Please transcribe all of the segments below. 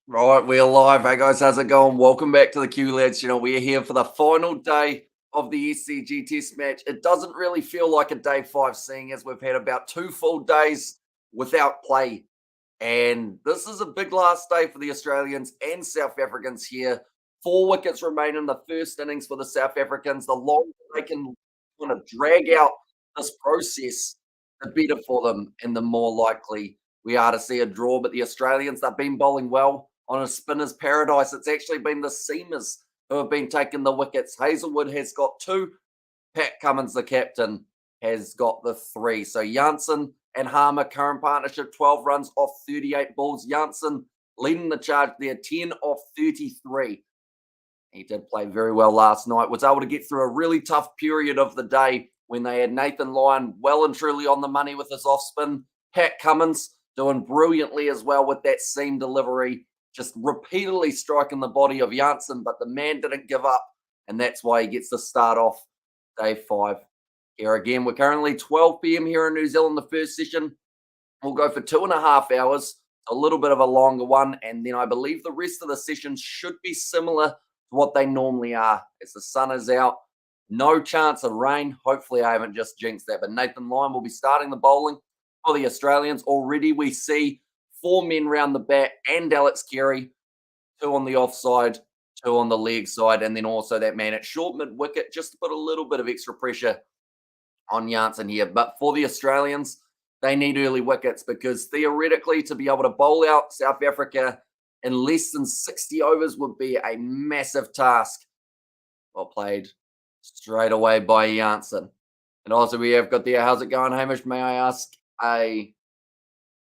Right, we're live. Hey guys, how's it going? Welcome back to the Q Lads channel. We're here for the final day of the SCG Test match. It doesn't really feel like a day five, seeing as we've had about 2 full days without play. And this is a big last day for the Australians and South Africans here. 4 wickets remain in the first innings for the South Africans. The longer they can kind of drag out this process, the better for them and the more likely we are to see a draw. But the Australians, they've been bowling well on a spinner's paradise. It's actually been the seamers who have been taking the wickets. Hazelwood has got two. Pat Cummins, the captain, has got the three. So Janssen and Harmer, current partnership, 12 runs off 38 balls. Janssen leading the charge there, 10 off 33. He did play very well last night. Was able to get through a really tough period of the day when they had Nathan Lyon well and truly on the money with his off spin. Pat Cummins doing brilliantly as well with that seam delivery, just repeatedly striking the body of Janssen, but the man didn't give up, and that's why he gets to start off day five. Here again, we're currently 12 p.m. here in New Zealand. The first session will go for 2.5 hours, a little bit of a longer one, and then I believe the rest of the sessions should be similar to what they normally are. As the sun is out, no chance of rain. Hopefully, I haven't just jinxed that. But Nathan Lyon will be starting the bowling for the Australians. Already, we see 4 men round the bat and Alex Carey, 2 on the offside, 2 on the leg side, and then also that man at short mid wicket just to put a little bit of extra pressure on Janssen here. But for the Australians, they need early wickets because theoretically, to be able to bowl out South Africa in less than 60 overs would be a massive task. Well played straight away by Janssen. And also, we have got there. How's it going, Hamish? May I ask a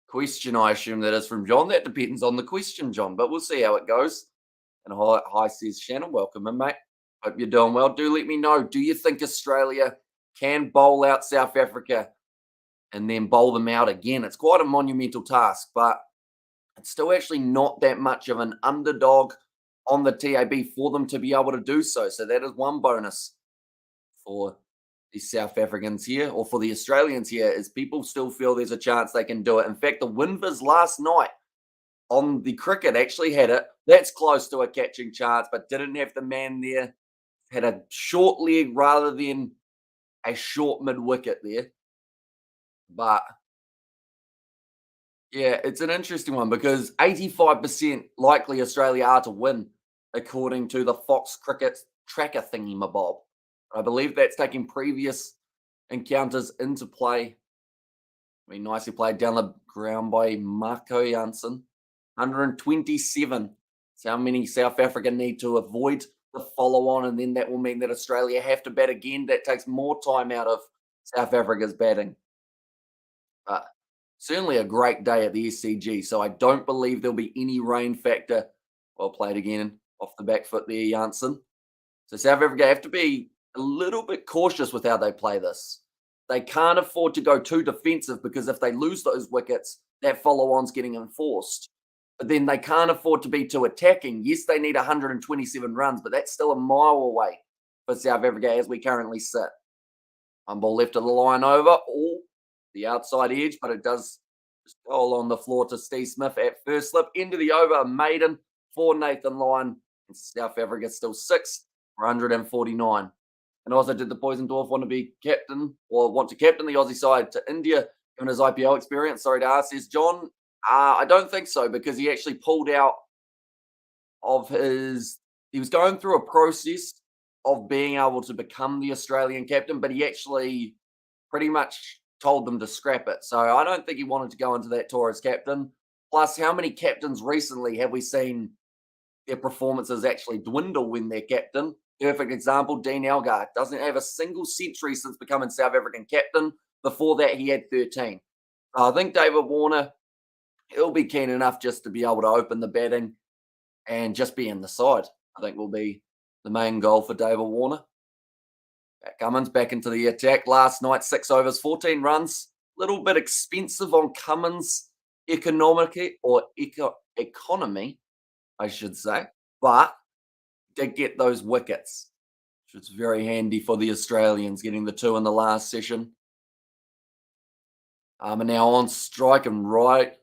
question? I assume that is from John. That depends on the question, John, but we'll see how it goes. And hi says Shannon. Welcome in, mate. Hope you're doing well. Do let me know. Do you think Australia can bowl out South Africa and then bowl them out again? It's quite a monumental task, but it's still actually not that much of an underdog on the TAB for them to be able to do so. So that is one bonus for the South Africans here, or for the Australians here, is people still feel there's a chance they can do it. In fact, the Winvers last night on the cricket actually had it. That's close to a catching chance, but didn't have the man there. Had a short leg rather than a short mid wicket there. But yeah, it's an interesting one because 85% likely Australia are to win, according to the Fox Cricket tracker thingy mabob. I believe that's taking previous encounters into play. I mean, nicely played down the ground by Marco Janssen. 127. That's how many South Africa need to avoid the follow on, and then that will mean that Australia have to bat again. That takes more time out of South Africa's batting. But certainly a great day at the SCG. So I don't believe there'll be any rain factor. Well played again off the back foot there, Janssen. So South Africa have to be a little bit cautious with how they play this. They can't afford to go too defensive because if they lose those wickets, that follow on's getting enforced. But then they can't afford to be too attacking. Yes, they need 127 runs, but that's still a mile away for South Africa as we currently sit. One ball left of the line over. Oh, the outside edge, but it does just go along the floor to Steve Smith at first slip. Into the over, a maiden for Nathan Lyon. And South Africa still 6 for 149. And also, did the Poison Dwarf want to be captain or want to captain the Aussie side to India given his IPL experience? Sorry to ask, says John. I don't think so because he actually pulled out of his. He was going through a process of being able to become the Australian captain, but he actually pretty much told them to scrap it. So I don't think he wanted to go into that tour as captain. Plus, how many captains recently have we seen their performances actually dwindle when they're captain? Perfect example, Dean Elgar doesn't have a single century since becoming South African captain. Before that, he had 13. So I think David Warner, he'll be keen enough just to be able to open the batting and just be in the side. I think will be the main goal for David Warner. Pat Cummins back into the attack. Last night, 6 overs, 14 runs. Little bit expensive on Cummins' economy, I should say. But did get those wickets, which was very handy for the Australians, getting the 2 in the last session. And now on strike and right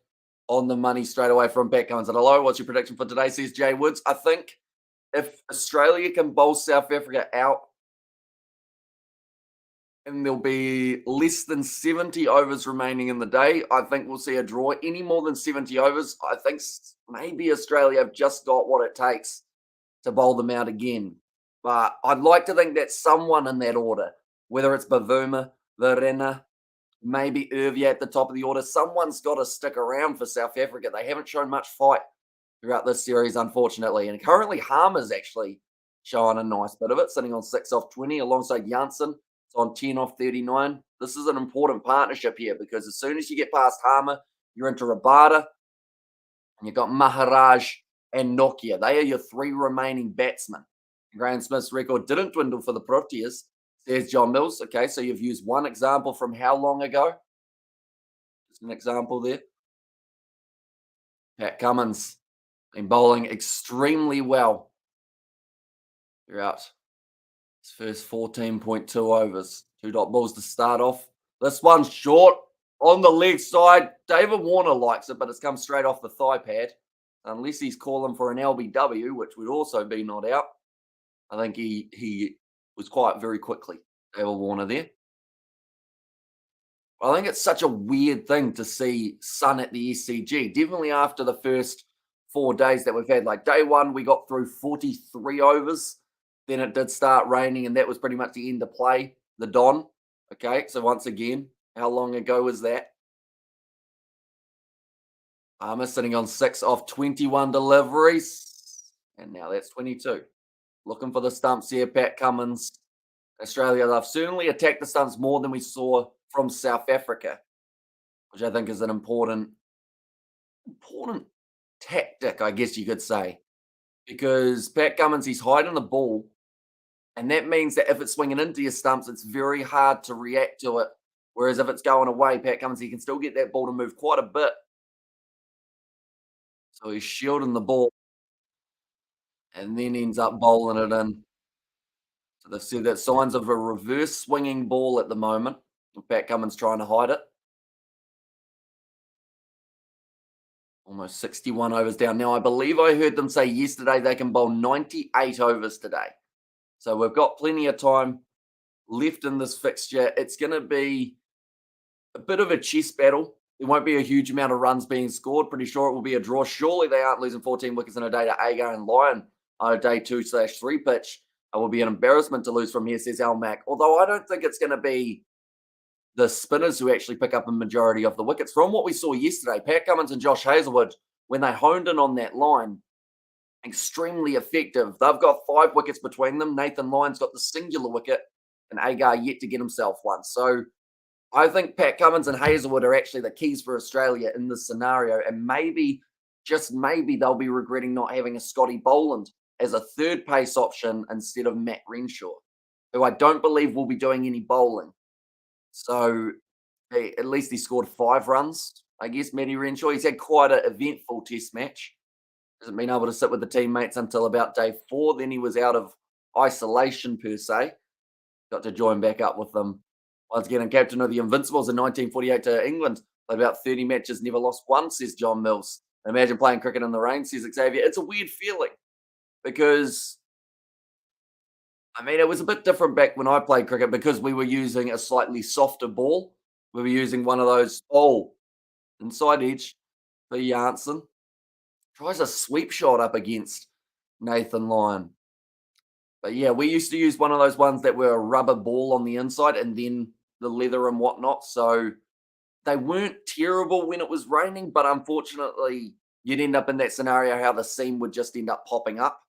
on the money straight away from Pat Cummins. And hello, what's your prediction for today? Says Jay Woods. I think if Australia can bowl South Africa out and there'll be less than 70 overs remaining in the day, I think we'll see a draw. Any more than 70 overs, I think maybe Australia have just got what it takes to bowl them out again. But I'd like to think that someone in that order, whether it's Bavuma, Verena, maybe Irvia at the top of the order, someone's got to stick around for South Africa. They haven't shown much fight throughout this series, unfortunately. And currently, Harmer's actually showing a nice bit of it, sitting on 6 off 20 alongside Janssen. It's on 10 off 39. This is an important partnership here because as soon as you get past Harmer, you're into Rabada, and you've got Maharaj and Nokia. They are your three remaining batsmen. Graham Smith's record didn't dwindle for the Proteas, says John Mills. Okay, so you've used one example from how long ago? Just an example there. Pat Cummins been bowling extremely well throughout his first 14.2 overs. 2 dot balls to start off. This one's short on the leg side. David Warner likes it, but it's come straight off the thigh pad. Unless he's calling for an LBW, which would also be not out. I think he was quiet very quickly, David Warner there. I think it's such a weird thing to see sun at the SCG. Definitely after the first 4 days that we've had. Like day one, we got through 43 overs. Then it did start raining, and that was pretty much the end of play, the Don. Okay, so once again, how long ago was that? Armour sitting on 6 off 21 deliveries. And now that's 22. Looking for the stumps here, Pat Cummins. Australia, they've certainly attacked the stumps more than we saw from South Africa, which I think is an important tactic, I guess you could say. Because Pat Cummins, he's hiding the ball. And that means that if it's swinging into your stumps, it's very hard to react to it. Whereas if it's going away, Pat Cummins, he can still get that ball to move quite a bit. So he's shielding the ball and then ends up bowling it in. So they've said that signs of a reverse swinging ball at the moment. Pat Cummins trying to hide it. Almost 61 overs down. Now, I believe I heard them say yesterday they can bowl 98 overs today. So we've got plenty of time left in this fixture. It's going to be a bit of a chess battle. There won't be a huge amount of runs being scored. Pretty sure it will be a draw. Surely they aren't losing 14 wickets in a day to Agar and Lyon on a day 2/3 pitch. It will be an embarrassment to lose from here, says Al Mac. Although I don't think it's going to be the spinners who actually pick up a majority of the wickets. From what we saw yesterday, Pat Cummins and Josh Hazlewood, when they honed in on that line, extremely effective. They've got 5 wickets between them. Nathan Lyon's got the singular wicket, and Agar yet to get himself one. So I think Pat Cummins and Hazlewood are actually the keys for Australia in this scenario. And maybe, just maybe, they'll be regretting not having a Scotty Boland as a third pace option instead of Matt Renshaw, who I don't believe will be doing any bowling. So at least he scored 5 runs, I guess, Matty Renshaw. He's had quite an eventful test match. Hasn't been able to sit with the teammates until about day 4. Then he was out of isolation, per se. Got to join back up with them. Once again, and captain of the Invincibles in 1948 to England. Played about 30 matches, never lost one, says John Mills. Imagine playing cricket in the rain, says Xavier. It's a weird feeling because, I mean, it was a bit different back when I played cricket because we were using a slightly softer ball. We were using one of those, inside edge for Janssen. Tries a sweep shot up against Nathan Lyon. But yeah, we used to use one of those ones that were a rubber ball on the inside and then the leather and whatnot. So they weren't terrible when it was raining, but unfortunately, you'd end up in that scenario how the seam would just end up popping up.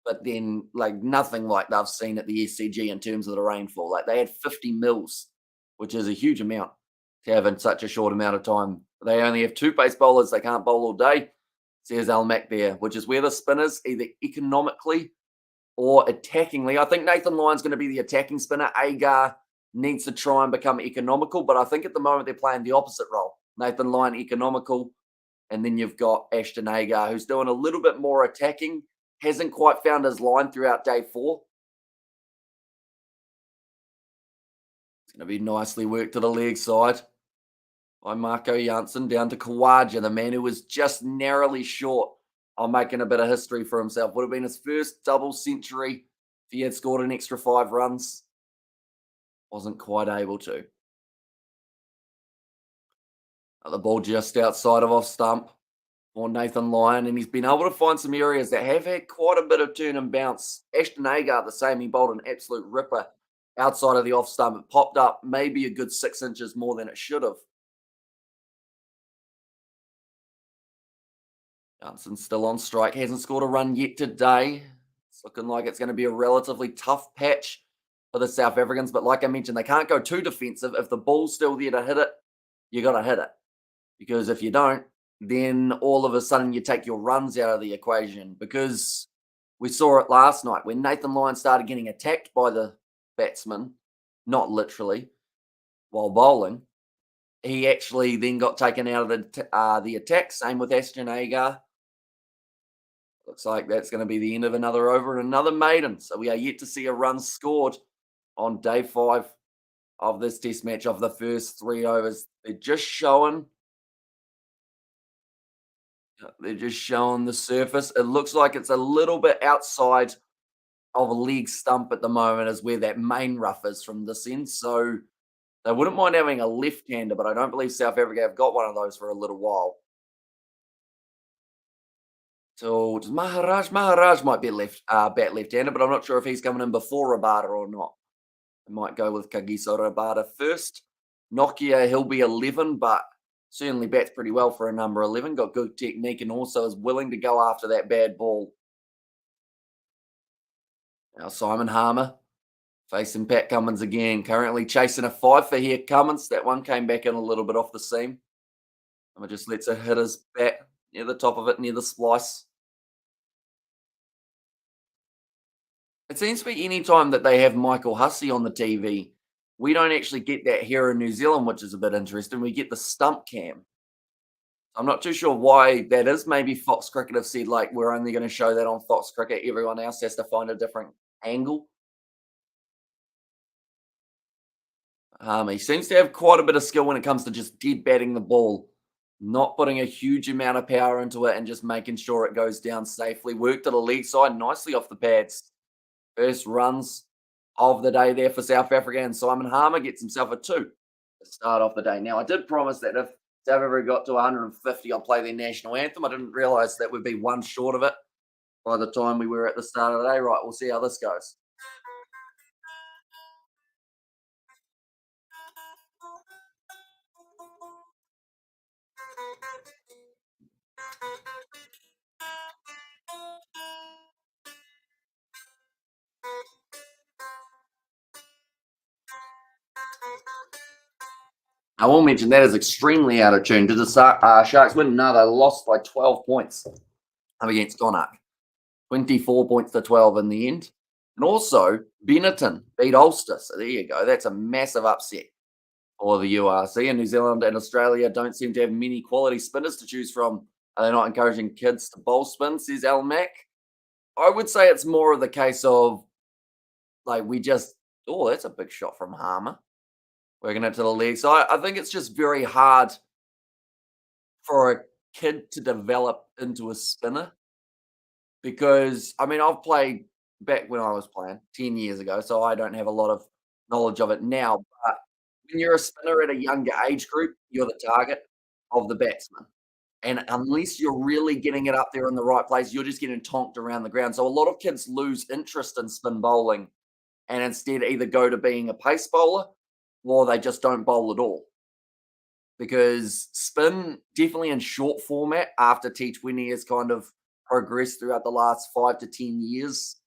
But then, like, nothing like they've seen at the SCG in terms of the rainfall. Like, they had 50 mils, which is a huge amount to have in such a short amount of time. They only have 2 pace bowlers. They can't bowl all day, says Al Mac there, which is where the spinners, either economically or attackingly. I think Nathan Lyon's going to be the attacking spinner. Agar needs to try and become economical, but I think at the moment they're playing the opposite role. Nathan Lyon economical, and then you've got Ashton Agar, who's doing a little bit more attacking. Hasn't quite found his line throughout day 4. It's going to be nicely worked to the leg side. by Marco Janssen down to Kawaja, the man who was just narrowly short on making a bit of history for himself. Would have been his first double century if he had scored an extra 5 runs. Wasn't quite able to. The ball just outside of off stump for Nathan Lyon, and he's been able to find some areas that have had quite a bit of turn and bounce. Ashton Agar, the same, he bowled an absolute ripper outside of the off stump. It popped up maybe a good 6 inches more than it should have. Johnson's still on strike, hasn't scored a run yet today. It's looking like it's going to be a relatively tough patch for the South Africans, but like I mentioned, they can't go too defensive. If the ball's still there to hit it, you got to hit it. Because if you don't, then all of a sudden you take your runs out of the equation. Because we saw it last night when Nathan Lyon started getting attacked by the batsman, not literally, while bowling. He actually then got taken out of the attack. Same with Ashton Agar. Looks like that's going to be the end of another over and another maiden. So we are yet to see a run scored on day 5 of this test match of the first 3 overs. They're just showing the surface. It looks like it's a little bit outside of a leg stump at the moment is where that main rough is from this end. So they wouldn't mind having a left-hander, but I don't believe South Africa have got one of those for a little while. So Maharaj might be bat left-hander, but I'm not sure if he's coming in before Rabada or not. I might go with Kagiso Rabada first. Nokia, he'll be 11, but certainly bats pretty well for a number 11. Got good technique and also is willing to go after that bad ball. Now Simon Harmer facing Pat Cummins again. Currently chasing a 5 for here Cummins. That one came back in a little bit off the seam. And just lets it hit his bat near the top of it, near the splice. It seems to be any time that they have Michael Hussey on the TV, we don't actually get that here in New Zealand, which is a bit interesting. We get the stump cam. I'm not too sure why that is. Maybe Fox Cricket have said, like, we're only going to show that on Fox Cricket. Everyone else has to find a different angle. He seems to have quite a bit of skill when it comes to just dead batting the ball, not putting a huge amount of power into it and just making sure it goes down safely. Worked to the leg side nicely off the pads. First runs of the day there for South Africa, and Simon Harmer gets himself a 2 to start off the day. Now, I did promise that if South Africa got to 150, I'll play their national anthem. I didn't realise that would be one short of it by the time we were at the start of the day. Right, we'll see how this goes. I will mention that is extremely out of tune. Did the Sharks win? No, they lost by 12 points against Connacht. 24 points to 12 in the end. And also, Benetton beat Ulster. So there you go. That's a massive upset for the URC. And New Zealand and Australia don't seem to have many quality spinners to choose from. Are they not encouraging kids to bowl spin, says Al Mack? I would say it's more of the case of, like, that's a big shot from Harmer. Working it to the leg. So I think it's just very hard for a kid to develop into a spinner because, I mean, I've played back when I was playing 10 years ago, so I don't have a lot of knowledge of it now. But when you're a spinner at a younger age group, you're the target of the batsman. And unless you're really getting it up there in the right place, you're just getting tonked around the ground. So a lot of kids lose interest in spin bowling and instead either go to being a pace bowler or they just don't bowl at all. Because spin, definitely in short format, after T20 has kind of progressed throughout the last 5 to 10 years,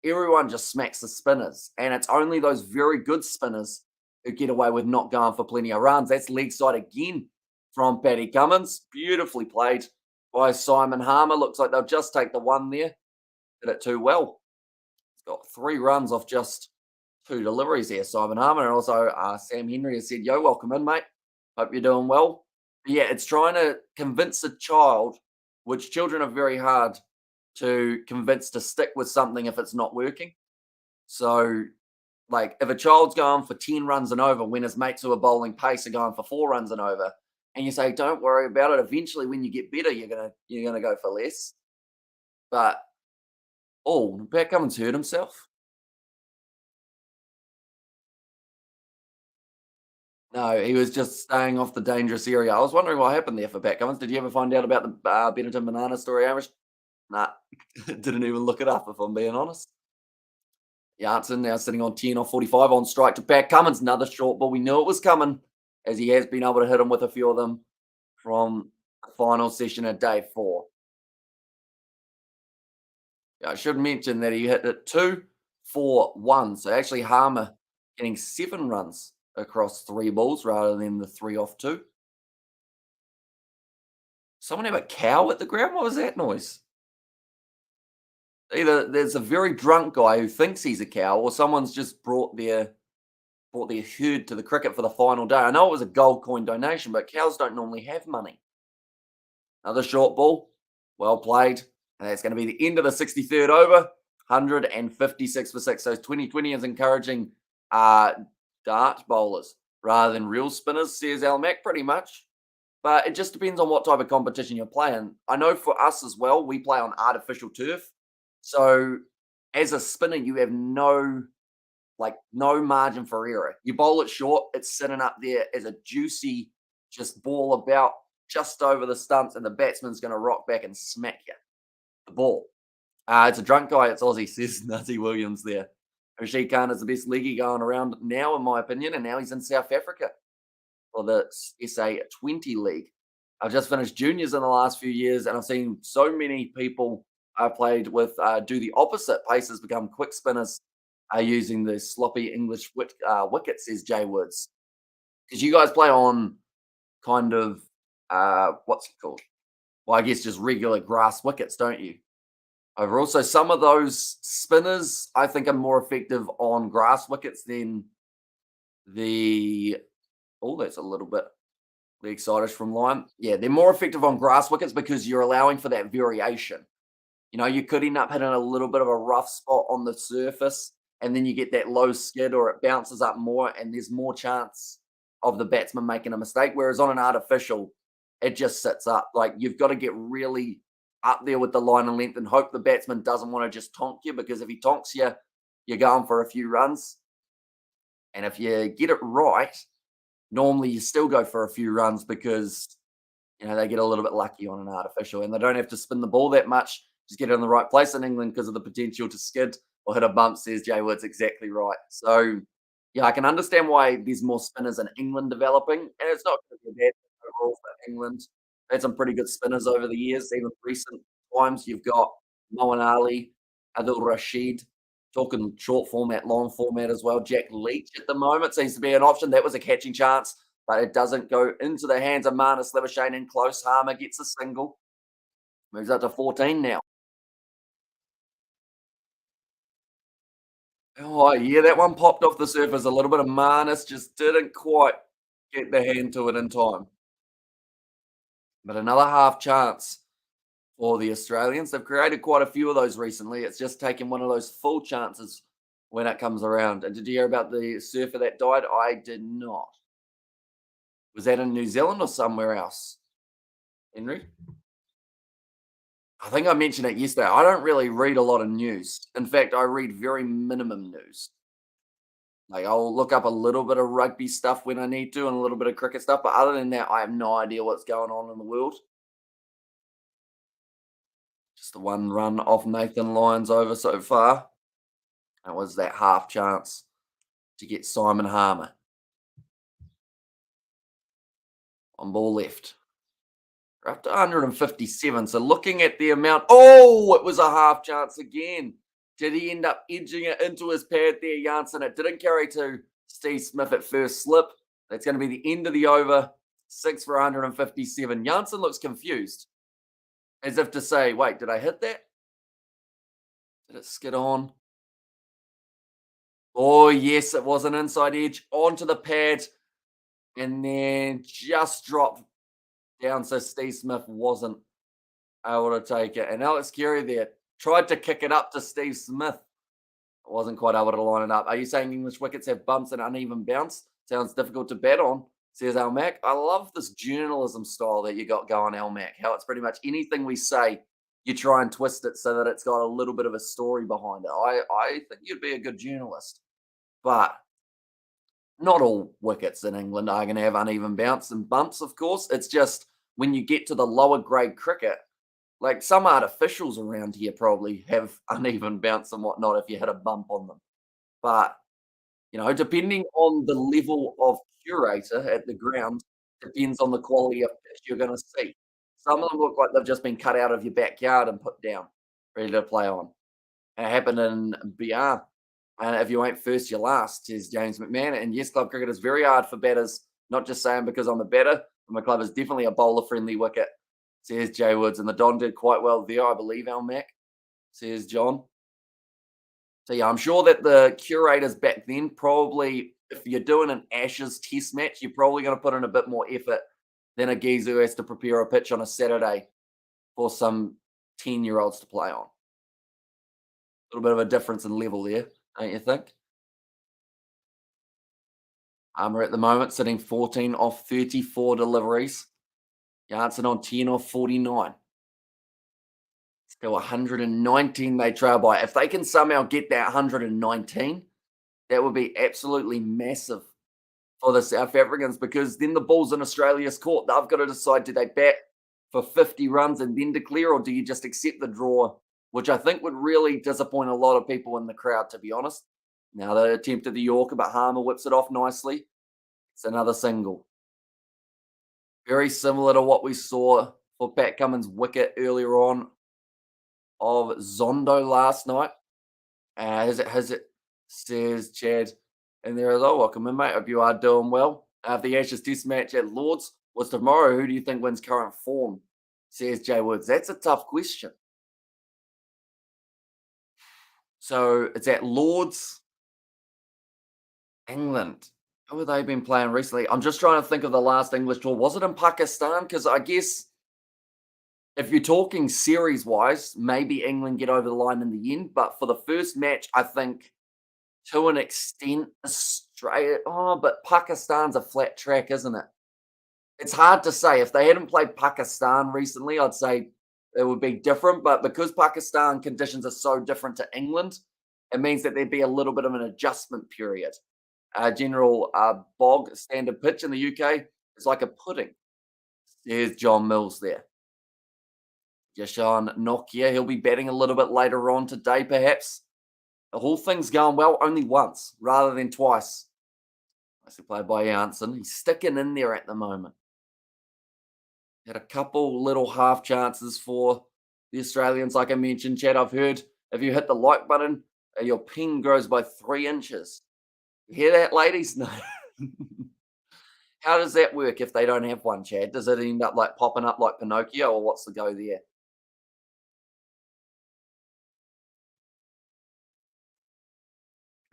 everyone just smacks the spinners. And it's only those very good spinners who get away with not going for plenty of runs. That's leg side again from Paddy Cummins. Beautifully played by Simon Harmer. Looks like they'll just take the 1 there. Did it too well. He's got 3 runs off just 2 deliveries there, Simon Harmer. And also Sam Henry has said, yo, welcome in, mate. Hope you're doing well. But yeah, it's trying to convince a child, which children are very hard to convince to stick with something if it's not working. So, like, if a child's going for 10 runs and over when his mates who are bowling pace are going for 4 runs and over, and you say, "Don't worry about it. Eventually, when you get better, you're gonna go for less." But Pat Cummins hurt himself. No, he was just staying off the dangerous area. I was wondering what happened there for Pat Cummins. Did you ever find out about the Benetton banana story, Amish? Nah, didn't even look it up. If I'm being honest. Janssen now sitting on 10 off 45 on strike to Pat Cummins. Another short ball. We knew it was coming, as he has been able to hit him with a few of them from the final session of day 4. Yeah, I should mention that he hit it 2, 4, 1. So actually, Harmer getting 7 runs across 3 balls rather than the 3 off 2. Someone have a cow at the ground? What was that noise? Either there's a very drunk guy who thinks he's a cow, or someone's just brought their herd to the cricket for the final day. I know it was a gold coin donation, but cows don't normally have money. Another short ball, well played. And that's going to be the end of the 63rd over, 156 for 6. So 2020 is encouraging dart bowlers rather than real spinners, says Al Mac, pretty much. But it just depends on what type of competition you're playing. I know for us as well, we play on artificial turf. So as a spinner, you have no margin for error. You bowl it short, it's sitting up there as a juicy just ball about just over the stumps, and the batsman's going to rock back and smack you. The ball. It's a drunk guy. It's Aussie, says Nutty Williams there. Rashid Khan is the best leggy going around now, in my opinion, and now he's in South Africa for the SA20 League. I've just finished juniors in the last few years, and I've seen so many people I've played with do the opposite. Pacers become quick spinners using the sloppy English wickets, says Jay Woods. Because you guys play on kind of, what's it called? Well, I guess just regular grass wickets, don't you? Overall, so some of those spinners I think are more effective on grass wickets than the. Oh, that's a little bit the excitish from line. Yeah, they're more effective on grass wickets because you're allowing for that variation. You could end up hitting a little bit of a rough spot on the surface, and then you get that low skid, or it bounces up more, and there's more chance of the batsman making a mistake. Whereas on an artificial, it just sits up. Like, you've got to get really up there with the line and length and hope the batsman doesn't want to just tonk you, because if he tonks you, you're going for a few runs. And if you get it right, normally you still go for a few runs because, they get a little bit lucky on an artificial, and they don't have to spin the ball that much. Just get it in the right place in England because of the potential to skid or hit a bump, says Jay Wood's exactly right. So, yeah, I can understand why there's more spinners in England developing, and it's not going to be bad overall for England. Had some pretty good spinners over the years, even recent times. You've got Moeen Ali, Adil Rashid, talking short format, long format as well. Jack Leach at the moment seems to be an option. That was a catching chance, but it doesn't go into the hands of Marnus Labuschagne in close. Harmer gets a single. Moves up to 14 now. Oh, yeah, that one popped off the surface a little bit. Of Marnus just didn't quite get the hand to it in time. But another half chance for the Australians. They've created quite a few of those recently. It's just taking one of those full chances when it comes around. And did you hear about the surfer that died? I did not. Was that in New Zealand or somewhere else, Henry? I think I mentioned it yesterday. I don't really read a lot of news. In fact, I read very minimum news. Like, I'll look up a little bit of rugby stuff when I need to and a little bit of cricket stuff. But other than that, I have no idea what's going on in the world. Just the one run off Nathan Lyons over so far. That was that half chance to get Simon Harmer on ball left. We're up to 157. So looking at the amount, it was a half chance again. Did he end up edging it into his pad there, Janssen? It didn't carry to Steve Smith at first slip. That's going to be the end of the over. 6 for 157. Janssen looks confused, as if to say, wait, did I hit that? Did it skid on? Oh, yes, it was an inside edge onto the pad, and then just dropped down so Steve Smith wasn't able to take it. And Alex Carey there tried to kick it up to Steve Smith. Wasn't quite able to line it up. Are you saying English wickets have bumps and uneven bounce? Sounds difficult to bet on, Says Mac. I love this journalism style that you got going, Mac. How it's pretty much anything we say, you try and twist it so that it's got a little bit of a story behind it. I think you'd be a good journalist, but not all wickets in England are going to have uneven bounce and bumps, of course. It's just when you get to the lower grade cricket, like some artificials around here probably have uneven bounce and whatnot if you hit a bump on them. But, depending on the level of curator at the ground, depends on the quality of pitch you're going to see. Some of them look like they've just been cut out of your backyard and put down, ready to play on. It happened in BR. And if you ain't first, you're last, says James McMahon. And yes, club cricket is very hard for batters. Not just saying because I'm a batter, but my club is definitely a bowler-friendly wicket, says Jay Woods. And the Don did quite well there, I believe, Al Mac, says John. So, yeah, I'm sure that the curators back then probably, if you're doing an Ashes test match, you're probably going to put in a bit more effort than a geezer who has to prepare a pitch on a Saturday for some 10-year-olds to play on. A little bit of a difference in level there, don't you think? We're at the moment sitting 14 off 34 deliveries. Janssen on 10 off 49. Still 119 they trail by. If they can somehow get that 119, that would be absolutely massive for the South Africans, because then the ball's in Australia's court. They've got to decide, do they bat for 50 runs and then declare, or do you just accept the draw, which I think would really disappoint a lot of people in the crowd, to be honest. Now they attempted the Yorker, but Harmer whips it off nicely. It's another single. Very similar to what we saw for Pat Cummins' wicket earlier on of Zondo last night. Has it, says Chad. And there is, welcome in, mate. Hope you are doing well. The Ashes Test match at Lords was tomorrow. Who do you think wins current form? Says Jay Woods. That's a tough question. So it's at Lords, England. Who have they been playing recently? I'm just trying to think of the last English tour. Was it in Pakistan? Because I guess if you're talking series-wise, maybe England get over the line in the end. But for the first match, I think to an extent, Australia. But Pakistan's a flat track, isn't it? It's hard to say. If they hadn't played Pakistan recently, I'd say it would be different. But because Pakistan conditions are so different to England, it means that there'd be a little bit of an adjustment period. General bog standard pitch in the UK is like a pudding. There's John Mills there. Yashan Nokia, he'll be batting a little bit later on today, perhaps. The whole thing's going well only once rather than twice. Nicely played by Janssen. He's sticking in there at the moment. Had a couple little half chances for the Australians, like I mentioned. Chad, I've heard if you hit the like button, your ping grows by 3 inches. You hear that, ladies? No. How does that work if they don't have one, Chad? Does it end up like popping up like Pinocchio, or what's the go there?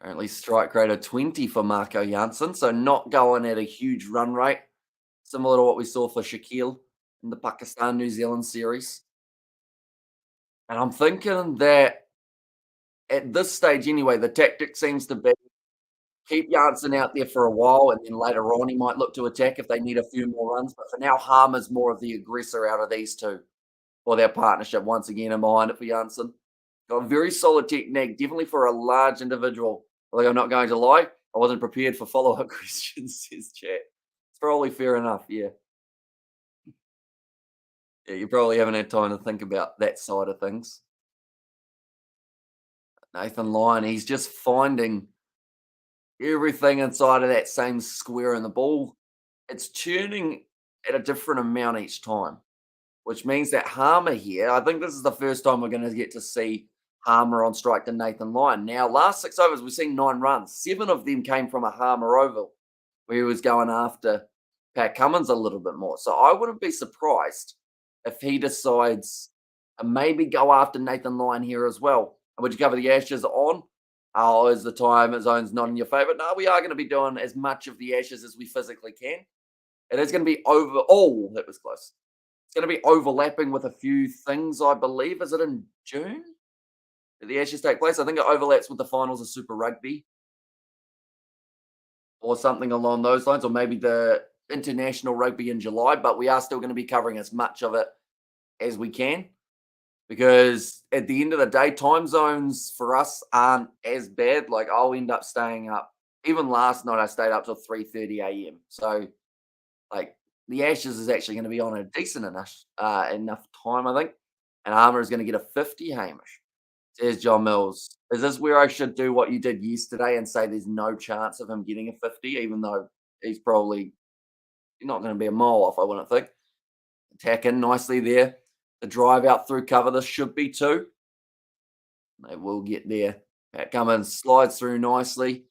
Currently strike rate of 20 for Marco Janssen, so not going at a huge run rate, similar to what we saw for Shaquille in the Pakistan-New Zealand series. And I'm thinking that at this stage anyway, the tactic seems to be keep Janssen out there for a while, and then later on he might look to attack if they need a few more runs. But for now, Harmer's more of the aggressor out of these two for their partnership. Once again, in behind it for Janssen. Got a very solid technique, definitely for a large individual. Like, I'm not going to lie, I wasn't prepared for follow-up questions, says chat. It's probably fair enough, yeah. Yeah, you probably haven't had time to think about that side of things. Nathan Lyon, he's just finding everything inside of that same square in the ball. It's turning at a different amount each time, which means that Harmer here, I think this is the first time we're going to get to see Harmer on strike to Nathan Lyon. Now, last 6 overs, we've seen 9 runs. 7 of them came from a Harmer over where he was going after Pat Cummins a little bit more. So I wouldn't be surprised if he decides to maybe go after Nathan Lyon here as well. And would you cover the Ashes on? Oh, is the time zone's not in your favour? No, we are going to be doing as much of the Ashes as we physically can. It is going to be over. Oh, that was close. It's going to be overlapping with a few things, I believe. Is it in June? Did the Ashes take place? I think it overlaps with the finals of Super Rugby or something along those lines, or maybe the international rugby in July, but we are still going to be covering as much of it as we can because at the end of the day, time zones for us aren't as bad. Like I'll end up staying up. Even last night, I stayed up till 3:30 a.m. So like the Ashes is actually going to be on a decent enough time, I think. And Armour is going to get a 50. Hamish says John Mills. Is this where I should do what you did yesterday and say there's no chance of him getting a 50, even though he's probably not going to be a mile off? I wouldn't think. Attack in nicely there. The drive out through cover. This should be two. They will get there. Pat Cummins slides through nicely.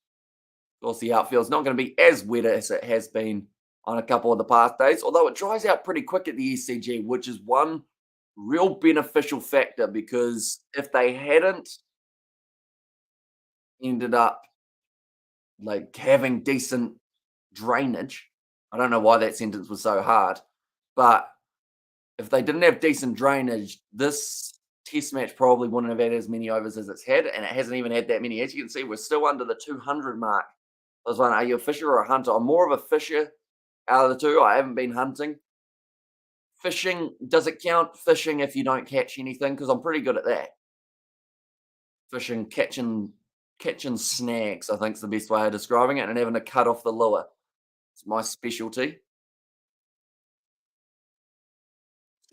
Of course, the outfield's not going to be as wet as it has been on a couple of the past days, although it dries out pretty quick at the ECG, which is one real beneficial factor because if they hadn't ended up like having decent drainage, I don't know why that sentence was so hard, but if they didn't have decent drainage, this test match probably wouldn't have had as many overs as it's had, and it hasn't even had that many. As you can see, we're still under the 200 mark. I was wondering, are you a fisher or a hunter? I'm more of a fisher out of the two. I haven't been hunting. Fishing, does it count fishing if you don't catch anything? Because I'm pretty good at that. Fishing, catching snags, I think is the best way of describing it, and having to cut off the lure. It's my specialty.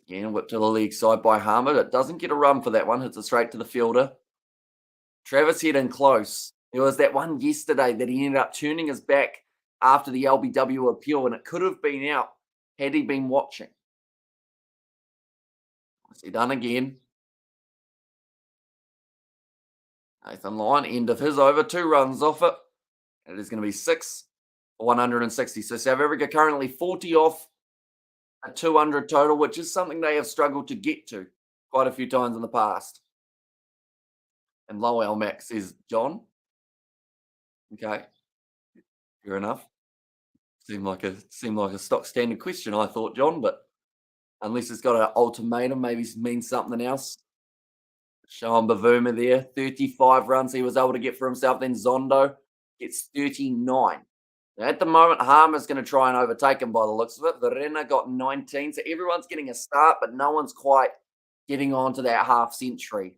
Again, whip to the leg side by Harmer. It doesn't get a run for that one. Hits it straight to the fielder. Travis head in close. There was that one yesterday that he ended up turning his back after the LBW appeal, and it could have been out had he been watching. What's he done again? Nathan Lyon, end of his over, 2 runs off it. It is going to be 6 for 160. So South Africa currently 40 off a 200 total, which is something they have struggled to get to quite a few times in the past. And Lowell Max says, John. Okay, fair enough. Seemed like a stock standard question, I thought, John, but unless it's got an ultimatum, maybe it means something else. Sean Bavuma there, 35 runs he was able to get for himself. Then Zondo gets 39. Now, at the moment, Harmer's going to try and overtake him by the looks of it. Verena got 19, so everyone's getting a start, but no one's quite getting on to that half century,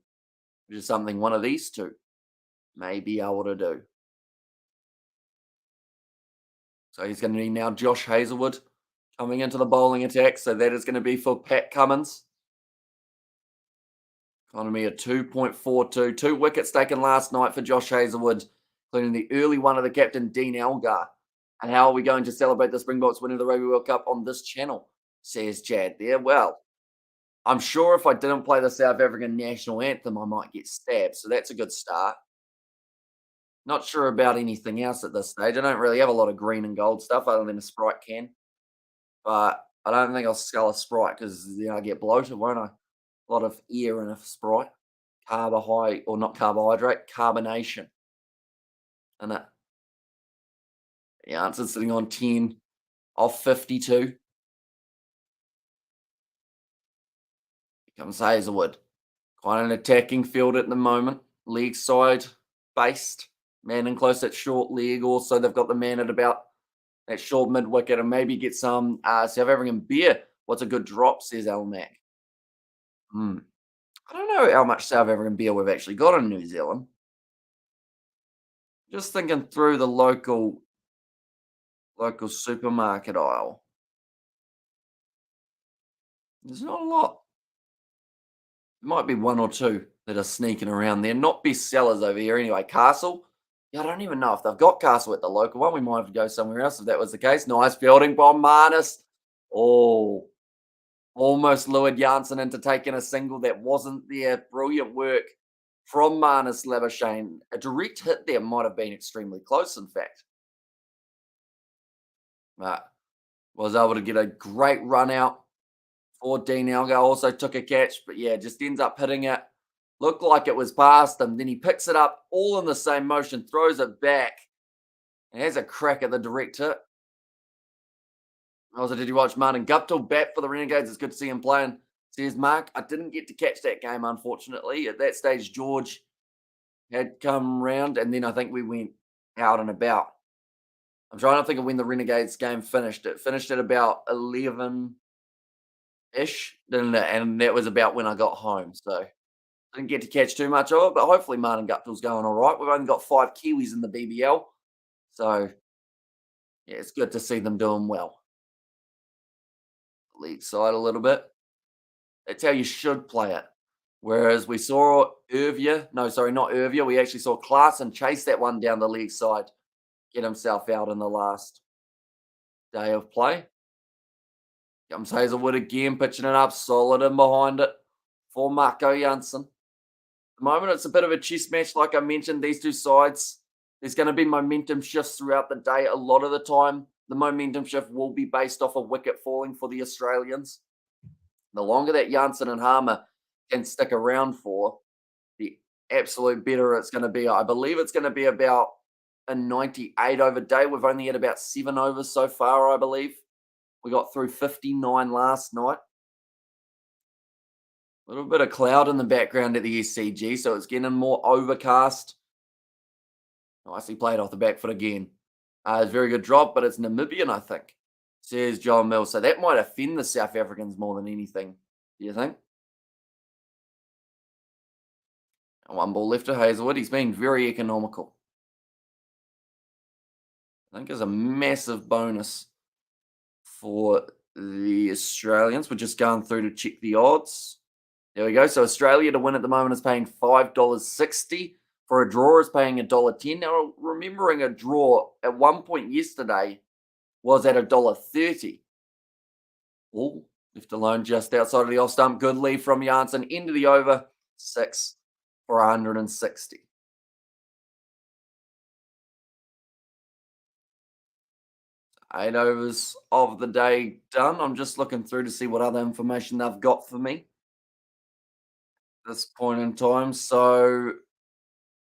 which is something one of these two may be able to do. So he's going to need now Josh Hazelwood coming into the bowling attack. So that is going to be for Pat Cummins. Economy of 2.42. 2 wickets taken last night for Josh Hazelwood, including the early one of the captain, Dean Elgar. And how are we going to celebrate the Springboks winning the Rugby World Cup on this channel, says Chad there. Well, I'm sure if I didn't play the South African national anthem, I might get stabbed. So that's a good start. Not sure about anything else at this stage. I don't really have a lot of green and gold stuff other than a Sprite can. But I don't think I'll scull a Sprite because I get bloated, won't I? A lot of air in a Sprite. Carbonate, carbonation. And the answer's sitting on 10 off 52. Here comes Hazelwood. Quite an attacking field at the moment. Leg side based. Man in close at short leg. Also, they've got the man at about that short mid wicket and maybe get some South African beer. What's a good drop, says Almac. I don't know how much South African beer we've actually got in New Zealand. Just thinking through the local supermarket aisle. There's not a lot. There might be 1 or 2 that are sneaking around there. Not best sellers over here anyway. Castle. Yeah, I don't even know if they've got Castle at the local one. We might have to go somewhere else if that was the case. Nice fielding by Marnus. Oh, almost lured Janssen into taking a single that wasn't there. Brilliant work from Marnus Labuschagne. A direct hit there might have been extremely close, in fact. But was able to get a great run out for Dean Elgar. Also took a catch, but yeah, just ends up hitting it. Looked like it was past him. Then he picks it up all in the same motion, throws it back, and has a crack at the direct hit. Also, did you watch Martin Guptill bat for the Renegades? It's good to see him playing. Says Mark, I didn't get to catch that game, unfortunately. At that stage, George had come round, and then I think we went out and about. I'm trying to think of when the Renegades game finished. It finished at about 11-ish, didn't it? And that was about when I got home. So didn't get to catch too much of it, but hopefully Martin Guptill's going all right. We've only got 5 Kiwis in the BBL. So, yeah, it's good to see them doing well. League side a little bit. That's how you should play it. Whereas we saw not Irvia. We actually saw Klaassen chase that one down the league side, get himself out in the last day of play. Comes Hazelwood again, pitching it up, solid in behind it for Marco Janssen. At the moment, it's a bit of a chess match, like I mentioned, these two sides. There's going to be momentum shifts throughout the day. A lot of the time, the momentum shift will be based off a wicket falling for the Australians. The longer that Janssen and Harmer can stick around for, the absolute better it's going to be. I believe it's going to be about a 98 over day. We've only had about 7 overs so far, I believe. We got through 59 last night. A little bit of cloud in the background at the SCG, so it's getting more overcast. Nicely played off the back foot again. It's a very good drop, but it's Namibian, I think, says John Mills. So that might offend the South Africans more than anything. Do you think? One ball left to Hazelwood. He's been very economical. I think it's a massive bonus for the Australians. We're just going through to check the odds. There we go. So Australia to win at the moment is paying $5.60. For a draw is paying $1.10. Now, remembering a draw at one point yesterday was at $1.30. Oh, left alone just outside of the off stump. Good lead from Janssen. Into the over. 6 for 160. Eight overs of the day done. I'm just looking through to see what other information they've got for me at this point in time. So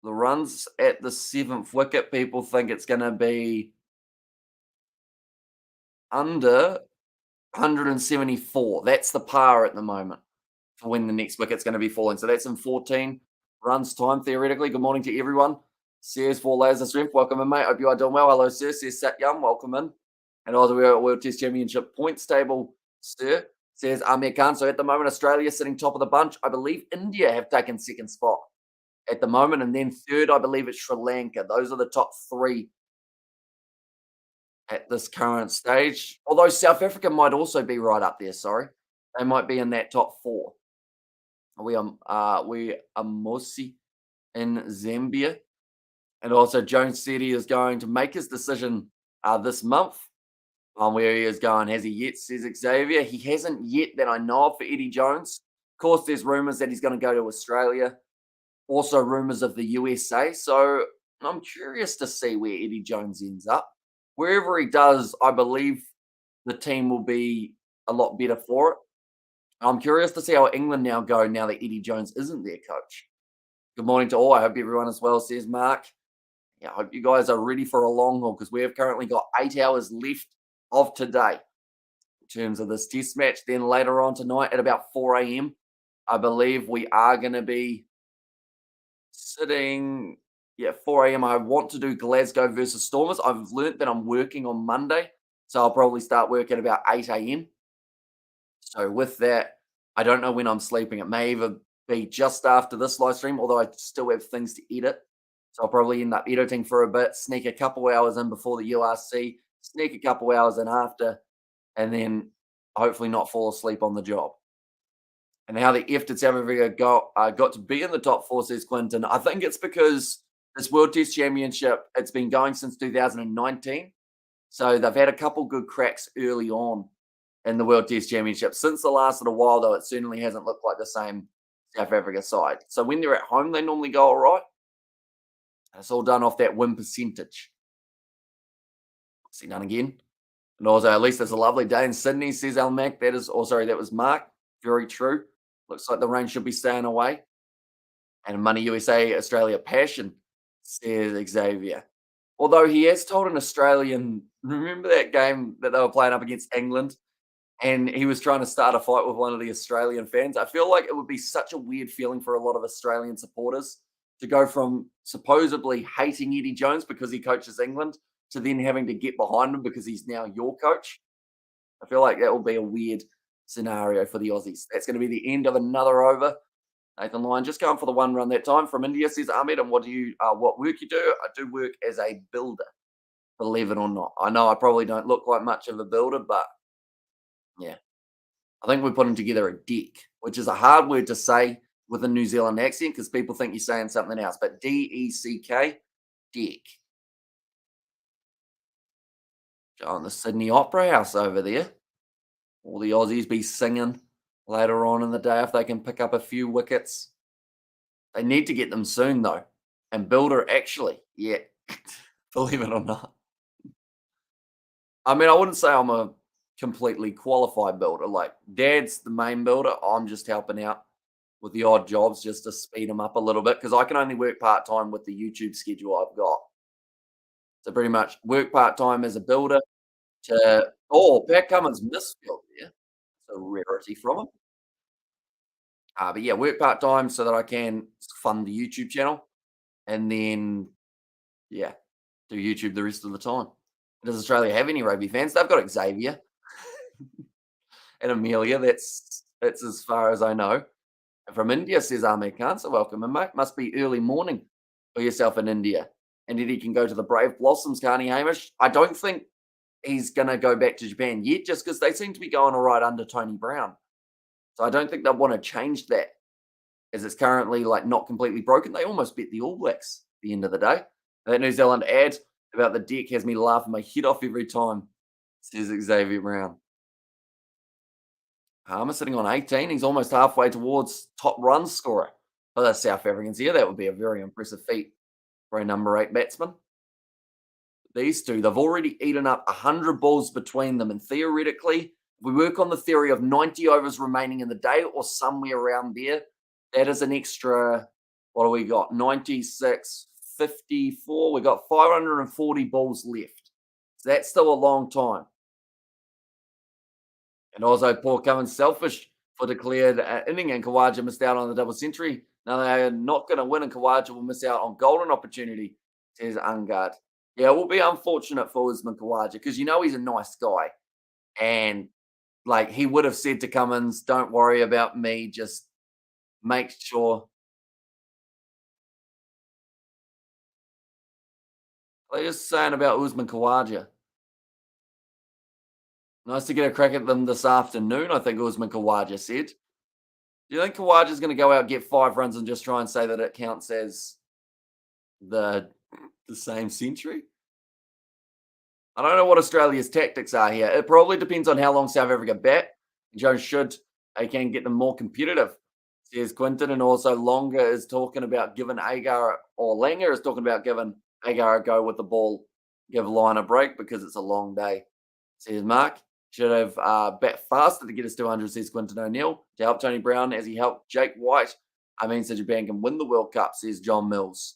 the runs at the 7th wicket, people think it's going to be under 174. That's the par at the moment for when the next wicket's going to be falling. So that's in 14 runs time, theoretically. Good morning to everyone. Says for Laser Strength, welcome in, mate. Hope you are doing well. Hello, sir. Says Sat Young, welcome in. And also we're at World Test Championship points table, sir. Says Amir Khan. So at the moment, Australia sitting top of the bunch. I believe India have taken second spot at the moment. And then third, I believe it's Sri Lanka. Those are the top 3 at this current stage. Although South Africa might also be right up there, sorry. They might be in that top 4. We are Mosi in Zambia. And also Jones said he is going to make his decision this month on where he is going. Has he yet, says Xavier? He hasn't yet that I know of for Eddie Jones. Of course, there's rumours that he's going to go to Australia. Also rumours of the USA. So I'm curious to see where Eddie Jones ends up. Wherever he does, I believe the team will be a lot better for it. I'm curious to see how England now go now that Eddie Jones isn't their coach. Good morning to all. I hope everyone is well, says Mark. Yeah, I hope you guys are ready for a long haul because we have currently got 8 hours left of today in terms of this test match. Then later on tonight at about 4 a.m., I believe we are going to be sitting, 4 a.m. I want to do Glasgow versus Stormers. I've learnt that I'm working on Monday, so I'll probably start work at about 8 a.m. So with that, I don't know when I'm sleeping. It may either be just after this live stream, although I still have things to edit. So I'll probably end up editing for a bit, sneak a couple hours in before the URC, sneak a couple hours in after, and then hopefully not fall asleep on the job. And how the F did South Africa got to be in the top 4, says Quinton. I think it's because this World Test Championship, it's been going since 2019. So they've had a couple good cracks early on in the World Test Championship. Since the last little while, though, it certainly hasn't looked like the same South Africa side. So when they're at home, they normally go all right. It's all done off that win percentage. See done again. And also, at least it's a lovely day in Sydney, says Al Mac. That was Mark. Very true. Looks like the rain should be staying away. And Money USA, Australia passion, says Xavier. Although he has told an Australian, remember that game that they were playing up against England? And he was trying to start a fight with one of the Australian fans. I feel like it would be such a weird feeling for a lot of Australian supporters to go from supposedly hating Eddie Jones because he coaches England to then having to get behind him because he's now your coach. I feel like that will be a weird scenario for the Aussies. That's going to be the end of another over. Nathan Lyon just going for the one run that time from India, says Ahmed. And what work you do? I do work as a builder, believe it or not. I know I probably don't look like much of a builder, but yeah, I think we're putting together a deck, which is a hard word to say with a New Zealand accent because people think you're saying something else. But DECK, deck. On the Sydney Opera House over there. All the Aussies be singing later on in the day if they can pick up a few wickets. They need to get them soon, though. And Builder, actually, yeah, believe it or not. I mean, I wouldn't say I'm a completely qualified builder. Like, Dad's the main builder. I'm just helping out with the odd jobs just to speed them up a little bit because I can only work part time with the YouTube schedule I've got. So, pretty much work part time as a builder Pat Cummins missed field there. It's a rarity from him. But yeah, work part time so that I can fund the YouTube channel, and then yeah, do YouTube the rest of the time. Does Australia have any rugby fans? They've got Xavier and Amelia. That's as far as I know. And from India, says Ahmed Khan. So welcome, and mate. Must be early morning for yourself in India. And then he can go to the Brave Blossoms, can't he, Hamish? I don't think he's going to go back to Japan yet, just because they seem to be going all right under Tony Brown. So I don't think they'll want to change that, as it's currently like not completely broken. They almost beat the All Blacks at the end of the day. That New Zealand ad about the deck has me laughing my head off every time, says Xavier Brown. Harmer sitting on 18. He's almost halfway towards top run scorer for the South Africans here. That would be a very impressive feat for a number 8 batsman. These two, they've already eaten up 100 balls between them. And theoretically, if we work on the theory of 90 overs remaining in the day or somewhere around there, that is an extra, what do we got? 96, 54. We got 540 balls left. So that's still a long time. And also, poor Cummins selfish for declared inning, and Kawaja missed out on the double century. Now they are not going to win, and Kawaja will miss out on golden opportunity, says Ungard. Yeah, it will be unfortunate for Usman Kawaja because he's a nice guy. And like he would have said to Cummins, don't worry about me, just make sure. They're just saying about Usman Kawaja. Nice to get a crack at them this afternoon, I think Usman Kawaja said. Do you think Kawaja's going to go out and get 5 runs and just try and say that it counts as the same century? I don't know what Australia's tactics are here. It probably depends on how long South Africa bat. Joe should they can get them more competitive, says Quinton. And also Longa is talking about giving Agar, or Langer is talking about giving Agar a go with the ball, give Lyon a break because it's a long day, says Mark. Should have bat faster to get us 200, says Quinton O'Neill, to help Tony Brown as he helped Jake White. I mean, so Japan can win the World Cup, says John Mills.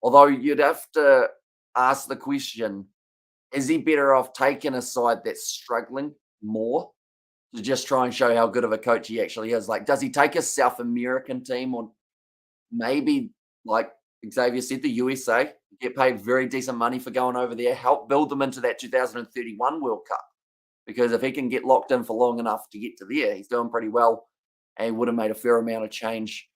Although you'd have to ask the question, is he better off taking a side that's struggling more to just try and show how good of a coach he actually is? Like, does he take a South American team, or maybe, like Xavier said, the USA, get paid very decent money for going over there, help build them into that 2031 World Cup? Because if he can get locked in for long enough to get to there, he's doing pretty well, and he would have made a fair amount of change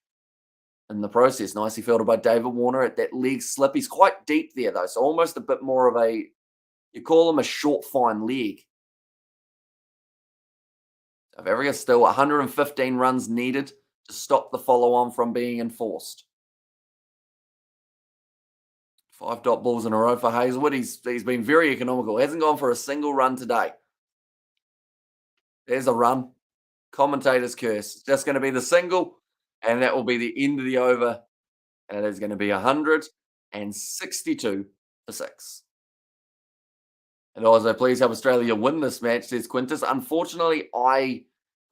in the process. Nicely fielded by David Warner at that leg slip. He's quite deep there, though, so almost a bit more of a, you call him a short, fine leg. South Africa still 115 runs needed to stop the follow-on from being enforced. 5 dot balls in a row for Hazelwood. He's been very economical. Hasn't gone for a single run today. There's a run. Commentator's curse. It's just going to be the single, and that will be the end of the over. And it is going to be 162 for 6. And also, please help Australia win this match, says Quintus. Unfortunately, I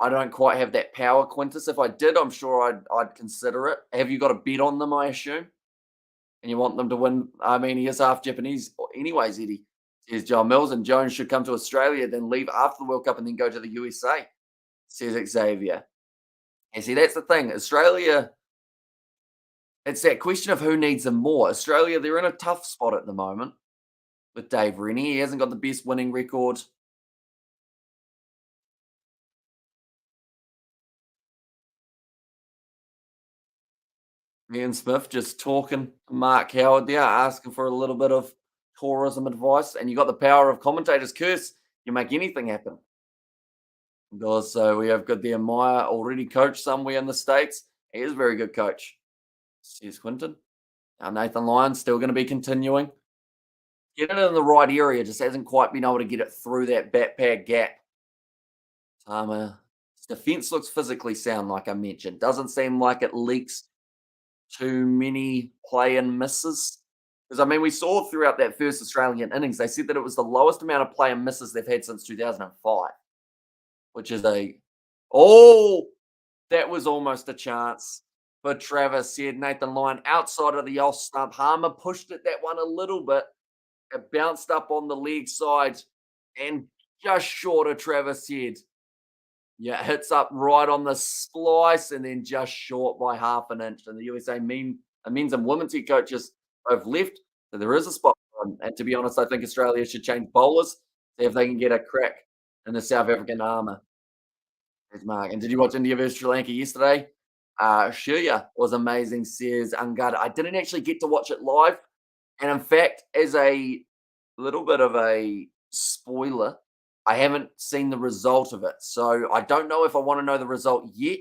don't quite have that power, Quintus. If I did, I'm sure I'd consider it. Have you got a bet on them, I assume? And you want them to win? I mean, he is half Japanese anyways, Eddie, says John Mills. And Jones should come to Australia, then leave after the World Cup and then go to the USA, says Xavier. And see, that's the thing. Australia, it's that question of who needs them more. Australia, they're in a tough spot at the moment. with Dave Rennie. He hasn't got the best winning record. Ian Smith just talking to Mark Howard there, asking for a little bit of tourism advice. And you got the power of commentators curse. You make anything happen. And also, we have got there Meyer already coached somewhere in the States. He is a very good coach. Says Quinton. Now, Nathan Lyons still going to be continuing. Get it in the right area, just hasn't quite been able to get it through that bat pad gap. His defense looks physically sound, like I mentioned. Doesn't seem like it leaks too many play and misses. Because I mean, we saw throughout that first Australian innings, they said that it was the lowest amount of play and misses they've had since 2005, which is oh, that was almost a chance. But Travis said Nathan Lyon outside of the off stump. Harmer pushed it that one a little bit. It bounced up on the leg side and just short of Travis head. Yeah, hits up right on the splice and then just short by half an inch. And the USA men's and women's head coaches both left. So there is a spot for him. And to be honest, I think Australia should change bowlers, see if they can get a crack in the South African armour. There's Mark. And did you watch India versus Sri Lanka yesterday? Shirya was amazing, says Angad. I didn't actually get to watch it live. And in fact, as a little bit of a spoiler, I haven't seen the result of it. So I don't know if I want to know the result yet,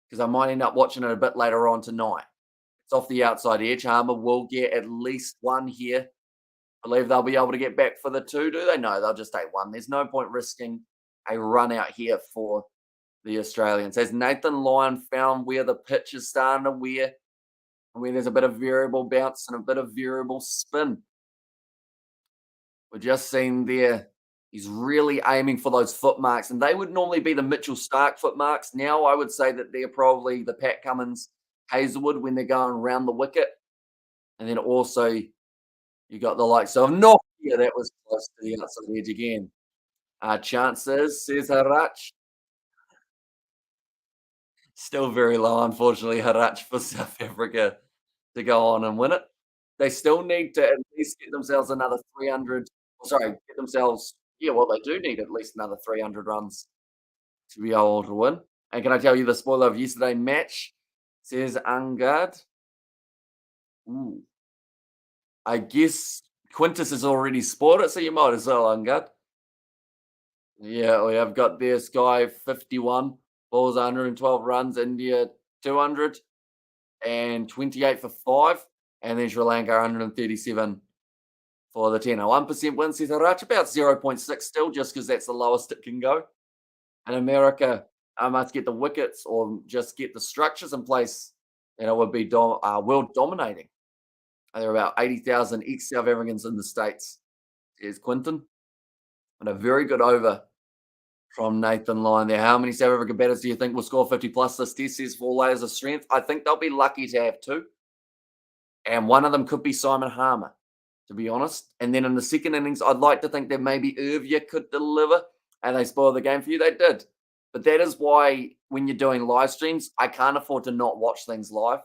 because I might end up watching it a bit later on tonight. It's off the outside edge. Harmer will get at least one here. I believe they'll be able to get back for the two, do they? No, they'll just take one. There's no point risking a run out here for the Australians. Has Nathan Lyon found where the pitch is starting to wear, where there's a bit of variable bounce and a bit of variable spin? We're just seeing there, he's really aiming for those foot marks, and they would normally be the Mitchell Stark foot marks. Now I would say that they're probably the Pat Cummins Hazelwood when they're going around the wicket. And then also you got the likes of Nokia, that was close to the outside edge again. Chances, says Harach. Still very low, unfortunately, Harach for South Africa to go on and win it. They still need to at least get themselves another 300. Sorry, get themselves, yeah, well, they do need at least another 300 runs to be able to win. And can I tell you the spoiler of yesterday's match? Says Angad. Ooh. I guess Quintus has already spoiled it, so you might as well, Angad. Yeah, we have got this guy 51, balls 112 runs, India 200, and 28 for 5, and then Sri Lanka 137 for the 10. A 1% win, says Harach, about 0.6 still, just because that's the lowest it can go. And America must get the wickets or just get the structures in place, and it would be world dominating. There are about 80,000 ex-South Africans in the States, says Quinton. And a very good over from Nathan Lyon there. How many South African batters do you think will score 50 plus this test? Says 4 layers of strength. I think they'll be lucky to have 2. And one of them could be Simon Harmer, to be honest. And then in the second innings, I'd like to think that maybe Irvia could deliver and they spoil the game for you. They did. But that is why when you're doing live streams, I can't afford to not watch things live.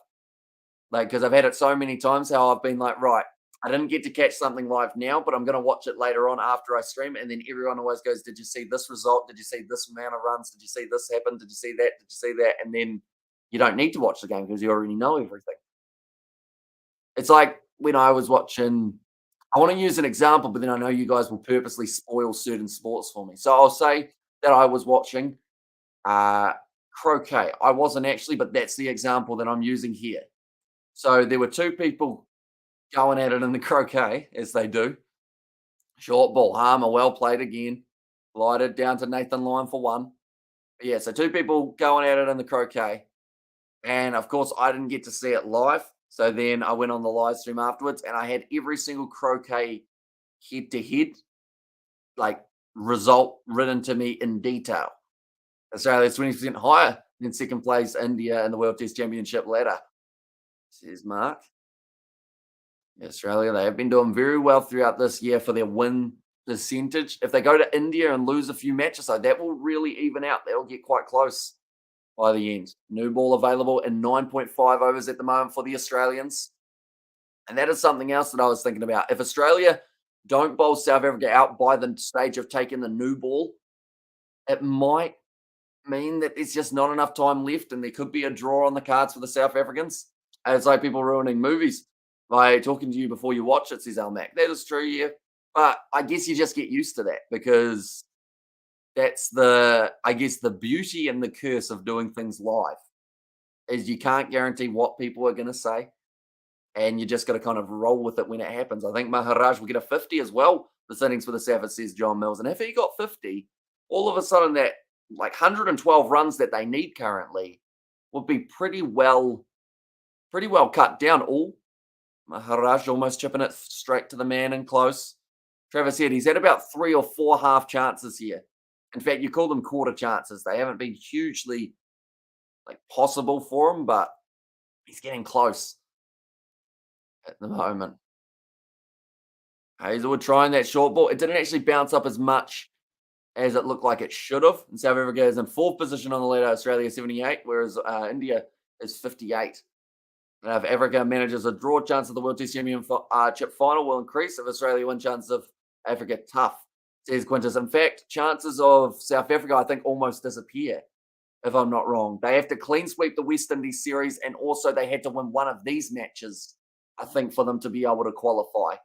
Like, because I've had it so many times how I've been like, right, I didn't get to catch something live now, but I'm going to watch it later on after I stream. And then everyone always goes, did you see this result? Did you see this amount of runs? Did you see this happen? Did you see that? Did you see that? And then you don't need to watch the game because you already know everything. It's like when I was watching, I want to use an example, but then I know you guys will purposely spoil certain sports for me. So I'll say that I was watching croquet. I wasn't actually, but that's the example that I'm using here. So there were 2 people going at it in the croquet, as they do. Short ball, Harmer, well played again. Glided down to Nathan Lyon for 1. But yeah, so 2 people going at it in the croquet. And of course, I didn't get to see it live. So then I went on the live stream afterwards and I had every single croquet head to head, like result written to me in detail. Australia's 20% higher than second place India in the World Test Championship ladder, says Mark. Australia, they have been doing very well throughout this year for their win percentage. If they go to India and lose a few matches, so that will really even out. They'll get quite close by the end. New ball available in 9.5 overs at the moment for the Australians. And that is something else that I was thinking about. If Australia don't bowl South Africa out by the stage of taking the new ball, it might mean that there's just not enough time left and there could be a draw on the cards for the South Africans. And it's like people ruining movies by talking to you before you watch it, says Mac. That is true, yeah. But I guess you just get used to that because that's I guess, the beauty and the curse of doing things live is you can't guarantee what people are going to say. And you just got to kind of roll with it when it happens. I think Maharaj will get a 50 as well. The innings for the South, says John Mills. And if he got 50, all of a sudden that like 112 runs that they need currently would be pretty well cut down. All Maharaj almost chipping it straight to the man and close. Travis said he's had about 3 or 4 half chances here. In fact, you call them quarter chances. They haven't been hugely like possible for him, but he's getting close at the moment. Hazelwood trying that short ball. It didn't actually bounce up as much as it looked like it should have. And South Africa is in 4th position on the ladder, Australia 78, whereas India is 58. And if Africa manages a draw, chance of the World Test Championship final will increase. If Australia win, chances of Africa tough, says Quintus. In fact, chances of South Africa, I think, almost disappear, if I'm not wrong. They have to clean sweep the West Indies series, and also they had to win one of these matches, I think, for them to be able to qualify.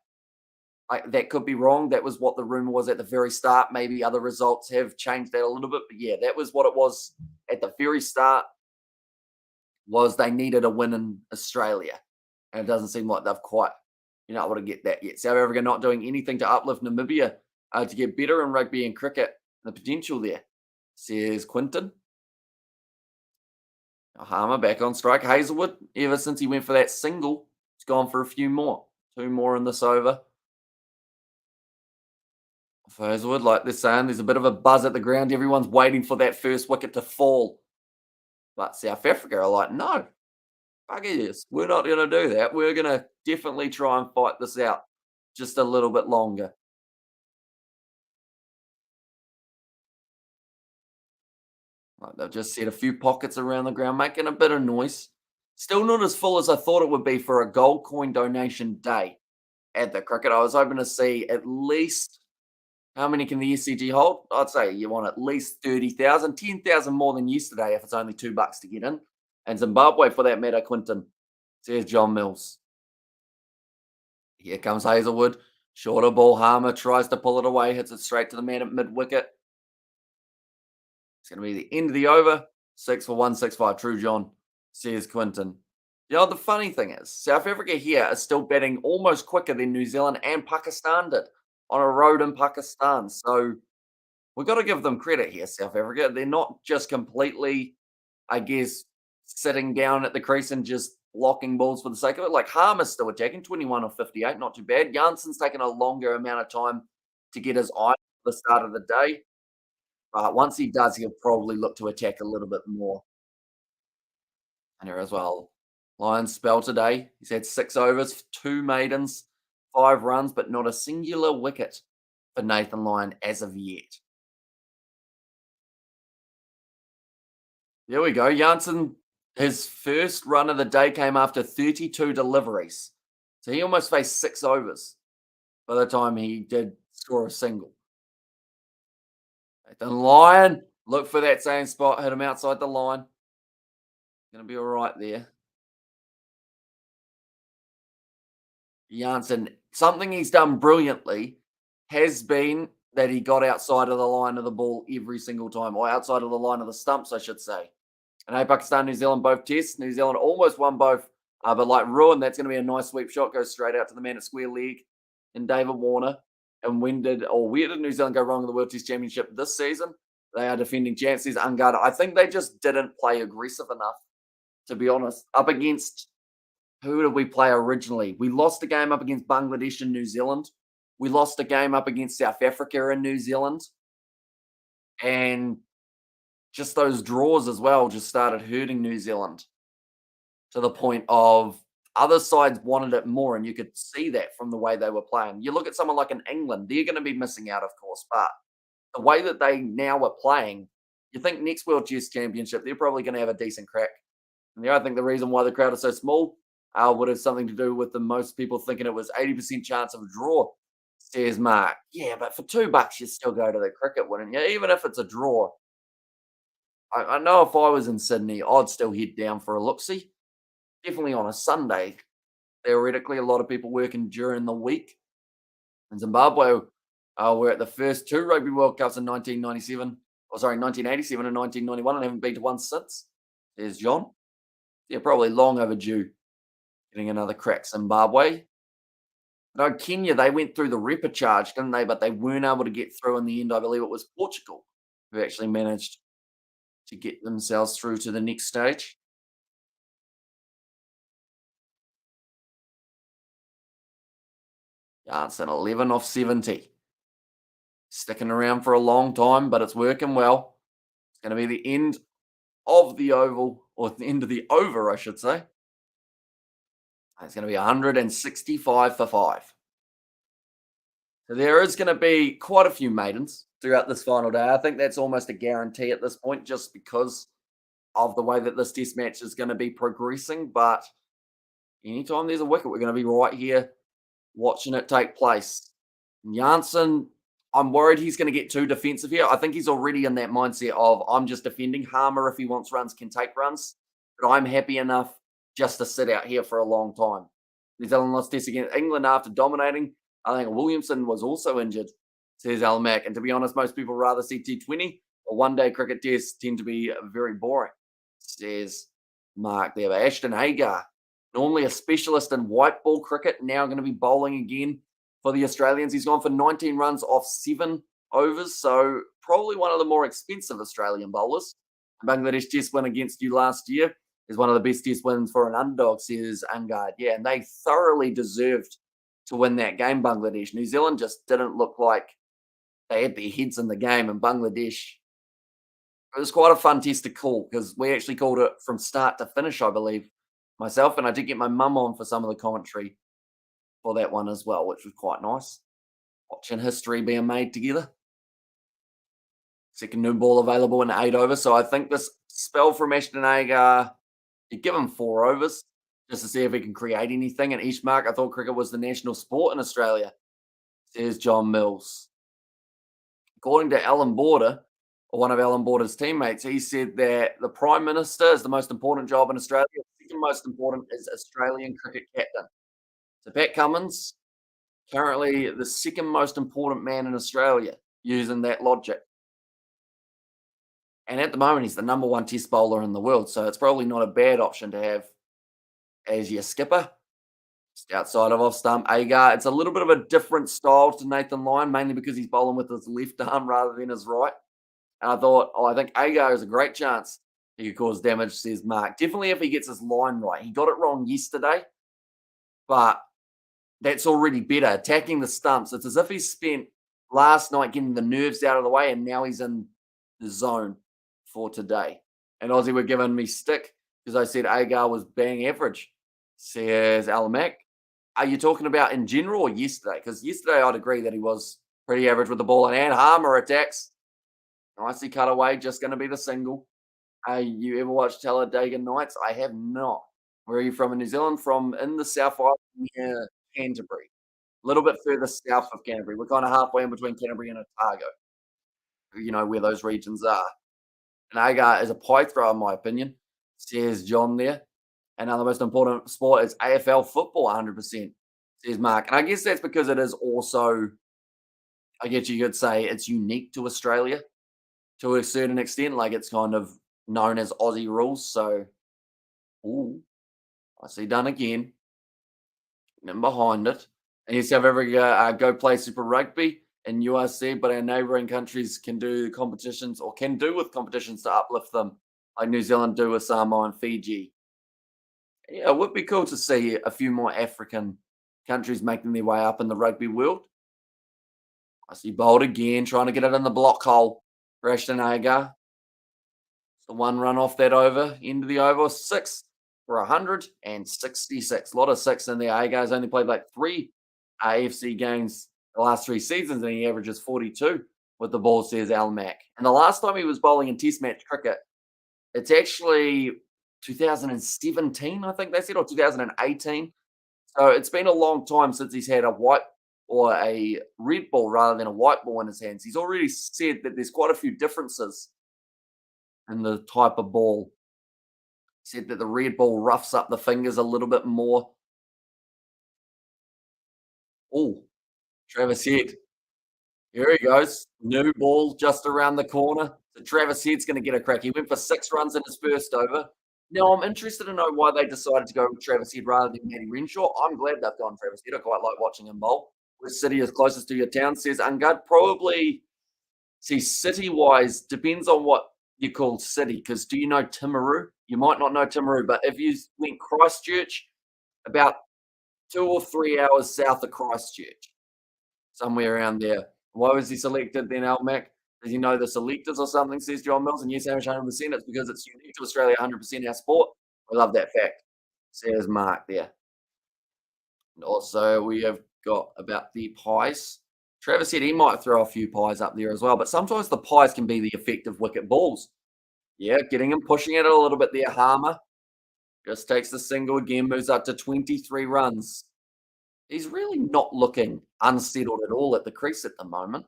That could be wrong. That was what the rumor was at the very start. Maybe other results have changed that a little bit. But yeah, that was what it was at the very start, was they needed a win in Australia. And it doesn't seem like they've quite been able to get that yet. South Africa not doing anything to uplift Namibia to get better in rugby and cricket. The potential there, says Quinton. Harmer back on strike. Hazelwood, ever since he went for that single, he's gone for a few more. 2 more in this over. Hazelwood, like they're saying, there's a bit of a buzz at the ground. Everyone's waiting for that first wicket to fall. But South Africa are like, no, fuck yes, we're not going to do that. We're going to definitely try and fight this out just a little bit longer. Like they've just set a few pockets around the ground, making a bit of noise. Still not as full as I thought it would be for a gold coin donation day at the cricket. I was hoping to see at least, how many can the SCG hold? I'd say you want at least 30,000, 10,000 more than yesterday if it's only $2 to get in. And Zimbabwe for that matter, Quinton, says John Mills. Here comes Hazelwood. Shorter ball. Harmer tries to pull it away, hits it straight to the man at mid-wicket. It's going to be the end of the over. 6 for 165. True, John, says Quinton. You know, the funny thing is, South Africa here is still batting almost quicker than New Zealand and Pakistan did on a road in Pakistan. So we've got to give them credit here, South Africa. They're not just completely, I guess, sitting down at the crease and just blocking balls for the sake of it. Like Harmer's still attacking, 21 or 58, not too bad. Janssen's taken a longer amount of time to get his eye at the start of the day. But once he does, he'll probably look to attack a little bit more. And here as well. Lions spell today. He's had 6 overs, 2 maidens, 5 runs, but not a singular wicket for Nathan Lyon as of yet. There we go. Janssen, his first run of the day came after 32 deliveries. So he almost faced 6 overs by the time he did score a single. Nathan Lyon, look for that same spot, hit him outside the line. Going to be all right there. Janssen, something he's done brilliantly has been that he got outside of the line of the ball every single time, or outside of the line of the stumps, I should say. And Pakistan, New Zealand, both tests. New Zealand almost won both, but like ruin, that's going to be a nice sweep shot, goes straight out to the man at square leg and David Warner. And where did New Zealand go wrong in the World Test Championship this season? They are defending chances unguarded. I think they just didn't play aggressive enough, to be honest. Up against, who did we play originally? We lost a game up against Bangladesh and New Zealand. We lost a game up against South Africa and New Zealand. And just those draws as well just started hurting New Zealand to the point of other sides wanted it more, and you could see that from the way they were playing. You look at someone like in England, they're going to be missing out, of course, but the way that they now are playing, you think next World Test Championship, they're probably going to have a decent crack. And I think the reason why the crowd is so small would have something to do with the most people thinking it was 80% chance of a draw. Says Mark. Yeah, but for $2, you'd still go to the cricket, wouldn't you? Even if it's a draw. I know if I was in Sydney, I'd still head down for a look-see. Definitely on a Sunday. Theoretically, a lot of people working during the week. In Zimbabwe, we're at the first two Rugby World Cups in 1997. Oh, sorry, 1987 and 1991, and haven't been to one since. There's John. Yeah, probably long overdue getting another crack. Zimbabwe. No, Kenya, they went through the repechage, didn't they? But they weren't able to get through in the end. I believe it was Portugal who actually managed to get themselves through to the next stage. Yeah, it's an 11 off 70. Sticking around for a long time, but it's working well. It's going to be the end of the oval, or the end of the over, I should say. It's going to be 165 for 5. So there is going to be quite a few maidens throughout this final day. I think that's almost a guarantee at this point, just because of the way that this test match is going to be progressing. But anytime there's a wicket, we're going to be right here watching it take place. Janssen, I'm worried he's going to get too defensive here. I think he's already in that mindset of I'm just defending. Harmer, if he wants runs, can take runs. But I'm happy enough just to sit out here for a long time. New Zealand lost test against England after dominating. I think Williamson was also injured, says Al Mack. And to be honest, most people rather see T20 or one-day cricket tests tend to be very boring, says Mark there. But Ashton Hagar, normally a specialist in white ball cricket, now going to be bowling again for the Australians. He's gone for 19 runs off 7 overs, so probably one of the more expensive Australian bowlers. Bangladesh test win against you last year is one of the best test wins for an underdog, says Angad. Yeah, and they thoroughly deserved to win that game, Bangladesh. New Zealand just didn't look like they had their heads in the game, and Bangladesh, it was quite a fun test to call because we actually called it from start to finish, I believe, myself, and I did get my mum on for some of the commentary for that one as well, which was quite nice. Watching history being made together. Second new ball available in 8 overs. So I think this spell from Ashton Agar, you give him 4 overs just to see if he can create anything. And Ishmark, I thought cricket was the national sport in Australia, says John Mills. According to Alan Border, or one of Alan Border's teammates, he said that the Prime Minister is the most important job in Australia. The second most important is Australian cricket captain. So Pat Cummins, currently the second most important man in Australia, using that logic. And at the moment, he's the number 1 test bowler in the world. So it's probably not a bad option to have as your skipper. Just outside of off stump, Agar. It's a little bit of a different style to Nathan Lyon, mainly because he's bowling with his left arm rather than his right. And I thought, I think Agar is a great chance he could cause damage, says Mark. Definitely if he gets his line right. He got it wrong yesterday, but that's already better. Attacking the stumps. It's as if he spent last night getting the nerves out of the way and now he's in the zone for today. And Aussie were giving me stick because I said Agar was bang average, says Alamac. Are you talking about in general or yesterday? Because yesterday I'd agree that he was pretty average with the ball and Harmer attacks. Nicely cut away, just going to be the single. You ever watched Talladega Nights? I have not. Where are you from in New Zealand? From in the South Island near Canterbury. A little bit further south of Canterbury. We're kind of halfway in between Canterbury and Otago. You know where those regions are. And Agar is a pie thrower, in my opinion, says John there. And now the most important sport is AFL football, 100%, says Mark. And I guess that's because it is also, I guess you could say, it's unique to Australia to a certain extent. Like it's kind of known as Aussie rules. So, ooh, I see done again. And behind it. And you South Africa go play Super Rugby in URC, but our neighbouring countries can do competitions or can do with competitions to uplift them, like New Zealand do with Samoa and Fiji. Yeah, it would be cool to see a few more African countries making their way up in the rugby world. I see Bold again, trying to get it in the block hole for Ashton Agar. The 1 run off that over, end of the over, 6 for 166. A lot of 6 in there. Agar's only played like 3 AFC games the last 3 seasons, and he averages 42 with the ball, says Al Mack. And the last time he was bowling in test match cricket, it's actually 2017, I think they said, or 2018. So it's been a long time since he's had a white or a red ball rather than a white ball in his hands. He's already said that there's quite a few differences in the type of ball. He said that the red ball roughs up the fingers a little bit more. Oh, Travis Head. Here he goes. New ball just around the corner. So Travis Head's going to get a crack. He went for 6 runs in his first over. Now, I'm interested to know why they decided to go with Travis Head rather than Matty Renshaw. I'm glad they've gone Travis Head. I quite like watching him bowl. Which city is closest to your town, says Ungard. Probably, see, city-wise, depends on what you call city. Because do you know Timaru? You might not know Timaru, but if you went Christchurch, about 2 or 3 hours south of Christchurch, somewhere around there. Why was he selected then, Almac? Does he know the selectors or something, says John Mills? And yes, Hamish, 100%. It's because it's unique to Australia, 100% our sport. I love that fact, says Mark there. And also, we have got about the pies. Travis said he might throw a few pies up there as well, but sometimes the pies can be the effective wicket balls. Yeah, getting him, pushing it a little bit there, Harmer. Just takes the single again, moves up to 23 runs. He's really not looking unsettled at all at the crease at the moment.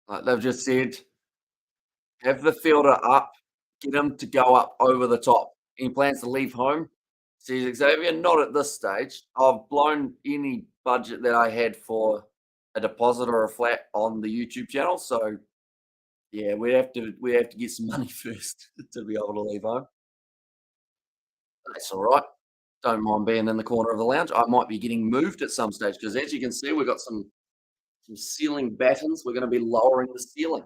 Like they've just said, have the fielder up, get him to go up over the top. Any plans to leave home? Says Xavier, not at this stage. I've blown any budget that I had for a deposit or a flat on the YouTube channel. So yeah, we have to get some money first to be able to leave home. That's all right. Don't mind being in the corner of the lounge. I might be getting moved at some stage because, as you can see, we've got some ceiling battens. We're going to be lowering the ceiling.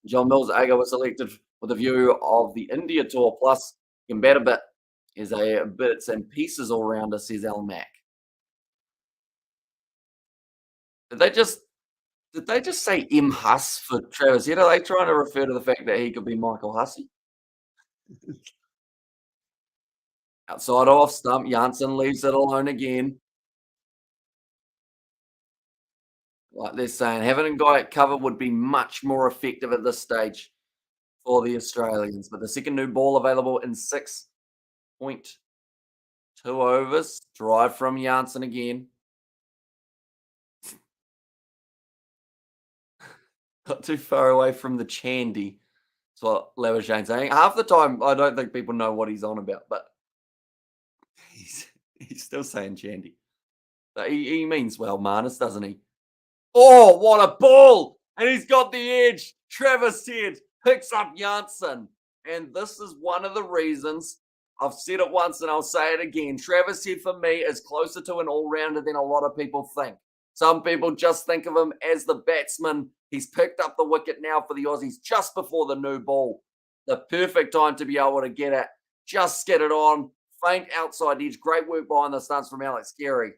John Mills Agar was selected with a view of the India tour. Plus, you can bet a bit. Is a bits and pieces all rounder, says Al Mac. Did they just say M Huss for Travis Head? Are they trying to refer to the fact that he could be Michael Hussey? Outside off stump, Janssen leaves it alone again. Like they're saying, having a guy at cover would be much more effective at this stage for the Australians. But the second new ball available in 6.2 overs. Drive from Janssen again. Got too far away from the Chandy. That's what Lavishane's saying. Half the time, I don't think people know what he's on about, but he's still saying Chandy. But he means well, Marnus, doesn't he? Oh, what a ball! And he's got the edge. Travis Head picks up Janssen. And this is one of the reasons I've said it once and I'll say it again. Travis Head, for me, is closer to an all-rounder than a lot of people think. Some people just think of him as the batsman. He's picked up the wicket now for the Aussies just before the new ball. The perfect time to be able to get it. Just get it on. Faint outside edge. Great work behind the stunts from Alex Carey.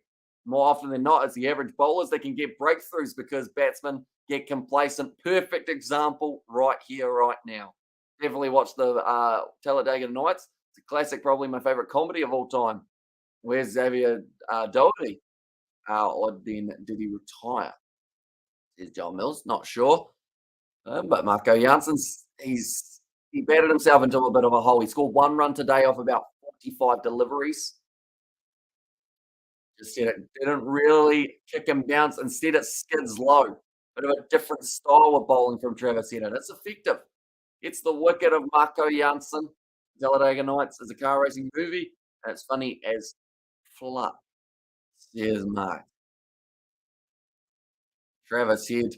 More often than not, it's the average bowlers that can get breakthroughs because batsmen get complacent. Perfect example right here, right now. Definitely watch the Talladega Nights. It's a classic, probably my favorite comedy of all time. Where's Xavier Doherty? Or then did he retire? Says John Mills. Not sure. But Marco Janssens, he batted himself into a bit of a hole. He scored 1 run today off about 45 deliveries. Just said it didn't really kick him down. Instead, it skids low. Bit of a different style of bowling from Travis Head. It's effective. It's the wicket of Marco Janssen. Talladega Nights is a car racing movie, and it's funny as fluff. Says Mark. Travis Head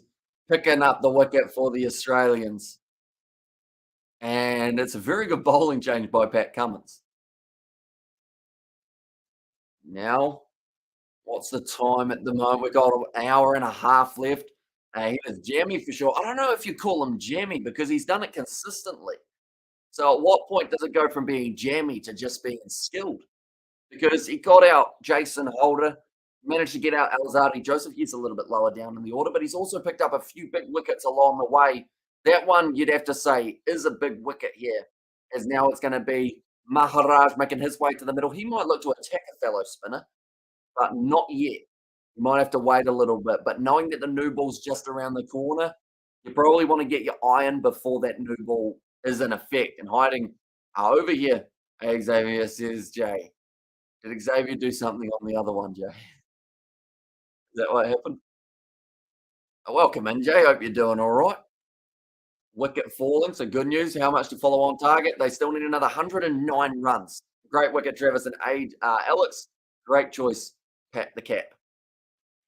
picking up the wicket for the Australians. And it's a very good bowling change by Pat Cummins. Now, what's the time at the moment? We've got an hour and a half left. He was jammy for sure. I don't know if you call him jammy because he's done it consistently. So at what point does it go from being jammy to just being skilled? Because he got out Jason Holder, managed to get out Alzadi Joseph. He's a little bit lower down in the order, but he's also picked up a few big wickets along the way. That one, you'd have to say, is a big wicket here, as now it's going to be Maharaj making his way to the middle. He might look to attack a fellow spinner, but not yet. You might have to wait a little bit. But knowing that the new ball's just around the corner, you probably want to get your iron before that new ball is in effect. And hiding over here, Xavier says, Jay. Did Xavier do something on the other one, Jay? Is that what happened? Welcome in, Jay. Hope you're doing all right. Wicket falling, so good news. How much to follow on target? They still need another 109 runs. Great wicket, Travis and Alex. Great choice. Pat the cap.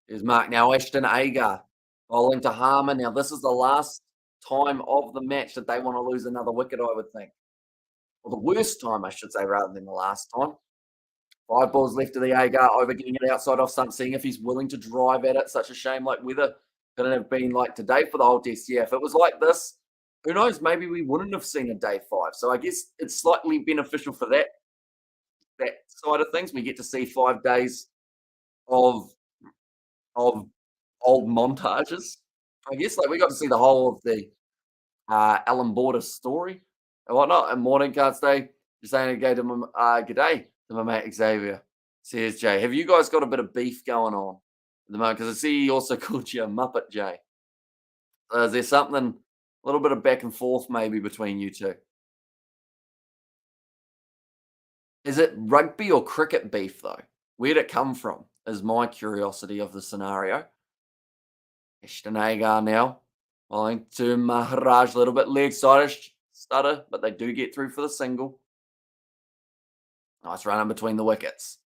There's Mark now. Ashton Agar bowling to Harmer. Now, this is the last time of the match that they want to lose another wicket, I would think. Or the worst time, I should say, rather than the last time. 5 balls left to the Agar, over getting it outside off stump, seeing if he's willing to drive at it. Such a shame, like weather couldn't have been like today for the whole test. Yeah, if it was like this, who knows? Maybe we wouldn't have seen a day 5. So I guess it's slightly beneficial for that side of things. We get to see 5 days of of old montages. I guess like we got to see the whole of the Alan Border story and whatnot. And morning cards day, just saying okay to my good day to my mate Xavier. Says Jay, have you guys got a bit of beef going on at the moment? Because I see he also called you a Muppet, Jay. Is there something, a little bit of back and forth maybe between you two? Is it rugby or cricket beef though? Where'd it come from? Is my curiosity of the scenario. Ashton Agar now. Falling to Maharaj a little bit leg side stutter, but they do get through for the single. Nice run in between the wickets.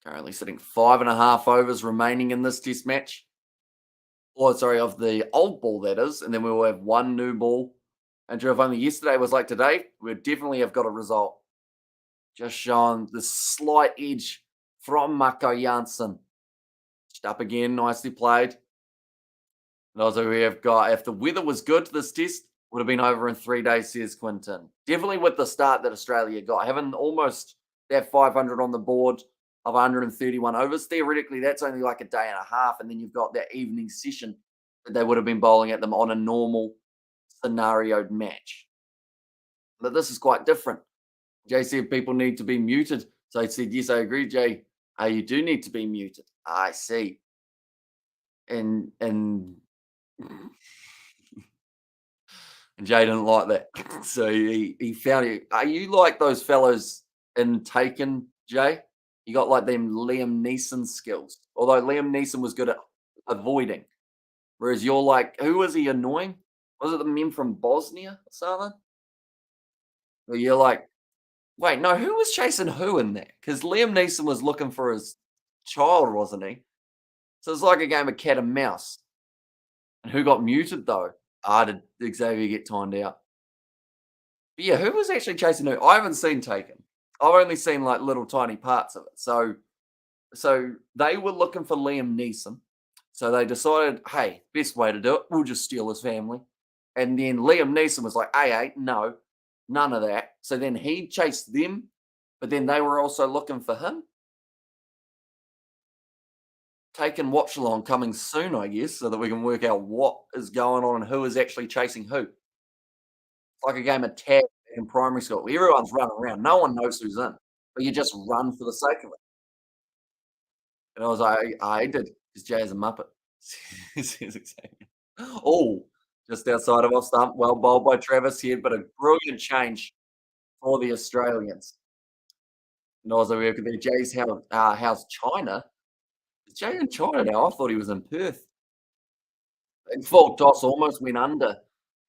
Currently sitting 5.5 overs remaining in this test match. Oh, sorry, of the old ball, that is. And then we will have one new ball. And if only yesterday was like today, we definitely have got a result. Just showing the slight edge from Mako Janssen. Just up again, nicely played. And also we have got, if the weather was good this test, would have been over in 3 days, says Quinton. Definitely with the start that Australia got. Having almost that 500 on the board of 131 overs. Theoretically, that's only like a day and a half. And then you've got that evening session that they would have been bowling at them on a normal scenarioed match. But this is quite different. Jay said people need to be muted. So I said, yes, I agree, Jay. You do need to be muted. I see. And Jay didn't like that. So he found it. Are you like those fellows in Taken, Jay? You got like them Liam Neeson skills. Although Liam Neeson was good at avoiding. Whereas you're like, who was he annoying? Was it the men from Bosnia or something? Where you're like, wait, no, who was chasing who in there? Because Liam Neeson was looking for his child, wasn't he? So it's like a game of cat and mouse. And who got muted though? Did Xavier get timed out? But yeah, who was actually chasing who? I haven't seen Taken. I've only seen like little tiny parts of it. So they were looking for Liam Neeson. So they decided, hey, best way to do it, we'll just steal his family. And then Liam Neeson was like, hey, no, none of that. So then he chased them, but then they were also looking for him. Taken watch along coming soon, I guess, so that we can work out what is going on and who is actually chasing who. It's like a game of tag in primary school. Everyone's running around. No one knows who's in, but you just run for the sake of it. And I was like, I did, because Jay's a Muppet. Oh, just outside of off stump. Well bowled by Travis here, but a brilliant change for the Australians. And also, we look at Jay's how's China? Is Jay in China now? I thought he was in Perth. In full toss, almost went under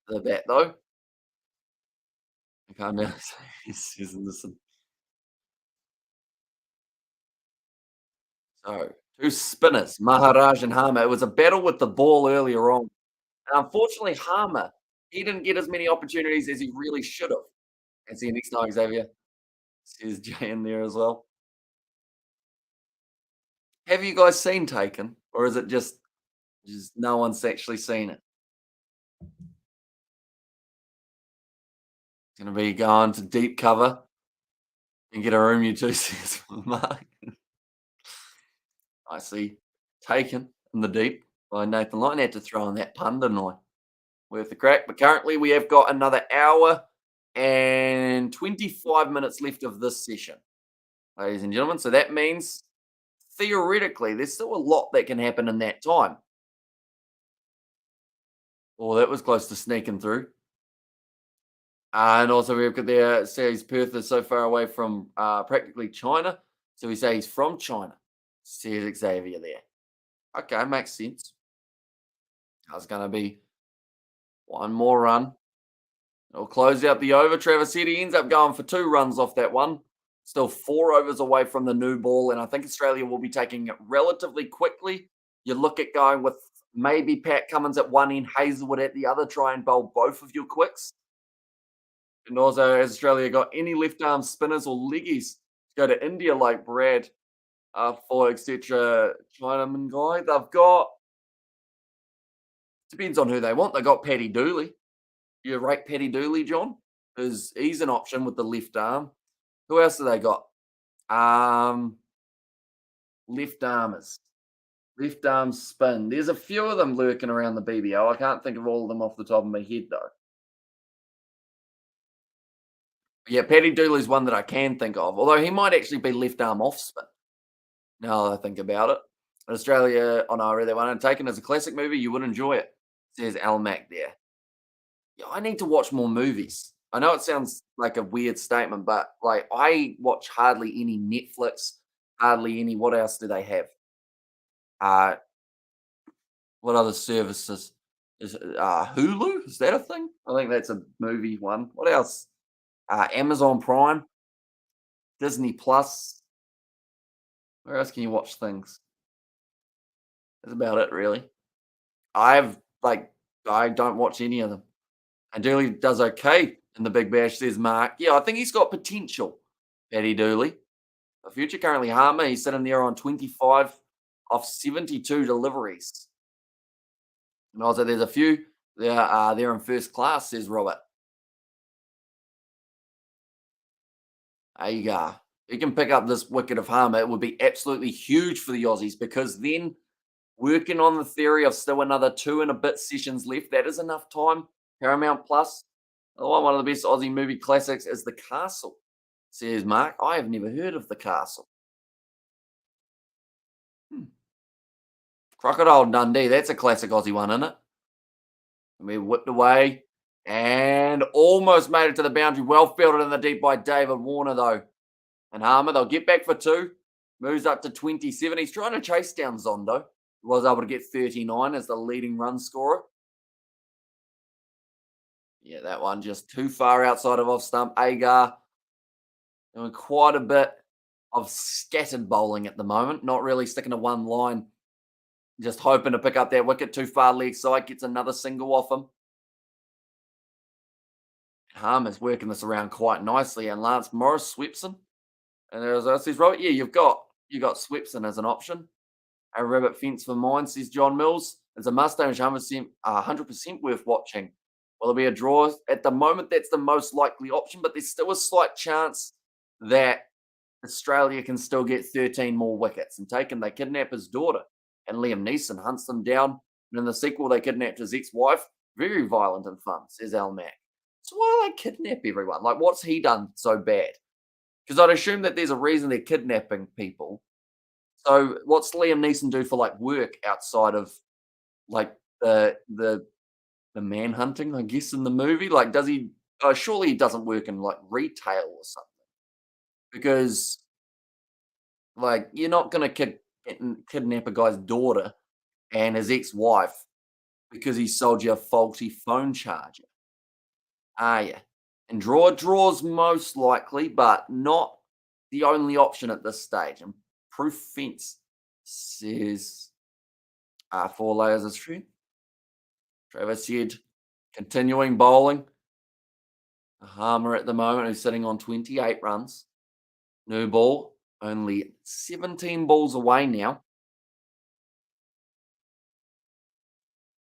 the bat though. I can't now he's listen. So 2 spinners, Maharaj and Harmer. It was a battle with the ball earlier on. And unfortunately, Harmer, he didn't get as many opportunities as he really should have. And see you next time, Xavier. Says Jay in there as well. Have you guys seen Taken? Or is it just no one's actually seen it? It's gonna be going to deep cover and get a room you two says Mark. I see. Taken in the deep by Nathan Lyon. Had to throw in that pun, didn't I? Worth the crack. But currently we have got another hour and 25 minutes left of this session, ladies and gentlemen. So that means theoretically there's still a lot that can happen in that time. Oh, that was close to sneaking through. And also we've got there says Perth is so far away from practically China. So we say he's from China. Says Xavier there. Okay, makes sense. That's gonna be one more run. It'll close out the over. Travis said he ends up going for 2 runs off that one. Still 4 overs away from the new ball, and I think Australia will be taking it relatively quickly. You look at going with maybe Pat Cummins at one end, Hazelwood at the other, try and bowl both of your quicks. And also, has Australia got any left arm spinners or leggies to go to India like Brad for etc. Chinaman guy? They've got, depends on who they want. They got Paddy Dooley. You rate Paddy Dooley, John? Because he's an option with the left arm. Who else do they got? Um, Left armers. Left arm spin. There's a few of them lurking around the BBO. I can't think of all of them off the top of my head, though. Yeah, Paddy Dooley's one that I can think of, although he might actually be left arm off spin. Now that I think about it. Australia, oh no, I read that one. And Taken as a classic movie, you would enjoy it, says Al Mac there. Yeah, I need to watch more movies. I know it sounds like a weird statement, but like I watch hardly any Netflix, hardly any. What else do they have? Uh, what other services? Is it, Hulu? Is that a thing? I think that's a movie one. What else? Amazon Prime, Disney Plus. Where else can you watch things? That's about it, really. I've like I don't watch any of them. And Dooley does okay in the Big Bash, says Mark. Yeah, I think he's got potential, Paddy Dooley. The future currently Harmer, he's sitting there on 25 off 72 deliveries. And also there's a few there in first class, says Robert. There you go. He can pick up this wicket of Harmer. It would be absolutely huge for the Aussies because then working on the theory of still another 2 and a bit sessions left, that is enough time. Paramount Plus. One of the best Aussie movie classics is The Castle, says Mark. I have never heard of The Castle. Hmm. Crocodile Dundee. That's a classic Aussie one, isn't it? And we whipped away and almost made it to the boundary. Well fielded in the deep by David Warner, though. And Harmer, they'll get back for 2. Moves up to 27. He's trying to chase down Zondo. He was able to get 39 as the leading run scorer. Yeah, that one just too far outside of off stump. Agar doing quite a bit of scattered bowling at the moment, not really sticking to one line. Just hoping to pick up that wicket too far leg side, gets another single off him. Harmer's working this around quite nicely, and Lance Morris sweeps him. And there's says Robert, yeah, you got Swepson as an option. A rabbit fence for mine, says John Mills. It's a mustache 100% worth watching. Will there be a draw? At the moment, that's the most likely option, but there's still a slight chance that Australia can still get 13 more wickets. And Taken, they kidnap his daughter, and Liam Neeson hunts them down. And in the sequel, they kidnapped his ex-wife. Very violent and fun, says Al Mac. So why do they kidnap everyone? Like, what's he done so bad? Because I'd assume that there's a reason they're kidnapping people. So what's Liam Neeson do for like work outside of like the man hunting, I guess, in the movie? Like, does he? Surely he doesn't work in like retail or something, because like you're not going to kidnap a guy's daughter and his ex-wife because he sold you a faulty phone charger, are you? And draws most likely, but not the only option at this stage. And proof fence says 4 layers is true. Travis said, continuing bowling. A Harmer at the moment who's sitting on 28 runs. New ball, only 17 balls away now.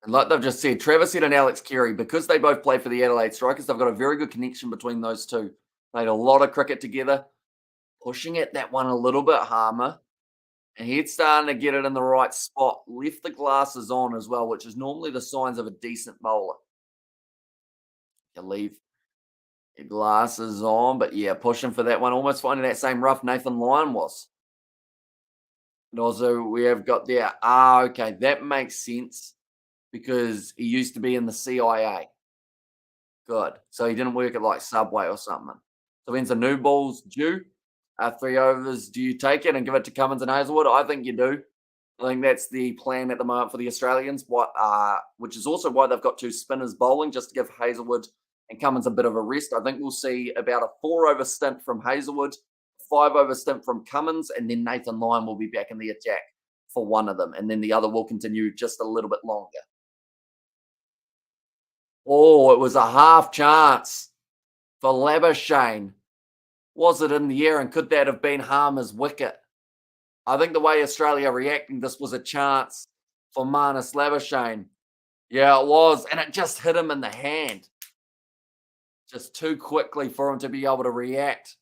And like they've just said, Travis said and Alex Carey, because they both play for the Adelaide Strikers, they've got a very good connection between those two. Played a lot of cricket together, pushing at that one a little bit, Harmer. And he's starting to get it in the right spot. Left the glasses on as well, which is normally the signs of a decent bowler. You leave your glasses on, but yeah, pushing for that one. Almost finding that same rough Nathan Lyon was. And also we have got there. Okay, that makes sense because he used to be in the CIA. Good. So he didn't work at like Subway or something. So when's the new ball's due? 3 overs. Do you take it and give it to Cummins and Hazelwood? I think you do. I think that's the plan at the moment for the Australians. Which is also why they've got two spinners bowling, just to give Hazelwood and Cummins a bit of a rest. I think we'll see about a 4 over stint from Hazelwood, 5 over stint from Cummins, and then Nathan Lyon will be back in the attack for one of them, and then the other will continue just a little bit longer. Oh, it was a half chance for Labuschagne. Was it in the air, and could that have been Harmer's wicket? I think the way Australia are reacting, this was a chance for Marnus Labuschagne. Yeah, it was, and it just hit him in the hand. Just too quickly for him to be able to react.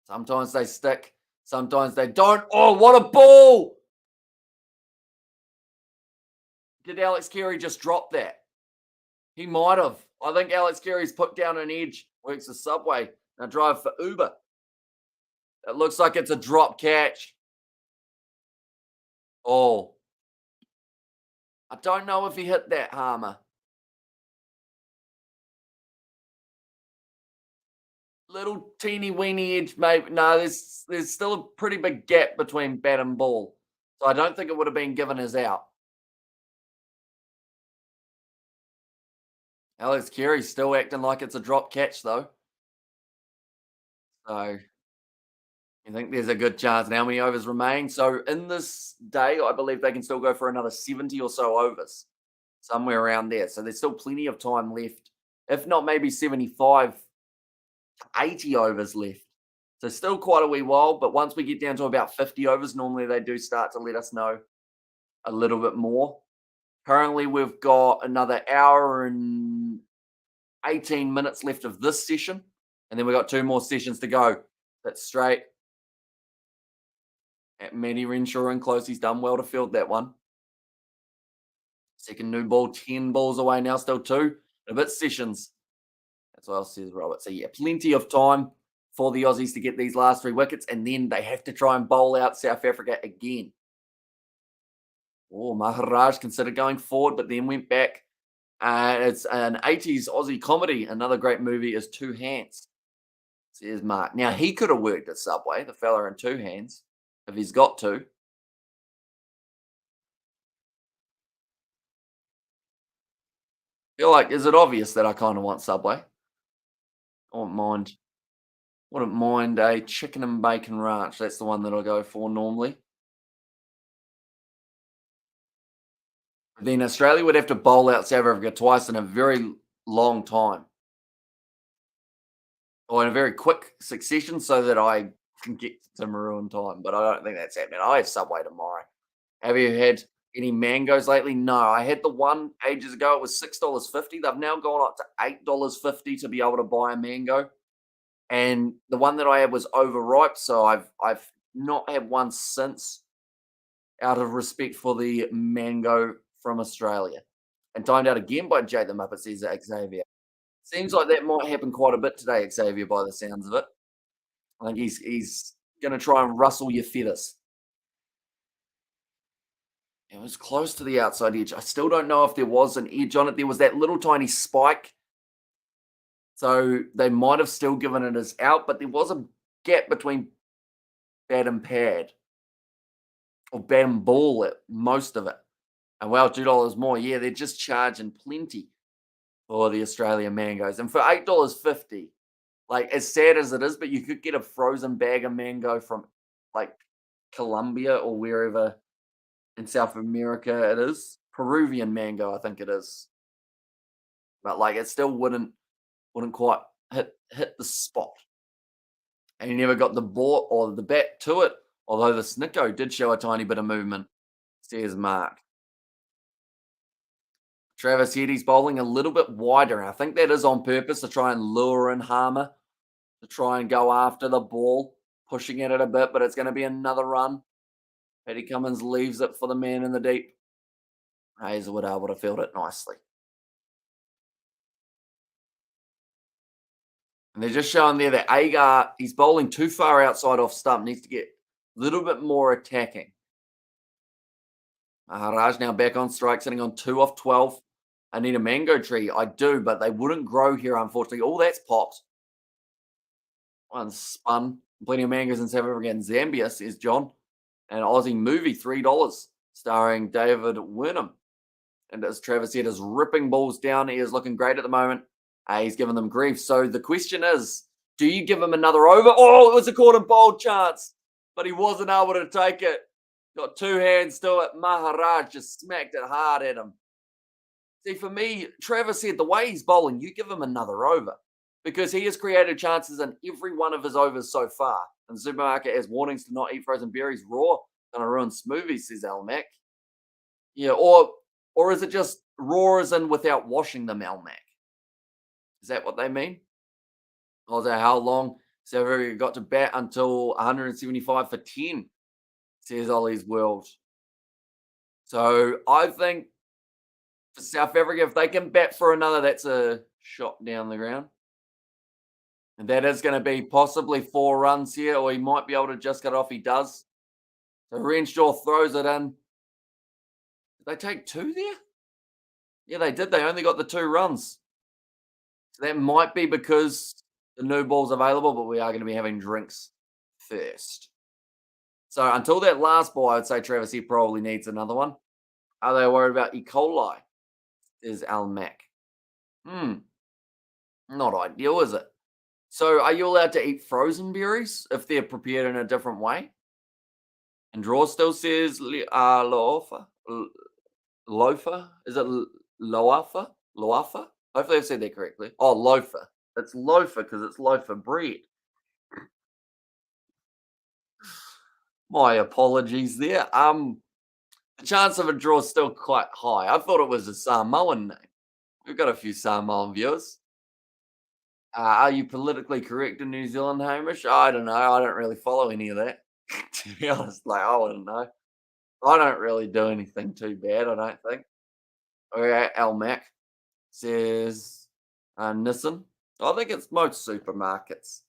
Sometimes they stick, sometimes they don't. Oh, what a ball! Did Alex Carey just drop that? He might have. I think Alex Carey's put down an edge. Works the Subway. Now drive for Uber. It looks like it's a drop catch. Oh. I don't know if he hit that, Harmer. Little teeny weeny edge, maybe. No, there's still a pretty big gap between bat and ball. So I don't think it would have been given as out. Alex Carey's still acting like it's a drop catch, though. So I think there's a good chance. And how many overs remain? So in this day, I believe they can still go for another 70 or so overs, somewhere around there. So there's still plenty of time left, if not maybe 75 to 80 overs left. So still quite a wee while. But once we get down to about 50 overs, normally they do start to let us know a little bit more. Currently, we've got another hour and 18 minutes left of this session. And then we've got 2 more sessions to go. That's straight. At Matty Renshaw in close. He's done well to field that one. Second new ball, 10 balls away now, still 2. A bit sessions. That's what else says Robert. So, yeah, plenty of time for the Aussies to get these last 3 wickets. And then they have to try and bowl out South Africa again. Oh, Maharaj considered going forward, but then went back. It's an 80s Aussie comedy. Another great movie is Two Hands. Says Mark. Now, he could have worked at Subway, the fella in Two Hands, if he's got to. Feel like, is it obvious that I kind of want Subway? I wouldn't mind a chicken and bacon ranch. That's the one that I go for normally. Then Australia would have to bowl out South Africa twice in a very long time, or in a very quick succession, so that I can get to Maroon time. But I don't think that's happening. I have Subway tomorrow. Have you had any mangoes lately? No, I had the one ages ago. It was $6.50. They've now gone up to $8.50 to be able to buy a mango. And the one that I had was overripe, so I've not had one since, out of respect for the mango from Australia. And timed out again by Jay the Muppet, says Xavier. Seems like that might happen quite a bit today, Xavier, by the sounds of it. I think he's going to try and rustle your feathers. It was close to the outside edge. I still don't know if there was an edge on it. There was that little tiny spike. So they might have still given it as out, but there was a gap between bat and pad, or bat and ball at most of it. And well, $2 more. Yeah, they're just charging plenty for the Australian mangoes. And for $8.50, like, as sad as it is, but you could get a frozen bag of mango from like Colombia or wherever in South America it is. Peruvian mango, I think it is. But like, it still wouldn't quite hit the spot. And he never got the ball or the bat to it, although the Snicko did show a tiny bit of movement, says Mark. Travis Hedy's bowling a little bit wider, and I think that is on purpose to try and lure in Harmer, to try and go after the ball, pushing at it a bit, but it's going to be another run. Paddy Cummins leaves it for the man in the deep. Hazelwood able to field it nicely. And they're just showing there that Agar, he's bowling too far outside off stump, needs to get a little bit more attacking. Maharaj now back on strike, sitting on 2 off 12. I need a mango tree. I do, but they wouldn't grow here, unfortunately. Oh, that's popped. One spun. Plenty of mangoes in South Africa and Zambia, says John. An Aussie movie, $3, starring David Wernham. And as Travis said, is ripping balls down. He is looking great at the moment. He's giving them grief. So the question is, do you give him another over? Oh, it was a caught and bowled chance, but he wasn't able to take it. Got two hands to it. Maharaj just smacked it hard at him. See, for me, Travis said the way he's bowling, you give him another over because he has created chances in every one of his overs so far. And the supermarket has warnings to not eat frozen berries raw. Gonna ruin smoothies, says Almac. Yeah, or is it just raw as in without washing them, Almac? Is that what they mean? Or is that how long South Africa got to bat until 175 for 10, says Ollie's World. So I think for South Africa, if they can bat for another, that's a shot down the ground. And that is going to be possibly 4 runs here, or he might be able to just get off. He does. So Renshaw throws it in. Did they take 2 there? Yeah, they did. They only got the 2 runs. So that might be because the new ball's available, but we are going to be having drinks first. So until that last ball, I would say Travis, he probably needs another one. Are they worried about E. coli? Is Al Mac. Not ideal, is it? So are you allowed to eat frozen berries if they're prepared in a different way? And Draw still says loafa. Loafa? Is it loafa? Loafa? Hopefully I've said that correctly. Oh, loafa. It's loafa because it's loaf of bread. My apologies there. The chance of a draw is still quite high. I thought it was a Samoan name. We've got a few Samoan viewers. Are you politically correct in New Zealand, Hamish? I don't know. I don't really follow any of that. To be honest, like I wouldn't know. I don't really do anything too bad, I don't think. Okay, Al Mac says Nissan. I think it's most supermarkets.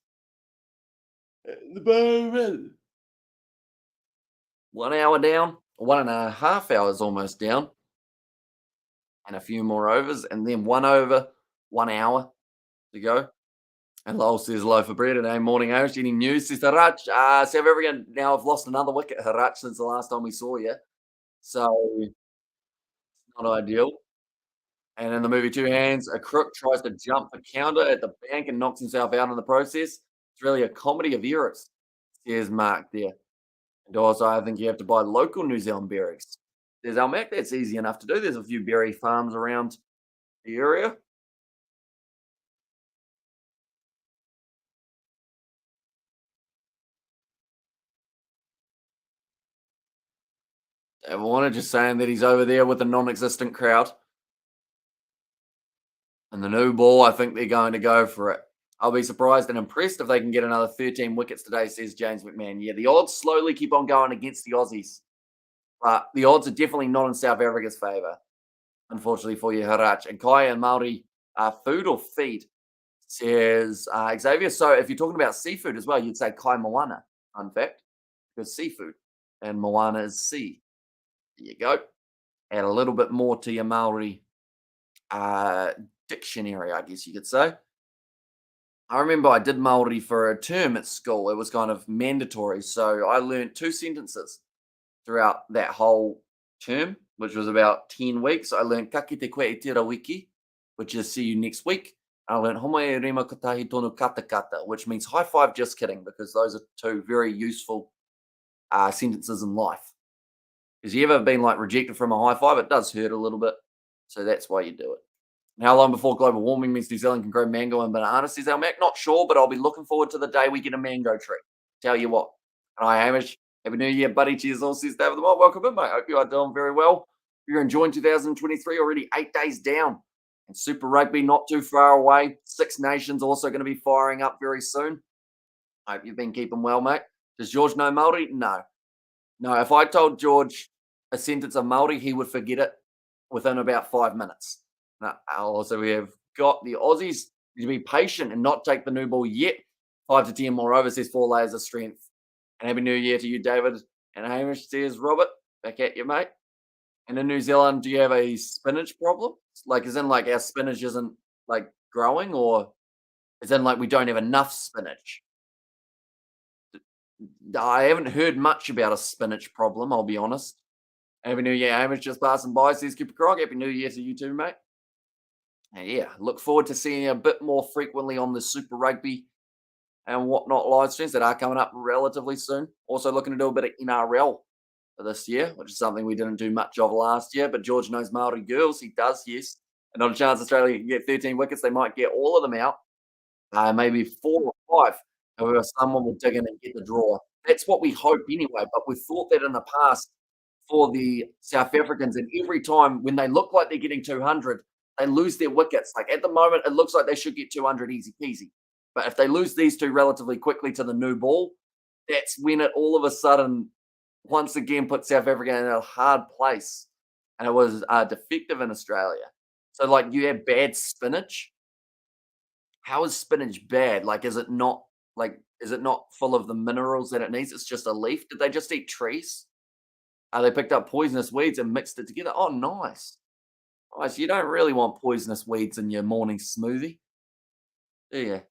At the moment. 1 hour down, 1.5 hours almost down, and a few more overs, and then 1 over, 1 hour to go. And Lowell says loaf of bread today. Morning, Irish. Any news? Says Harach. South Africa now have lost another wicket, Harach, since the last time we saw you. So not ideal. And in the movie Two Hands, a crook tries to jump the counter at the bank and knocks himself out in the process. It's really a comedy of errors, says Mark there. And also, I think you have to buy local New Zealand berries. There's Almac. That's easy enough to do. There's a few berry farms around the area. Warner just saying that he's over there with a non-existent crowd. And the new ball, I think they're going to go for it. I'll be surprised and impressed if they can get another 13 wickets today, says James McMahon. Yeah, the odds slowly keep on going against the Aussies. But the odds are definitely not in South Africa's favour, unfortunately for you, Harach. And Kai and Māori, food or feed, says Xavier. So if you're talking about seafood as well, you'd say Kai Moana, in fact, because seafood. And Moana is sea. There you go. Add a little bit more to your Maori dictionary, I guess you could say. I remember I did Maori for a term at school. It was kind of mandatory. So I learned 2 sentences throughout that whole term, which was about 10 weeks. I learned ka kite koe e tira wiki, which is see you next week. I learned homo e rima katahi tonu kata kata, which means high five, just kidding, because those are 2 very useful sentences in life. Because you ever been like rejected from a high five, it does hurt a little bit. So that's why you do it. And how long before global warming means New Zealand can grow mango and banana, says Almac? Not sure, but I'll be looking forward to the day we get a mango tree. Tell you what. And hi, Hamish. Happy New Year, buddy. Cheers, all, says David the Mob. Welcome in, mate. Hope you are doing very well. You're enjoying 2023, already 8 days down. And Super Rugby not too far away. 6 Nations also going to be firing up very soon. Hope you've been keeping well, mate. Does George know Māori? No. No, if I told George a sentence of Māori, he would forget it within about 5 minutes. No, also we have got the Aussies to be patient and not take the new ball yet. 5 to 10 more overs, says 4 layers of strength. And happy new year to you, David. And Hamish, says Robert. Back at you, mate. And in New Zealand, do you have a spinach problem? Like, as in, like, our spinach isn't, like, growing, or as in, like, we don't have enough spinach? I haven't heard much about a spinach problem, I'll be honest. Happy New Year, Hamish, just passing by, says Cooper Croc. Happy New Year to you too, mate. And yeah, look forward to seeing you a bit more frequently on the Super Rugby and whatnot live streams that are coming up relatively soon. Also looking to do a bit of NRL for this year, which is something we didn't do much of last year. But George knows Maori girls. He does, yes. And not a chance Australia can get 13 wickets. They might get all of them out, maybe 4 or 5. However, someone will dig in and get the draw. That's what we hope anyway. But we've thought that in the past for the South Africans, and every time when they look like they're getting 200, they lose their wickets. Like at the moment, it looks like they should get 200 easy peasy. But if they lose these two relatively quickly to the new ball, that's when it all of a sudden once again put South Africa in a hard place. And it was defective in Australia. So, like, you have bad spinach. How is spinach bad? Like, is it not full of the minerals that it needs? It's just a leaf. Did they just eat trees? They picked up poisonous weeds and mixed it together. Oh, nice. Nice. You don't really want poisonous weeds in your morning smoothie, do you?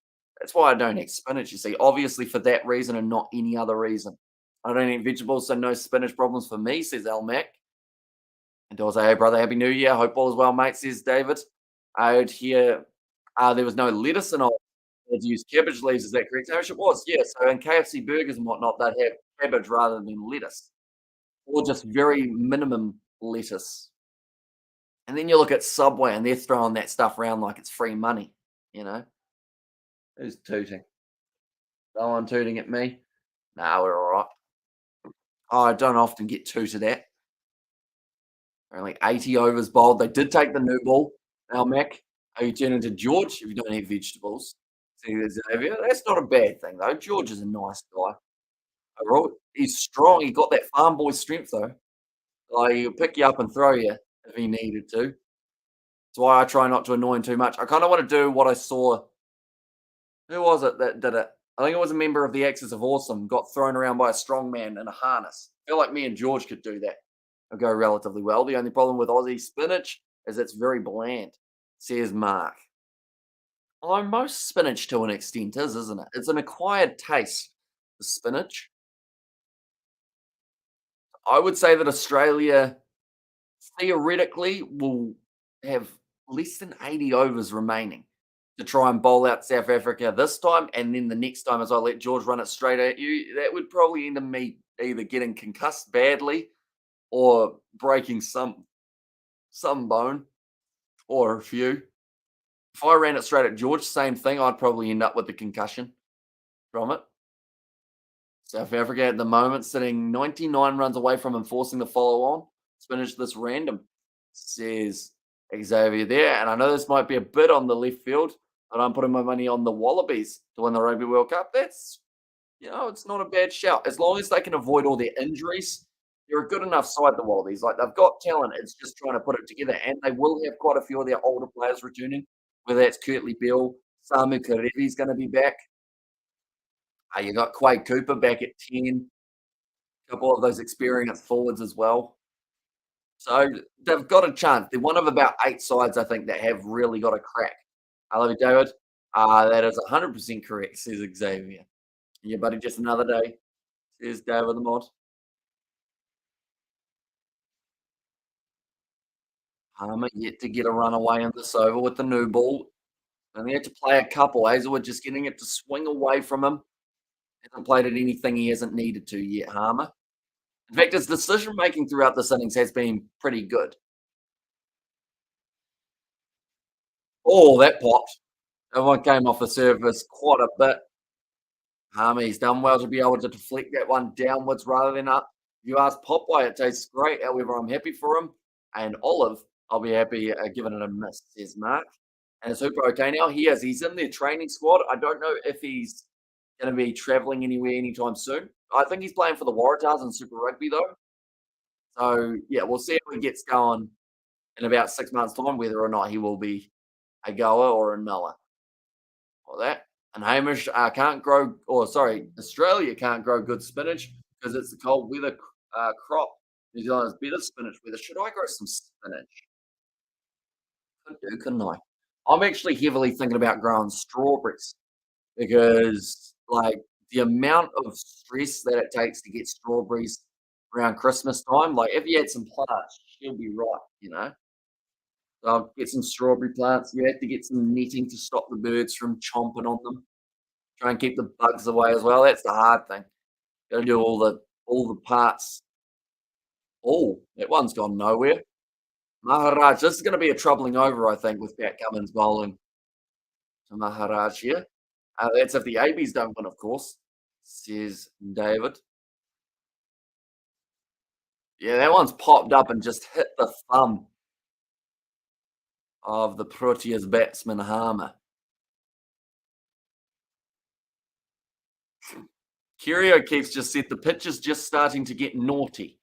That's why I don't eat spinach, you see. Obviously, for that reason and not any other reason. I don't eat vegetables, so no spinach problems for me, says Al Mac. And I say, hey, brother, happy new year. Hope all is well, mate, says David. I heard here there was no lettuce and I had to use cabbage leaves. Is that correct? Hamish, it was, yeah. So in KFC burgers and whatnot, they'd have cabbage rather than lettuce, or just very minimum lettuce. And then you look at Subway and they're throwing that stuff around like it's free money, you know? Who's tooting? No one tooting at me? Nah, we're all right. Oh, I don't often get tooted at. Only 80 overs bowled. They did take the new ball. Now, Mac, are you turning to George if you don't eat vegetables? See, that's not a bad thing, though. George is a nice guy. Overall, he's strong. He got that farm boy strength, though. Like, he'll pick you up and throw you if he needed to. That's why I try not to annoy him too much. I kind of want to do what I saw. Who was it that did it? I think it was a member of the Axis of Awesome, got thrown around by a strong man in a harness. I feel like me and George could do that. It'll go relatively well. The only problem with Aussie spinach is it's very bland, says Mark. Although most spinach to an extent is, isn't it? It's an acquired taste, the spinach. I would say that Australia theoretically will have less than 80 overs remaining to try and bowl out South Africa this time, and then the next time, as I let George run it straight at you, that would probably end up me either getting concussed badly or breaking some bone or a few. If I ran it straight at George, same thing, I'd probably end up with the concussion from it. South Africa at the moment sitting 99 runs away from enforcing the follow on. Let's finish this random, says Xavier there. And I know this might be a bit on the left field, but I'm putting my money on the Wallabies to win the Rugby World Cup. That's, it's not a bad shout. As long as they can avoid all their injuries, they're a good enough side, the Wallabies. Like, they've got talent. It's just trying to put it together. And they will have quite a few of their older players returning, whether that's Kurtley Beale, Samu Karevi's going to be back. You got Quade Cooper back at 10, a couple of those experienced forwards as well. So they've got a chance. They're one of about 8 sides, I think, that have really got a crack. I love you, David. That is 100% correct, says Xavier. Yeah, buddy, just another day, says David the Mod. Harmer yet to get a run away in this over with the new ball. And he had to play a couple. Hazelwood just getting it to swing away from him. Hasn't played at anything he hasn't needed to yet, Harmer. In fact, his decision making throughout this innings has been pretty good. Oh, that popped. That one came off the surface quite a bit. He's done well to be able to deflect that one downwards rather than up. If you ask Popeye, it tastes great. However, I'm happy for him. And Olive, I'll be happy giving it a miss, says Mark. And Super okay now. He's in their training squad. I don't know if he's going to be travelling anywhere anytime soon. I think he's playing for the Waratahs in Super Rugby, though. So, yeah, we'll see how he gets going in about 6 months' time, whether or not he will be a goer or a knower. Or that. And Hamish can't grow, or sorry, Australia can't grow good spinach because it's the cold weather crop. New Zealand has better spinach weather. Should I grow some spinach? Could do, couldn't I? I'm actually heavily thinking about growing strawberries because, like, the amount of stress that it takes to get strawberries around Christmas time, like, if you had some plants, you'll be right, you know? So I'll get some strawberry plants. You have to get some netting to stop the birds from chomping on them. Try and keep the bugs away as well. That's the hard thing. Gotta do all the parts. Oh, that one's gone nowhere. Maharaj, this is gonna be a troubling over, I think, with Pat Cummins bowling to Maharaj here. That's if the ABs don't win, of course, says David. Yeah, that one's popped up and just hit the thumb of the Proteas batsman Harmer. Curio Keeps just said the pitch is just starting to get naughty.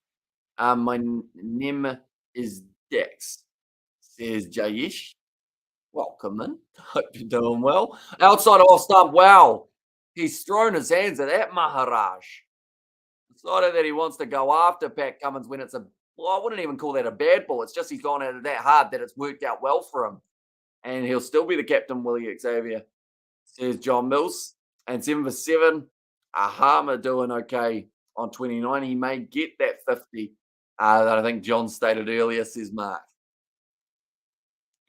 My name is Dex, says Jayesh. Welcome in. Hope you're doing well. Outside off stump, wow. He's thrown his hands at that Maharaj. Decided that he wants to go after Pat Cummins when it's well, I wouldn't even call that a bad ball. It's just he's gone at it that hard that it's worked out well for him. And he'll still be the captain, Willie Xavier, says John Mills. And 7 for 7. Ahama doing okay on 29. He may get that 50 that I think John stated earlier, says Mark.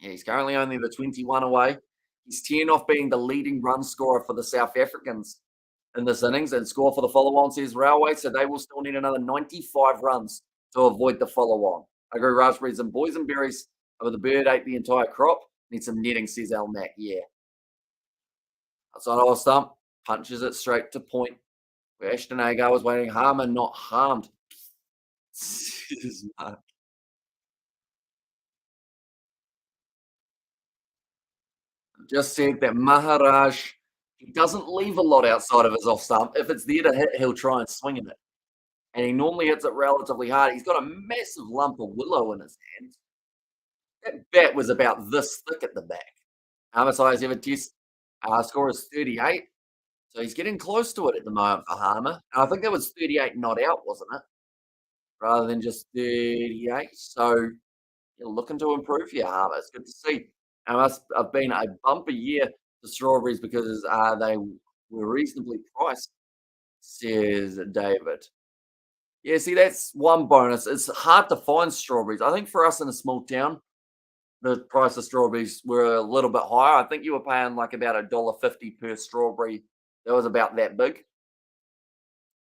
Yeah, he's currently only the 21 away. He's 10 off being the leading run scorer for the South Africans in this innings, and score for the follow-on, says Railway, so they will still need another 95 runs to avoid the follow-on. I agree, raspberries and boysenberries over the bird ate the entire crop. Need some netting, says Al Mac. Yeah. Outside off stump, punches it straight to point. Where Ashton Agar was waiting. Harmer not harmed. Just said that Maharaj, he doesn't leave a lot outside of his off stump. If it's there to hit, he'll try and swing at it. And he normally hits it relatively hard. He's got a massive lump of willow in his hand. That bat was about this thick at the back. Harmer size ever test. Score is 38. So he's getting close to it at the moment for Harmer. And I think that was 38 not out, wasn't it? Rather than just 38. So you're looking to improve here, Harmer. It's good to see. It must have been a bumper year for strawberries because they were reasonably priced, says David. Yeah, see, that's one bonus. It's hard to find strawberries. I think for us in a small town, the price of strawberries were a little bit higher. I think you were paying like about $1.50 per strawberry. That was about that big,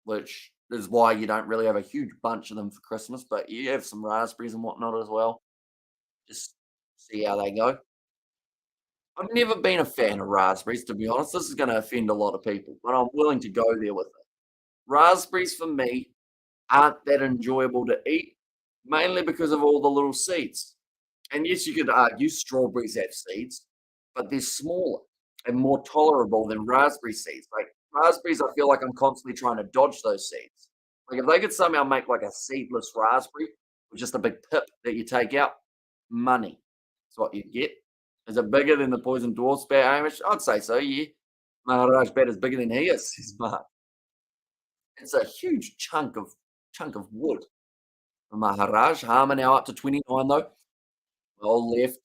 which is why you don't really have a huge bunch of them for Christmas. But you have some raspberries and whatnot as well. Just see how they go. I've never been a fan of raspberries, to be honest. This is going to offend a lot of people, but I'm willing to go there with it. Raspberries for me aren't that enjoyable to eat, mainly because of all the little seeds. And yes, you could argue strawberries have seeds, but they're smaller and more tolerable than raspberry seeds. Like raspberries, I feel like I'm constantly trying to dodge those seeds. Like if they could somehow make like a seedless raspberry with just a big pip that you take out, money. That's what you get. Is it bigger than the poison dwarf bat, Hamish? I'd say so, yeah. Maharaj bat is bigger than he is, says Mark. It's a huge chunk of wood for Maharaj. Harmer now up to 29 though. Well left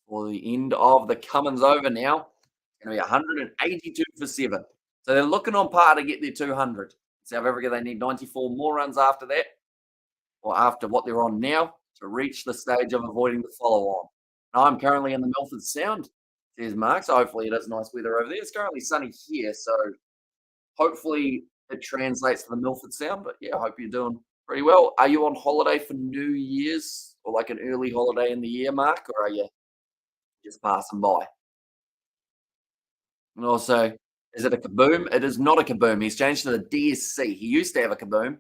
for the end of the Cummins over now. It's going to be 182 for 7. So they're looking on par to get their 200. South Africa, they need 94 more runs after that, or after what they're on now, to reach the stage of avoiding the follow-on. I'm currently in the Milford Sound, says Mark. So hopefully it is nice weather over there. It's currently sunny here, so hopefully it translates to the Milford Sound. But yeah, I hope you're doing pretty well. Are you on holiday for New Year's or like an early holiday in the year, Mark, or are you just passing by? And also, is it a kaboom? It is not a kaboom. He's changed to the DSC. He used to have a kaboom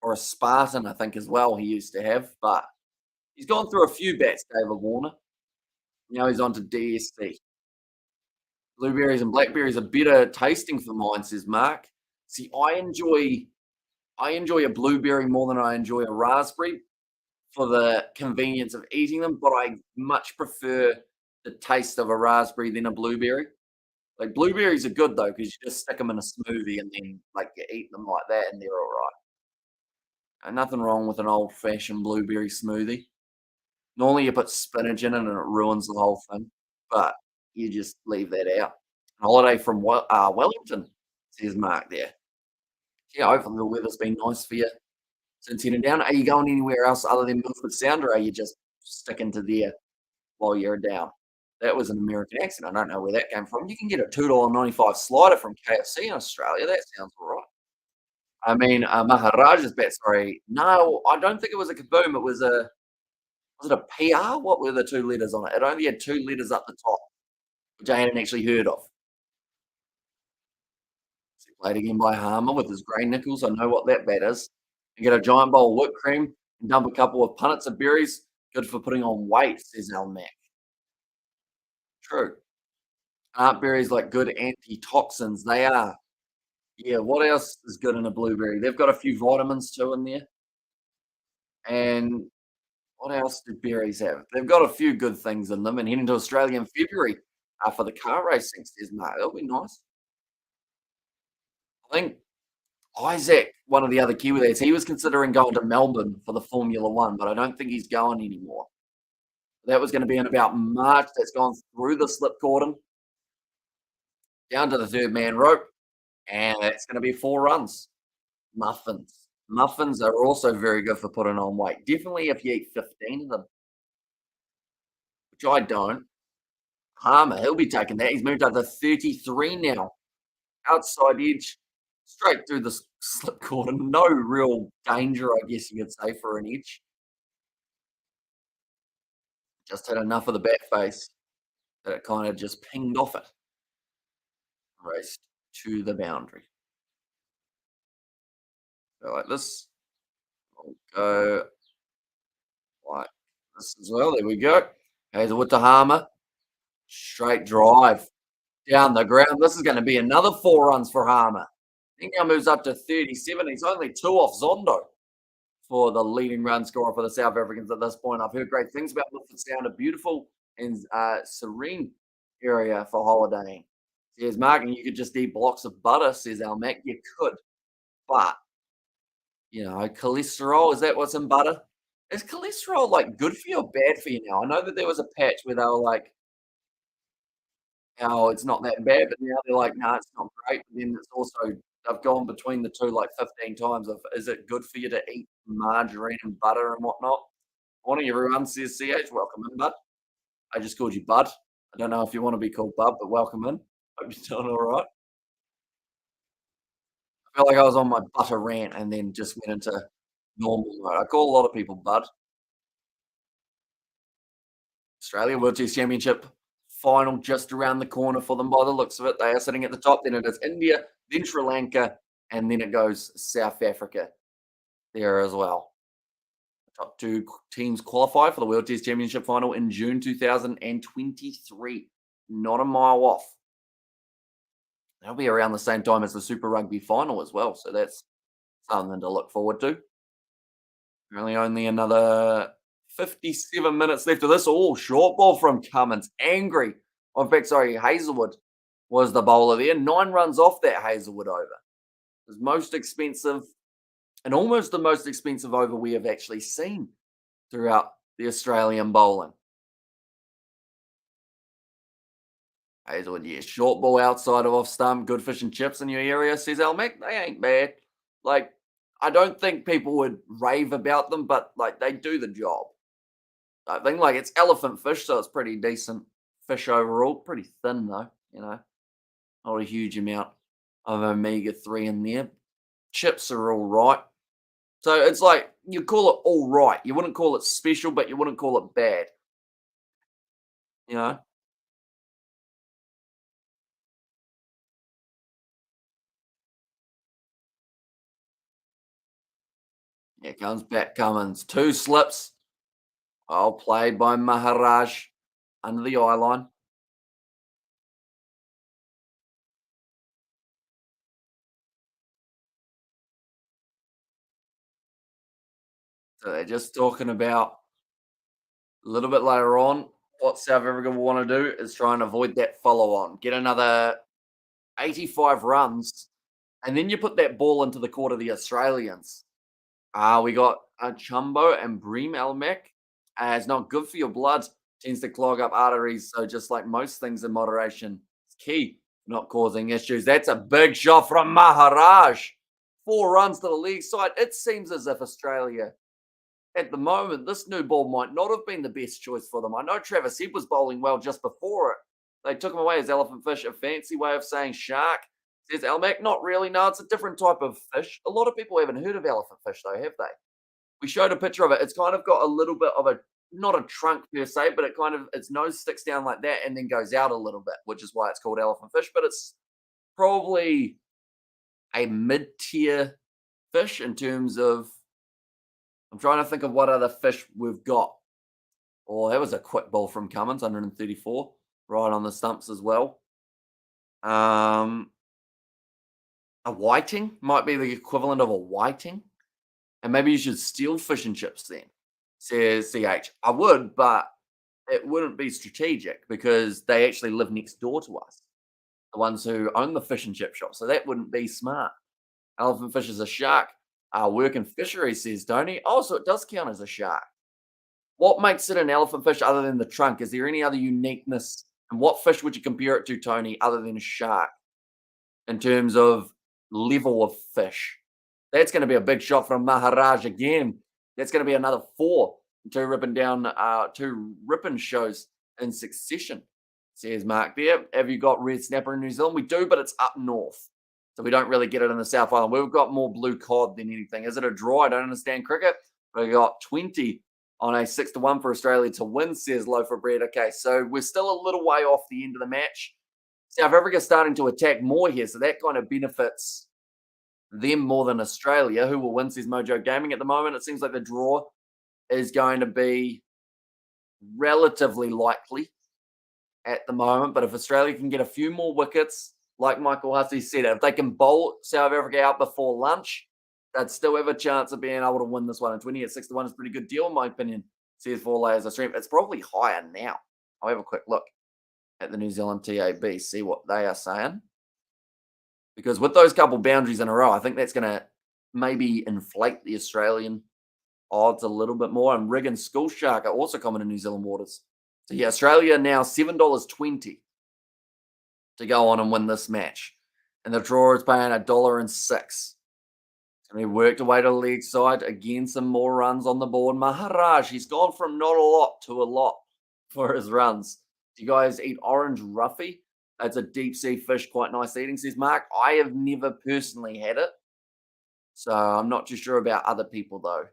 or a Spartan, I think, as well. He used to have, but he's gone through a few bats, David Warner. Now he's on to DSC. Blueberries and blackberries are better tasting for mine, says Mark. See, I enjoy a blueberry more than I enjoy a raspberry for the convenience of eating them, but I much prefer the taste of a raspberry than a blueberry. Like blueberries are good though, because you just stick them in a smoothie and then like you eat them like that and they're all Nothing wrong with an old-fashioned blueberry smoothie. Normally, you put spinach in it and it ruins the whole thing, but you just leave that out. Holiday from Wellington, says Mark there. Yeah, hopefully the weather's been nice for you since heading down. Are you going anywhere else other than Milford Sound, or are you just sticking to there while you're down? That was an American accent. I don't know where that came from. You can get a $2.95 slider from KFC in Australia. That sounds all right. I mean, Maharaja's bat, sorry. No, I don't think it was a kaboom. It was it a PR? What were the two letters on it? It only had two letters up the top, which I hadn't actually heard of. So played again by Harmer with his grey nickels. I know what that bat is. You get a giant bowl of whipped cream and dump a couple of punnets of berries. Good for putting on weight, says Al Mac. True. Aren't berries like good antitoxins? They are. Yeah, what else is good in a blueberry? They've got a few vitamins too in there. And what else do berries have? They've got a few good things in them. And heading to Australia in February for the car racing, says Mark. That'll be nice. I think Isaac, one of the other Kiwis, he was considering going to Melbourne for the Formula One, but I don't think he's going anymore. That was going to be in about March. That's gone through the slip cordon, down to the third man rope, and it's going to be 4 runs. Muffins. Muffins are also very good for putting on weight. Definitely if you eat 15 of them, which I don't. Harmer, he'll be taking that. He's moved up to 33 now. Outside edge, straight through the slip cordon. No real danger, I guess you could say, for an edge. Just had enough of the bat face that it kind of just pinged off it. Raced to the boundary. So like this. We'll go like this as well. There we go. Hazelwood to Harmer. Straight drive down the ground. This is going to be another 4 runs for Harmer. He now moves up to 37. He's only 2 off Zondo for the leading run scorer for the South Africans at this point. I've heard great things about Milford Sound, a beautiful and serene area for holidaying. Says Mark, and you could just eat blocks of butter, says Al Mac. You could, but cholesterol, is that what's in butter? Is cholesterol like good for you or bad for you now? I know that there was a patch where they were like, oh, it's not that bad, but now they're like, no, it's not great. But then it's also I've gone between the two like 15 times of is it good for you to eat margarine and butter and whatnot? Morning, everyone, says CH. Welcome in, bud. I just called you Bud. I don't know if you want to be called Bud, but welcome in. Hope you're doing all right. I feel like I was on my butter rant and then just went into normal mode. I call a lot of people Bud. Australia World Test Championship final just around the corner for them by the looks of it. They are sitting at the top. Then it is India, then Sri Lanka, and then it goes South Africa there as well. The top two teams qualify for the World Test Championship final in June 2023. Not a mile off. That'll be around the same time as the Super Rugby final as well. So that's something to look forward to. Really only another 57 minutes left of this. Oh, short ball from Cummins. Angry. In fact, sorry, Hazelwood was the bowler there. 9 runs off that Hazelwood over. It was most expensive and almost the most expensive over we have actually seen throughout the Australian bowling. Hazelwood, yeah, short ball outside of off stump. Good fish and chips in your area, says Al Mac. They ain't bad. Like, I don't think people would rave about them, but like they do the job. I think like it's elephant fish, so it's pretty decent fish overall. Pretty thin though, not a huge amount of omega-3 in there. Chips are all right. So it's like you call it all right. You wouldn't call it special, but you wouldn't call it bad. You know? Here comes Pat Cummins. 2 slips. Well played by Maharaj under the eye line. So they're just talking about a little bit later on what South Africa will want to do is try and avoid that follow on. Get another 85 runs, and then you put that ball into the court of the Australians. We got Chumbo and Bream Elmec. It's not good for your blood. Tends to clog up arteries. So just like most things in moderation, it's key for not causing issues. That's a big shot from Maharaj. 4 runs to the league side. It seems as if Australia, at the moment, this new ball might not have been the best choice for them. I know Travis Head was bowling well just before it. They took him away as elephant fish, a fancy way of saying shark. Says Almac, not really. No, it's a different type of fish. A lot of people haven't heard of elephant fish, though, have they? We showed a picture of it. It's kind of got a little bit of a, not a trunk per se, but it kind of, its nose sticks down like that and then goes out a little bit, which is why it's called elephant fish. But it's probably a mid-tier fish in terms of, I'm trying to think of what other fish we've got. Oh, that was a quick ball from Cummins, 134, right on the stumps as well. A whiting might be the equivalent of a whiting. And maybe you should steal fish and chips then, says CH. I would, but it wouldn't be strategic because they actually live next door to us, the ones who own the fish and chip shop. So that wouldn't be smart. Elephant fish is a shark. Work in fisheries, says Tony. Oh, so it does count as a shark. What makes it an elephant fish other than the trunk? Is there any other uniqueness? And what fish would you compare it to, Tony, other than a shark in terms of level of fish? That's going to be a big shot from Maharaj again. That's going to be another 4. Two ripping shows in succession, says Mark there. Have you got red snapper in New Zealand? We do, but it's up north. So we don't really get it in the South Island. We've got more blue cod than anything. Is it a draw? I don't understand cricket. We got 20 on a 6-1 for Australia to win, says Loaf of Bread. Okay, so we're still a little way off the end of the match. South Africa starting to attack more here, so that kind of benefits them more than Australia. Who will win, says Mojo Gaming. At the moment, it seems like the draw is going to be relatively likely at the moment. But if Australia can get a few more wickets, like Michael Hussey said, if they can bowl South Africa out before lunch, they'd still have a chance of being able to win this one. And 20 at 6-1 is a pretty good deal, in my opinion, says 4 layers of strength. It's probably higher now. I'll have a quick look at the New Zealand TAB, see what they are saying. Because with those couple boundaries in a row, I think that's going to maybe inflate the Australian odds a little bit more. And Rig and School Shark are also common in New Zealand waters. So yeah, Australia now $7.20 to go on and win this match. And the draw is paying $1.06. And he worked away to the leg side. Again, some more runs on the board. Maharaj, he's gone from not a lot to a lot for his runs. Do you guys eat orange ruffy? That's a deep sea fish, quite nice eating, says Mark. I have never personally had it. So I'm not too sure about other people, though.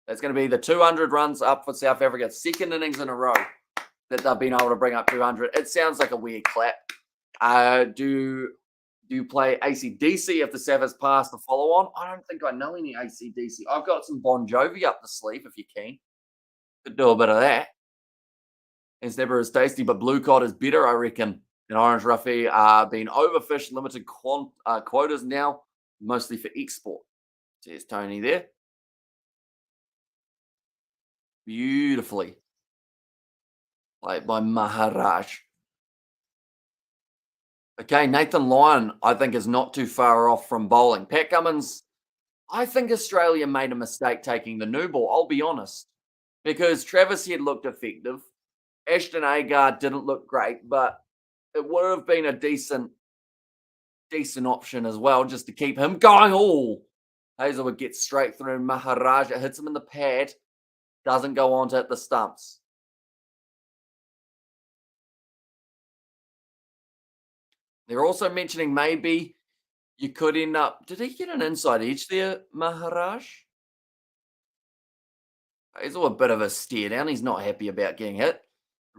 That's going to be the 200 runs up for South Africa. Second innings in a row that they've been able to bring up 200. It sounds like a weird clap. Do you play AC/DC if the Savas pass the follow-on? I don't think I know any AC/DC. I've got some Bon Jovi up the sleeve if you're keen. Could do a bit of that. And snapper is tasty, but blue cod is better, I reckon. And orange ruffy are being overfished, limited quotas now, mostly for export, says Tony there. Beautifully played by Maharaj. Okay, Nathan Lyon, I think, is not too far off from bowling. Pat Cummins, I think Australia made a mistake taking the new ball, I'll be honest, because Travis Head looked effective. Ashton Agar didn't look great, but it would have been a decent option as well, just to keep him going. Oh, Hazelwood gets straight through Maharaj. It hits him in the pad. Doesn't go on to hit the stumps. They're also mentioning maybe you could end up. Did he get an inside edge there, Maharaj? He's all a bit of a stare down. He's not happy about getting hit.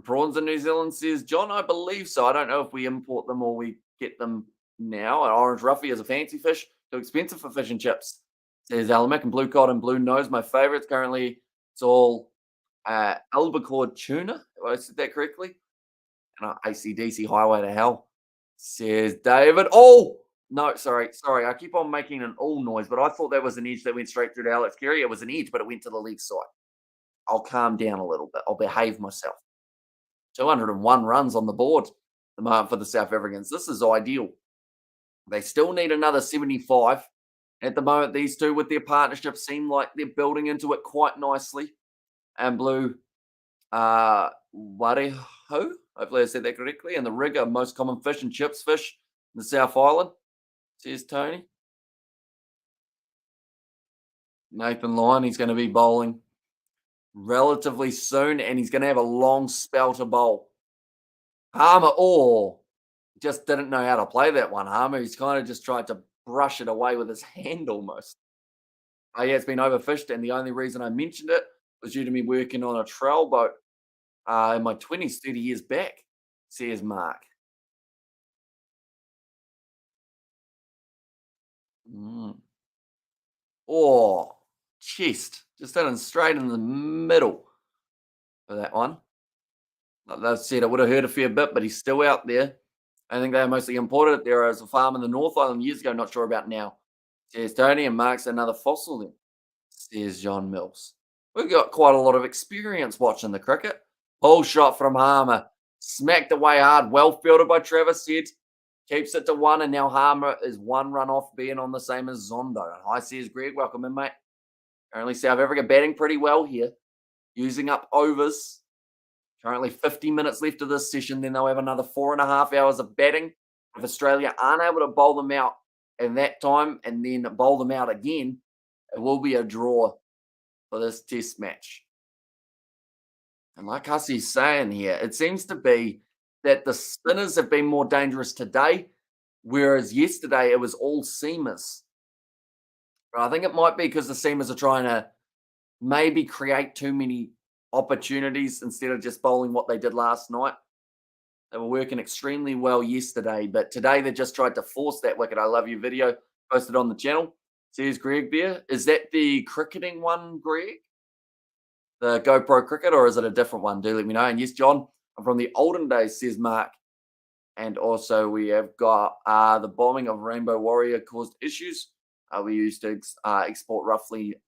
Prawns in New Zealand, says John. I believe so. I don't know if we import them or we get them now. An orange ruffy is a fancy fish. Too expensive for fish and chips, says Alamek. And blue cod and blue nose, my favorites. Currently, it's all albacore tuna. Have I said that correctly? And AC/DC highway to hell, says David. Oh, no, sorry. I keep on making an all noise, but I thought that was an edge that went straight through to Alex Carey. It was an edge, but it went to the leg side. I'll calm down a little bit. I'll behave myself. 201 runs on the board for the South Africans. This is ideal. They still need another 75 At the moment, these two with their partnership seem like they're building into it quite nicely. And blue, Wareho, hopefully I said that correctly, and the rig are most common fish and chips fish in the South Island. Says Tony. Nathan Lyon, he's going to be bowling relatively soon, and he's going to have a long spell to bowl. Harmer, just didn't know how to play that one. Harmer, he's kind of just tried to brush it away with his hand almost. Oh, yeah, it's been overfished, and the only reason I mentioned it was due to me working on a trail boat in my 20s, 30 years back, says Mark. Mm. Oh, chest. Just hitting straight in the middle for that one. Like they said, it would have hurt a fair bit, but he's still out there. I think they mostly imported it there as a farm in the North Island years ago. Not sure about now. Says Tony, and Mark's another fossil then, says John Mills. We've got quite a lot of experience watching the cricket. Pull shot from Harmer. Smacked away hard. Well fielded by Travis Head. Keeps it to 1, and now Harmer is 1 run off being on the same as Zondo. And hi, says Greg. Welcome in, mate. Currently South Africa batting pretty well here. Using up overs. Currently 50 minutes left of this session. Then they'll have another 4.5 hours of batting. If Australia aren't able to bowl them out in that time and then bowl them out again, it will be a draw for this test match. And like Hussey's saying here, it seems to be that the spinners have been more dangerous today, whereas yesterday it was all seamers. But I think it might be because the seamers are trying to maybe create too many opportunities instead of just bowling what they did last night. They were working extremely well yesterday, but today they just tried to force that wicket. I love your video posted on the channel. Says Greg there. Is that the cricketing one, Greg? The GoPro cricket, or is it a different one? Do let me know. And yes, John, I'm from the olden days, says Mark. And also we have got the bombing of Rainbow Warrior caused issues. We used to export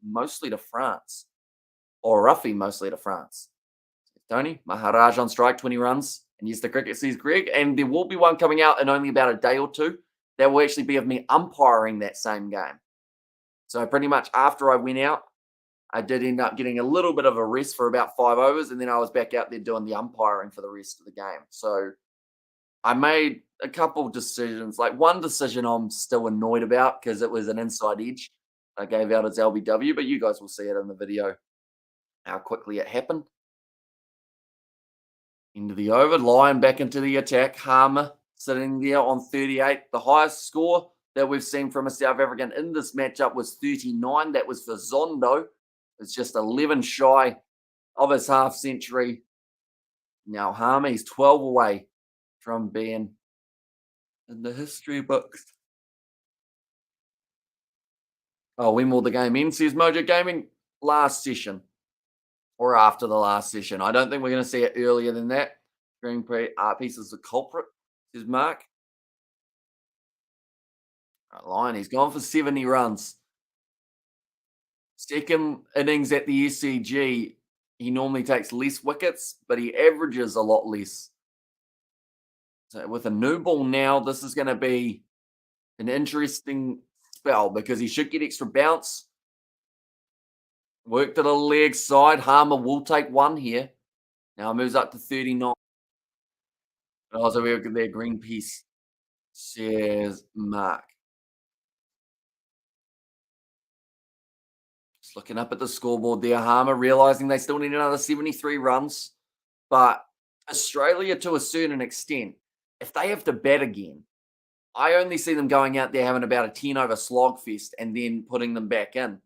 mostly to France. Or roughly mostly to France. Tony, Maharaj on strike, 20 runs. And yes, the cricket sees Greg. And there will be one coming out in only about a day or two. That will actually be of me umpiring that same game. So pretty much after I went out, I did end up getting a little bit of a rest for about 5 overs. And then I was back out there doing the umpiring for the rest of the game. So I made a couple decisions. Like one decision I'm still annoyed about because it was an inside edge. I gave out as LBW, but you guys will see it in the video how quickly it happened. Into the over, Lion back into the attack. Harmer sitting there on 38. The highest score that we've seen from a South African in this matchup was 39. That was for Zondo. It's just 11 shy of his half century. Now Harmer, he's 12 away from being in the history books. Oh, when will the game end, says Mojo Gaming? Last session. Or after the last session. I don't think we're going to see it earlier than that. Green piece is the culprit, says Mark. Lion, he's gone for 70 runs. Second innings at the SCG, he normally takes less wickets, but he averages a lot less. So with a new ball now, this is going to be an interesting spell because he should get extra bounce. Work to the leg side. Harmer will take 1 here. Now it moves up to 39. Also, we look at their green piece, says Mark. Just looking up at the scoreboard there. Harmer realizing they still need another 73 runs. But Australia, to a certain extent, if they have to bat again, I only see them going out there having about a 10 over slog fest and then putting them back in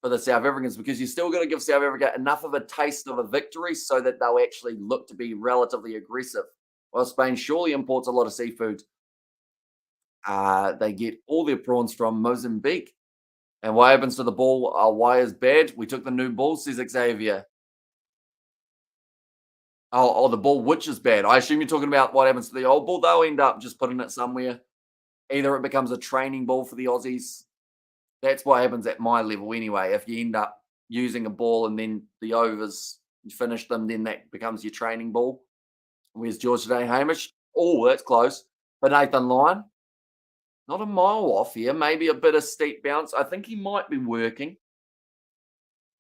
for the South Africans, because you're still going to give South Africa enough of a taste of a victory so that they'll actually look to be relatively aggressive. Well, Spain surely imports a lot of seafood. They get all their prawns from Mozambique. And what happens to the ball? Why is bad? We took the new ball, says Xavier. Oh, the ball, which is bad. I assume you're talking about what happens to the old ball. They'll end up just putting it somewhere. Either it becomes a training ball for the Aussies. That's what happens at my level anyway. If you end up using a ball and then the overs, you finish them, then that becomes your training ball. Where's George today, Hamish? Oh, that's close. But Nathan Lyon, Not a mile off here, maybe a bit of steep bounce. I think he might be working.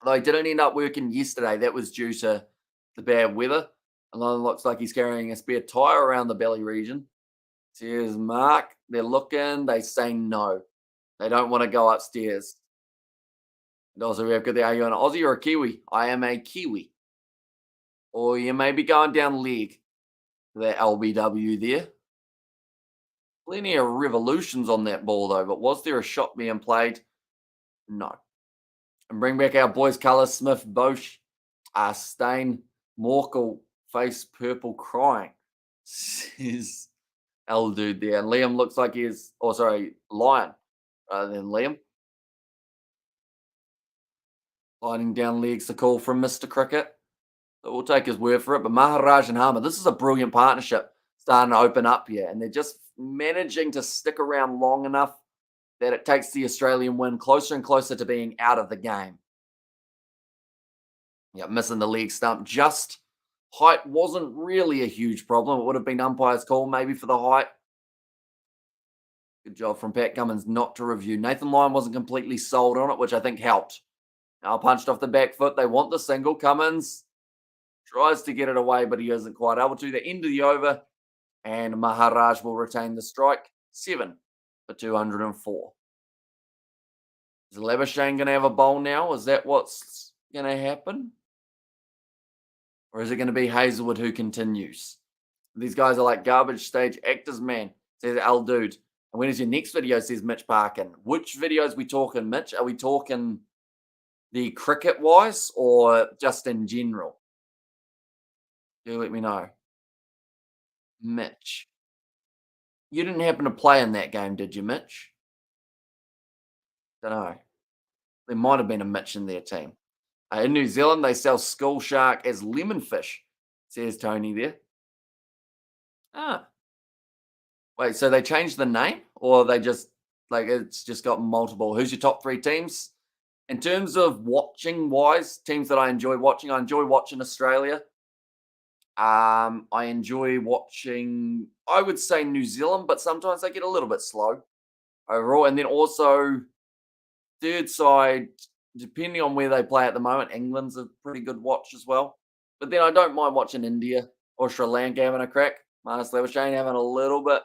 Though he didn't end up working yesterday. That was due to the bad weather. And then it looks like he's carrying a spare tyre around the belly region. Here's Mark. They're looking. They say no. They don't want to go upstairs. And also, we have got the Are you an Aussie or a Kiwi? I am a Kiwi. Or you may be going down leg. The LBW there. Plenty of revolutions on that ball, though. But was there a shot being played? No. And bring back our boys' colours, Smith, Bosch, Stain, Morkel, face purple crying. Says L dude there. And Liam looks like he's, oh, sorry, Lion rather than Liam. Lining down legs, the call from Mr. Cricket. So we'll take his word for it. But Maharaj and Harmer, this is a brilliant partnership starting to open up here. And they're just managing to stick around long enough that it takes the Australian win closer and closer to being out of the game. Yeah, missing the leg stump. Just height wasn't really a huge problem. It would have been umpire's call maybe for the height. Good job from Pat Cummins not to review. Nathan Lyon wasn't completely sold on it, which I think helped. Now punched off the back foot. They want the single. Cummins tries to get it away, but he isn't quite able to. The end of the over, and Maharaj will retain the strike. 7 for 204. Is Labuschagne going to have a bowl now? Is that what's going to happen? Or is it going to be Hazelwood who continues? These guys are like garbage stage actors, man, says Al Dude. And when is your next video, says Mitch Parkin. Which videos we talking, Mitch? Are we talking the cricket-wise or just in general? Do let me know. Mitch. You didn't happen to play in that game, did you, Mitch? Don't know. There might have been a Mitch in their team. In New Zealand, they sell skull shark as lemon fish, says Tony there. Ah. Wait, so they changed the name? Or they just, like, it's just got multiple. Who's your top 3 teams? In terms of watching-wise, teams that I enjoy watching Australia. I enjoy watching, I would say New Zealand, but sometimes they get a little bit slow overall. And then also, third side, depending on where they play at the moment, England's a pretty good watch as well. But then I don't mind watching India or Sri Lanka having a crack. Marnus Labuschagne having a little bit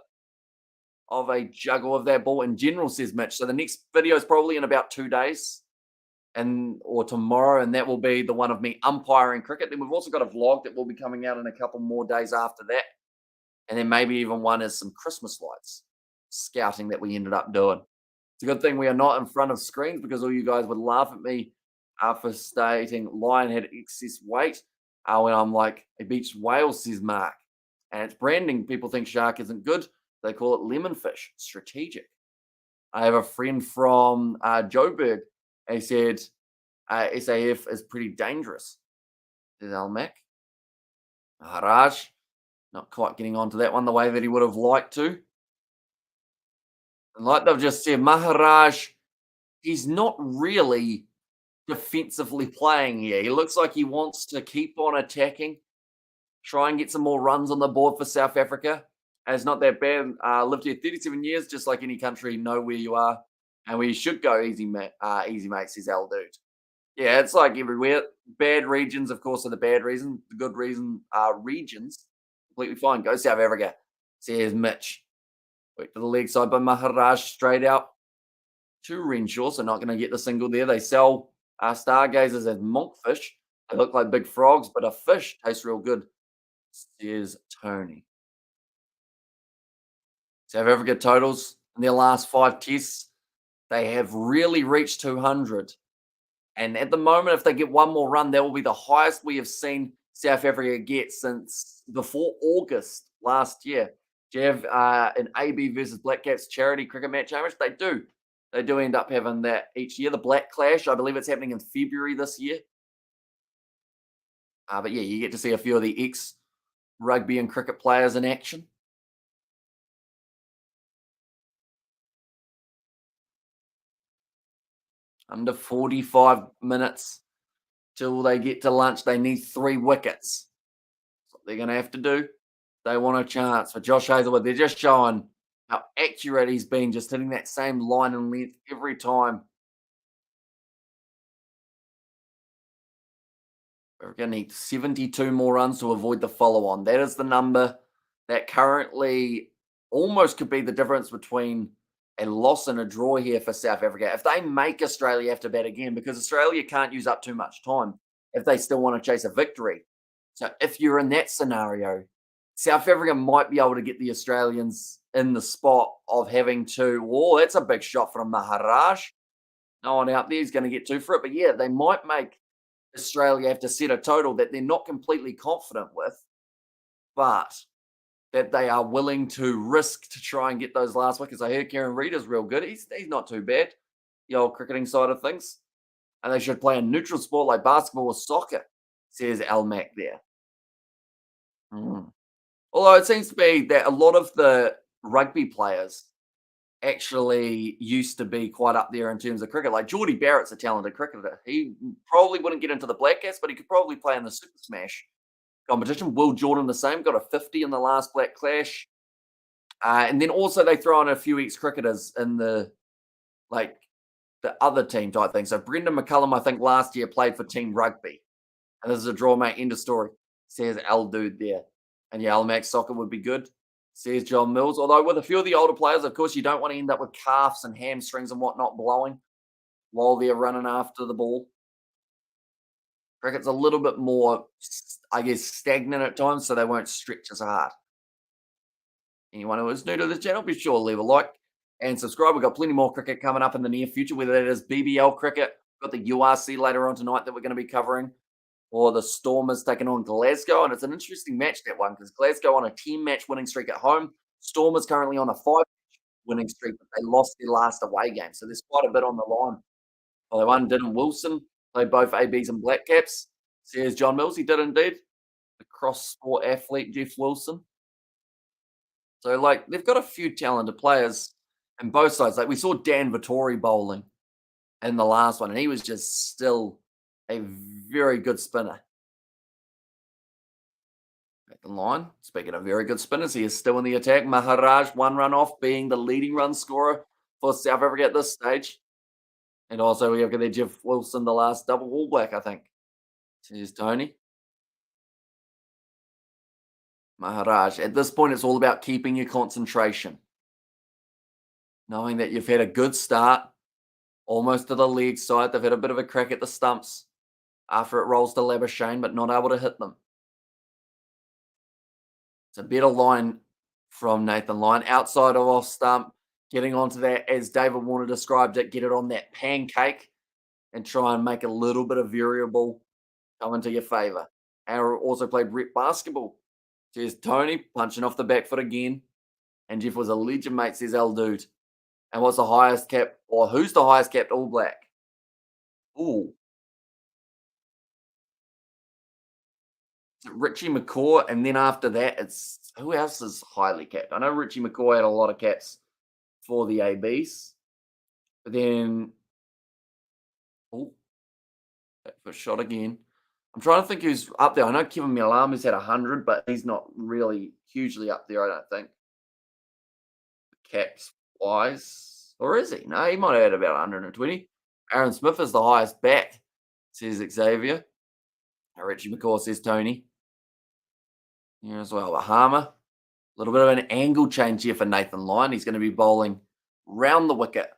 of a juggle of that ball in general, says Mitch. So the next video is probably in about 2 days or tomorrow, and that will be the one of me umpiring cricket. Then we've also got a vlog that will be coming out in a couple more days after that. And then maybe even one is some Christmas lights scouting that we ended up doing. It's a good thing we are not in front of screens because all you guys would laugh at me for stating Lion had excess weight when I'm like, he beats Wales, says Mark. And it's branding. People think shark isn't good. They call it lemon fish. Strategic. I have a friend from Joburg. He said SAF is pretty dangerous. Says Almac. Maharaj. Not quite getting onto that one the way that he would have liked to. And like they've just said, Maharaj, he's not really defensively playing here. He looks like he wants to keep on attacking, try and get some more runs on the board for South Africa. And it's not that bad. Lived here 37 years, just like any country, know where you are. And we should go easy, mate, says Al Dude. Yeah, it's like everywhere. Bad regions, of course, are the bad reason. The good reason are regions. Completely fine. Go South Africa, says Mitch. Wait to the leg side by Maharaj, straight out to Renshaw. So not going to get the single there. They sell stargazers as monkfish. They look like big frogs, but a fish tastes real good, says Tony. South Africa totals in their last 5 tests, they have really reached 200. And at the moment, if they get one more run, that will be the highest we have seen South Africa get since before August last year. Do you have an AB versus Black Caps charity cricket match, Hamish? They do. They do end up having that each year. The Black Clash, I believe it's happening in February this year. But yeah, you get to see a few of the ex-rugby and cricket players in action. Under 45 minutes till they get to lunch. They need 3 wickets. That's what they're going to have to do. They want a chance. For Josh Hazelwood, they're just showing how accurate he's been, just hitting that same line and length every time. We're going to need 72 more runs to avoid the follow on. That is the number that currently almost could be the difference between a loss and a draw here for South Africa. If they make Australia have to bat again, because Australia can't use up too much time if they still want to chase a victory. So if you're in that scenario, South Africa might be able to get the Australians in the spot of having to, oh, that's a big shot from Maharaj. No one out there is going to get two for it. But yeah, they might make Australia have to set a total that they're not completely confident with, but that they are willing to risk to try and get those last wickets. I heard Kieran Reid is real good. He's not too bad, the old cricketing side of things. And they should play a neutral sport like basketball or soccer, says Al Mac there. Mm. Although it seems to be that a lot of the rugby players actually used to be quite up there in terms of cricket. Like Geordie Barrett's a talented cricketer. He probably wouldn't get into the Black Cats, but he could probably play in the Super Smash competition. Will Jordan the same, got a 50 in the last Black Clash. And then also they throw in a few ex-cricketers in the like the other team type thing. So Brendan McCullum, I think last year played for Team Rugby. And this is a draw, mate. End of story. Says Al Dude there. And yeah, Al Max Soccer would be good, says John Mills. Although with a few of the older players, of course, you don't want to end up with calves and hamstrings and whatnot blowing while they're running after the ball. Cricket's a little bit more, I guess, stagnant at times, so they won't stretch as hard. Anyone who is new to this channel, be sure to leave a like and subscribe. We've got plenty more cricket coming up in the near future, whether that is BBL cricket. We've got the URC later on tonight that we're going to be covering, or the Stormers taking on Glasgow. And it's an interesting match, that one, because Glasgow on a 10-match winning streak at home. Stormers currently on a 5-match winning streak, but they lost their last away game. So there's quite a bit on the line. Well, they won Dylan Wilson, played both ABs and Black Caps, says John Mills. He did indeed. The cross-sport athlete, Jeff Wilson. So, like, they've got a few talented players on both sides. Like, we saw Dan Vittori bowling in the last one, and he was just still a very good spinner. Back in line. Speaking of very good spinners, he is still in the attack. Maharaj, one run off, being the leading run scorer for South Africa at this stage. And also, we have got there Jeff Wilson, the last double All Black, I think. Here's Tony. Maharaj. At this point, it's all about keeping your concentration. Knowing that you've had a good start, almost to the leg side. They've had a bit of a crack at the stumps after it rolls to Labuschagne, but not able to hit them. It's a better line from Nathan Lyon. Outside of off stump, getting onto that, as David Warner described it, get it on that pancake and try and make a little bit of variable come into your favour. And also played rep basketball. There's Tony punching off the back foot again. And Jeff was a legend, mate, says El Dude. And what's the highest cap, or who's the highest capped All Black? Ooh. Richie McCaw, and then after that, it's who else is highly capped? I know Richie McCaw had a lot of caps for the ABs, but then that first shot again. I'm trying to think who's up there. I know Kevin Mialama's had 100, but he's not really hugely up there, I don't think. Caps wise, or is he? No, he might have had about 120. Aaron Smith is the highest bat, says Xavier. Richie McCaw says Tony. Here as well, Bahama. A little bit of an angle change here for Nathan Lyon. He's going to be bowling round the wicket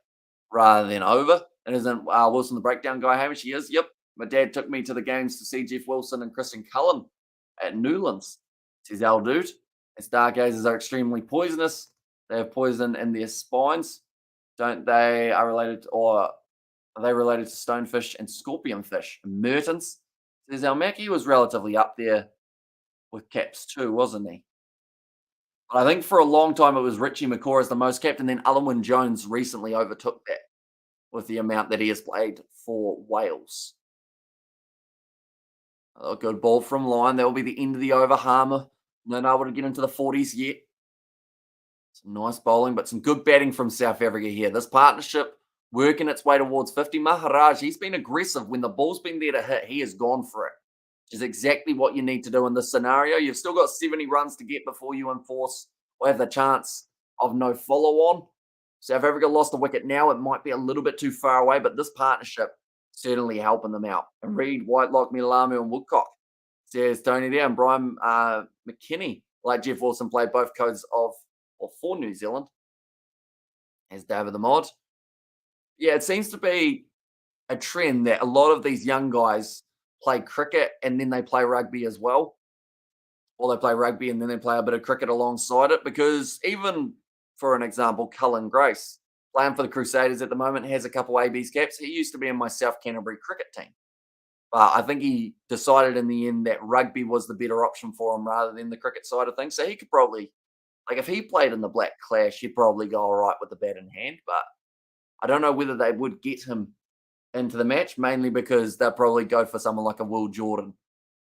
rather than over. And isn't Wilson the breakdown guy, Hamish? He is. Yep. My dad took me to the games to see Jeff Wilson and Christian Cullen at Newlands, says Al Dude. And stargazers are extremely poisonous. They have poison in their spines. Don't they are related to, or are they related to stonefish and scorpionfish? Mertens, says Al Mackey, was relatively up there with caps too, wasn't he? But I think for a long time it was Richie McCaw as the most capped, and then Alwyn Jones recently overtook that with the amount that he has played for Wales. A good ball from Lyon. That will be the end of the over. Harmer not able to get into the 40s yet. Some nice bowling, but some good batting from South Africa here. This partnership working its way towards 50. Maharaj, he's been aggressive. When the ball's been there to hit, he has gone for it, which is exactly what you need to do in this scenario. You've still got 70 runs to get before you enforce or have the chance of no follow on. South Africa lost a wicket now. It might be a little bit too far away, but this partnership certainly helping them out. And Reed, Whitelock, Milamu, and Woodcock. Says Tony there. And Brian McKinney, like Jeff Wilson, played both codes of or for New Zealand. As David the Mod. Yeah, it seems to be a trend that a lot of these young guys play cricket and then they play rugby as well. Or they play rugby and then they play a bit of cricket alongside it. Because even, for an example, Cullen Grace, playing for the Crusaders at the moment, has a couple ABs caps. He used to be in my South Canterbury cricket team. But I think he decided in the end that rugby was the better option for him rather than the cricket side of things. So he could probably, like if he played in the Black Clash, he'd probably go all right with the bat in hand. But I don't know whether they would get him into the match, mainly because they'll probably go for someone like a Will Jordan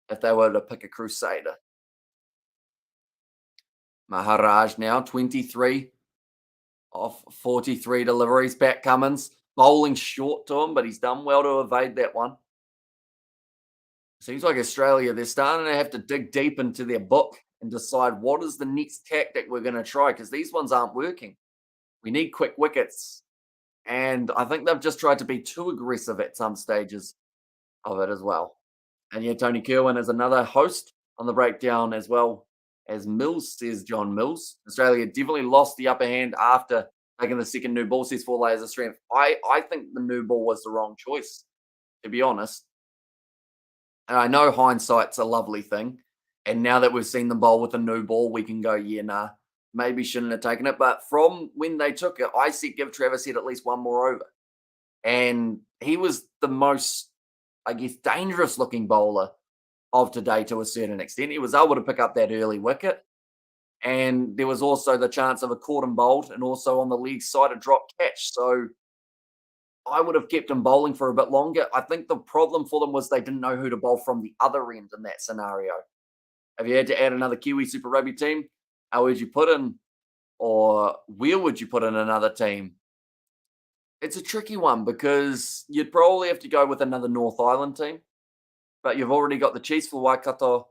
if they were to pick a Crusader. Maharaj now, 23 off 43 deliveries. Pat Cummins bowling short to him, but he's done well to evade that one. Seems like Australia, they're starting to have to dig deep into their book and decide what is the next tactic we're going to try, because these ones aren't working. We need quick wickets. And I think they've just tried to be too aggressive at some stages of it as well. And yeah, Tony Kerwin is another host on the breakdown as well as Mills, says John Mills. Australia definitely lost the upper hand after taking the second new ball, says 4 layers of strength. I think the new ball was the wrong choice, to be honest. And I know hindsight's a lovely thing. And now that we've seen them bowl with a new ball, we can go, yeah, nah, maybe shouldn't have taken it. But from when they took it, I said give Travis Head at least one more over. And he was the most, I guess, dangerous looking bowler of today to a certain extent. He was able to pick up that early wicket. And there was also the chance of a caught and bowled, and also on the leg side, a drop catch. So I would have kept him bowling for a bit longer. I think the problem for them was they didn't know who to bowl from the other end in that scenario. If you had to add another Kiwi Super Rugby team, how would you put in, or where would you put in another team? It's a tricky one because you'd probably have to go with another North Island team, but you've already got the Chiefs for Waikato,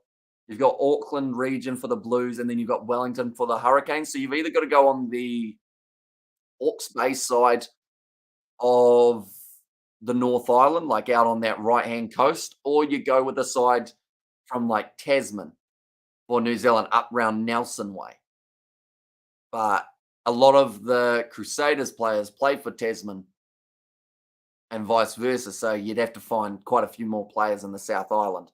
you've got Auckland region for the Blues, and then you've got Wellington for the Hurricanes. So you've either got to go on the Hawke's Bay side of the North Island, like out on that right-hand coast, or you go with the side from like Tasman for New Zealand up round Nelson Way. But a lot of the Crusaders players played for Tasman and vice versa. So you'd have to find quite a few more players in the South Island to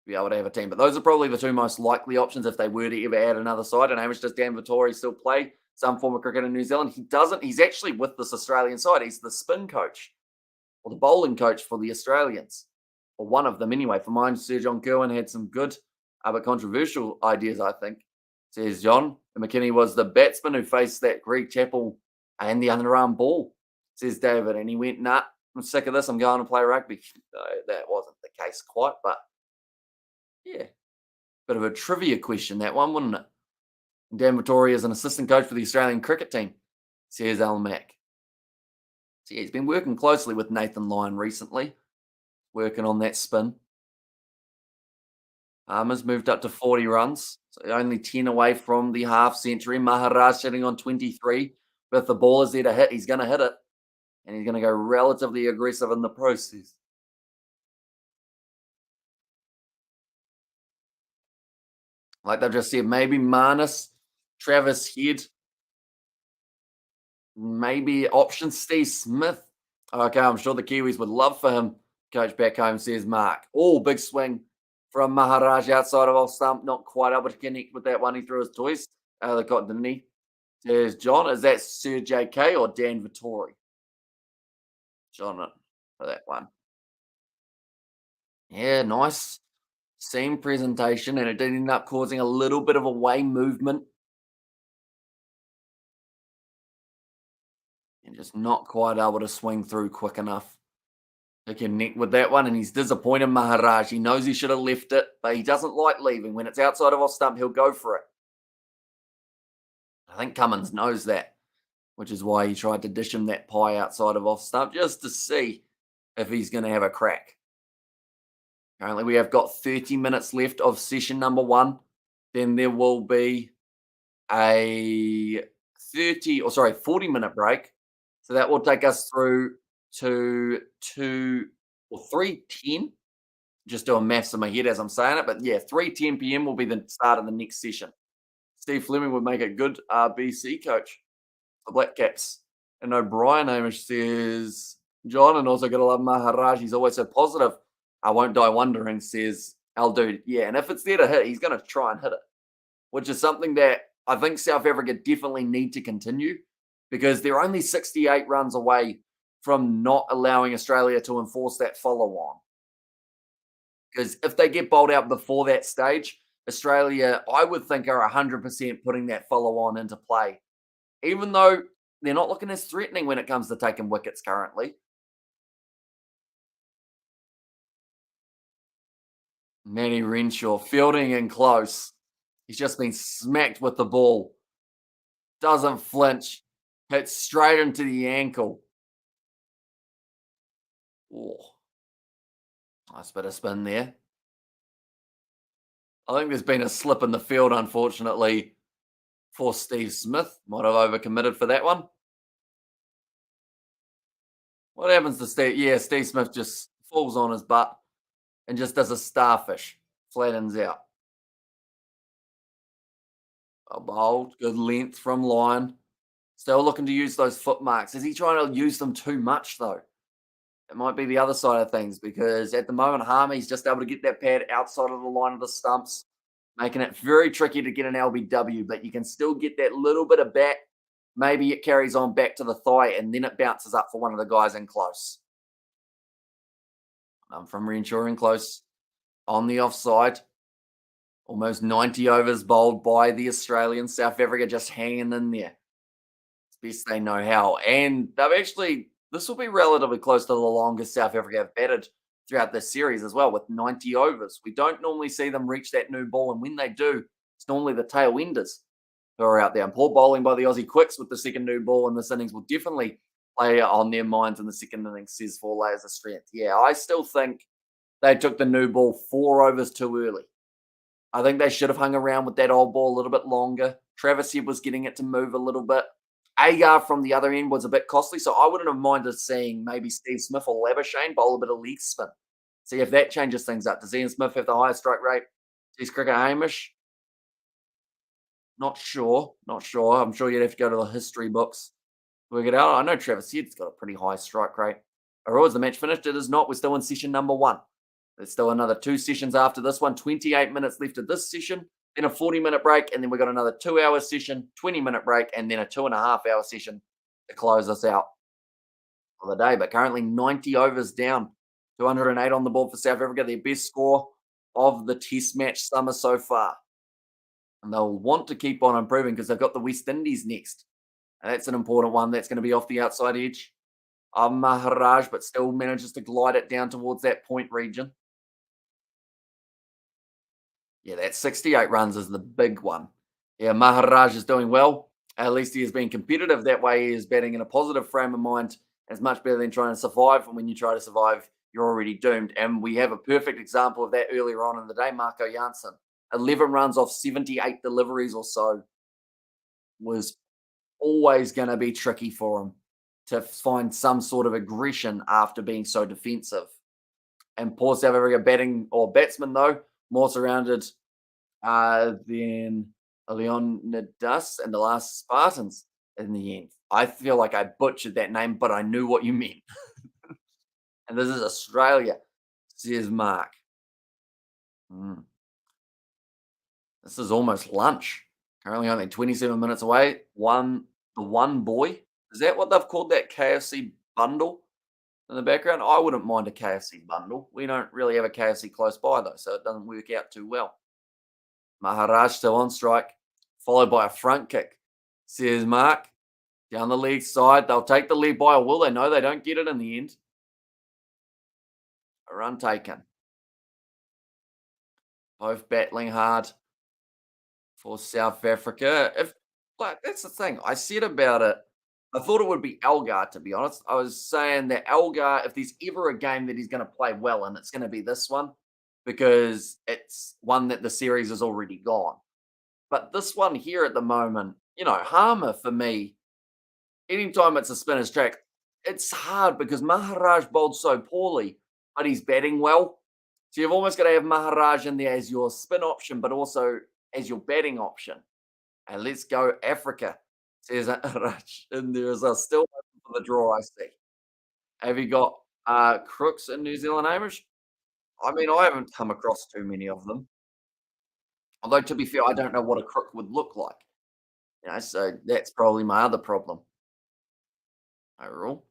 be able to have a team. But those are probably the two most likely options if they were to ever add another side. And how much does Dan Vittori still play some form of cricket in New Zealand? He doesn't. He's actually with this Australian side. He's the spin coach or the bowling coach for the Australians, or one of them anyway. For mine, Sir John Kerwin had some good but controversial ideas, I think. Says John. And McKinney was the batsman who faced that Greg Chappell and the underarm ball, says David. And he went, nah, I'm sick of this. I'm going to play rugby. No, that wasn't the case quite, but yeah. Bit of a trivia question, that one, wouldn't it? Dan Vittori is an assistant coach for the Australian cricket team, says Al Mack. So yeah, he's been working closely with Nathan Lyon recently, working on that spin. Has moved up to 40 runs, so only 10 away from the half century. Maharaj sitting on 23. But if the ball is there to hit, he's going to hit it. And he's going to go relatively aggressive in the process. Like they've just said, maybe Marnus, Travis Head, maybe option Steve Smith. Okay, I'm sure the Kiwis would love for him. Coach back home, says Mark. Oh, big swing from Maharaj outside of off stump. Not quite able to connect with that one. He threw his toys. They got, didn't he? Says John. Is that Sir JK or Dan Vittori? John for that one. Yeah, nice seam presentation, and it did end up causing a little bit of a way movement. And just not quite able to swing through quick enough to connect with that one. And he's disappointed, Maharaj. He knows he should have left it, but he doesn't like leaving. When it's outside of off stump, he'll go for it. I think Cummins knows that, which is why he tried to dish him that pie outside of off stump just to see if he's going to have a crack. Currently, we have got 30 minutes left of session number 1. Then there will be a 30 or sorry, 40-minute break. So that will take us through to 2 or 3:10. Just doing maths in my head as I'm saying it, but yeah, 3:10 p.m. will be the start of the next session. Steve Fleming would make a good BC coach, the Black Caps. And O'Brien Hamish says, John, and also got to love Maharaj. He's always so positive. I won't die wondering, says Al Dude. Yeah, and if it's there to hit, he's going to try and hit it, which is something that I think South Africa definitely need to continue because they're only 68 runs away from not allowing Australia to enforce that follow on. Because if they get bowled out before that stage, Australia, I would think, are 100% putting that follow on into play, even though they're not looking as threatening when it comes to taking wickets currently. Manny Renshaw fielding in close. He's just been smacked with the ball. Doesn't flinch. Hits straight into the ankle. Oh, nice bit of spin there. I think there's been a slip in the field, unfortunately, for Steve Smith. Might have overcommitted for that one. What happens to Steve? Yeah, Steve Smith just falls on his butt and just does a starfish, flattens out. A bold, good length from line. Still looking to use those foot marks. Is he trying to use them too much, though? It might be the other side of things because at the moment, Harmy's just able to get that pad outside of the line of the stumps, making it very tricky to get an LBW, but you can still get that little bit of bat. Maybe it carries on back to the thigh and then it bounces up for one of the guys in close. From Renshaw in close on the offside. Almost 90 overs bowled by the Australians. South Africa just hanging in there. It's best they know how. And they've actually, this will be relatively close to the longest South Africa have batted throughout this series as well, with 90 overs. We don't normally see them reach that new ball. And when they do, it's normally the tail enders who are out there. And poor bowling by the Aussie Quicks with the second new ball in this innings will definitely play on their minds in the second innings, says 4 layers of strength. Yeah, I still think they took the new ball 4 overs too early. I think they should have hung around with that old ball a little bit longer. Travis Head was getting it to move a little bit. Agar from the other end was a bit costly, so I wouldn't have minded seeing maybe Steve Smith or Labuschagne bowl a bit of leg spin. See if that changes things up. Does Ian Smith have the highest strike rate? Is Cricket Hamish? Not sure. Not sure. I'm sure you'd have to go to the history books to work it out. I know Travis Head's got a pretty high strike rate. Or is the match finished? It is not. We're still in session number 1. There's still another 2 sessions after this one. 28 minutes left of this session, then a 40-minute break, and then we've got another 2-hour session, 20-minute break, and then a 2.5-hour session to close us out for the day. But currently 90 overs down, 208 on the board for South Africa, their best score of the Test match summer so far. And they'll want to keep on improving because they've got the West Indies next. And that's an important one. That's going to be off the outside edge. Maharaj, but still manages to glide it down towards that point region. Yeah, that 68 runs is the big one. Yeah, Maharaj is doing well. At least he is being competitive. That way he is batting in a positive frame of mind. It's much better than trying to survive. And when you try to survive, you're already doomed. And we have a perfect example of that earlier on in the day. Marco Janssen, 11 runs off 78 deliveries or so, was always going to be tricky for him to find some sort of aggression after being so defensive. And poor South Africa batting or batsman, though, more surrounded than Leonidas and the last Spartans in the end. I feel like I butchered that name, but I knew what you meant. And this is Australia, says Mark. This is almost lunch. Currently only 27 minutes away. The one boy. Is that what they've called that KFC bundle in the background? I wouldn't mind a KFC bundle. We don't really have a KFC close by, though, so it doesn't work out too well. Maharaj still on strike, followed by a front kick, says Mark. Down the leg side. They'll take the lead by a will. They know they don't get it in the end. A run taken. Both battling hard for South Africa. That's the thing. I said about it. I thought it would be Elgar, to be honest. I was saying that Elgar, if there's ever a game that he's going to play well in, it's going to be this one because it's one that the series is already gone. But this one here at the moment, Harmer for me, anytime it's a spinner's track, it's hard because Maharaj bowled so poorly, but he's batting well. So you've almost got to have Maharaj in there as your spin option, but also as your batting option. And let's go Africa, says Raj in there as well. Still open for the draw, I see. Have you got crooks in New Zealand, Hamish? I mean, I haven't come across too many of them. Although to be fair, I don't know what a crook would look like. So that's probably my other problem overall.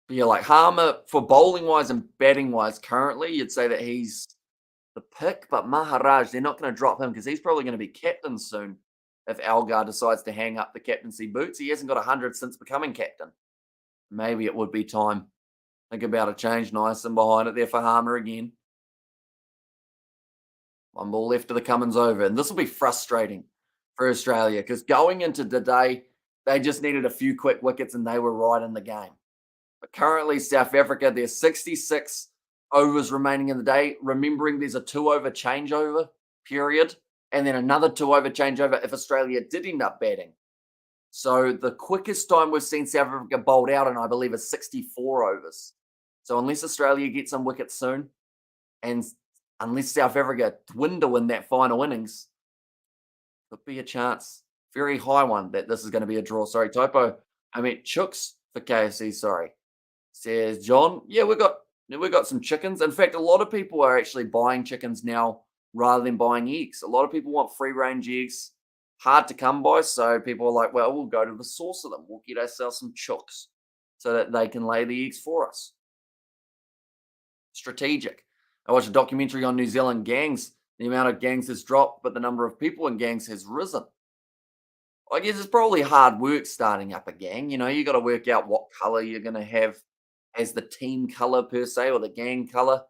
But yeah, like Harmer for bowling wise and batting wise, currently you'd say that he's the pick, but Maharaj, they're not going to drop him because he's probably going to be captain soon. If Algar decides to hang up the captaincy boots, he hasn't got 100 since becoming captain. Maybe it would be time. Think about a change, nice and behind it there for Harmer again. One ball left to the Cummins over. And this will be frustrating for Australia because going into today, they just needed a few quick wickets and they were right in the game. But currently, South Africa, there's 66 overs remaining in the day. Remembering there's a 2-over changeover period and then another 2-over changeover if Australia did end up batting. So the quickest time we've seen South Africa bowled out in, I believe, is 64 overs. So unless Australia gets some wickets soon and unless South Africa dwindle in that final innings, could be a chance. Very high one that this is going to be a draw. Sorry, typo. I meant chooks for KFC. Sorry, says John. Yeah, we got some chickens. In fact, a lot of people are actually buying chickens now rather than buying eggs. A lot of people want free range eggs, hard to come by. So people are like, well, we'll go to the source of them. We'll get ourselves some chooks so that they can lay the eggs for us. Strategic. I watched a documentary on New Zealand gangs. The amount of gangs has dropped, but the number of people in gangs has risen. I guess it's probably hard work starting up a gang. You got to work out what color you're going to have as the team color per se, or the gang color.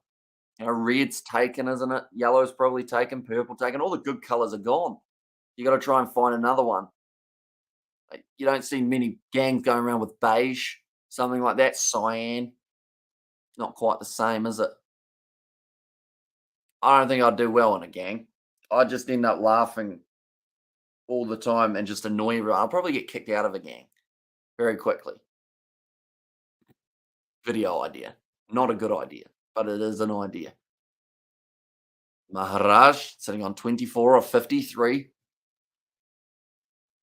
Red's taken, isn't it? Yellow's probably taken, purple taken. All the good colors are gone. You got to try and find another one. Like, you don't see many gangs going around with beige, something like that. Cyan. Not quite the same, is it? I don't think I'd do well in a gang. I'd just end up laughing all the time and just annoy everyone. I'll probably get kicked out of a gang very quickly. Video idea. Not a good idea, but it is an idea. Maharaj sitting on 24 of 53.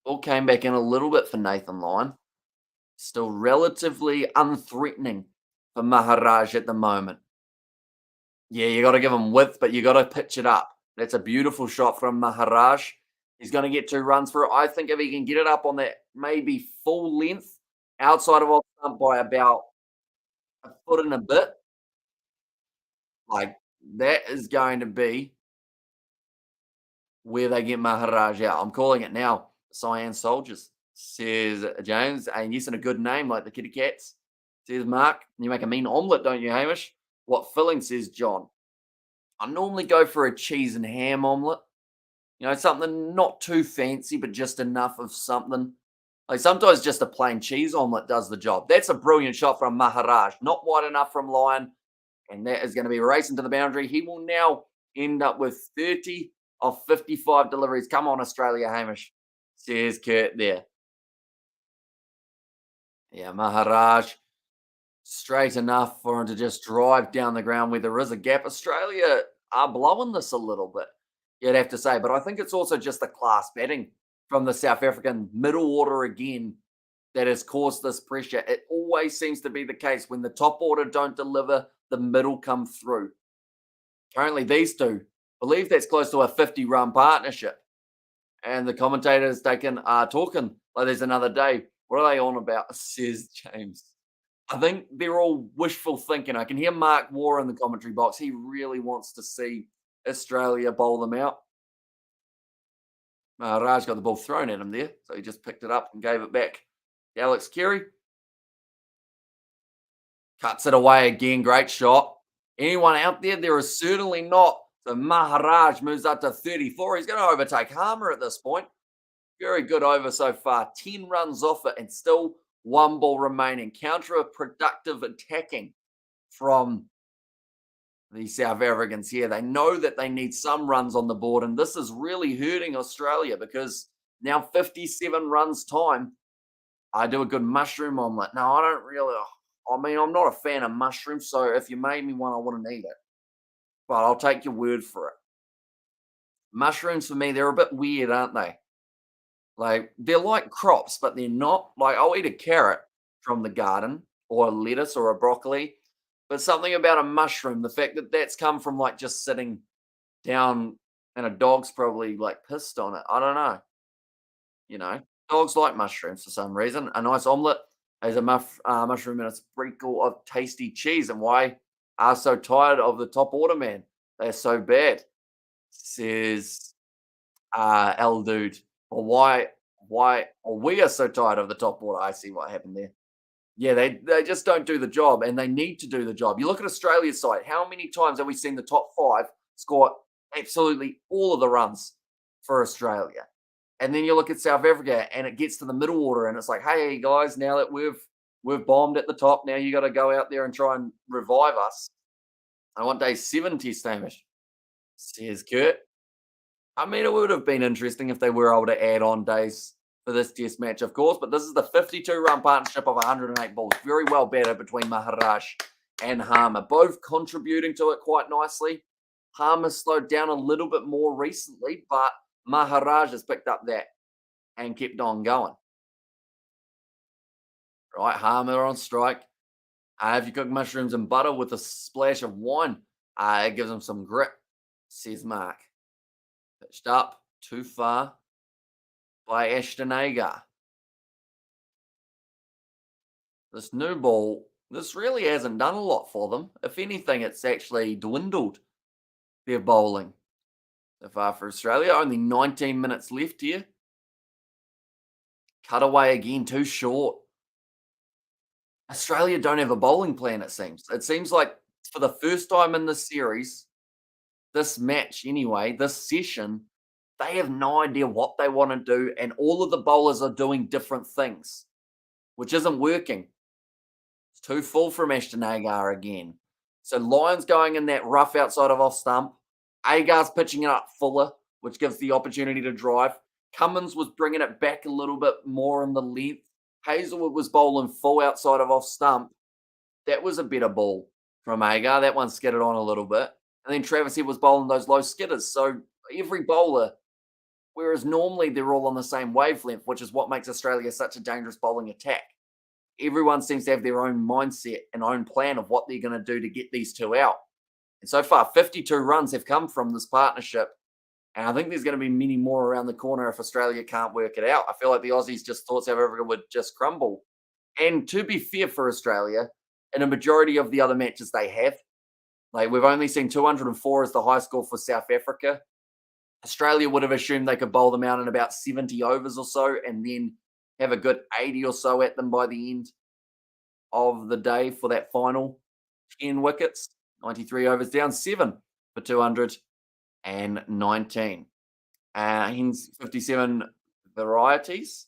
All came back in a little bit for Nathan Lyon. Still relatively unthreatening for Maharaj at the moment. Yeah, you got to give him width, but you got to pitch it up. That's a beautiful shot from Maharaj. He's going to get 2 runs for it. I think if he can get it up on that maybe full length outside of off stump by about a foot and a bit, like that is going to be where they get Maharaj out. I'm calling it now. Cyan Soldiers, says James. And yes, and a good name like the Kitty Cats, says Mark. You make a mean omelette, don't you, Hamish? What filling, says John. I normally go for a cheese and ham omelette. Something not too fancy, but just enough of something. Like sometimes just a plain cheese omelette does the job. That's a brilliant shot from Maharaj. Not wide enough from Lyon. And that is going to be racing to the boundary. He will now end up with 30 of 55 deliveries. Come on, Australia, Hamish, says Kurt there. Yeah, Maharaj. Straight enough for him to just drive down the ground where there is a gap. Australia are blowing this a little bit, you'd have to say. But I think it's also just the class batting from the South African middle order again that has caused this pressure. It always seems to be the case when the top order don't deliver, the middle come through. Currently, these two, I believe that's close to a 50-run partnership. And the commentators talking like there's another day. What are they on about, says James. I think they're all wishful thinking. I can hear Mark Moore in the commentary box. He really wants to see Australia bowl them out. Raj got the ball thrown at him there, so he just picked it up and gave it back. Alex Carey cuts it away again. Great shot. Anyone out there? There is certainly not. So Maharaj moves up to 34. He's going to overtake Harmer at this point. Very good over so far. 10 runs off it and still 1 ball remaining. Counterproductive attacking from the South Africans here. They know that they need some runs on the board, and this is really hurting Australia because now 57 runs time. I do a good mushroom omelette. No, I don't really. I mean, I'm not a fan of mushrooms, so if you made me one, I wouldn't eat it. But I'll take your word for it. Mushrooms for me, they're a bit weird, aren't they? Like they're like crops, but they're not. Like I'll eat a carrot from the garden or a lettuce or a broccoli, but something about a mushroom, the fact that that's come from like just sitting down and a dog's probably like pissed on it. I don't know. You know, dogs like mushrooms for some reason. A nice omelette is a mushroom and a sprinkle of tasty cheese. And why are so tired of the top order, man? They're so bad, says L dude. Or or we are so tired of the top order. I see what happened there. Yeah, they just don't do the job, and they need to do the job. You look at Australia's side. How many times have we seen the top five score absolutely all of the runs for Australia? And then you look at South Africa, and it gets to the middle order, and it's like, hey guys, now that we've bombed at the top, now you got to go out there and try and revive us. I want day 70, Stamish, says Kurt. I mean, it would have been interesting if they were able to add on days for this test match, of course, but this is the 52-run partnership of 108 balls. Very well batted between Maharaj and Harmer, both contributing to it quite nicely. Harmer slowed down a little bit more recently, but Maharaj has picked up that and kept on going. Right, Harmer on strike. If you cook mushrooms and butter with a splash of wine, it gives them some grit, says Mark. Pitched up too far by Ashton Agar. This new ball, this really hasn't done a lot for them. If anything, it's actually dwindled their bowling so far for Australia. Only 19 minutes left here. Cutaway again, too short. Australia don't have a bowling plan, it seems. It seems like for the first time in this series, this match anyway, this session, they have no idea what they want to do, and all of the bowlers are doing different things, which isn't working. It's too full from Ashton Agar again. So Lyons going in that rough outside of off stump. Agar's pitching it up fuller, which gives the opportunity to drive. Cummins was bringing it back a little bit more in the length. Hazelwood was bowling full outside of off stump. That was a better ball from Agar. That one skidded on a little bit. And then Travis Head was bowling those low skidders. So every bowler, whereas normally they're all on the same wavelength, which is what makes Australia such a dangerous bowling attack. Everyone seems to have their own mindset and own plan of what they're going to do to get these two out. And so far, 52 runs have come from this partnership. And I think there's going to be many more around the corner if Australia can't work it out. I feel like the Aussies just thought South Africa would just crumble. And to be fair for Australia, in a majority of the other matches they have, like we've only seen 204 as the high score for South Africa. Australia would have assumed they could bowl them out in about 70 overs or so and then have a good 80 or so at them by the end of the day for that final 10 wickets. 93 overs down, 7 for 219. Hence 57 varieties.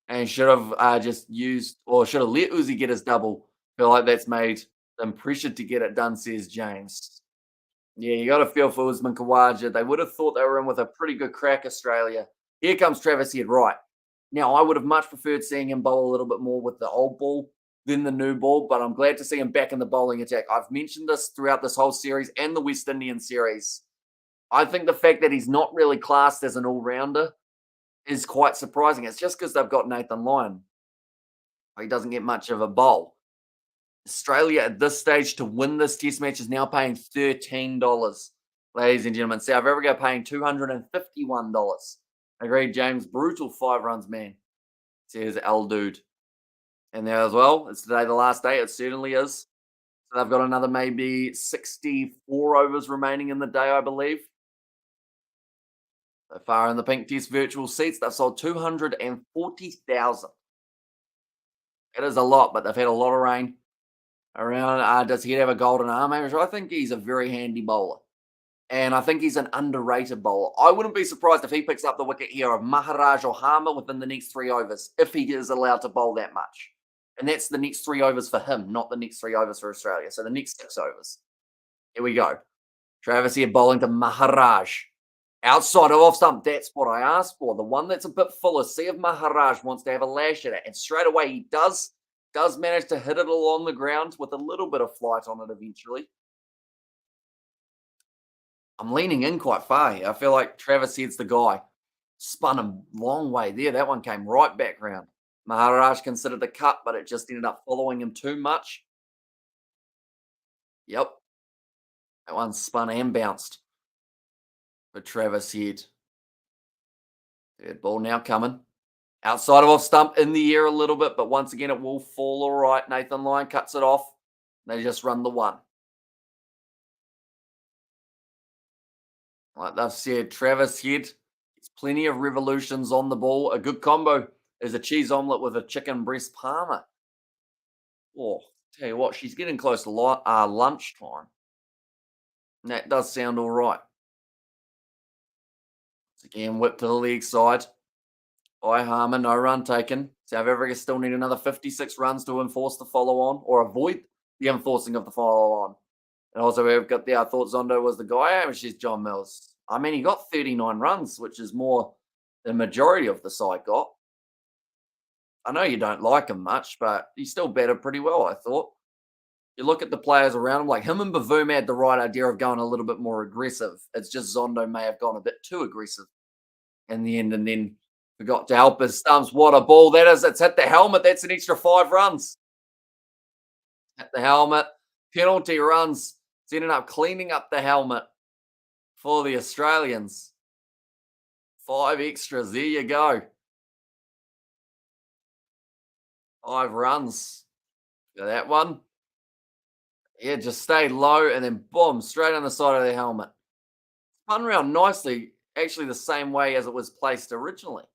And should have just used, or should have let Uzi get his double. Feel like that's made them pressured to get it done, says James. Yeah, you got to feel for Usman Khawaja. They would have thought they were in with a pretty good crack, Australia. Here comes Travis Head, right. Now, I would have much preferred seeing him bowl a little bit more with the old ball than the new ball, but I'm glad to see him back in the bowling attack. I've mentioned this throughout this whole series and the West Indian series. I think the fact that he's not really classed as an all-rounder is quite surprising. It's just because they've got Nathan Lyon. He doesn't get much of a bowl. Australia at this stage to win this test match is now paying $13, ladies and gentlemen. South Africa paying $251. Agreed, James. Brutal 5 runs, man, says L Dude. And there as well, it's today the last day. It certainly is. So they've got another maybe 64 overs remaining in the day, I believe. So far in the Pink Test virtual seats, they've sold 240,000. It is a lot, but they've had a lot of rain around. Does he have a golden arm? I think he's a very handy bowler. And I think he's an underrated bowler. I wouldn't be surprised if he picks up the wicket here of Maharaj or Harmer within the next 3 overs, if he is allowed to bowl that much. And that's the next 3 overs for him, not the next 3 overs for Australia. So the next 6 overs. Here we go. Travis here bowling to Maharaj. Outside of off stump, that's what I asked for. The one that's a bit fuller. See if Maharaj wants to have a lash at it. And straight away he does manage to hit it along the ground with a little bit of flight on it eventually. I'm leaning in quite far here. I feel like Travis head's the guy. Spun a long way there. That one came right back round. Maharaj considered the cut, but it just ended up following him too much. Yep, that one spun and bounced for Travis Head. Third ball now coming. Outside of off stump, in the air a little bit, but once again, it will fall all right. Nathan Lyon cuts it off. They just run the one. Like they've said, Travis Head gets plenty of revolutions on the ball. A good combo is a cheese omelette with a chicken breast parma. Oh, tell you what, she's getting close to lunchtime. And that does sound all right. Again, whip to the leg side. By Harmer, no run taken. South Africa still need another 56 runs to enforce the follow on or avoid the enforcing of the follow on. And also, we've got I thought Zondo was the guy, which is John Mills. I mean, he got 39 runs, which is more than majority of the side got. I know you don't like him much, but he still batted pretty well, I thought. You look at the players around him, like him and Bavoom had the right idea of going a little bit more aggressive. It's just Zondo may have gone a bit too aggressive in the end and then forgot to help his stumps. What a ball that is. It's hit the helmet. That's an extra 5 runs. Hit the helmet. Penalty runs. It's ended up cleaning up the helmet for the Australians. 5 extras. There you go. 5 runs for that one. Yeah, just stayed low and then boom, straight on the side of the helmet. Spun around nicely, actually the same way as it was placed originally.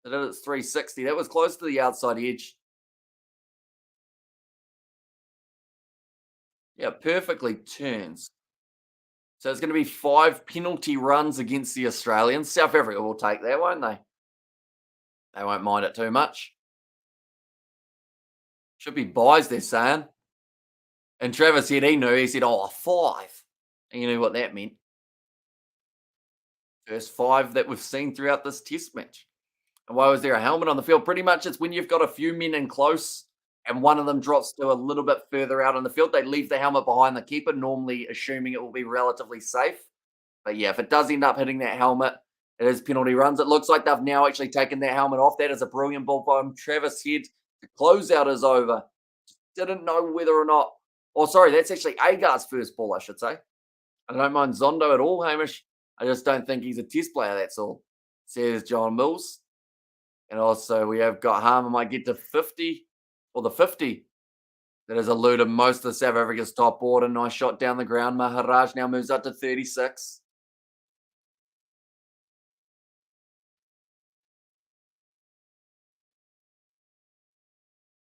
It did its 360. That was close to the outside edge. Yeah, perfectly turns. So it's going to be 5 penalty runs against the Australians. South Africa will take that, won't they? They won't mind it too much. Should be buys, they're saying. And Travis said he knew. He said, oh, 5. And you knew what that meant. First 5 that we've seen throughout this test match. And why was there a helmet on the field? Pretty much it's when you've got a few men in close and one of them drops to a little bit further out on the field. They leave the helmet behind the keeper, normally assuming it will be relatively safe. But yeah, if it does end up hitting that helmet, it is penalty runs. It looks like they've now actually taken that helmet off. That is a brilliant ball by him. Travis Head. The closeout is over. Didn't know whether or not. Oh, sorry, that's actually Agar's first ball, I should say. I don't mind Zondo at all, Hamish. I just don't think he's a test player, that's all. Says John Mills. And also we have got Harmer might get to 50 or the 50. That has eluded most of South Africa's top order. Nice shot down the ground. Maharaj now moves up to 36.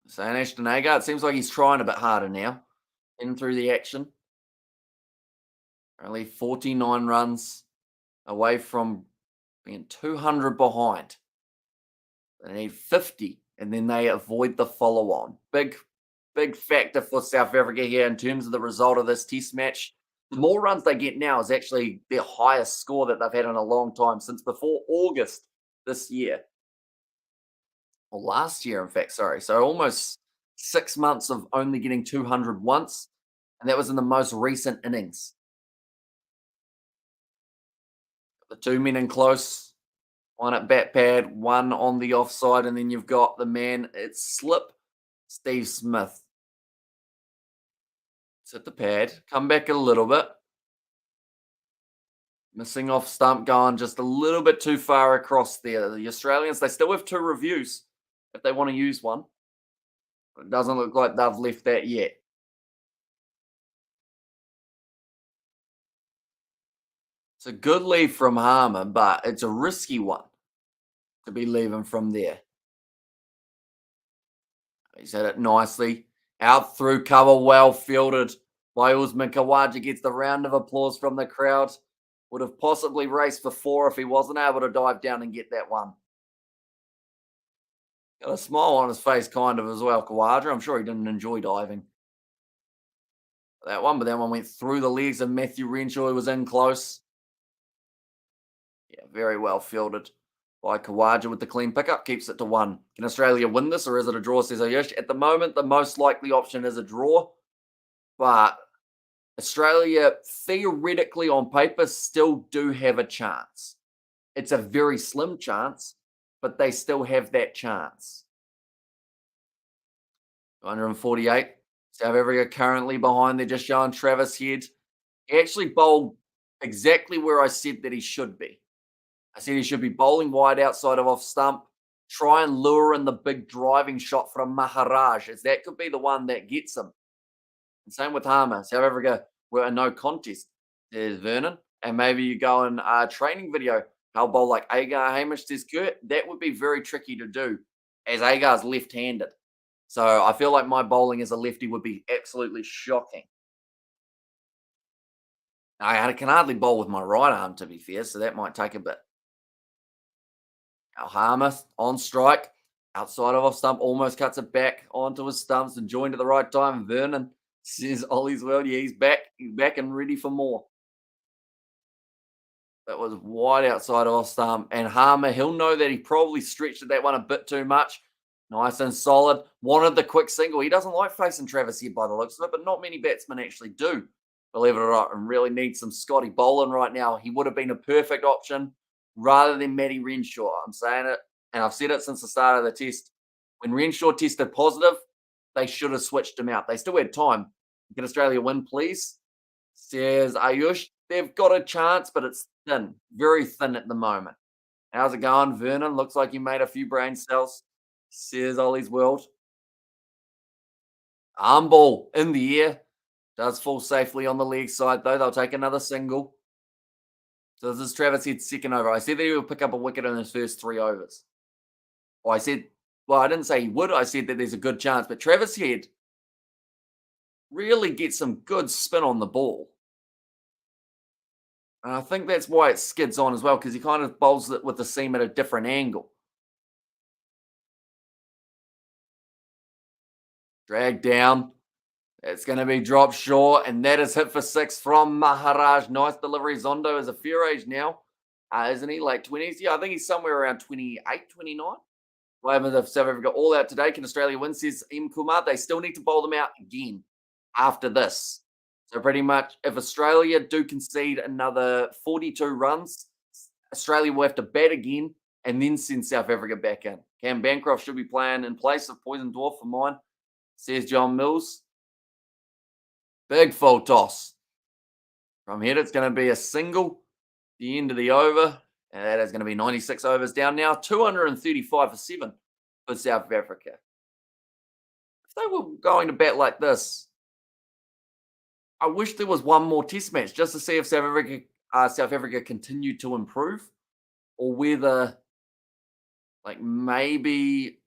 So Ashton Agar, it seems like he's trying a bit harder now. In through the action. Only 49 runs away from being 200 behind. They need 50, and then they avoid the follow-on. Big factor for South Africa here in terms of the result of this test match. The more runs they get now is actually their highest score that they've had in a long time, since before August this year. Or last year, in fact, sorry. So almost 6 months of only getting 200 once, and that was in the most recent innings. The 2 men in close, one at bat pad, one on the offside, and then you've got the man at slip, Steve Smith. It's at the pad, come back a little bit. Missing off stump, going just a little bit too far across there. The Australians, they still have 2 reviews if they want to use one. It doesn't look like they've left that yet. It's a good leave from Harmer, but it's a risky one to be leaving from there. He's had it nicely. Out through cover, well fielded by Usman Khawaja. Gets the round of applause from the crowd. Would have possibly raced for 4 if he wasn't able to dive down and get that one. Got a smile on his face kind of as well, Khawaja. I'm sure he didn't enjoy diving. that one, but that one went through the legs of Matthew Renshaw, who was in close. Yeah, very well fielded by Kawaja with the clean pickup, keeps it to 1. Can Australia win this or is it a draw, says Ayush? At the moment, the most likely option is a draw, but Australia, theoretically on paper, still do have a chance. It's a very slim chance, but they still have that chance. 148. South Africa currently behind. They're just showing Travis Head. He actually bowled exactly where I said that he should be. I said he should be bowling wide outside of off stump. Try and lure in the big driving shot from Maharaj, as that could be the one that gets him. And same with Harmer. South Africa were a no contest. There's Vernon. And maybe you go in a training video. How bowl like Agar Hamish, says Kurt. That would be very tricky to do, as Agar's left-handed. So I feel like my bowling as a lefty would be absolutely shocking. I can hardly bowl with my right arm, to be fair, so that might take a bit. Now Harmer on strike, outside of off stump, almost cuts it back onto his stumps and joined at the right time. Vernon says Ollie's well, yeah, he's back and ready for more. That was wide outside of off stump. And Harmer, he'll know that he probably stretched that one a bit too much. Nice and solid. Wanted the quick single. He doesn't like facing Travis Head by the looks of it, but not many batsmen actually do, believe it or not, and really needs some Scotty bowling right now. He would have been a perfect option rather than Matty Renshaw. I'm saying it, and I've said it since the start of the test. When Renshaw tested positive, they should have switched him out. They still had time. Can Australia win, please? Says Ayush. They've got a chance, but it's thin, very thin at the moment. How's it going, Vernon? Looks like you made a few brain cells. Says Ollie's world. Arm ball in the air. Does fall safely on the leg side, though. They'll take another single. So this is Travis Head's second over. I said that he would pick up a wicket in his first 3 overs. Well, I didn't say he would. I said that there's a good chance. But Travis Head really gets some good spin on the ball. And I think that's why it skids on as well, because he kind of bowls it with the seam at a different angle. Drag down. It's going to be dropped short, and that is hit for 6 from Maharaj. Nice delivery. Zondo is a fair age now, isn't he? Late 20s? Yeah, I think he's somewhere around 28, 29. What happens if South Africa all out today? Can Australia win, says M. Kumar? They still need to bowl them out again after this. So pretty much, if Australia do concede another 42 runs, Australia will have to bat again and then send South Africa back in. Cam Bancroft should be playing in place of Poison Dwarf for mine, says John Mills. Big full toss. From here, it's going to be a single, the end of the over. And that is going to be 96 overs down now. 235 for 7 for South Africa. If they were going to bat like this, I wish there was one more test match just to see if South Africa continued to improve, or whether, like, maybe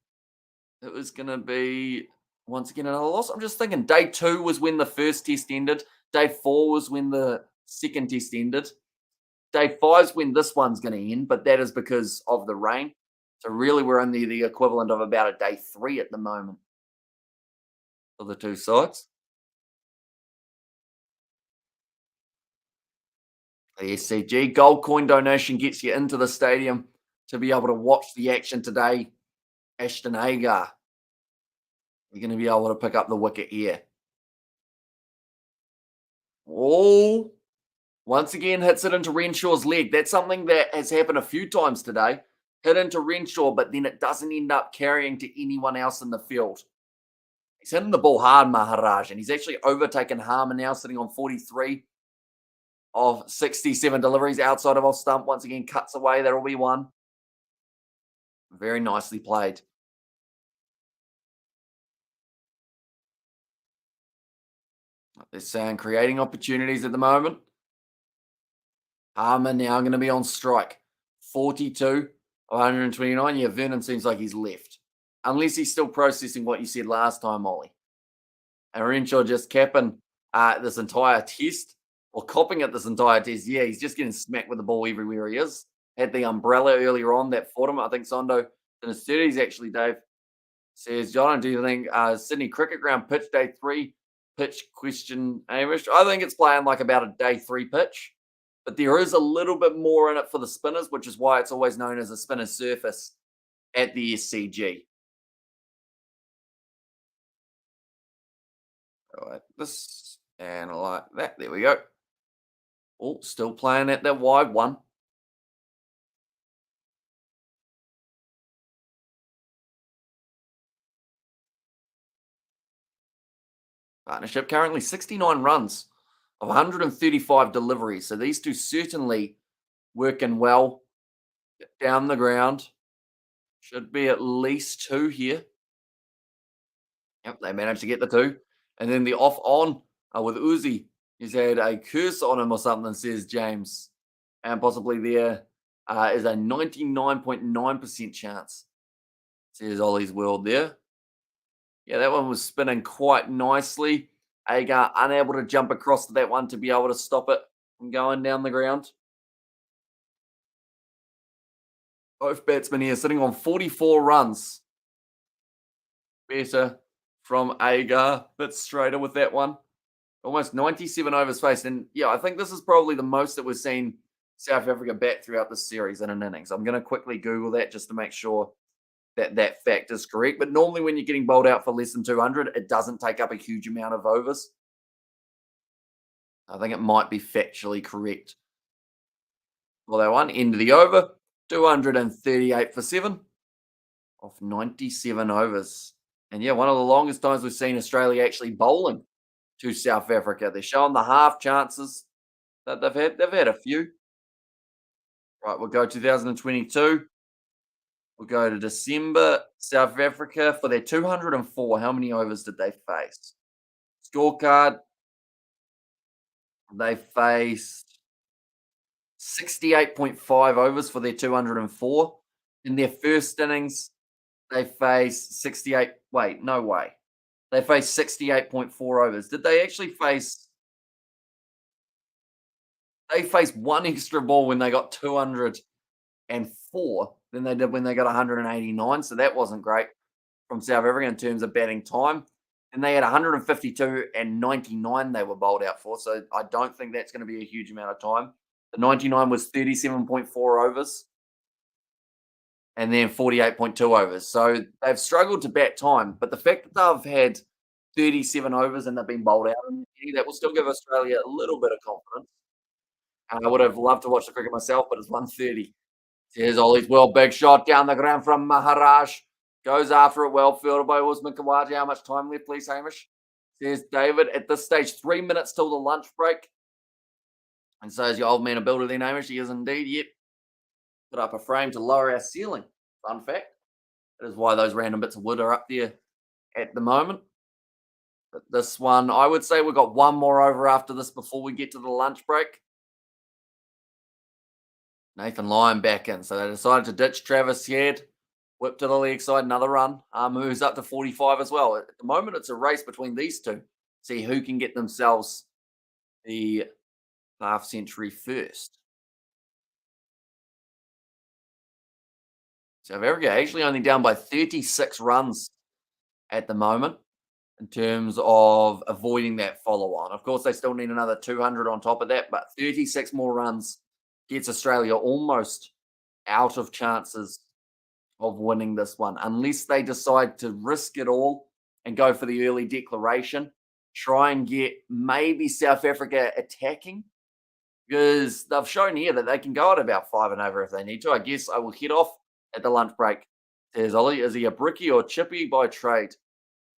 it was going to be once again another loss. I'm just thinking day 2 was when the first test ended. Day 4 was when the second test ended. Day 5 is when this one's going to end, but that is because of the rain. So really we're only the equivalent of about a day 3 at the moment for the two sides. The SCG Gold Coin donation gets you into the stadium to be able to watch the action today. Ashton Agar, you're going to be able to pick up the wicket here. Oh, once again hits it into Renshaw's leg. That's something that has happened a few times today. Hit into Renshaw, but then it doesn't end up carrying to anyone else in the field. He's hitting the ball hard, Maharaj, and he's actually overtaken Harmer now, sitting on 43 of 67 deliveries outside of off stump. Once again, cuts away. That'll be one. Very nicely played. They're saying creating opportunities at the moment. Harmer now going to be on strike. 42 of 129. Yeah, Vernon seems like he's left. Unless he's still processing what you said last time, Ollie. And Renshaw just capping this entire test, or copping at this entire test. Yeah, he's just getting smacked with the ball everywhere he is. Had the umbrella earlier on that fought him. I think Sondo in his 30s, actually, Dave. Says, John, do you think Sydney Cricket Ground pitch day 3 pitch question, Amish. I think it's playing like about a day 3 pitch, but there is a little bit more in it for the spinners, which is why it's always known as a spinner's surface at the SCG. Like this and like that. There we go. Oh, still playing at that wide one. Partnership currently 69 runs of 135 deliveries. So these two certainly working well down the ground. Should be at least 2 here. Yep, they managed to get the 2. And then the off on with Uzi. He's had a curse on him or something, says James. And possibly there is a 99.9% chance, says Ollie's World there. Yeah, that one was spinning quite nicely. Agar unable to jump across to that one to be able to stop it from going down the ground. Both batsmen here sitting on 44 runs. Better from Agar, bit straighter with that one. Almost 97 overs faced. And yeah, I think this is probably the most that we've seen South Africa bat throughout this series in an innings. I'm going to quickly Google that just to make sure that that fact is correct. But normally when you're getting bowled out for less than 200, it doesn't take up a huge amount of overs. I think it might be factually correct. Well, that one, end of the over, 238 for 7 off 97 overs. And yeah, one of the longest times we've seen Australia actually bowling to South Africa. They're showing the half chances that they've had. They've had a few. Right, we'll go 2022. We'll go to December. South Africa for their 204. How many overs did they face? Scorecard. They faced 68.5 overs for their 204. In their first innings, they faced 68. Wait, no way. They faced 68.4 overs. Did they actually face? They faced one extra ball when they got 204 than they did when they got 189. So that wasn't great from South Africa in terms of batting time. And they had 152 and 99 they were bowled out for. So I don't think that's going to be a huge amount of time. The 99 was 37.4 overs and then 48.2 overs. So they've struggled to bat time. But the fact that they've had 37 overs and they've been bowled out, that will still give Australia a little bit of confidence. And I would have loved to watch the cricket myself, but it's 1:30. Here's Ollie's well, big shot down the ground from Maharaj. Goes after it, well fielded by Usman Khawaja. How much time left, please, Hamish? Says David. At this stage, 3 minutes till the lunch break. And so is your old man a builder then, Hamish? He is indeed. Yep. Put up a frame to lower our ceiling. Fun fact. That is why those random bits of wood are up there at the moment. But this one, I would say we've got one more over after this before we get to the lunch break. Nathan Lyon back in. So they decided to ditch Travis Head. Whip to the leg side, another run. Moves up to 45 as well. At the moment, it's a race between these two. See who can get themselves the half century first. South Africa actually only down by 36 runs at the moment in terms of avoiding that follow on. Of course, they still need another 200 on top of that, but 36 more runs gets Australia almost out of chances of winning this one, unless they decide to risk it all and go for the early declaration, try and get maybe South Africa attacking, because they've shown here that they can go at about 5 and over if they need to. I guess I will head off at the lunch break. Says Ollie, is he a brickie or chippy by trade?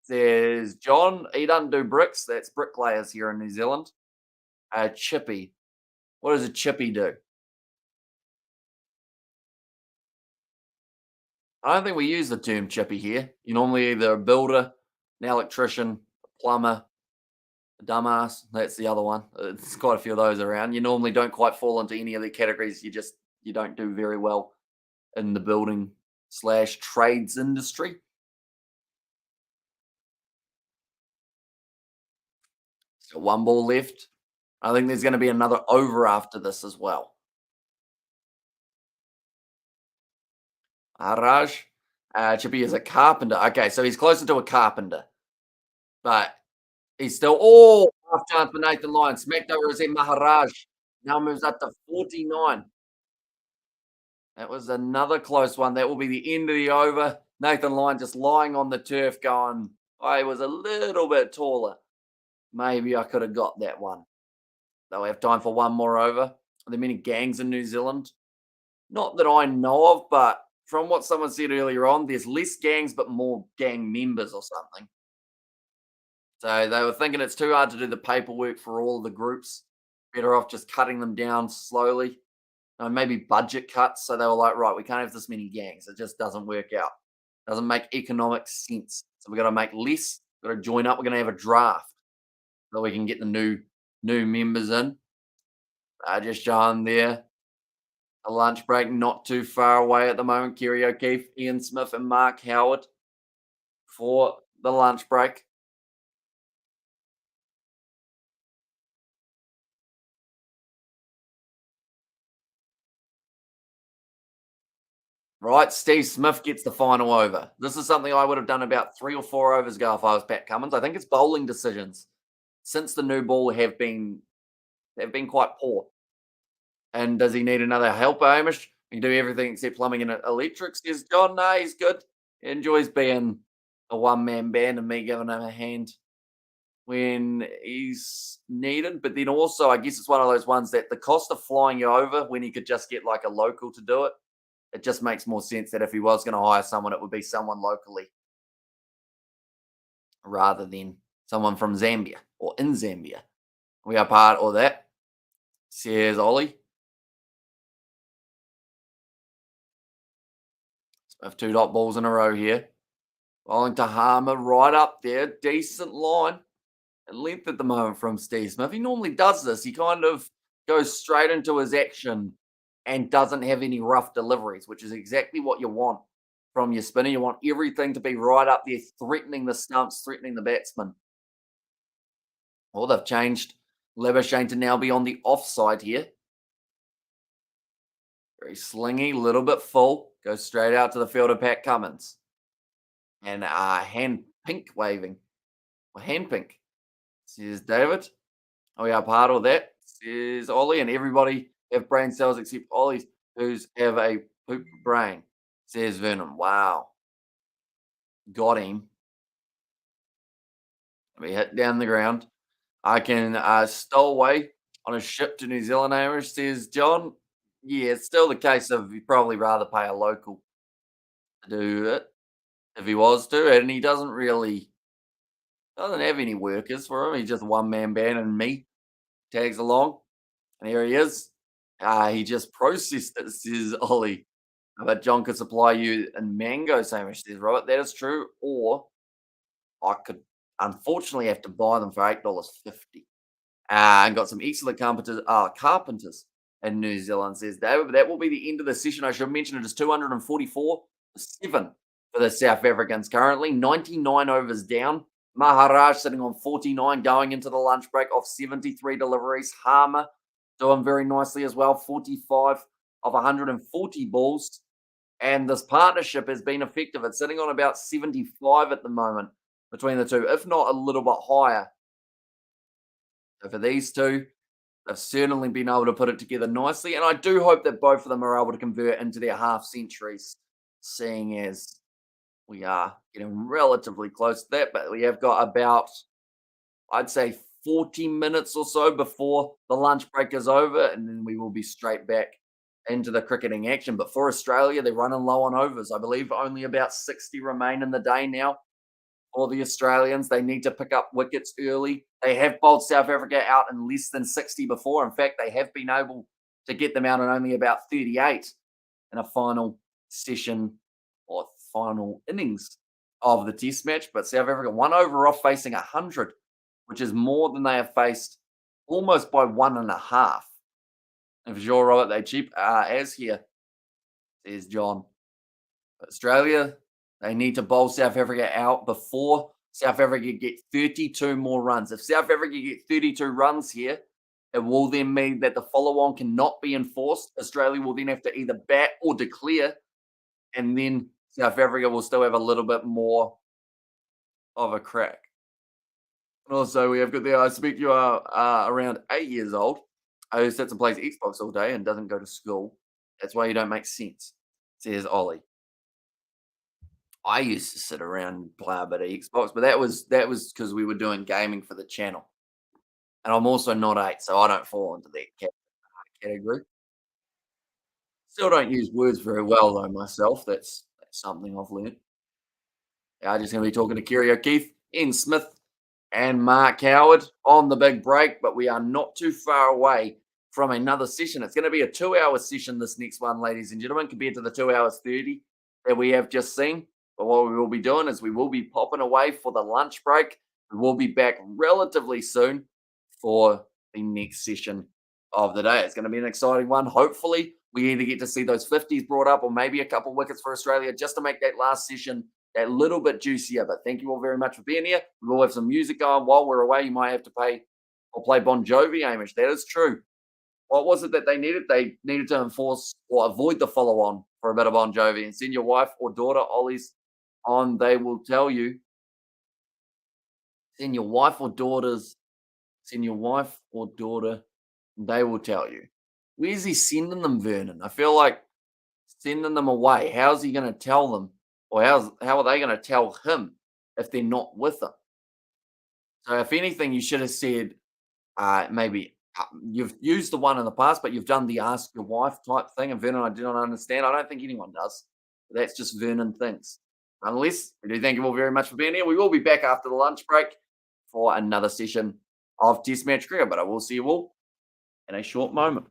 Says John, he doesn't do bricks. That's bricklayers here in New Zealand. A chippy. What does a chippy do? I don't think we use the term chippy here. You're normally either a builder, an electrician, a plumber, a dumbass. That's the other one. There's quite a few of those around. You normally don't quite fall into any of the categories. You don't do very well in the building / trades industry. So one ball left. I think there's going to be another over after this as well. Raj, Chippy is a carpenter. Okay, so he's closer to a carpenter, but He's still half chance for Nathan Lyon. Smacked over his head, Maharaj. Now moves up to 49. That was another close one. That will be the end of the over. Nathan Lyon just lying on the turf going, I was a little bit taller. Maybe I could have got that one. They'll have time for one more over. Are there many gangs in New Zealand? Not that I know of, but from what someone said earlier on, there's less gangs but more gang members or something. So they were thinking it's too hard to do the paperwork for all of the groups. Better off just cutting them down slowly. Maybe budget cuts. So they were like, right, we can't have this many gangs. It just doesn't work out. Doesn't make economic sense. So we've got to make less. We've got to join up. We're going to have a draft so we can get the new members in. Just showing there. A lunch break not too far away at the moment. Kerry O'Keefe, Ian Smith, and Mark Howard for the lunch break. Right, Steve Smith gets the final over. This is something I would have done about 3 or 4 overs ago if I was Pat Cummins. I think it's bowling decisions since the new ball have been quite poor. And does he need another helper, Hamish? He can do everything except plumbing and electrics. Says John, no, he's good. He enjoys being a one-man band and me giving him a hand when he's needed. But then also, I guess it's one of those ones that the cost of flying you over when he could just get like a local to do it, it just makes more sense that if he was going to hire someone, it would be someone locally rather than someone from Zambia or in Zambia. We are part of that. Says Ollie. Of 2 dot balls in a row here. Bowling to Harmer right up there. Decent line and length at the moment from Steve Smith. He normally does this. He kind of goes straight into his action and doesn't have any rough deliveries, which is exactly what you want from your spinner. You want everything to be right up there, threatening the stumps, threatening the batsman. Well, they've changed Labuschagne to now be on the offside here. Very slingy, little bit full. Goes straight out to the fielder, Pat Cummins. And hand pink waving. Well, hand pink, says David. Oh, we are part of that, says Ollie. And everybody have brain cells except Ollie's, who's have a poop brain, says Vernon. Wow. Got him. We hit down the ground. I can stow away on a ship to New Zealand, Irish, says John. Yeah, it's still the case of you'd probably rather pay a local to do it if he was to, and he doesn't have any workers for him. He's just a one man band, and me tags along, and here he is. He just processed it, says Ollie. But John could supply you in mango sandwich, says Robert. That is true, or I could unfortunately have to buy them for $8.50. And got some excellent carpenters in New Zealand, says David. But that will be the end of the session. I should mention it is 244 7 for the South Africans currently. 99 overs down. Maharaj sitting on 49 going into the lunch break off 73 deliveries. Harmer doing very nicely as well. 45 of 140 balls. And this partnership has been effective. It's sitting on about 75 at the moment between the two, if not a little bit higher. So for these two, they've certainly been able to put it together nicely. And I do hope that both of them are able to convert into their half centuries, seeing as we are getting relatively close to that. But we have got about, I'd say, 40 minutes or so before the lunch break is over. And then we will be straight back into the cricketing action. But for Australia, they're running low on overs. I believe only about 60 remain in the day now. For the Australians, they need to pick up wickets early. They have bowled South Africa out in less than 60 before. In fact, they have been able to get them out in only about 38 in a final session or final innings of the Test match. But South Africa 1 over off facing 100, which is more than they have faced almost by 1.5. If you're Robert, they cheap as here, says John. Australia, they need to bowl South Africa out before South Africa get 32 more runs. If South Africa get 32 runs here, it will then mean that the follow-on cannot be enforced. Australia will then have to either bat or declare, and then South Africa will still have a little bit more of a crack. Also, we have got there. I speak you are around 8 years old, who sits and plays Xbox all day and doesn't go to school. That's why you don't make sense, says Ollie. I used to sit around and play a bit of Xbox, but that was because we were doing gaming for the channel. And I'm also not 8, so I don't fall into that category. Still don't use words very well though myself. That's something I've learned. Yeah, I'm just gonna be talking to Kerry O'Keefe, Ian Smith, and Mark Howard on the big break, but we are not too far away from another session. It's going to be a 2 hour session, this next one, ladies and gentlemen, compared to the 2 hours 30 that we have just seen. But what we will be doing is we will be popping away for the lunch break. We will be back relatively soon for the next session of the day. It's going to be an exciting one. Hopefully, we either get to see those 50s brought up or maybe a couple wickets for Australia just to make that last session that little bit juicier. But thank you all very much for being here. We will have some music going while we're away. You might have to pay or play Bon Jovi, Amish. That is true. What was it that they needed? They needed to enforce or avoid the follow on for a bit of Bon Jovi and send your wife or daughter, Ollie's on. They will tell you. Send your wife or daughters, send your wife or daughter, they will tell you. Where's he sending them, Vernon? I feel like sending them away. How's he going to tell them? Or how are they going to tell him if they're not with him? So if anything, you should have said maybe you've used the one in the past, but you've done the ask your wife type thing. And Vernon, I do not understand. I don't think anyone does. That's just Vernon thinks. Unless we do thank you all very much for being here. We will be back after the lunch break for another session of Test Match Cricket, but I will see you all in a short moment.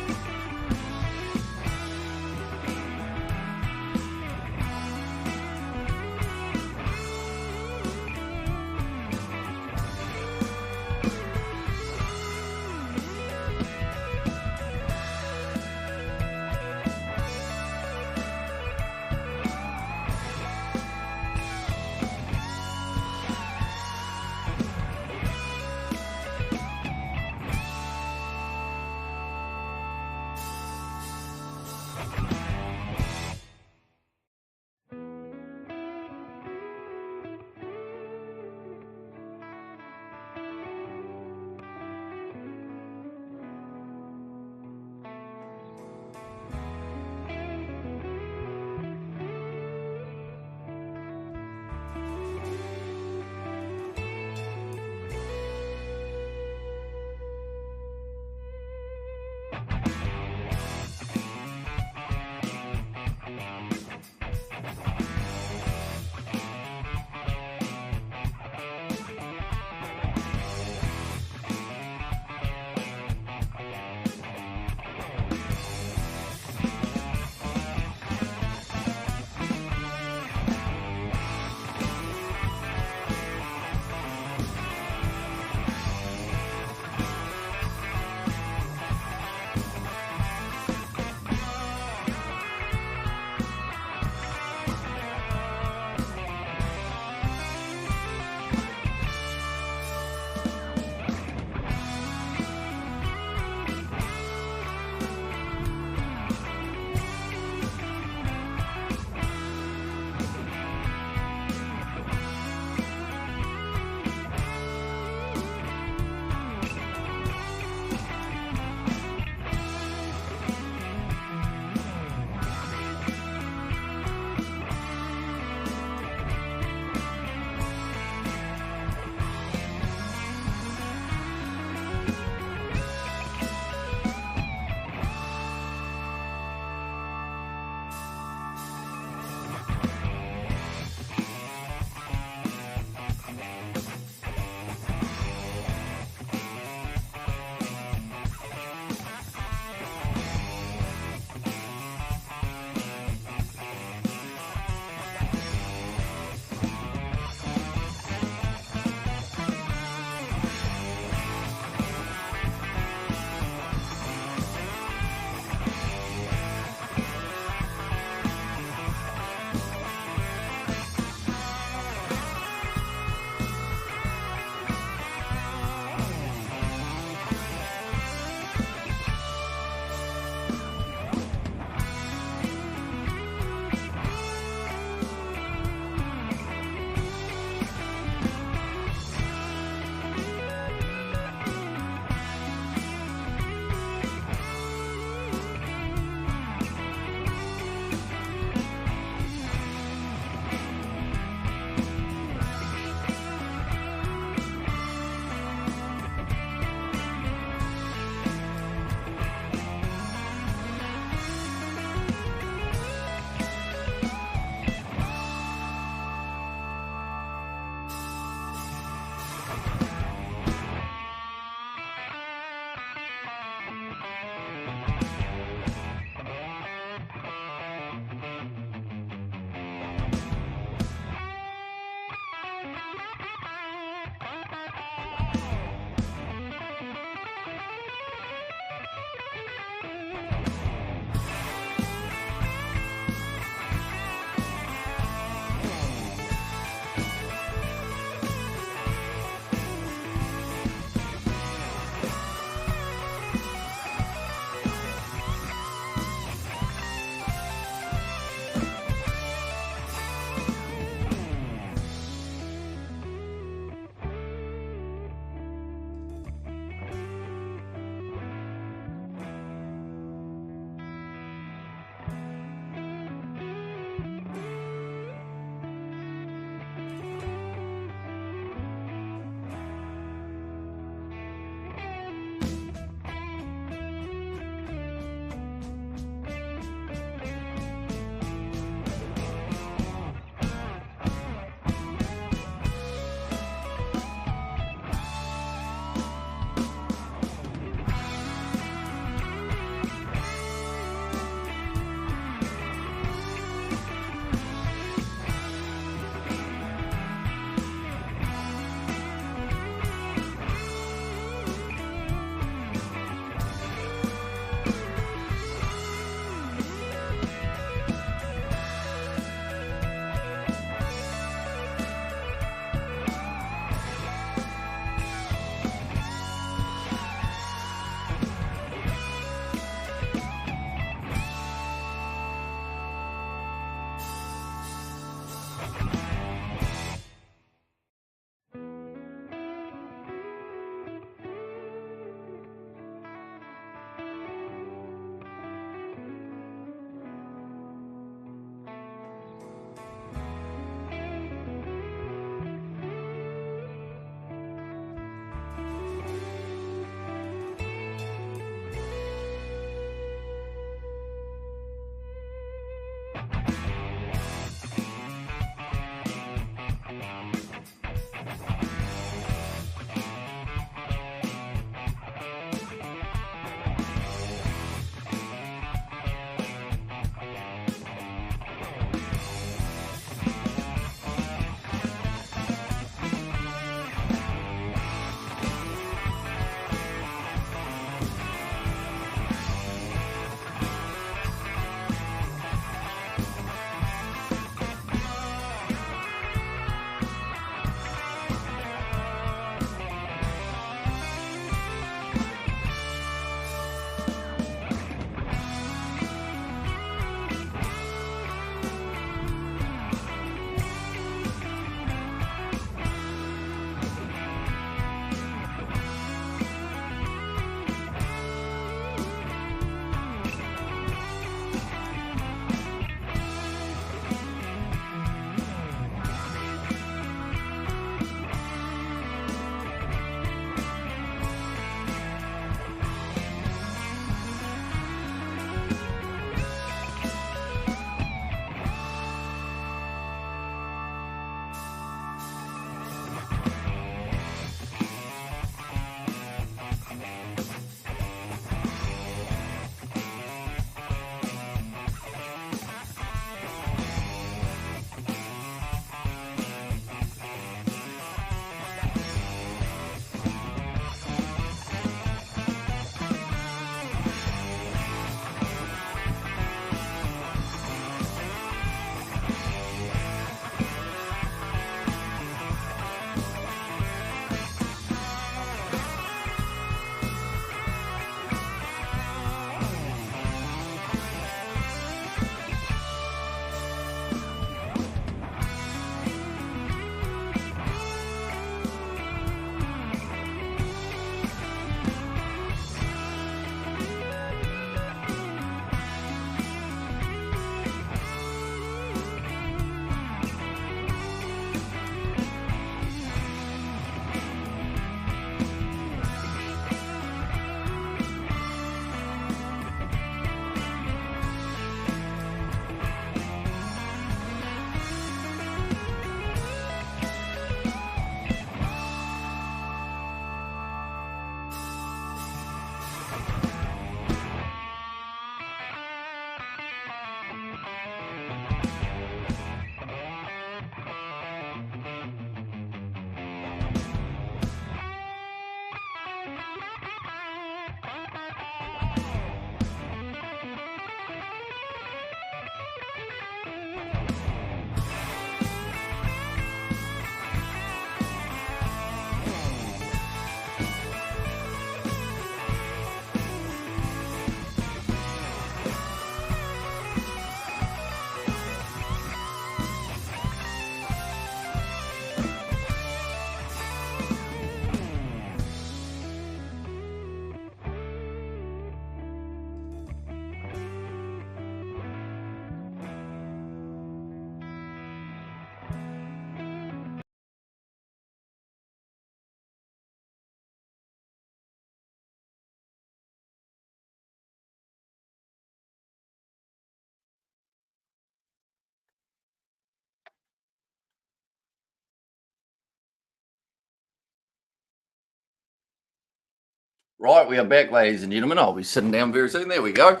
Right, we are back, ladies and gentlemen. I'll be sitting down very soon. There we go.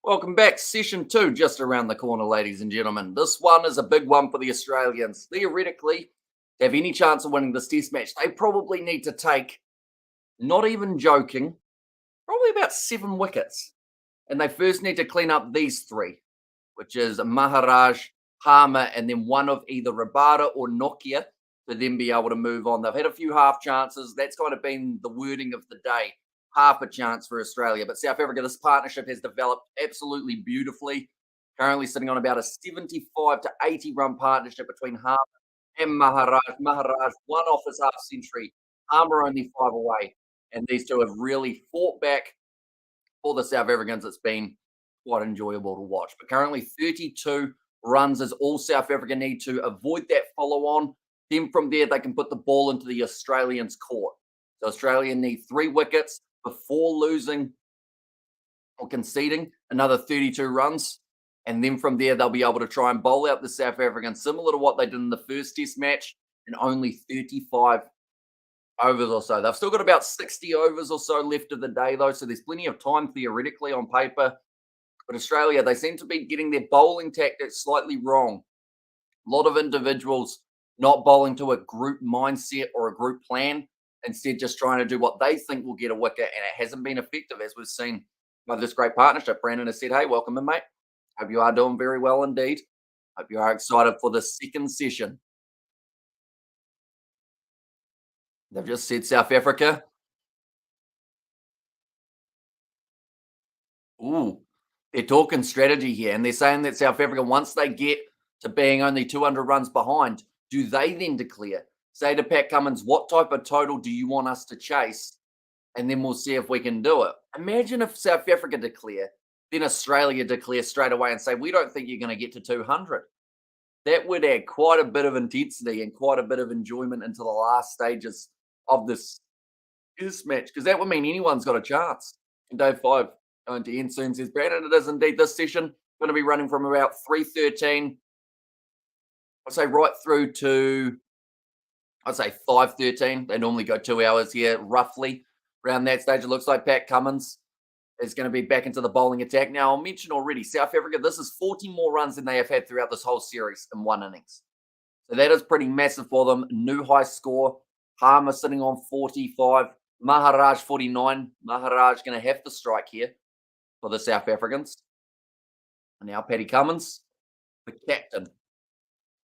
Welcome back. Session 2, just around the corner, ladies and gentlemen. This one is a big one for the Australians. Theoretically, to have any chance of winning this test match, they probably need to take, not even joking, probably about 7 wickets. And they first need to clean up these 3, which is Maharaj, Harmer, and then one of either Rabada or Nokia to then be able to move on. They've had a few half chances. That's kind of been the wording of the day. Half a chance for Australia. But South Africa, this partnership has developed absolutely beautifully. currently sitting on about a 75 to 80 run partnership between Harmer and Maharaj. Maharaj one off his half century, Harmer only 5 away. And these two have really fought back for the South Africans. It's been quite enjoyable to watch. But currently 32 runs is all South Africa need to avoid that follow on. Then from there, they can put the ball into the Australians' court. So Australia need 3 wickets before losing or conceding another 32 runs. And then from there, they'll be able to try and bowl out the South Africans, similar to what they did in the first test match, in only 35 overs or so. They've still got about 60 overs or so left of the day, though. So there's plenty of time theoretically on paper. But Australia, they seem to be getting their bowling tactics slightly wrong. A lot of individuals not bowling to a group mindset or a group plan, instead just trying to do what they think will get a wicket, and it hasn't been effective, as we've seen by this great partnership. Brandon has said, hey, welcome in, mate. Hope you are doing very well indeed. Hope you are excited for the second session. They've just said South Africa. Ooh, they're talking strategy here, and they're saying that South Africa, once they get to being only 200 runs behind, do they then declare? Say to Pat Cummins, what type of total do you want us to chase? And then we'll see if we can do it. Imagine if South Africa declare, then Australia declare straight away and say, we don't think you're going to get to 200. That would add quite a bit of intensity and quite a bit of enjoyment into the last stages of this match, because that would mean anyone's got a chance. And day 5 going to end soon, says Brandon. It is indeed. This session going to be running from about 3:13, I'd say right through to, I'd say 5:13. They normally go 2 hours here, roughly. Around that stage, it looks like Pat Cummins is going to be back into the bowling attack. Now, I'll mention already, South Africa, this is 40 more runs than they have had throughout this whole series in one innings. So that is pretty massive for them. New high score. Harmer sitting on 45. Maharaj 49. Maharaj going to have to strike here for the South Africans. And now Paddy Cummins, the captain,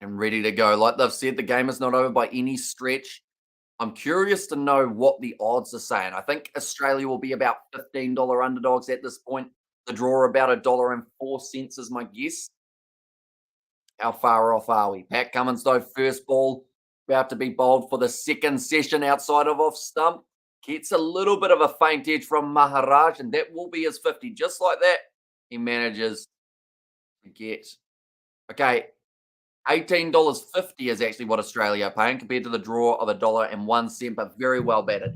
and ready to go. Like they've said, the game is not over by any stretch. I'm curious to know what the odds are saying. I think Australia will be about $15 underdogs at this point. The draw about $1.04 is my guess. How far off are we? Pat Cummins, though, first ball about to be bowled for the second session outside of off stump. Gets a little bit of a faint edge from Maharaj, and that will be his 50. Just like that, he manages to get, okay, $18.50 is actually what Australia are paying compared to the draw of $1.01, but very well batted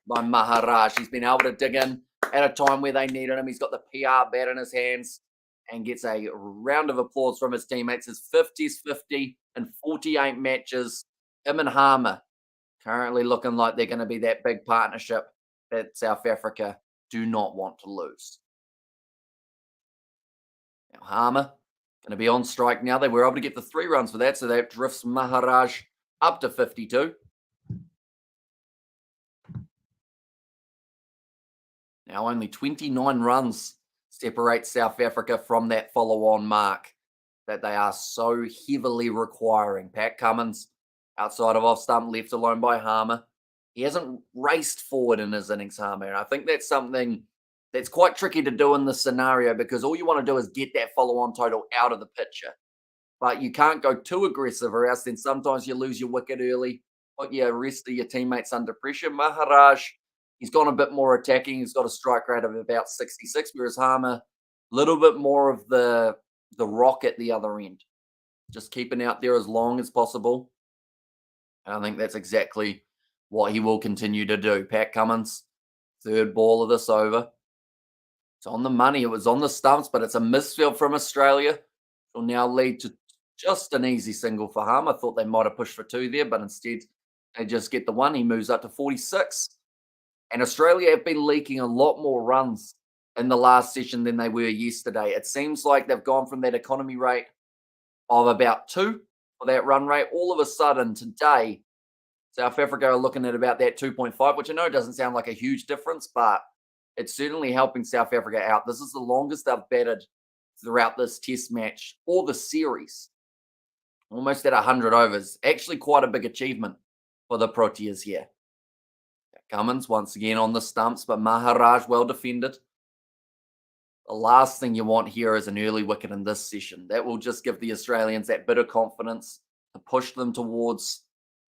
by Maharaj. He's been able to dig in at a time where they needed him. He's got the PR bat in his hands and gets a round of applause from his teammates. His 50s 50 in 48 matches. Him and Harmer currently looking like they're going to be that big partnership that South Africa do not want to lose. Now Harmer going to be on strike now. They were able to get the 3 runs for that, so that drifts Maharaj up to 52. Now only 29 runs separate South Africa from that follow-on mark that they are so heavily requiring. Pat Cummins outside of off stump, left alone by Harmer. He hasn't raced forward in his innings, Harmer, and I think that's something that's quite tricky to do in this scenario, because all you want to do is get that follow-on total out of the picture. But you can't go too aggressive, or else then sometimes you lose your wicket early, put your rest of your teammates under pressure. Maharaj, he's gone a bit more attacking. He's got a strike rate of about 66, whereas Harmer, a little bit more of the rock at the other end. Just keeping out there as long as possible. And I think that's exactly what he will continue to do. Pat Cummins, third ball of this over. It's on the money. It was on the stumps, but it's a misfield from Australia. Will now lead to just an easy single for Harmer. I thought they might have pushed for 2 there, but instead they just get the 1. He moves up to 46. And Australia have been leaking a lot more runs in the last session than they were yesterday. It seems like they've gone from that economy rate of about 2 for that run rate. All of a sudden today, South Africa are looking at about that 2.5, which I know doesn't sound like a huge difference, but it's certainly helping South Africa out. This is the longest they've batted throughout this test match or the series. Almost at 100 overs. Actually quite a big achievement for the Proteas here. Cummins once again on the stumps, but Maharaj well defended. The last thing you want here is an early wicket in this session. That will just give the Australians that bit of confidence to push them towards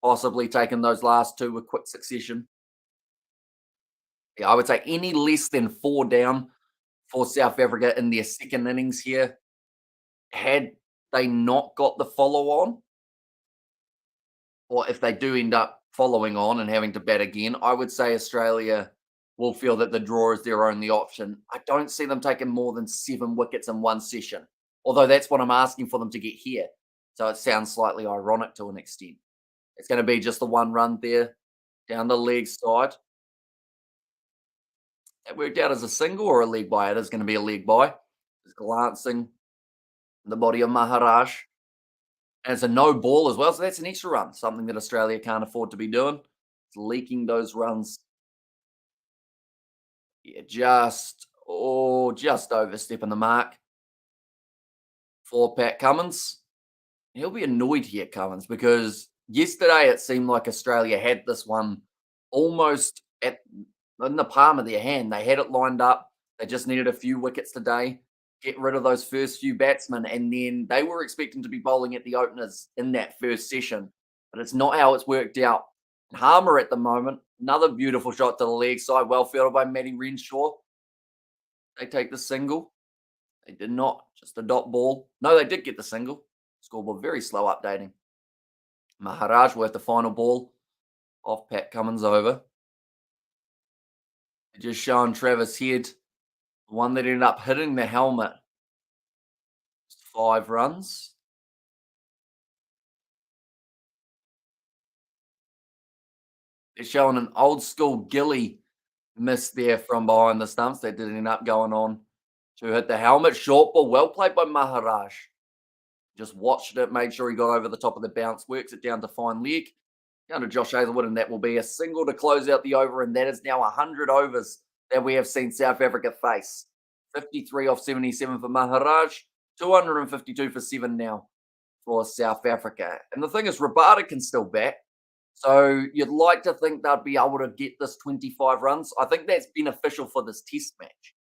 possibly taking those last two with quick succession. Yeah, I would say any less than 4 down for South Africa in their second innings here, had they not got the follow on, or if they do end up following on and having to bat again, I would say Australia will feel that the draw is their only option. I don't see them taking more than 7 wickets in one session, although that's what I'm asking for them to get here. So it sounds slightly ironic to an extent. It's going to be just the one run there down the leg side. That worked out as a single or a leg by. It is going to be a leg by. Just glancing the body of Maharaj. And it's a no ball as well. So that's an extra run, something that Australia can't afford to be doing. It's leaking those runs. Yeah, just overstepping the mark for Pat Cummins. He'll be annoyed here, Cummins, because yesterday it seemed like Australia had this one almost in the palm of their hand. They had it lined up. They just needed a few wickets today, get rid of those first few batsmen, and then they were expecting to be bowling at the openers in that first session. But it's not how it's worked out. Harmer at the moment, another beautiful shot to the leg side, well fielded by Matty Renshaw. They take the single. They did not, just a dot ball. No, they did get the single. Scoreboard very slow updating. Maharaj worth the final ball off Pat Cummins over. Just showing Travis Head, the one that ended up hitting the helmet. 5 runs. They're showing an old school Gilly miss there from behind the stumps. That did end up going on to hit the helmet. Short ball, well played by Maharaj. Just watched it, made sure he got over the top of the bounce, works it down to fine leg. Down to Josh Hazelwood, and that will be a single to close out the over, and that is now 100 overs that we have seen South Africa face. 53 off 77 for Maharaj, 252 for 7 now for South Africa. And the thing is, Rabada can still bat, so you'd like to think they'd be able to get this 25 runs. I think that's beneficial for this test match.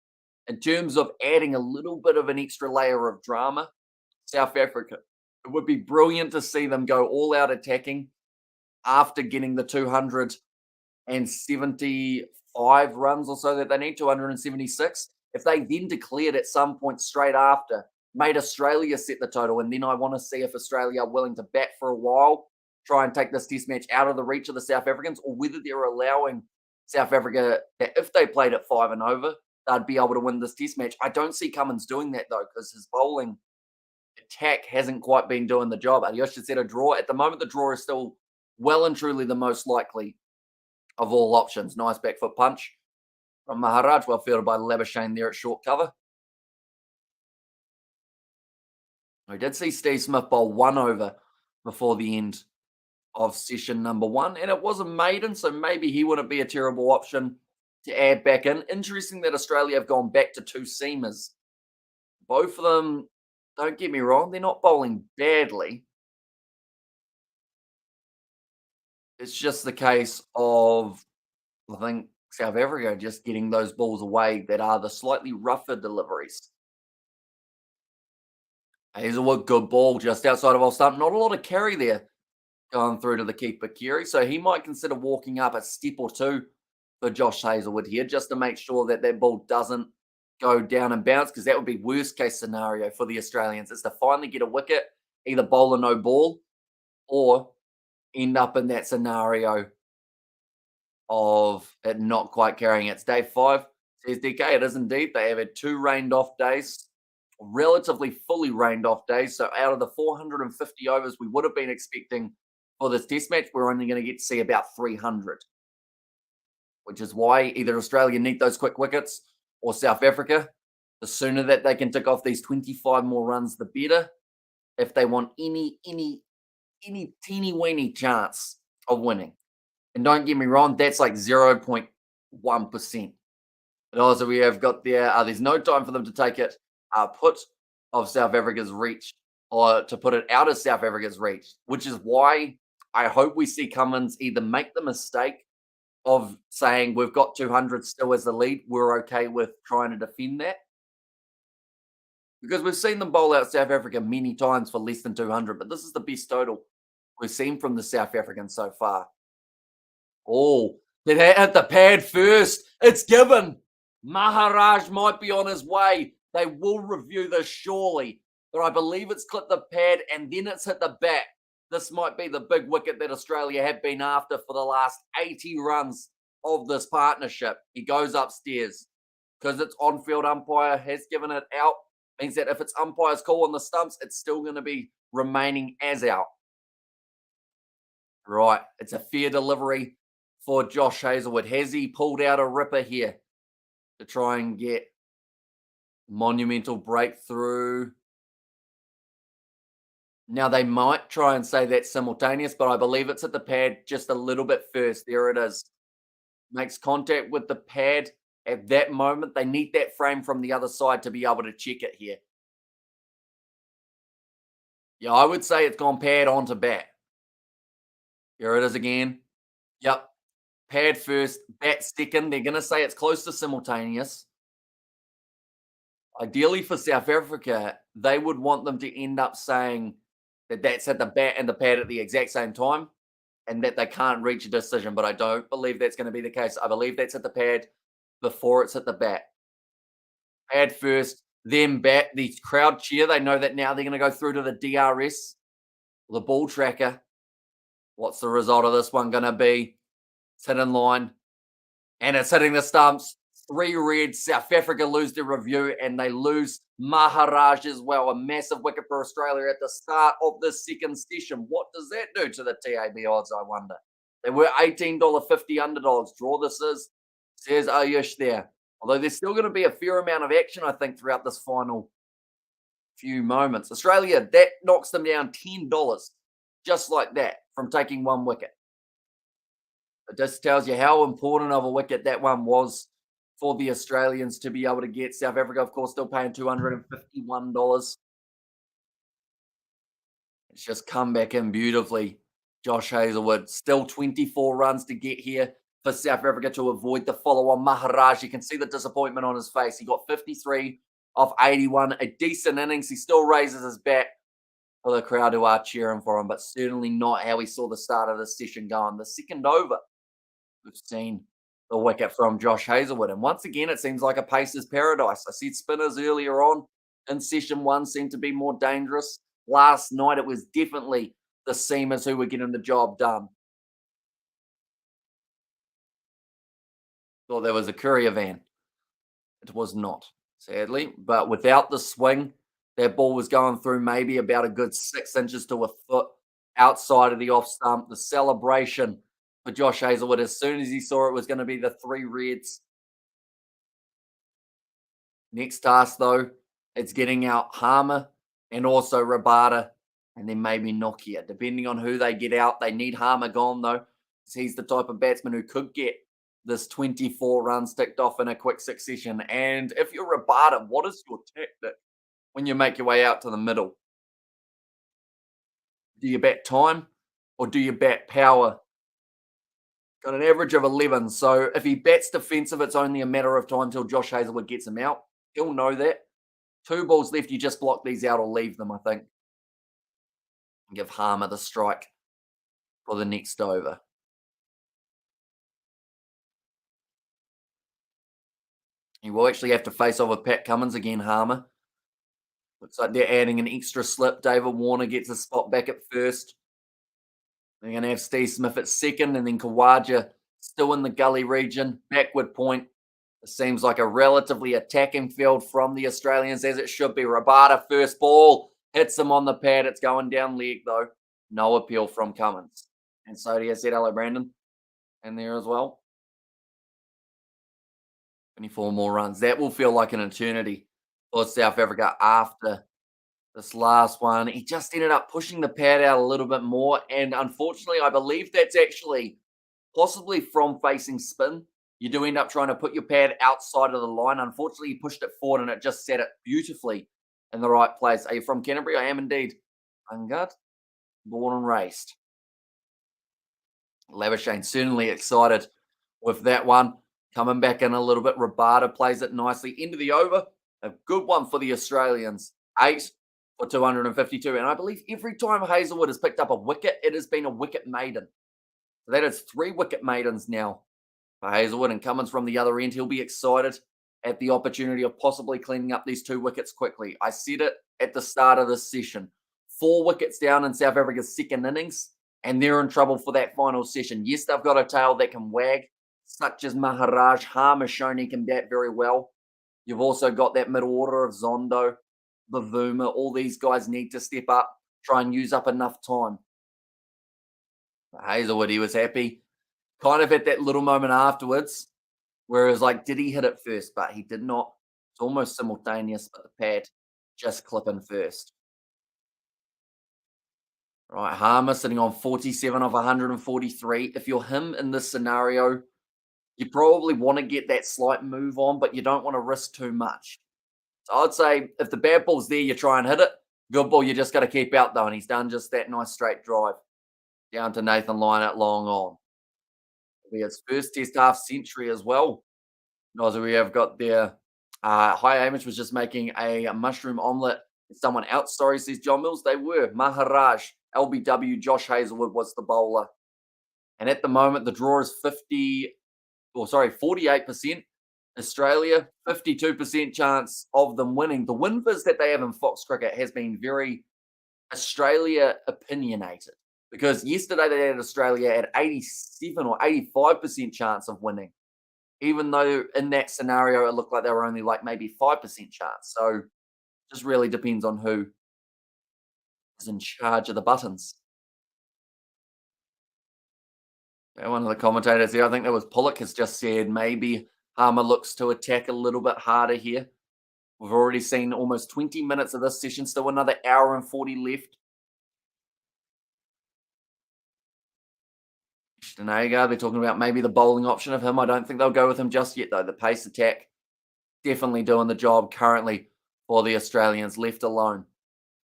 In terms of adding a little bit of an extra layer of drama, South Africa, it would be brilliant to see them go all out attacking after getting the 275 runs or so that they need, 276. If they then declared at some point straight after, made Australia set the total, and then I want to see if Australia are willing to bat for a while, try and take this test match out of the reach of the South Africans, or whether they're allowing South Africa that if they played at 5 and over, they'd be able to win this test match. I don't see Cummins doing that though, because his bowling attack hasn't quite been doing the job. Alyosha said a draw. At the moment, the draw is still well and truly the most likely of all options. Nice back foot punch from Maharaj, well fielded by Labuschagne there at short cover. We did see Steve Smith bowl 1 over before the end of session number 1, and it was a maiden, so maybe he wouldn't be a terrible option to add back in. Interesting that Australia have gone back to 2 seamers. Both of them, don't get me wrong, they're not bowling badly. It's just the case of, I think, South Africa just getting those balls away that are the slightly rougher deliveries. Hazelwood, good ball just outside of off stump. Not a lot of carry there going through to the keeper, Kerry. So he might consider walking up a step or two for Josh Hazelwood here just to make sure that that ball doesn't go down and bounce, because that would be worst case scenario for the Australians, is to finally get a wicket, either bowl or no ball, or end up in that scenario of it not quite carrying. It's day 5, says DK. It is indeed. They have had 2 rained off days, relatively fully rained off days. So out of the 450 overs we would have been expecting for this test match, we're only going to get to see about 300, which is why either Australia need those quick wickets or South Africa. The sooner that they can tick off these 25 more runs, the better, if they want any teeny weeny chance of winning. And don't get me wrong, that's like 0.1%. But also we have got there's no time for them to take it put of South Africa's reach, or to put it out of South Africa's reach, which is why I hope we see Cummins either make the mistake of saying we've got 200 still as the lead, we're okay with trying to defend that, because we've seen them bowl out South Africa many times for less than 200, but this is the best total we've seen from the South Africans so far. Oh, did they hit the pad first? It's given. Maharaj might be on his way. They will review this surely, but I believe it's clipped the pad and then it's hit the bat. This might be the big wicket that Australia have been after for the last 80 runs of this partnership. He goes upstairs because it's on-field umpire has given it out. Means that if it's umpire's call on the stumps, it's still going to be remaining as out. Right, it's a fair delivery for Josh Hazelwood. Has he pulled out a ripper here to try and get monumental breakthrough? Now, they might try and say that's simultaneous, but I believe it's at the pad just a little bit first. There it is. Makes contact with the pad at that moment. They need that frame from the other side to be able to check it here. Yeah, I would say it's gone pad onto bat. Here it is again. Yep. Pad first, bat second. They're going to say it's close to simultaneous. Ideally for South Africa, they would want them to end up saying that that's at the bat and the pad at the exact same time and that they can't reach a decision. But I don't believe that's going to be the case. I believe that's at the pad before it's at the bat. Pad first, then bat. The crowd cheer. They know that now they're going to go through to the DRS, the ball tracker. What's the result of this one going to be? It's hit in line and it's hitting the stumps. 3 reds. South Africa lose their review and they lose Maharaj as well. A massive wicket for Australia at the start of the second session. What does that do to the TAB odds, I wonder? They were $18.50 underdogs. Draw this is, says Ayush there. Although there's still going to be a fair amount of action, I think, throughout this final few moments. Australia, that knocks them down $10 just like that from taking 1 wicket. It just tells you how important of a wicket that one was for the Australians to be able to get. South Africa, of course, still paying $251. It's just come back in beautifully. Josh Hazelwood, still 24 runs to get here for South Africa to avoid the follow-on. Maharaj, you can see the disappointment on his face. He got 53 off 81, a decent innings. He still raises his bat for the crowd who are cheering for him, but certainly not how we saw the start of this session going. The second over, we've seen the wicket from Josh Hazelwood. And once again, it seems like a pacer's paradise. I said spinners earlier on in session 1 seemed to be more dangerous. Last night, it was definitely the seamers who were getting the job done. Thought there was a courier van. It was not, sadly. But without the swing, that ball was going through maybe about a good 6 inches to a foot outside of the off stump. The celebration for Josh Hazelwood, as soon as he saw it was going to be the 3 reds. Next task, though, it's getting out Harmer and also Rabada, and then maybe Nokia. Depending on who they get out, they need Harmer gone, though, because he's the type of batsman who could get this 24 runs ticked off in a quick succession. And if you're Rabada, what is your tactic when you make your way out to the middle? Do you bat time or do you bat power? Got an average of 11. So if he bats defensive, it's only a matter of time till Josh Hazelwood gets him out. He'll know that. 2 balls left. You just block these out or leave them, I think. Give Harmer the strike for the next over. He will actually have to face off with Pat Cummins again, Harmer. Looks like they're adding an extra slip. David Warner gets a spot back at first. They're going to have Steve Smith at second, and then Kawaja still in the gully region. Backward point. It seems like a relatively attacking field from the Australians, as it should be. Rabada, first ball, hits him on the pad. It's going down leg, though. No appeal from Cummins. And so he has said hello, Brandon. And there as well. 24 more runs. That will feel like an eternity for South Africa after this last one. He just ended up pushing the pad out a little bit more. And unfortunately, I believe that's actually possibly from facing spin. You do end up trying to put your pad outside of the line. Unfortunately, he pushed it forward and it just set it beautifully in the right place. Are you from Canterbury? I am indeed. Angad, born and raised. Labuschagne certainly excited with that one. Coming back in a little bit. Rabada plays it nicely into the over. A good one for the Australians. 8 for 252. And I believe every time Hazelwood has picked up a wicket, it has been a wicket maiden. So that is 3 wicket maidens now for Hazelwood, and Cummins from the other end. He'll be excited at the opportunity of possibly cleaning up these 2 wickets quickly. I said it at the start of this session. 4 wickets down in South Africa's second innings, and they're in trouble for that final session. Yes, they've got a tail that can wag, such as Maharaj. Harm has shown he can bat very well. You've also got that middle order of Zondo, Bavuma. All these guys need to step up, try and use up enough time. Hazelwood, he was happy. Kind of at that little moment afterwards, where it was like, did he hit it first? But he did not. It's almost simultaneous, but the pad just clipping first. Right, Harmer sitting on 47 of 143. If you're him in this scenario, you probably want to get that slight move on, but you don't want to risk too much. So I'd say if the bad ball's there, you try and hit it. Good ball, you just got to keep out though. And he's done just that nice straight drive down to Nathan Lyon at long on. It'll be his first test half century as well. Also, we have got there. High Amish was just making a mushroom omelette. Someone else, sorry, says John Mills. They were. Maharaj, LBW, Josh Hazelwood was the bowler. And at the moment, the draw is 48%. Australia, 52% chance of them winning. The win viz that they have in Fox Cricket has been very Australia opinionated, because yesterday they had Australia at 87 or 85% chance of winning, even though in that scenario it looked like they were only like maybe 5% chance. So just really depends on who is in charge of the buttons. Yeah, one of the commentators there, I think that was Pollock, has just said maybe Harmer looks to attack a little bit harder here. We've already seen almost 20 minutes of this session, still another hour and 40 left. Stanaga, they're talking about maybe the bowling option of him. I don't think they'll go with him just yet, though. The pace attack definitely doing the job currently for the Australians, left alone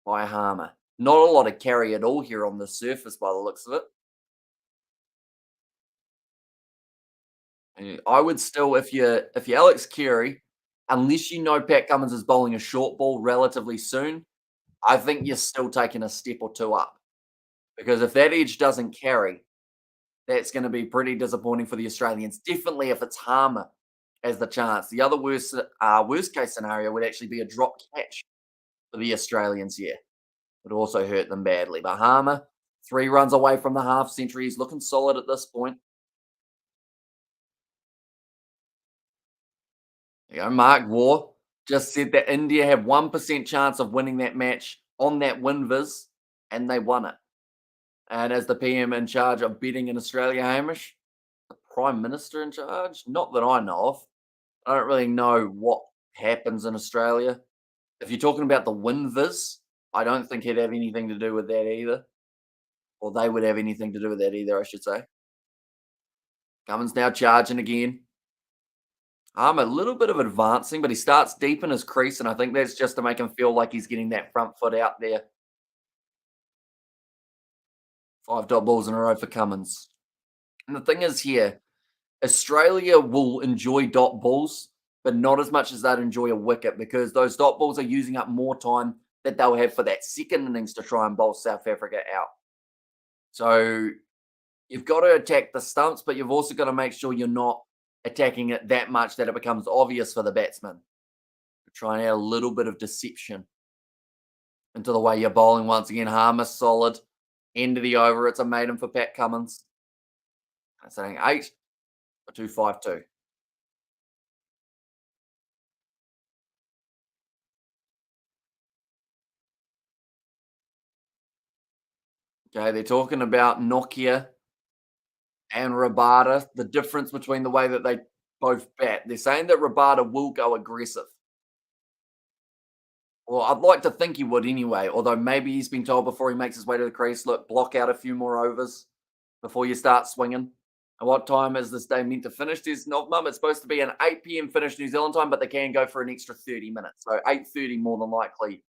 by Harmer. Not a lot of carry at all here on the surface by the looks of it. I would still, if you're Alex Carey, unless you know Pat Cummins is bowling a short ball relatively soon, I think you're still taking a step or two up. Because if that edge doesn't carry, that's going to be pretty disappointing for the Australians. Definitely if it's Harmer as the chance. The other worst case scenario would actually be a drop catch for the Australians here. Would also hurt them badly. But Harmer, 3 runs away from the half century. He's looking solid at this point. There you go. Mark Waugh just said that India had 1% chance of winning that match on that win viz, and they won it. And as the PM in charge of betting in Australia, Hamish, the Prime Minister in charge? Not that I know of. I don't really know what happens in Australia. If you're talking about the win viz, I don't think he'd have anything to do with that either. Or they would have anything to do with that either, I should say. Cummins now charging again. I'm a little bit of advancing, but he starts deep in his crease, and I think that's just to make him feel like he's getting that front foot out there. 5 dot balls in a row for Cummins. And the thing is here, Australia will enjoy dot balls, but not as much as they'd enjoy a wicket, because those dot balls are using up more time that they'll have for that second innings to try and bowl South Africa out. So you've got to attack the stumps, but you've also got to make sure you're not attacking it that much that it becomes obvious for the batsman. Try and add a little bit of deception into the way you're bowling. Once again, Harmer solid. End of the over. It's a maiden for Pat Cummins. I'm saying 8 for 252. Okay, they're talking about Nokia and Rabada, the difference between the way that they both bat. They're saying that Rabada will go aggressive. Well, I'd like to think he would anyway, although maybe he's been told before he makes his way to the crease, look, block out a few more overs before you start swinging. And what time is this day meant to finish? There's not, Mum, it's supposed to be an 8 p.m. finish New Zealand time, but they can go for an extra 30 minutes. So 8:30 more than likely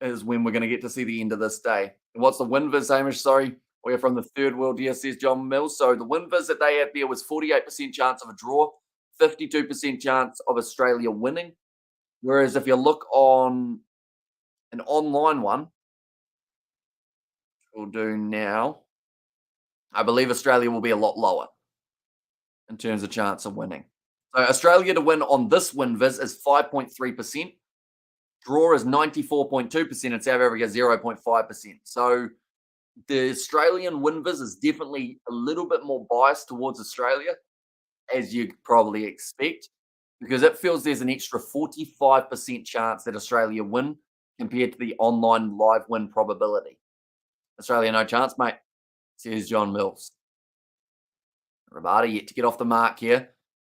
is when we're going to get to see the end of this day. And what's the win viz, Hamish? Sorry, we're from the third world here, says John Mills. So the win viz that they had there was 48% chance of a draw, 52% chance of Australia winning, Whereas if you look on an online one, we'll do now, I believe Australia will be a lot lower in terms of chance of winning. So Australia to win on this win vis is 5.3%. Draw is 94.2% and South Africa 0.5%. So the Australian win vis is definitely a little bit more biased towards Australia, as you probably expect, because it feels there's an extra 45% chance that Australia win compared to the online live win probability. Australia, no chance, mate, says John Mills. Rabada yet to get off the mark here.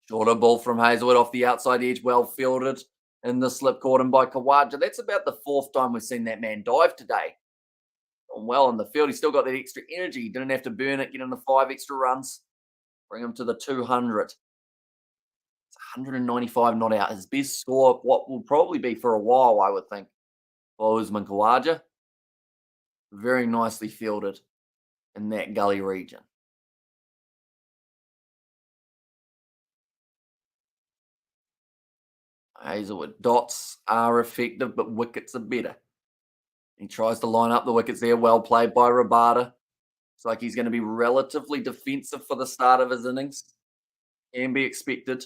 Shorter ball from Hazelwood off the outside edge, well fielded in the slip caught in by Kawaja. That's about the fourth time we've seen that man dive today. Gone well in the field. He's still got that extra energy. He didn't have to burn it, get in the 5 extra runs, bring him to the 200. It's 195 not out. His best score, what will probably be for a while, I would think, for Usman Kawaja. Very nicely fielded in that gully region. Hazelwood dots are effective, but wickets are better. He tries to line up the wickets there. Well played by Rabada. It's like he's going to be relatively defensive for the start of his innings. Can be expected.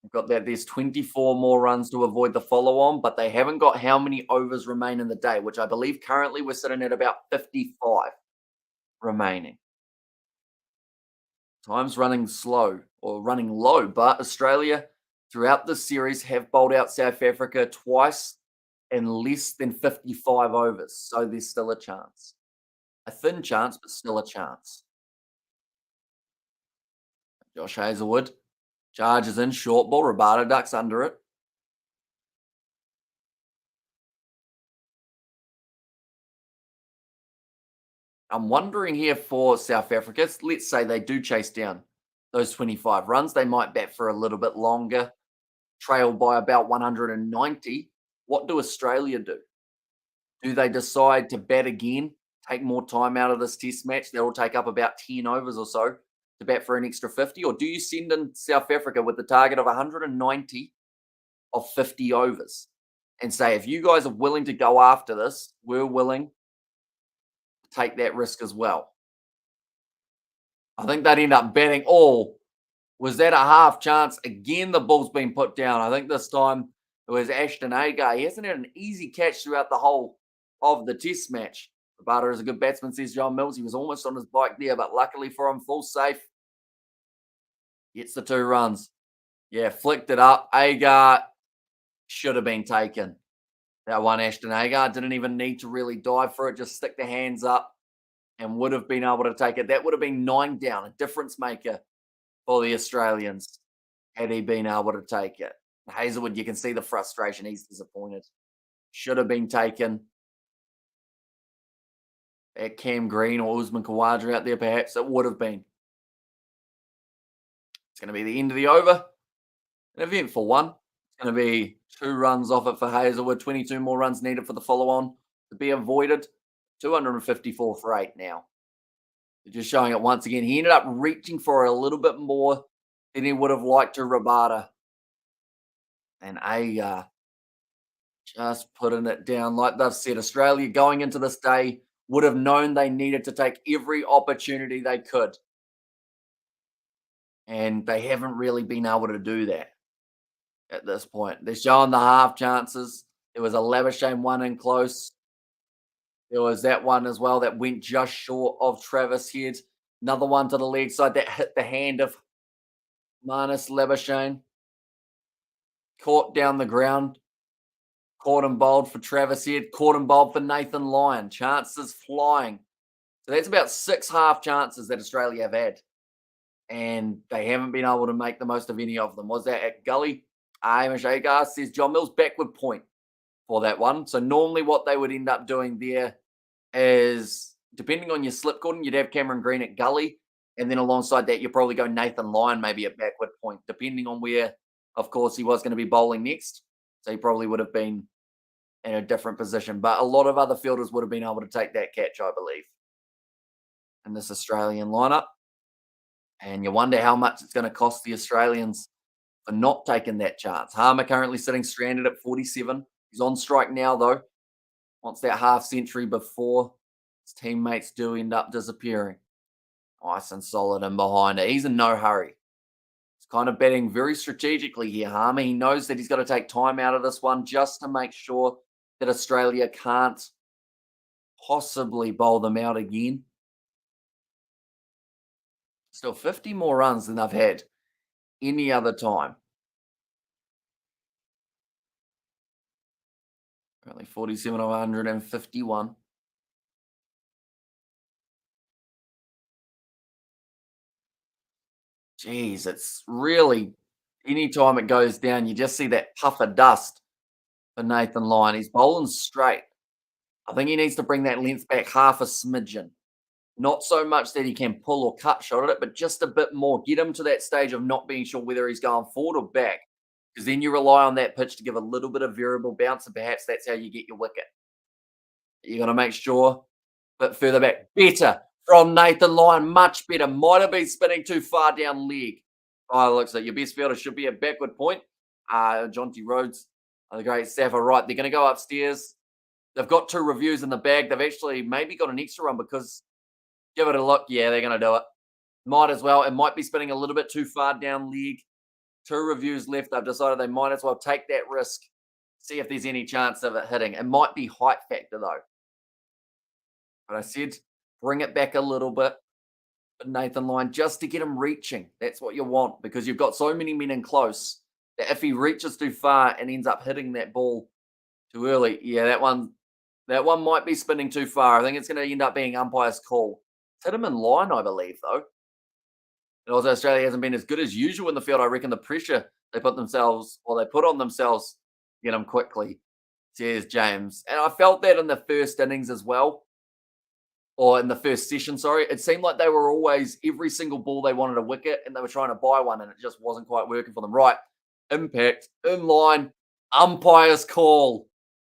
We've got that. There's 24 more runs to avoid the follow on, but they haven't got how many overs remain in the day, which I believe currently we're sitting at about 55 remaining. Time's running slow or running low, but Australia throughout the series have bowled out South Africa twice in less than 55 overs. So there's still a chance. A thin chance, but still a chance. Josh Hazelwood charges in, short ball. Rabada ducks under it. I'm wondering here for South Africa, let's say they do chase down those 25 runs. They might bat for a little bit longer, trail by about 190. What do Australia do? Do they decide to bat again, take more time out of this test match? That will take up about 10 overs or so to bat for an extra 50. Or do you send in South Africa with the target of 190 of 50 overs and say, if you guys are willing to go after this, we're willing to take that risk as well? I think they'd end up batting all. Was that a half chance? Again, the ball's been put down. I think this time it was Ashton Agar. He hasn't had an easy catch throughout the whole of the test match. Rabada is a good batsman, says John Mills. He was almost on his bike there, but luckily for him, full safe. Gets the 2 runs. Yeah, flicked it up. Agar should have been taken. That one, Ashton Agar, didn't even need to really dive for it. Just stick the hands up and would have been able to take it. That would have been 9 down, a difference maker for the Australians had he been able to take it. Hazelwood, you can see the frustration. He's disappointed. Should have been taken. At Cam Green or Usman Khawaja out there, perhaps it would have been. It's going to be the end of the over. An eventful one. It's going to be 2 runs off it for Hazelwood. 22 more runs needed for the follow-on to be avoided. 254 for 8 now. Just showing it once again. He ended up reaching for a little bit more than he would have liked to Rabada. And Agar just putting it down. Like they've said, Australia going into this day would have known they needed to take every opportunity they could. And they haven't really been able to do that at this point. They're showing the half chances. There was a Labuschagne one in close. There was that one as well that went just short of Travis Head. Another one to the leg side that hit the hand of Marnus Labuschagne. Caught down the ground. Caught and bowled for Travis Head. Caught and bowled for Nathan Lyon. Chances flying. So that's about 6 half chances that Australia have had. And they haven't been able to make the most of any of them. Was that at Gully? Hamish Agar says John Mills backward point for that one. So normally what they would end up doing there is, depending on your slip cordon, you'd have Cameron Green at Gully. And then alongside that, you'd probably go Nathan Lyon maybe at backward point, depending on where, of course, he was going to be bowling next. So he probably would have been in a different position. But a lot of other fielders would have been able to take that catch, I believe, in this Australian lineup. And you wonder how much it's going to cost the Australians for not taking that chance. Harmer currently sitting stranded at 47. He's on strike now, though. Wants that half century before his teammates do end up disappearing. Nice and solid in behind it. He's in no hurry. He's kind of betting very strategically here, Harmer. He knows that he's got to take time out of this one just to make sure that Australia can't possibly bowl them out again. Still 50 more runs than they've had any other time. Only 47 of 151. Jeez, it's really anytime it goes down, you just see that puff of dust for Nathan Lyon. He's bowling straight. I think he needs to bring that length back half a smidgen. Not so much that he can pull or cut shot at it, but just a bit more. Get him to that stage of not being sure whether he's going forward or back. Because then you rely on that pitch to give a little bit of variable bounce, and perhaps that's how you get your wicket. You got to make sure a bit further back. Better from Nathan Lyon. Much better. Might have been spinning too far down leg. Oh, it looks like your best fielder should be a backward point. Jonty Rhodes, the great Safa, right. They're going to go upstairs. They've got 2 reviews in the bag. They've actually maybe got an extra run because give it a look. Yeah, they're going to do it. Might as well. It might be spinning a little bit too far down leg. 2 reviews left. They've decided they might as well take that risk. See if there's any chance of it hitting. It might be height factor though. But I said bring it back a little bit. But Nathan Lyon, just to get him reaching. That's what you want because you've got so many men in close that if he reaches too far and ends up hitting that ball too early, yeah, that one might be spinning too far. I think it's going to end up being umpire's call. It's hit him in line, I believe, though. And also, Australia hasn't been as good as usual in the field. I reckon the pressure they put on themselves, get them quickly. Cheers, James. And I felt that in the first innings as well. Or in the first session, sorry. It seemed like they were always, every single ball they wanted a wicket and they were trying to buy one and it just wasn't quite working for them. Right. Impact, in line, umpire's call.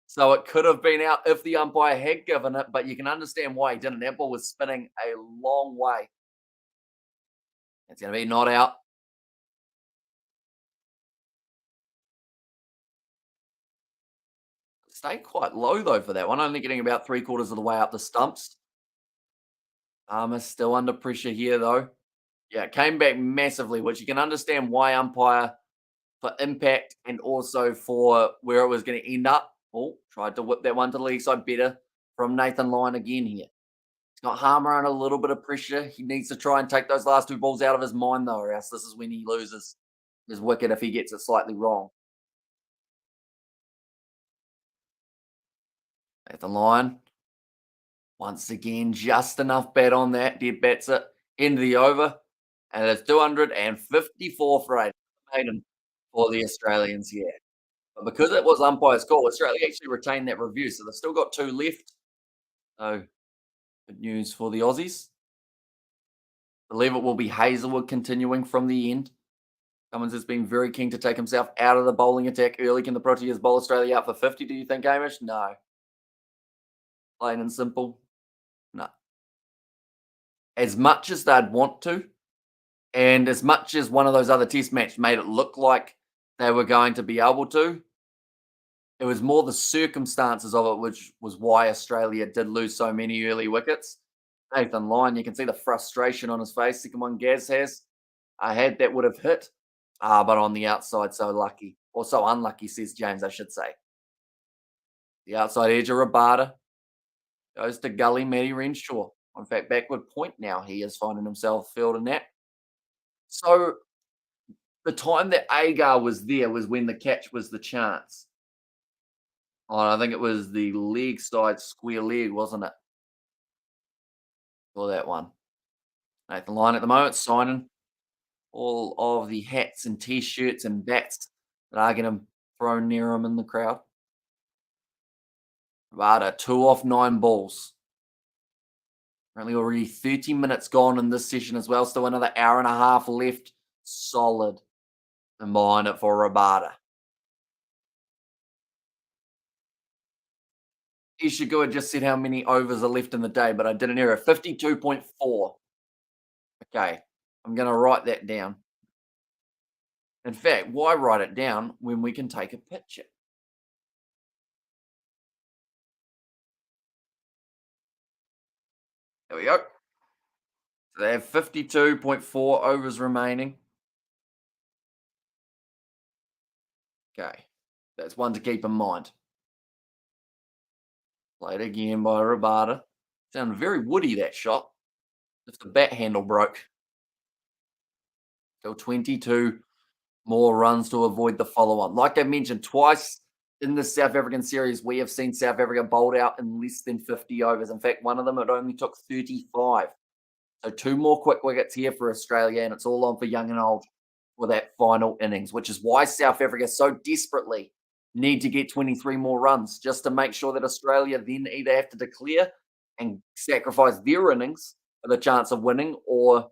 So it could have been out if the umpire had given it, but you can understand why he didn't. That ball was spinning a long way. It's going to be not out. Stayed quite low, though, for that one. Only getting about 3/4 of the way up the stumps. Armour's still under pressure here, though. Yeah, it came back massively, which you can understand why umpire for impact and also for where it was going to end up. Oh, tried to whip that one to the leg side better from Nathan Lyon again here. He's got Harmer under a little bit of pressure. He needs to try and take those last 2 balls out of his mind, though, or else this is when he loses his wicket if he gets it slightly wrong. Nathan Lyon, once again, just enough bat on that. Dead bats it. End of the over. And it's 254 for 8. Maiden for the Australians here. But because it was umpire's call, Australia actually retained that review. So they've still got 2 left. So good news for the Aussies. I believe it will be Hazelwood continuing from the end. Cummins has been very keen to take himself out of the bowling attack early. Can the Proteas bowl Australia out for 50, do you think, Hamish? No. Plain and simple. No. As much as they'd want to, and as much as one of those other test matches made it look like they were going to be able to, it was more the circumstances of it, which was why Australia did lose so many early wickets. Nathan Lyon, you can see the frustration on his face. Second one Gaz has. I had that would have hit, but on the outside, so lucky. Or so unlucky, says James, I should say. The outside edge of Rabada goes to Gully, Matty Renshaw. In fact, backward point now. He is finding himself fielding that. So the time that Agar was there was when the catch was the chance. Oh, I think it was the leg side square leg, wasn't it? For that one. Nathan Lyon at the moment signing all of the hats and t-shirts and bats that are getting thrown near him in the crowd. Rabada, 2 off 9 balls. Currently already 30 minutes gone in this session as well. Still another hour and a half left. Solid. And behind it for Rabada. Ishigua just said how many overs are left in the day, but I didn't hear it. 52.4. Okay. I'm going to write that down. In fact, why write it down when we can take a picture? There we go. So they have 52.4 overs remaining. Okay. That's one to keep in mind. Played again by Rabada. Sounded very woody, that shot. If the bat handle broke. Still 22 more runs to avoid the follow on. Like I mentioned, twice in the South African series, we have seen South Africa bowled out in less than 50 overs. In fact, one of them, it only took 35. So two more quick wickets here for Australia, and it's all on for young and old for that final innings, which is why South Africa so desperately need to get 23 more runs just to make sure that Australia then either have to declare and sacrifice their innings for the chance of winning, or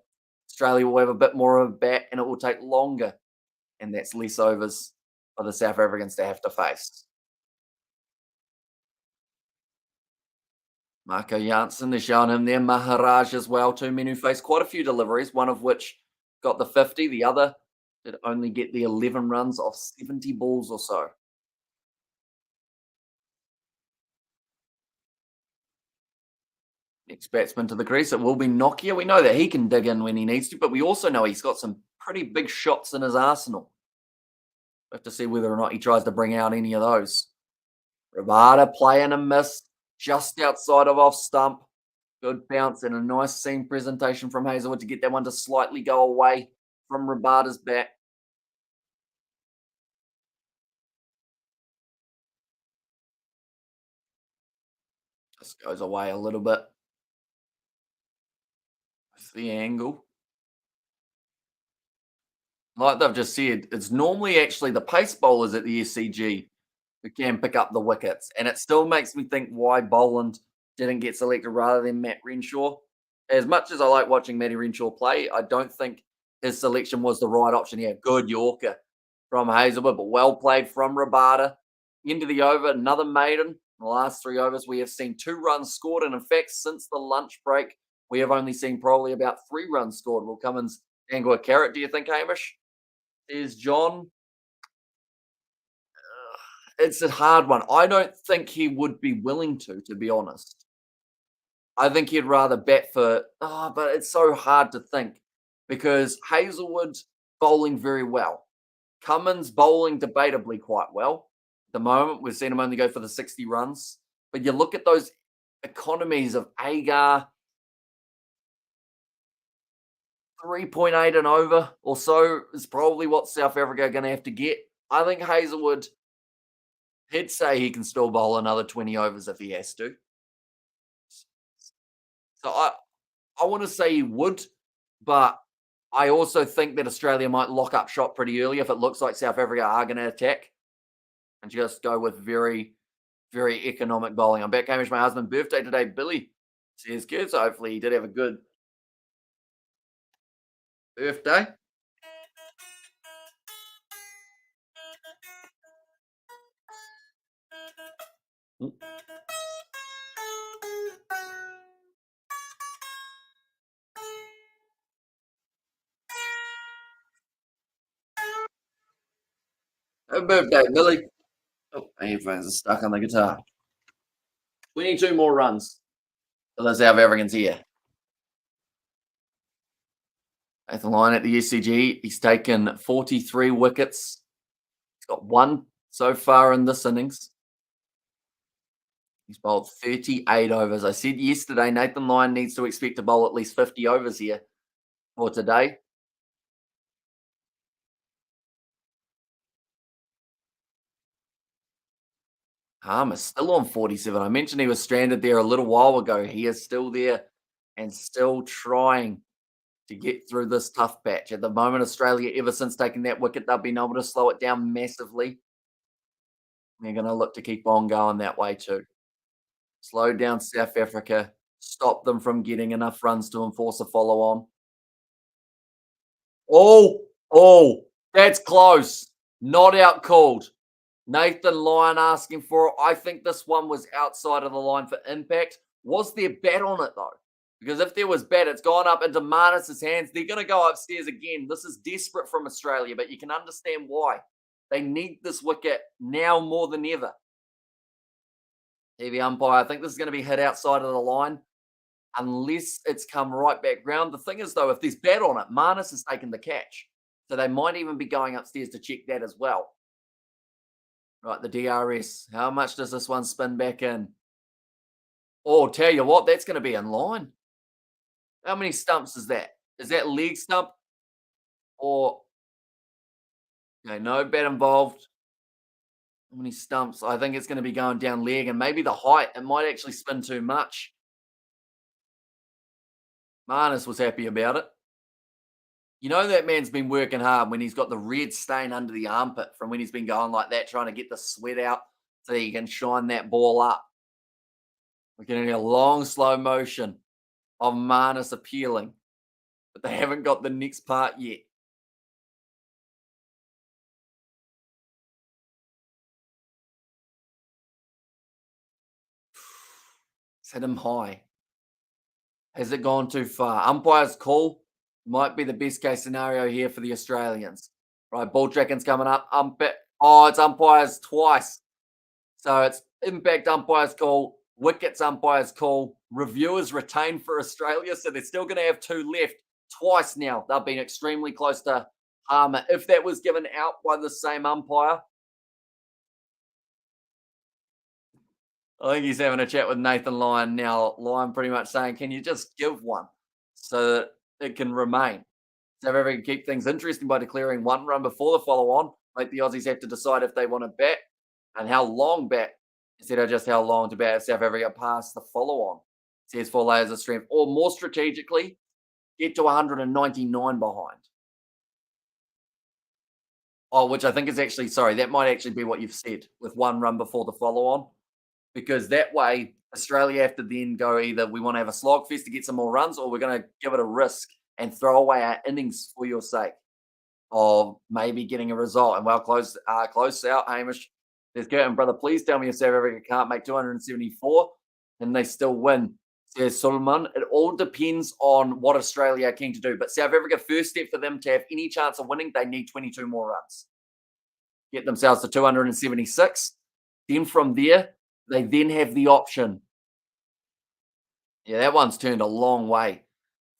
Australia will have a bit more of a bat and it will take longer, and that's less overs for the South Africans to have to face. Marco Janssen is showing him there. Maharaj as well. Two men who faced quite a few deliveries, one of which got the 50. The other did only get the 11 runs off 70 balls or so. Next batsman to the crease, it will be Nokia. We know that he can dig in when he needs to, but we also know he's got some pretty big shots in his arsenal. We have to see whether or not he tries to bring out any of those. Rabada playing a miss just outside of off stump. Good bounce and a nice seam presentation from Hazelwood to get that one to slightly go away from Rabada's bat. Just goes away a little bit. That's the angle. Like they've just said, it's normally actually the pace bowlers at the SCG who can pick up the wickets. And it still makes me think why Boland didn't get selected rather than Matt Renshaw. As much as I like watching Matty Renshaw play, I don't think his selection was the right option here. Good Yorker from Hazelwood, but well played from Rabada. Into the over, another maiden. In the last 3 overs, we have seen 2 runs scored. And in fact, since the lunch break, we have only seen probably about 3 runs scored. Will Cummins dangle a carrot, do you think, Hamish? Is John. It's a hard one. I don't think he would be willing to be honest. I think he'd rather bat for. Oh, but it's so hard to think because Hazelwood bowling very well. Cummins bowling debatably quite well. At the moment, we've seen him only go for the 60 runs. But you look at those economies of Agar, 3.8 and over or so is probably what South Africa are going to have to get. I think Hazelwood, he'd say he can still bowl another 20 overs if he has to. So I want to say he would, but I also think that Australia might lock up shot pretty early if it looks like South Africa are going to attack and just go with very, very economic bowling. I'm back, Hamish, my husband's birthday today. Billy says good, so hopefully he did have a good birthday. Mm. Happy birthday, Billy. Oh, my headphones are stuck on the guitar. We need 2 more runs for the South Africans here. Nathan Lyon at the SCG, he's taken 43 wickets. He's got 1 so far in this innings. He's bowled 38 overs. I said yesterday, Nathan Lyon needs to expect to bowl at least 50 overs here for today. Harmer's still on 47. I mentioned he was stranded there a little while ago. He is still there and still trying to get through this tough patch. At the moment, Australia, ever since taking that wicket, they've been able to slow it down massively. They're going to look to keep on going that way too. Slow down South Africa, stop them from getting enough runs to enforce a follow on. Oh, that's close. Not out called. Nathan Lyon asking for it. I think this one was outside of the line for impact. Was there bat on it though? Because if there was bat, it's gone up into Marnus's hands. They're going to go upstairs again. This is desperate from Australia, but you can understand why. They need this wicket now more than ever. Heavy umpire. I think this is going to be hit outside of the line unless it's come right back round. The thing is, though, if there's bat on it, Marnus has taken the catch. So they might even be going upstairs to check that as well. Right, the DRS. How much does this one spin back in? Oh, tell you what, that's going to be in line. How many stumps is that? Is that leg stump? Or, okay, no bat involved. How many stumps? I think it's going to be going down leg and maybe the height. It might actually spin too much. Marnus was happy about it. You know that man's been working hard when he's got the red stain under the armpit from when he's been going like that, trying to get the sweat out so he can shine that ball up. We're getting a long, slow motion of Marnus appealing, but they haven't got the next part yet. It's hit him high. Has it gone too far? Umpire's call might be the best case scenario here for the Australians. Right, ball tracking's coming up. Oh, it's umpires twice. So it's impact umpire's call, wickets umpire's call, reviewers retained for Australia. So they're still going to have two left. Twice now. They've been extremely close to Harmer. If that was given out by the same umpire, I think he's having a chat with Nathan Lyon now. Lyon pretty much saying, can you just give one so that it can remain? South Africa keep things interesting by declaring one run before the follow on. Make the Aussies have to decide if they want to bat and how long bat instead of just how long to bat if South Africa pass the follow on. Says 4 layers of strength. Or more strategically, get to 199 behind. Oh, which I think is actually, sorry, that might actually be what you've said with one run before the follow on. Because that way, Australia have to then go either we want to have a slogfest to get some more runs or we're going to give it a risk and throw away our innings for your sake of maybe getting a result. And well, close out, Hamish. There's Curtin, brother. Please tell me if South Africa can't make 274 and they still win. Says Suleiman. It all depends on what Australia are keen to do. But South Africa, first step for them to have any chance of winning, they need 22 more runs. Get themselves to 276. Then from there, they then have the option. Yeah, that one's turned a long way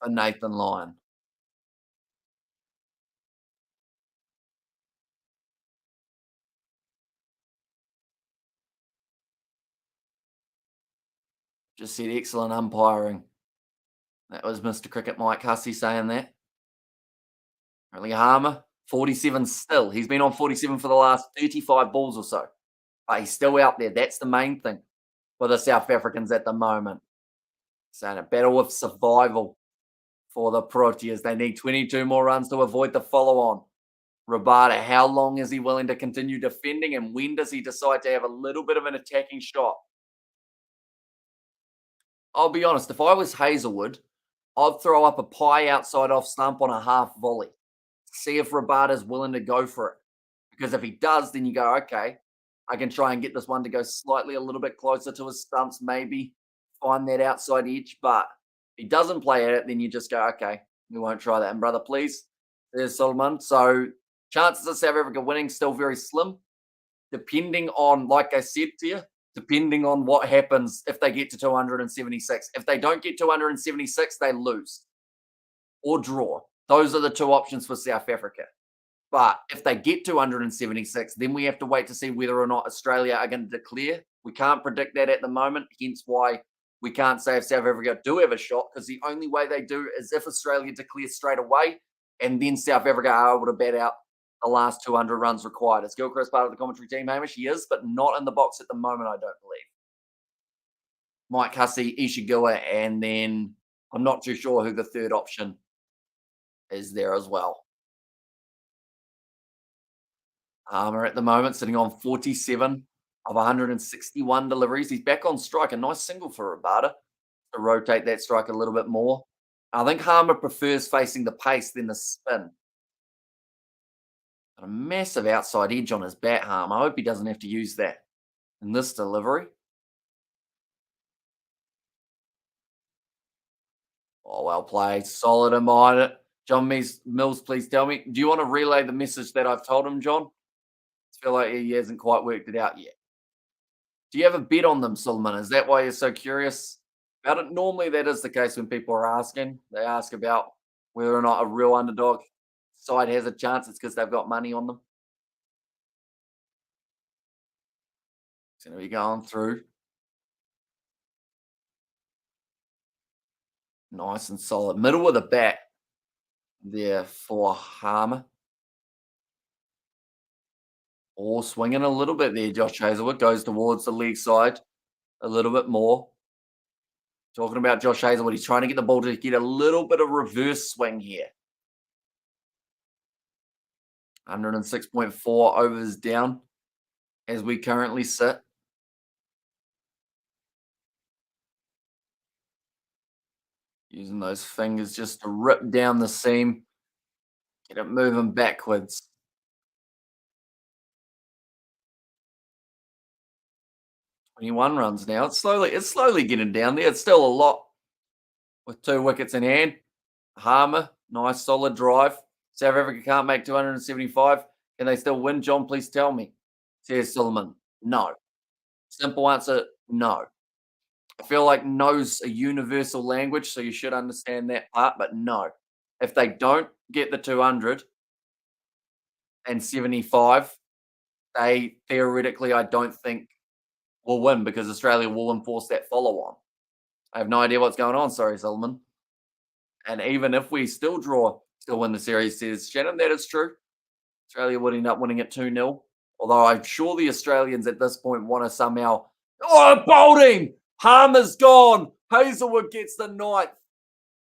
for Nathan Lyon. Just said excellent umpiring. That was Mr. Cricket Mike Hussey saying that. Really Harmer, 47 still. He's been on 47 for the last 35 balls or so. But he's still out there. That's the main thing for the South Africans at the moment. So in a battle of survival for the Proteas. They need 22 more runs to avoid the follow-on. Rabada, how long is he willing to continue defending and when does he decide to have a little bit of an attacking shot? I'll be honest, if I was Hazelwood, I'd throw up a pie outside off stump on a half volley. See if Rabada's willing to go for it. Because if he does, then you go, okay, I can try and get this one to go slightly a little bit closer to his stumps, maybe find that outside edge. But if he doesn't play at it, then you just go, okay, we won't try that. And brother, please, there's Solomon. So chances of South Africa winning still very slim, depending on, like I said to you, depending on what happens if they get to 276. If they don't get 276, they lose or draw. Those are the two options for South Africa. But if they get 276, then we have to wait to see whether or not Australia are going to declare. We can't predict that at the moment, hence why we can't say if South Africa do have a shot, because the only way they do is if Australia declares straight away, and then South Africa are able to bat out the last 200 runs required. Is Gilchrist part of the commentary team, Hamish? He is, but not in the box at the moment, I don't believe. Mike Hussey, Ishigua, and then I'm not too sure who the third option is there as well. Armour at the moment sitting on 47 of 161 deliveries. He's back on strike. A nice single for Rabada to rotate that strike a little bit more. I think Harmer prefers facing the pace than the spin. Got a massive outside edge on his bat, Harmer. I hope he doesn't have to use that in this delivery. Oh, well played. Solid and mine it. John Mills, please tell me. Do you want to relay the message that I've told him, John? I feel like he hasn't quite worked it out yet. Do you have a bet on them, Suleiman? Is that why you're so curious about it? Normally, that is the case when people are asking. They ask about whether or not a real underdog side has a chance. It's because they've got money on them. It's going to be going through. Nice and solid. Middle of the bat there for Harmer. Or swinging a little bit there, Josh Hazlewood goes towards the leg side a little bit more. Talking about Josh Hazlewood, he's trying to get the ball to get a little bit of reverse swing here. 106.4 overs down as we currently sit. Using those fingers just to rip down the seam, get it moving backwards. 21 runs now. It's slowly getting down there. It's still a lot with 2 wickets in hand. Harmer, nice solid drive. South Africa can't make 275. Can they still win, John? Please tell me. Says Suleiman. No. Simple answer, no. I feel like no's a universal language, so you should understand that part, but no. If they don't get the 275, they theoretically, I don't think, will win because Australia will enforce that follow on. I have no idea what's going on. Sorry, Suleiman. And even if we still win the series, says Shannon, that is true. Australia would end up winning it 2-0. Although I'm sure the Australians at this point want to somehow, bowling! Harmer's gone. Hazlewood gets the ninth.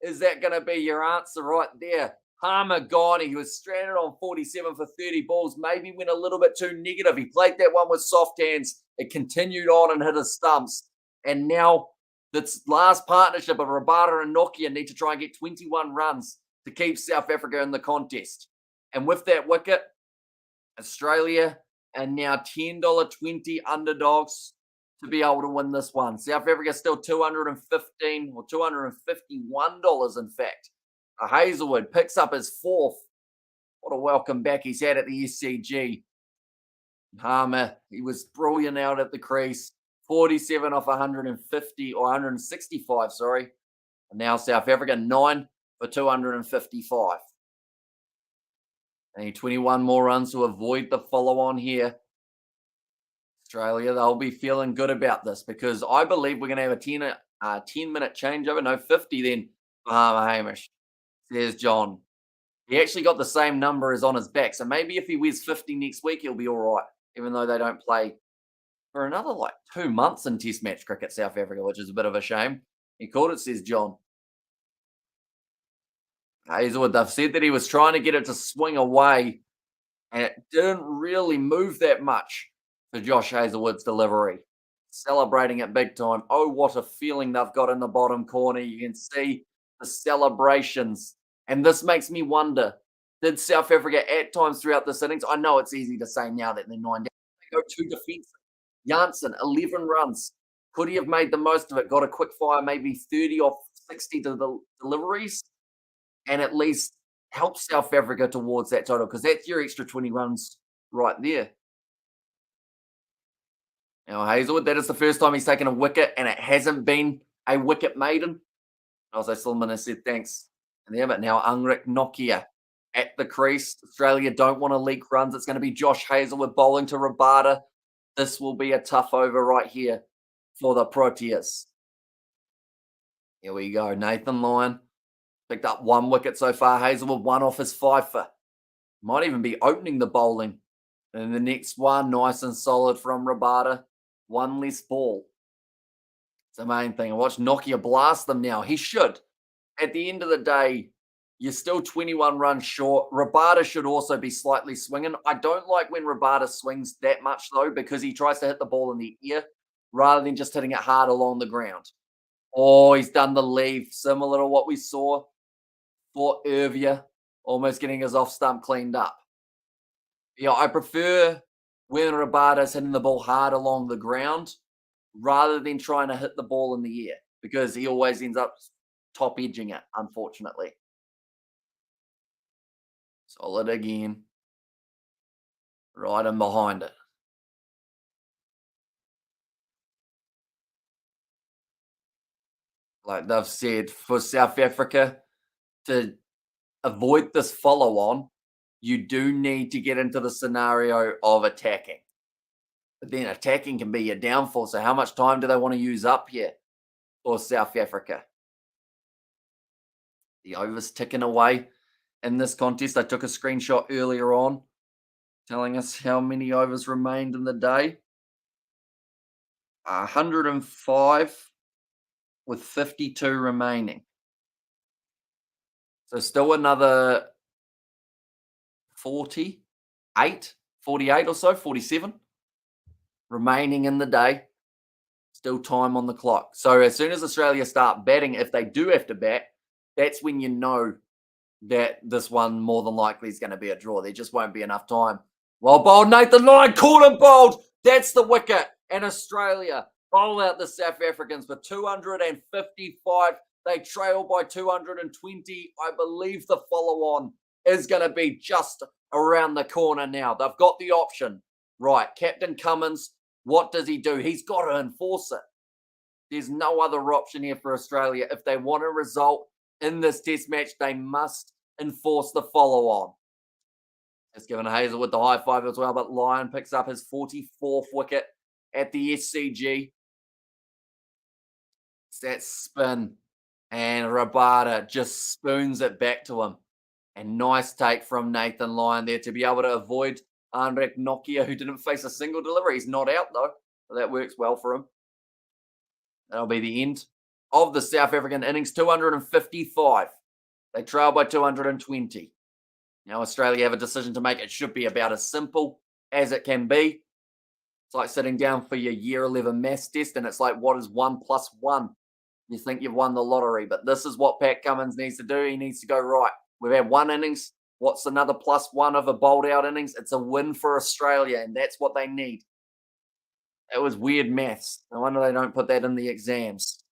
Is that going to be your answer right there? Harmer gone. He was stranded on 47 for 30 balls. Maybe went a little bit too negative. He played that one with soft hands. It continued on and hit his stumps. And now this last partnership of Rabada and Nokia need to try and get 21 runs to keep South Africa in the contest. And with that wicket, Australia are now $10.20 underdogs to be able to win this one. South Africa still $215 or $251, in fact. Hazlewood picks up his 4th. What a welcome back he's had at the SCG. Harmer, he was brilliant out at the crease. 47 off 150 or 165, sorry. And now South Africa 9 for 255. They need 21 more runs to avoid the follow-on here. Australia, they'll be feeling good about this because I believe we're going to have a 10-minute changeover. No, 50 then for Harmer Hamish, says John. He actually got the same number as on his back. So maybe if he wears 50 next week, he'll be all right, even though they don't play for another 2 months in Test match cricket, South Africa, which is a bit of a shame. He called it, says John. Hazlewood, they've said that he was trying to get it to swing away, and it didn't really move that much for Josh Hazlewood's delivery. Celebrating it big time. Oh, what a feeling they've got in the bottom corner. You can see the celebrations. And this makes me wonder, did South Africa at times throughout this innings, I know it's easy to say now that they're 9 down, they go 2 defensive. Janssen, 11 runs. Could he have made the most of it? Got a quick fire, maybe 30 off 60 to the deliveries, and at least help South Africa towards that total because that's your extra 20 runs right there. Now, Hazlewood, that is the first time he's taken a wicket, and it hasn't been a wicket maiden. Also, Suleiman has said thanks. And there, but now Angrik Nokia at the crease. Australia don't want to leak runs. It's going to be Josh Hazlewood bowling to Rabada. This will be a tough over right here for the Proteas. Here we go. Nathan Lyon picked up 1 wicket so far. Hazlewood 1 off his 5 for. Might even be opening the bowling. And the next one, nice and solid from Rabada. 1 less ball. It's the main thing. Watch Nokia blast them now. He should. At the end of the day, you're still 21 runs short. Rabada should also be slightly swinging. I don't like when Rabada swings that much, though, because he tries to hit the ball in the ear rather than just hitting it hard along the ground. Oh, he's done the leave, similar to what we saw for Irvia, almost getting his off stump cleaned up. Yeah, I prefer when Rabada's hitting the ball hard along the ground rather than trying to hit the ball in the air because he always ends up top edging it, unfortunately. Solid again. Right in behind it. Like they've said, for South Africa to avoid this follow on, you do need to get into the scenario of attacking. But then attacking can be your downfall. So, how much time do they want to use up here for South Africa? The over's ticking away in this contest. I took a screenshot earlier on telling us how many overs remained in the day. 105 with 52 remaining. So, still another 48 or so, 47 remaining in the day. Still time on the clock. So as soon as Australia start batting, if they do have to bat, that's when you know that this one more than likely is going to be a draw. There just won't be enough time. Well bowled, Nathan Lyon, caught and bowled. That's the wicket. And Australia bowl out the South Africans for 255. They trail by 220. I believe the follow-on is going to be just around the corner now. They've got the option. Right, Captain Cummins, what does he do? He's got to enforce it. There's no other option here for Australia. If they want a result in this test match, they must enforce the follow-on. Just giving Hazelwood the high five as well, but Lyon picks up his 44th wicket at the SCG. It's that spin, and Rabada just spoons it back to him. And nice take from Nathan Lyon there to be able to avoid Anrek Nokia, who didn't face a single delivery. He's not out, though, so that works well for him. That'll be the end of the South African innings, 255. They trail by 220. Now, Australia have a decision to make. It should be about as simple as it can be. It's like sitting down for your year 11 maths test, and it's like, what is 1 + 1? You think you've won the lottery, but this is what Pat Cummins needs to do. He needs to go, right, we've had one innings. What's another +1 of a bowled out innings? It's a win for Australia, and that's what they need. That was weird maths. No wonder they don't put that in the exams.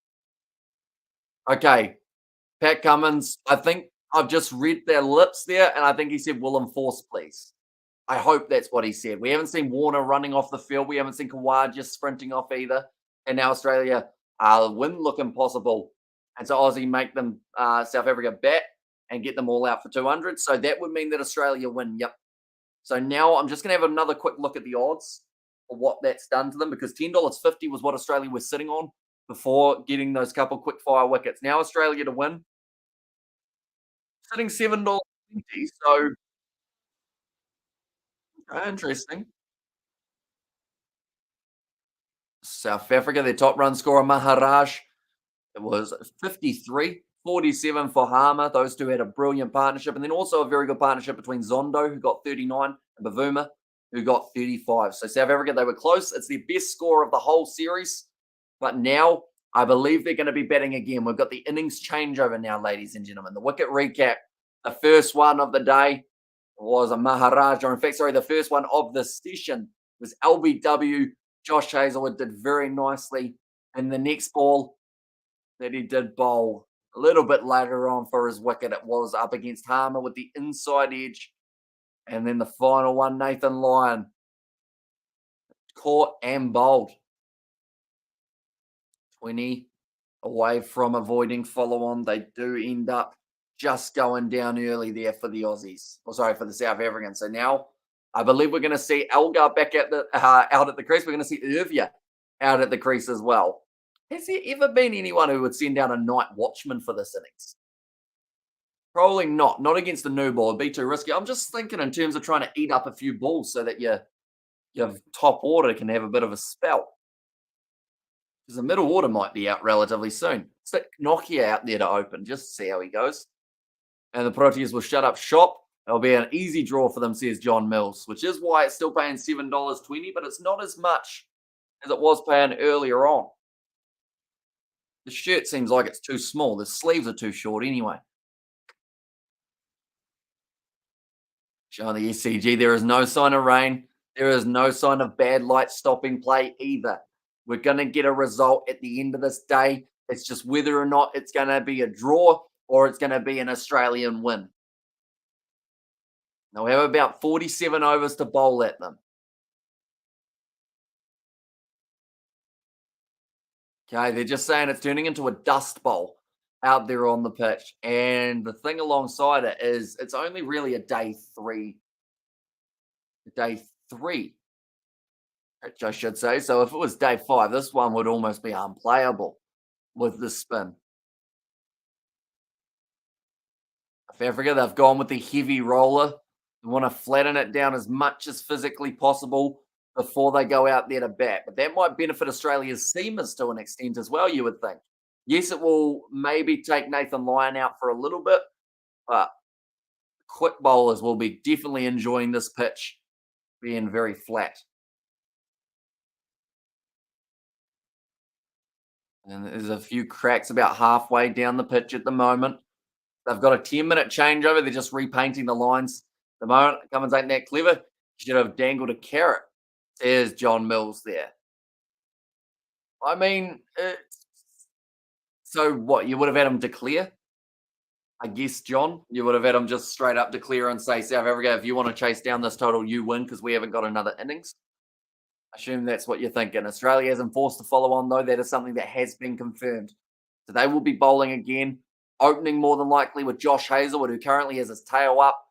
Okay, Pat Cummins, I think I've just read their lips there, and I think he said, "Will enforce, please." I hope that's what he said. We haven't seen Warner running off the field. We haven't seen Kawaja sprinting off either. And now Australia win look impossible. And so Aussie make them South Africa bat and get them all out for 200. So that would mean that Australia win. Yep. So now I'm just going to have another quick look at the odds for what that's done to them, because $10.50 was what Australia was sitting on before getting those couple quick fire wickets. Now Australia to win, sitting $7.20. So interesting. South Africa, their top run scorer, Maharaj, it was 53, 47 for Harmer. Those two had a brilliant partnership. And then also a very good partnership between Zondo, who got 39, and Bavuma, who got 35. So South Africa, they were close. It's their best score of the whole series. But now I believe they're going to be batting again. We've got the innings changeover now, ladies and gentlemen. The wicket recap. The first one of the day was a Maharaj. Or in fact, sorry, the first one of the session was LBW. Josh Hazelwood did very nicely. And the next ball that he did bowl a little bit later on for his wicket, it was up against Harmer with the inside edge. And then the final one, Nathan Lyon, caught and bowled. 20 away from avoiding follow-on. They do end up just going down early there for the Aussies. Or sorry, for the South Africans. So now I believe we're going to see Elgar back at the out at the crease. We're going to see Irvia out at the crease as well. Has there ever been anyone who would send down a night watchman for this innings? Probably not. Not against the new ball. It'd be too risky. I'm just thinking in terms of trying to eat up a few balls so that your top order can have a bit of a spell. Because the middle order might be out relatively soon. Stick Nokia out there to open. Just see how he goes. And the Proteas will shut up shop. It'll be an easy draw for them, says John Mills, which is why it's still paying $7.20, but it's not as much as it was paying earlier on. The shirt seems like it's too small. The sleeves are too short anyway. Showing the SCG, there is no sign of rain. There is no sign of bad light stopping play either. We're going to get a result at the end of this day. It's just whether or not it's going to be a draw or it's going to be an Australian win. They'll have about 47 overs to bowl at them. Okay, they're just saying it's turning into a dust bowl out there on the pitch. And the thing alongside it is it's only really a day three, which I should say. So if it was day 5, this one would almost be unplayable with the spin. South Africa, they've gone with the heavy roller. They want to flatten it down as much as physically possible before they go out there to bat. But that might benefit Australia's seamers to an extent as well, you would think. Yes, it will maybe take Nathan Lyon out for a little bit, but quick bowlers will be definitely enjoying this pitch being very flat. And there's a few cracks about halfway down the pitch at the moment. They've got a 10-minute changeover. They're just repainting the lines. The moment Cummins ain't that clever. Should have dangled a carrot. There's John Mills there. I mean, so what? You would have had him declare? I guess, John, you would have had him just straight up declare and say, South Africa, if you want to chase down this total, you win because we haven't got another innings. I assume that's what you're thinking. Australia hasn't forced to follow on, though. That is something that has been confirmed. So they will be bowling again, opening more than likely with Josh Hazlewood, who currently has his tail up,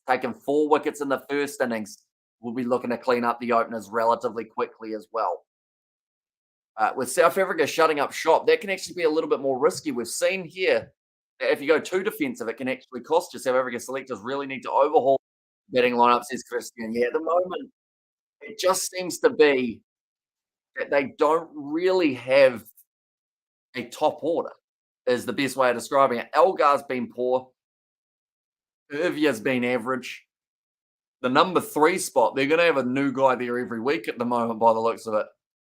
taken 4 wickets in the first innings. We'll be looking to clean up the openers relatively quickly as well. With South Africa shutting up shop, that can actually be a little bit more risky. We've seen here that if you go too defensive, it can actually cost you. South Africa selectors really need to overhaul batting lineup, says Christian. Yeah, at the moment, it just seems to be that they don't really have a top order, is the best way of describing it. Elgar's been poor. Irvia's been average. The number 3 spot, they're going to have a new guy there every week at the moment by the looks of it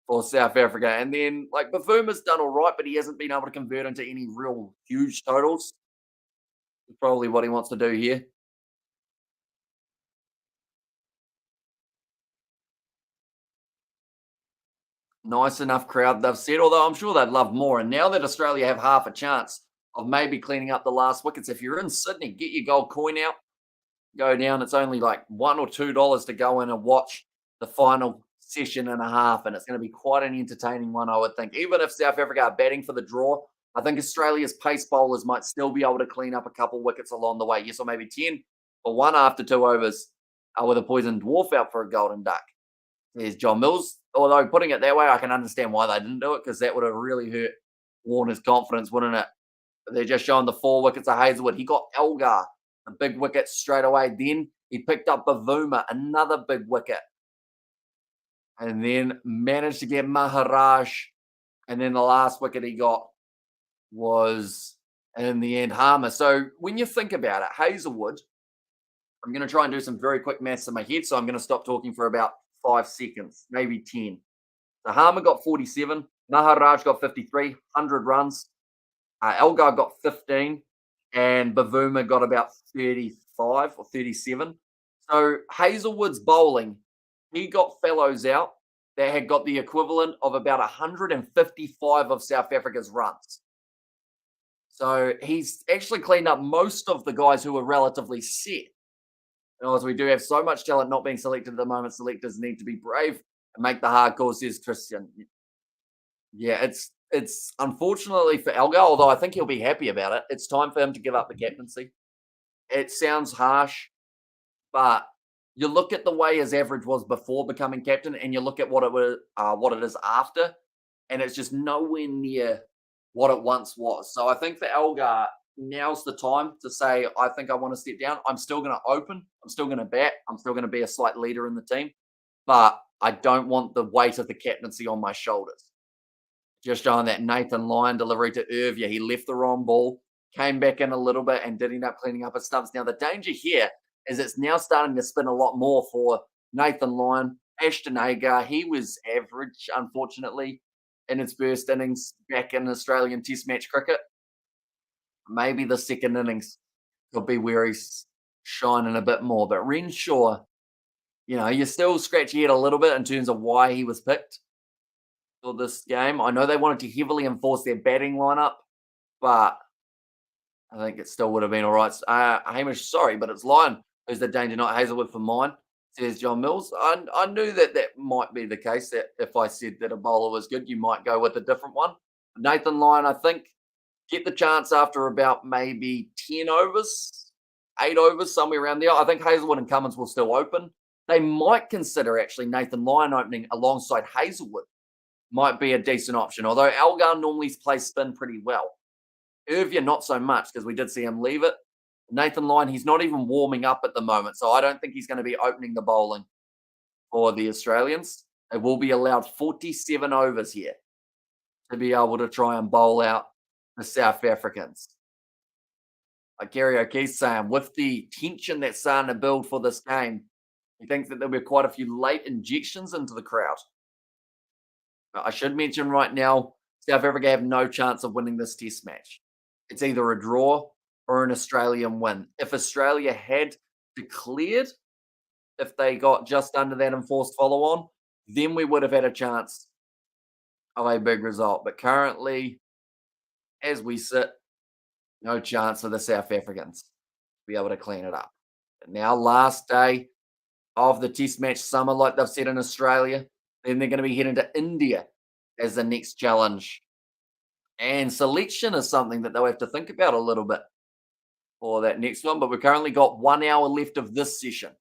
for South Africa. And then, like, Bavuma's done all right, but he hasn't been able to convert into any real huge totals. That's probably what he wants to do here. Nice enough crowd, they've said, although I'm sure they'd love more. And now that Australia have half a chance of maybe cleaning up the last wickets, if you're in Sydney, get your gold coin out, go down. It's only like $1 or $2 to go in and watch the final session and a half, and it's going to be quite an entertaining one, I would think. Even if South Africa are batting for the draw, I think Australia's pace bowlers might still be able to clean up a couple wickets along the way. Yes, or maybe 10, or 1 after 2 overs with a poisoned dwarf out for a golden duck. There's John Mills. Although putting it that way, I can understand why they didn't do it because that would have really hurt Warner's confidence, wouldn't it? But they're just showing the 4 wickets of Hazlewood. He got Elgar, a big wicket straight away. Then he picked up Bavuma, another big wicket. And then managed to get Maharaj. And then the last wicket he got was, in the end, Harmer. So when you think about it, Hazlewood, I'm going to try and do some very quick maths in my head. So I'm going to stop talking for about 5 seconds, maybe 10. So Harmer got 47. Maharaj got 53, 100 runs. Elgar got 15. And Bavuma got about 35 or 37. So Hazlewood's bowling, he got fellows out that had got the equivalent of about 155 of South Africa's runs. So he's actually cleaned up most of the guys who were relatively set. And as we do have so much talent not being selected at the moment, selectors need to be brave and make the hard calls, says Christian. Yeah, it's unfortunately for Elgar, although I think he'll be happy about it. It's time for him to give up the captaincy. It sounds harsh, but you look at the way his average was before becoming captain, and you look at what it is after, and it's just nowhere near what it once was. So I think for Elgar, now's the time to say, I think I want to step down. I'm still going to open. I'm still going to bat. I'm still going to be a slight leader in the team, but I don't want the weight of the captaincy on my shoulders. Just showing that Nathan Lyon delivery to Irvia. He left the wrong ball, came back in a little bit, and did end up cleaning up his stumps. Now, the danger here is it's now starting to spin a lot more for Nathan Lyon. Ashton Agar, he was average, unfortunately, in his first innings back in Australian Test match cricket. Maybe the second innings could be where he's shining a bit more. But Renshaw, you still scratch your head a little bit in terms of why he was picked. for this game. I know they wanted to heavily enforce their batting lineup, but I think it still would have been all right. Hamish, sorry, but it's Lyon who's the danger, not Hazelwood for mine, says John Mills. I knew that that might be the case, that if I said that a bowler was good, you might go with a different one. Nathan Lyon, I think, get the chance after about maybe 10 overs, 8 overs, somewhere around there. I think Hazelwood and Cummins will still open. They might consider actually Nathan Lyon opening alongside Hazelwood. Might be a decent option, although Algar normally plays spin pretty well. Irvia, not so much, because we did see him leave it. Nathan Lyon, he's not even warming up at the moment, so I don't think he's going to be opening the bowling for the Australians. They will be allowed 47 overs here to be able to try and bowl out the South Africans. Like Gary O'Keefe's saying, with the tension that's starting to build for this game, he thinks that there'll be quite a few late injections into the crowd. I should mention right now, South Africa have no chance of winning this test match. It's either a draw or an Australian win. If Australia had declared, if they got just under that enforced follow on, then we would have had a chance of a big result. But currently, as we sit, no chance for the South Africans to be able to clean it up. And now, last day of the test match summer, like they've said in Australia, then they're going to be heading to India as the next challenge. And selection is something that they'll have to think about a little bit for that next one. But we've currently got 1 hour left of this session.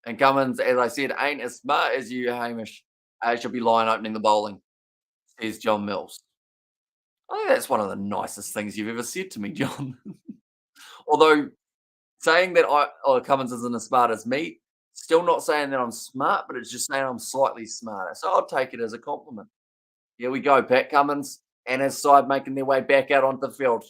And Cummins, as I said, ain't as smart as you, Hamish. Should be Lyon opening the bowling, says John Mills. I think that's one of the nicest things you've ever said to me, John. Although saying that Cummins isn't as smart as me, still not saying that I'm smart, but it's just saying I'm slightly smarter. So I'll take it as a compliment. Here we go, Pat Cummins and his side making their way back out onto the field.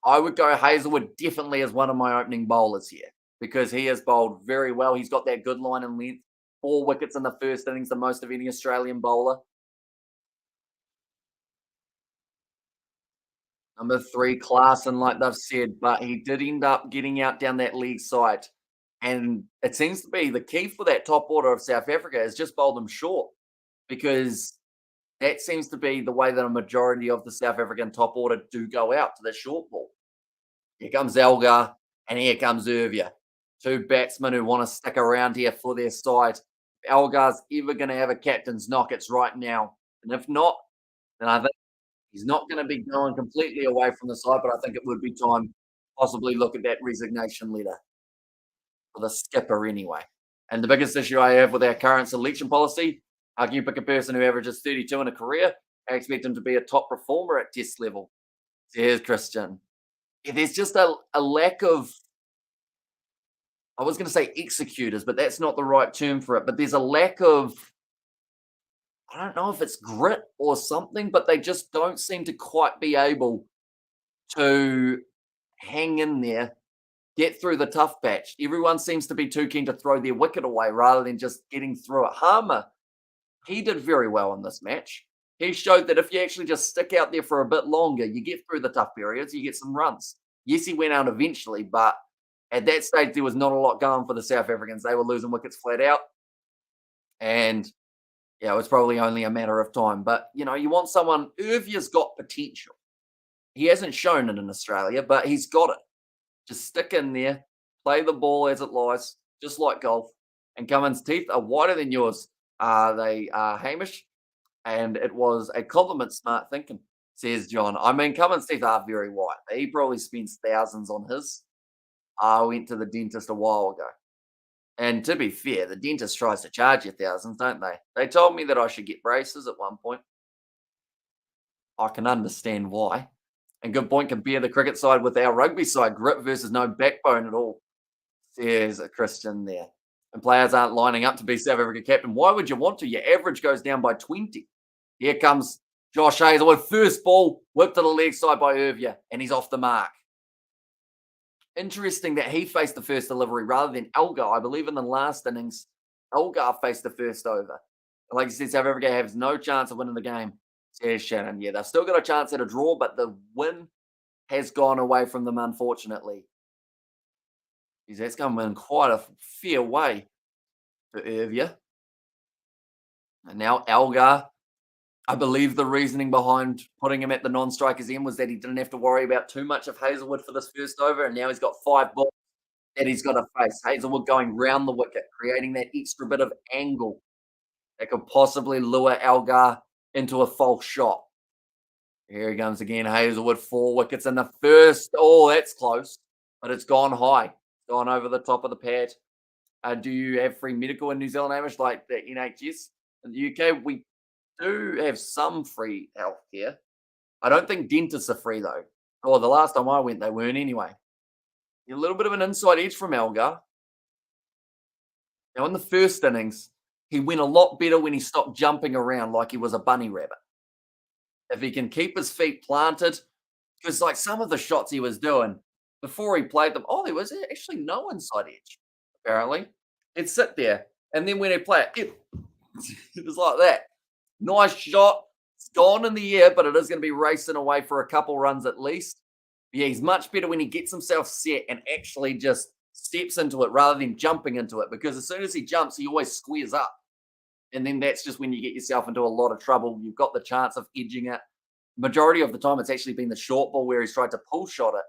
I would go Hazelwood definitely as one of my opening bowlers here because he has bowled very well. He's got that good line and length. 4 wickets in the first innings, the most of any Australian bowler. Number 3, Klaasen, like they've said, but he did end up getting out down that leg side. And it seems to be the key for that top order of South Africa is just bowl them short because that seems to be the way that a majority of the South African top order do go out to the short ball. Here comes Elgar and here comes Irvia. 2 batsmen who want to stick around here for their side. If Elgar's ever going to have a captain's knock, it's right now. And if not, then I think he's not going to be going completely away from the side, but I think it would be time to possibly look at that resignation letter for the skipper anyway. And the biggest issue I have with our current selection policy, how can you pick a person who averages 32 in a career? I expect him to be a top performer at test level. So here's Christian. Yeah, there's just a lack of, I was going to say executors, but that's not the right term for it. But there's a lack of, I don't know if it's grit or something, but they just don't seem to quite be able to hang in there, get through the tough patch. Everyone seems to be too keen to throw their wicket away rather than just getting through it. Harmer, he did very well in this match. He showed that if you actually just stick out there for a bit longer, you get through the tough periods, you get some runs. Yes, he went out eventually, but at that stage, there was not a lot going for the South Africans. They were losing wickets flat out. And yeah, it was probably only a matter of time. But, you know, you want someone, Irvia's got potential. He hasn't shown it in Australia, but he's got it. Just stick in there, play the ball as it lies, just like golf. And Cummins' teeth are wider than yours. They are Hamish. And it was a compliment, smart thinking, says John. I mean, Cummins' teeth are very white. He probably spends thousands on his. I went to the dentist a while ago. And to be fair, the dentist tries to charge you thousands, don't they? They told me that I should get braces at one point. I can understand why. And good point, compare the cricket side with our rugby side. Grit versus no backbone at all. Says a Christian there. And players aren't lining up to be South Africa captain. Why would you want to? Your average goes down by 20. Here comes Josh Hazelwood. First ball, whipped to the leg side by Irvia, and he's off the mark. Interesting that he faced the first delivery rather than Elgar. I believe in the last innings, Elgar faced the first over. Like you said, South Africa has no chance of winning the game. Says Shannon. Yeah, they've still got a chance at a draw, but the win has gone away from them, unfortunately. That's going in quite a fair way for Irvia. And now Elgar I believe the reasoning behind putting him at the non-strikers end was that he didn't have to worry about too much of Hazelwood for this first over, and now he's got 5 balls that he's got to face. Hazelwood going round the wicket, creating that extra bit of angle that could possibly lure Algar into a false shot. Here he comes again. Hazelwood, 4 wickets in the first. Oh, that's close, but it's gone high. It's gone over the top of the pad. Do you have free medical in New Zealand, Amish, like the NHS? In the UK, we do have some free healthcare. I don't think dentists are free, though. Or the last time I went, they weren't anyway. A little bit of an inside edge from Algar. Now, in the first innings, he went a lot better when he stopped jumping around like he was a bunny rabbit. If he can keep his feet planted, because like some of the shots he was doing before he played them, oh, there was actually no inside edge, apparently. He'd sit there, and then when he play it, it was like that. Nice shot. It's gone in the air, but it is going to be racing away for a couple runs at least. Yeah, he's much better when he gets himself set and actually just steps into it rather than jumping into it, because as soon as he jumps, he always squares up. And then that's just when you get yourself into a lot of trouble. You've got the chance of edging it. Majority of the time, it's actually been the short ball where he's tried to pull shot it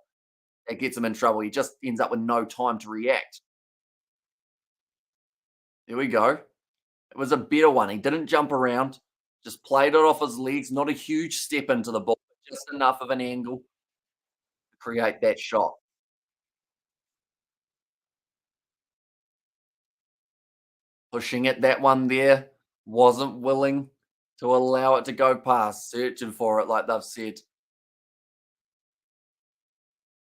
that gets him in trouble. He just ends up with no time to react. There we go. It was a better one. He didn't jump around, just played it off his legs. Not a huge step into the ball, just enough of an angle to create that shot. Pushing it, that one there, wasn't willing to allow it to go past, searching for it, like they've said.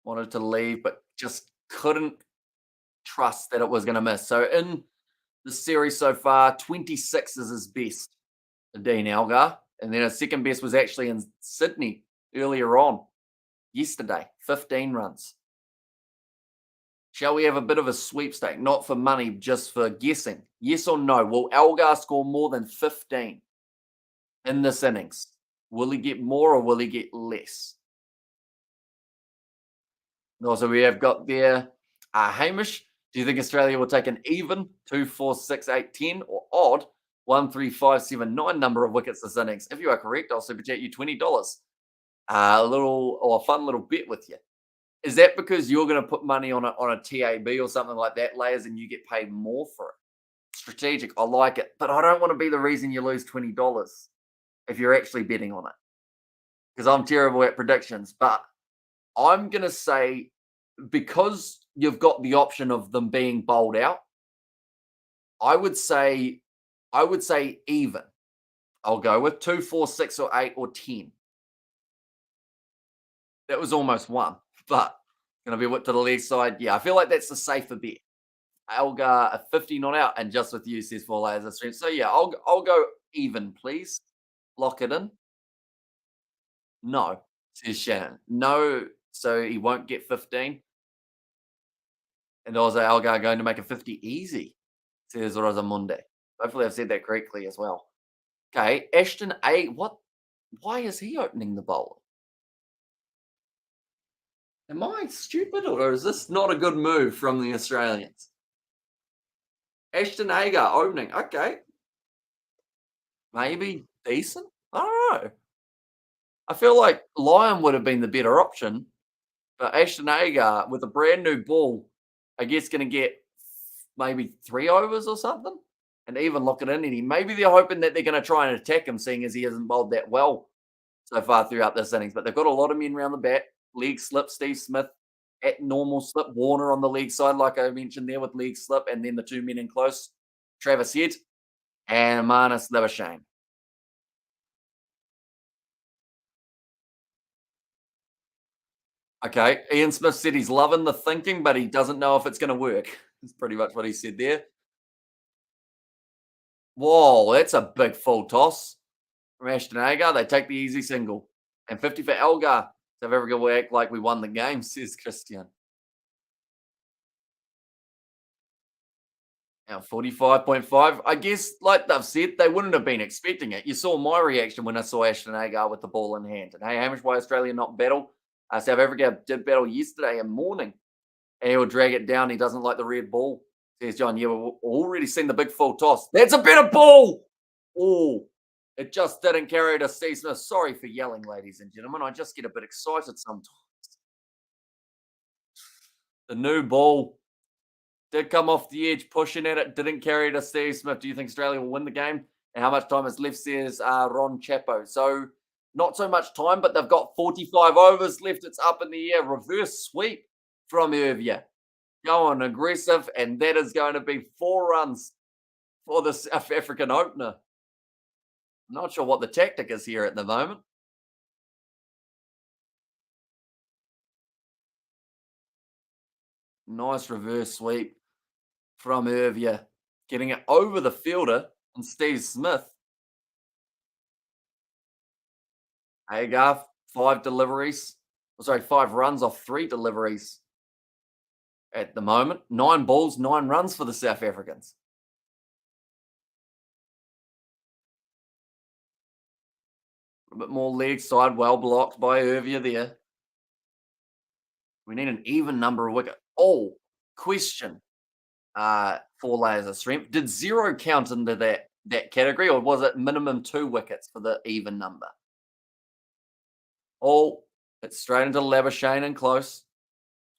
Wanted to leave, but just couldn't trust that it was going to miss. So in the series so far, 26 is his best for Dean Algar. And then his second best was actually in Sydney earlier on, yesterday, 15 runs. Shall we have a bit of a sweepstake? Not for money, just for guessing. Yes or no? Will Algar score more than 15 in this innings? Will he get more or will he get less? Also, we have got there Hamish. Do you think Australia will take an even 2, 4, 6, 8, 10 or odd 1, 3, 5, 7, 9 number of wickets this innings? If you are correct, I'll super chat you $20. A little or a fun little bet with you. Is that because you're going to put money on a TAB or something like that, Layers, and you get paid more for it? Strategic. I like it. But I don't want to be the reason you lose $20 if you're actually betting on it. Because I'm terrible at predictions. But I'm going to say, because you've got the option of them being bowled out, I would say even. I'll go with 2, 4, 6, or 8, or 10. That was almost one. But going to be whipped to the leg side. Yeah, I feel like that's the safer bet. Algar a 50 not out, and just with you says 4 layers of strength. So yeah, I'll go even, please. Lock it in. No, says Shannon. No, so he won't get 15. And also Algar going to make a 50 easy, says Rosamunde. Hopefully I've said that correctly as well. Okay, Ashton A. What? Why is he opening the bowl? Am I stupid, or is this not a good move from the Australians? Ashton Agar opening. Okay. Maybe decent? I don't know. I feel like Lyon would have been the better option, but Ashton Agar with a brand new ball, I guess, going to get maybe 3 overs or something, and even lock it in. And maybe they're hoping that they're going to try and attack him, seeing as he hasn't bowled that well so far throughout this innings. But they've got a lot of men around the bat. Leg slip, Steve Smith at normal slip, Warner on the leg side, like I mentioned there with leg slip, and then the 2 men in close, Travis Head and Marnus Labuschagne. Okay, Ian Smith said he's loving the thinking, but he doesn't know if it's going to work. That's pretty much what he said there. Whoa, that's a big full toss from Ashton Agar. They take the easy single. And 50 for Algar. South Africa will act like we won the game, says Christian. Now 45.5. I guess, like they've said, they wouldn't have been expecting it. You saw my reaction when I saw Ashton Agar with the ball in hand. And hey, Hamish, why Australia not battle? South Africa did battle yesterday in morning. And he'll drag it down. He doesn't like the red ball. Says John, yeah, we've already seen the big full toss. That's a better ball. Oh, It just didn't carry to Steve Smith. Sorry for yelling, ladies and gentlemen. I just get a bit excited sometimes. The new ball did come off the edge, pushing at it, didn't carry to Steve Smith. Do you think Australia will win the game? And how much time is left, says Ron Chapo. So, not so much time, but they've got 45 overs left. It's up in the air. Reverse sweep from Irvia. Going aggressive, and that is going to be 4 runs for the South African opener. Not sure what the tactic is here at the moment. Nice reverse sweep from Irvia, getting it over the fielder and Steve Smith. Hagar, 5 deliveries. Sorry, 5 runs off 3 deliveries at the moment. 9 balls, 9 runs for the South Africans. A bit more leg side, well blocked by Irvia there. We need an even number of wickets. Oh, question. 4 layers of strength. Did 0 count into that category, or was it minimum 2 wickets for the even number? Oh, it's straight into Labuschagne and close.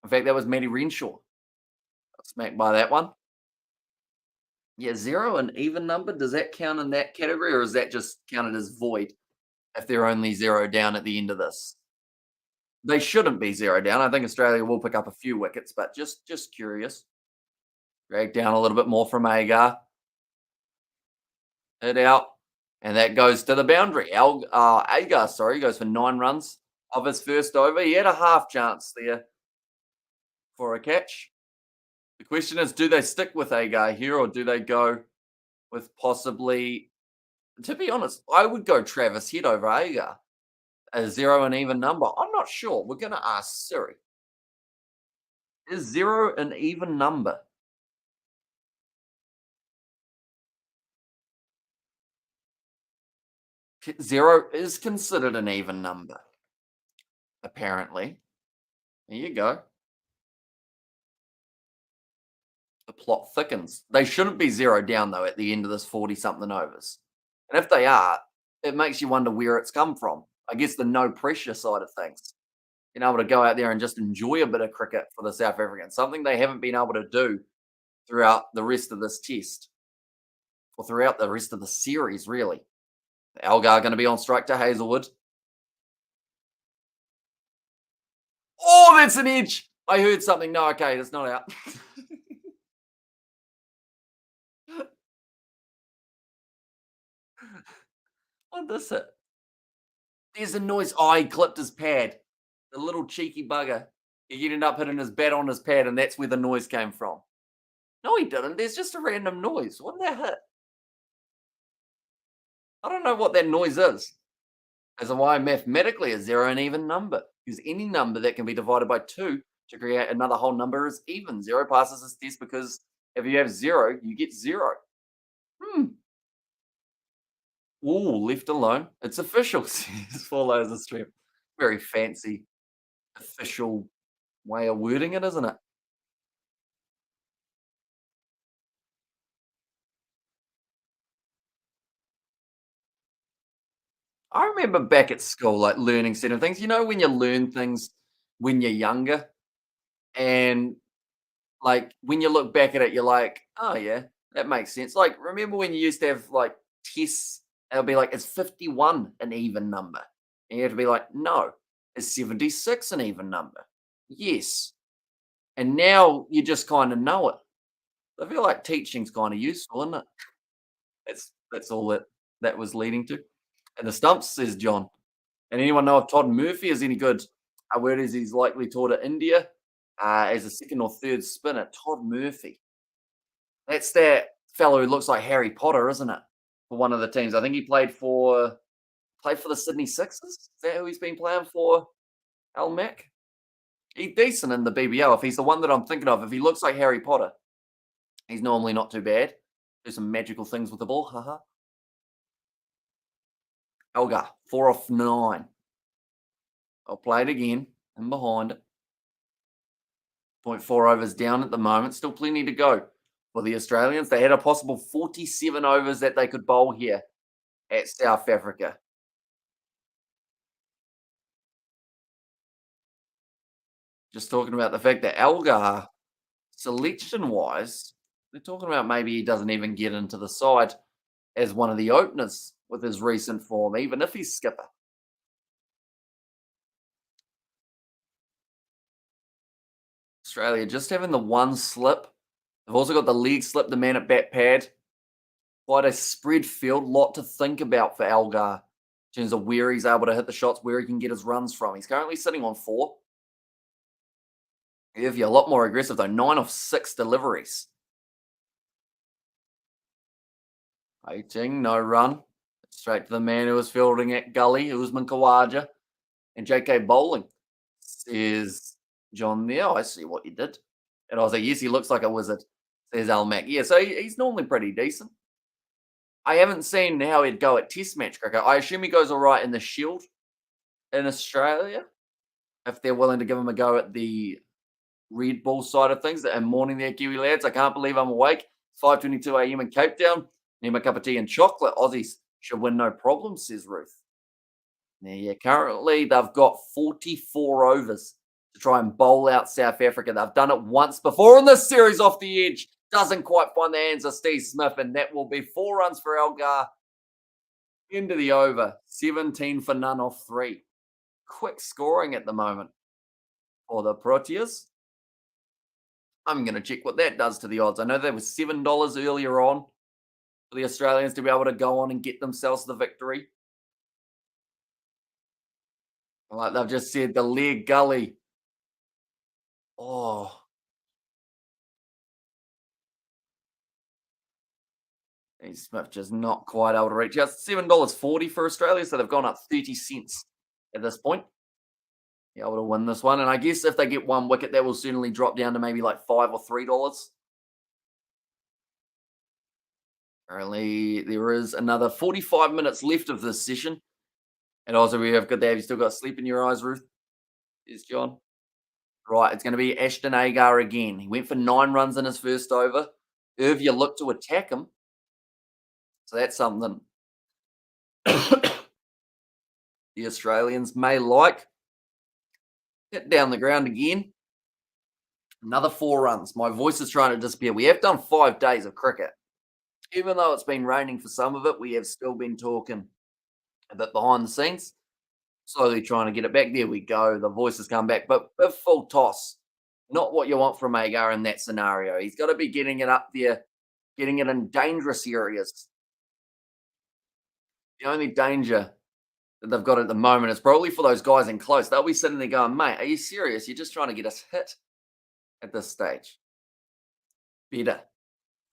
In fact, that was Matty Renshaw. Got smacked by that one. Yeah, 0 and even number. Does that count in that category, or is that just counted as void if they're only 0 down at the end of this? They shouldn't be 0 down. I think Australia will pick up a few wickets, but just curious. Drag down a little bit more from Agar. Hit out. And that goes to the boundary. Agar, goes for 9 runs of his first over. He had a half chance there for a catch. The question is, do they stick with Agar here, or do they go with possibly, to be honest, I would go Travis Head over Agar. A 0 and even number. I'm not sure. We're going to ask Siri. Is 0 an even number? 0 is considered an even number, apparently. There you go. The plot thickens. They shouldn't be 0 down, though, at the end of this 40-something overs. And if they are, it makes you wonder where it's come from. I guess the no pressure side of things. Being able to go out there and just enjoy a bit of cricket for the South Africans, something they haven't been able to do throughout the rest of this test, or throughout the rest of the series, really. Algar going to be on strike to Hazelwood. Oh, that's an edge. I heard something. No, okay, that's not out. What is it? There's a noise. Oh, he clipped his pad. The little cheeky bugger. He ended up hitting his bat on his pad, and that's where the noise came from. No, he didn't. There's just a random noise. What did that hit? I don't know what that noise is. As to why mathematically a 0 an even number. Because any number that can be divided by 2 to create another whole number is even. 0 passes this test because if you have 0, you get 0. Ooh, left alone. It's official. Says 4 layers of strength. Very fancy, official way of wording it, isn't it? I remember back at school, like learning certain things. You know, when you learn things when you're younger, and like when you look back at it, you're like, oh yeah, that makes sense. Like, remember when you used to have like tests, it'll be like, it's 51 an even number? And you have to be like, no, is 76 an even number? Yes. And now you just kind of know it. I feel like teaching's kind of useful, isn't it? That's all that was leading to. And the stumps, says John. And anyone know if Todd Murphy is any good? Word is he's likely toured to India as a second or third spinner. Todd Murphy. That's that fellow who looks like Harry Potter, isn't it? For one of the teams. I think he played for the Sydney Sixers. Is that who he's been playing for? Al Mac? He's decent in the BBL. If he's the one that I'm thinking of, if he looks like Harry Potter, he's normally not too bad. Do some magical things with the ball. Haha. Elgar, 4 off 9. I'll play it again and behind it. 0.4 overs down at the moment. Still plenty to go for the Australians. They had a possible 47 overs that they could bowl here at South Africa. Just talking about the fact that Algar, selection wise, they're talking about maybe he doesn't even get into the side as one of the openers with his recent form, even if he's skipper. Australia just having the one slip. They've also got the leg slip, the man at bat pad. Quite a spread field, lot to think about for Algar in terms of where he's able to hit the shots, where he can get his runs from. He's currently sitting on 4. If you're a lot more aggressive though, 9 of 6 deliveries. Waiting, no run. Straight to the man who was fielding at Gully, Usman Khawaja, and JK bowling. Says John there. I see what you did. And I was like, yes, he looks like a wizard, says Al Mac. Yeah, so he's normally pretty decent. I haven't seen how he'd go at Test match cricket. I assume he goes all right in the Shield in Australia, if they're willing to give him a go at the Red Bull side of things. And morning there, Kiwi lads. I can't believe I'm awake. 5:22 a.m. in Cape Town. Need my cup of tea and chocolate. Aussies should win no problem, says Ruth. Now, yeah, currently they've got 44 overs to try and bowl out South Africa. They've done it once before in this series off the edge. Doesn't quite find the hands of Steve Smith, and that will be 4 runs for Algar. Into the over, 17 for none off 3. Quick scoring at the moment for the Proteas. I'm going to check what that does to the odds. I know there was $7 earlier on for the Australians to be able to go on and get themselves the victory. Like they've just said, the leg gully. Oh, Smith just not quite able to reach out. $7.40 for Australia, so they've gone up 30 cents at this point. Be able to win this one. And I guess if they get one wicket, that will certainly drop down to maybe like $5 or $3. Currently, there is another 45 minutes left of this session. And also, we have got there. Have you still got sleep in your eyes, Ruth? Is John. Right, it's going to be Ashton Agar again. He went for 9 runs in his first over. Irvia looked to attack him. So that's something the Australians may like. Hit down the ground again. Another 4 runs. My voice is trying to disappear. We have done 5 days of cricket. Even though it's been raining for some of it, we have still been talking a bit behind the scenes. Slowly trying to get it back. There we go. The voice has come back. But a full toss. Not what you want from Agar in that scenario. He's got to be getting it up there, getting it in dangerous areas. The only danger that they've got at the moment is probably for those guys in close. They'll be sitting there going, mate, are you serious? You're just trying to get us hit at this stage. Better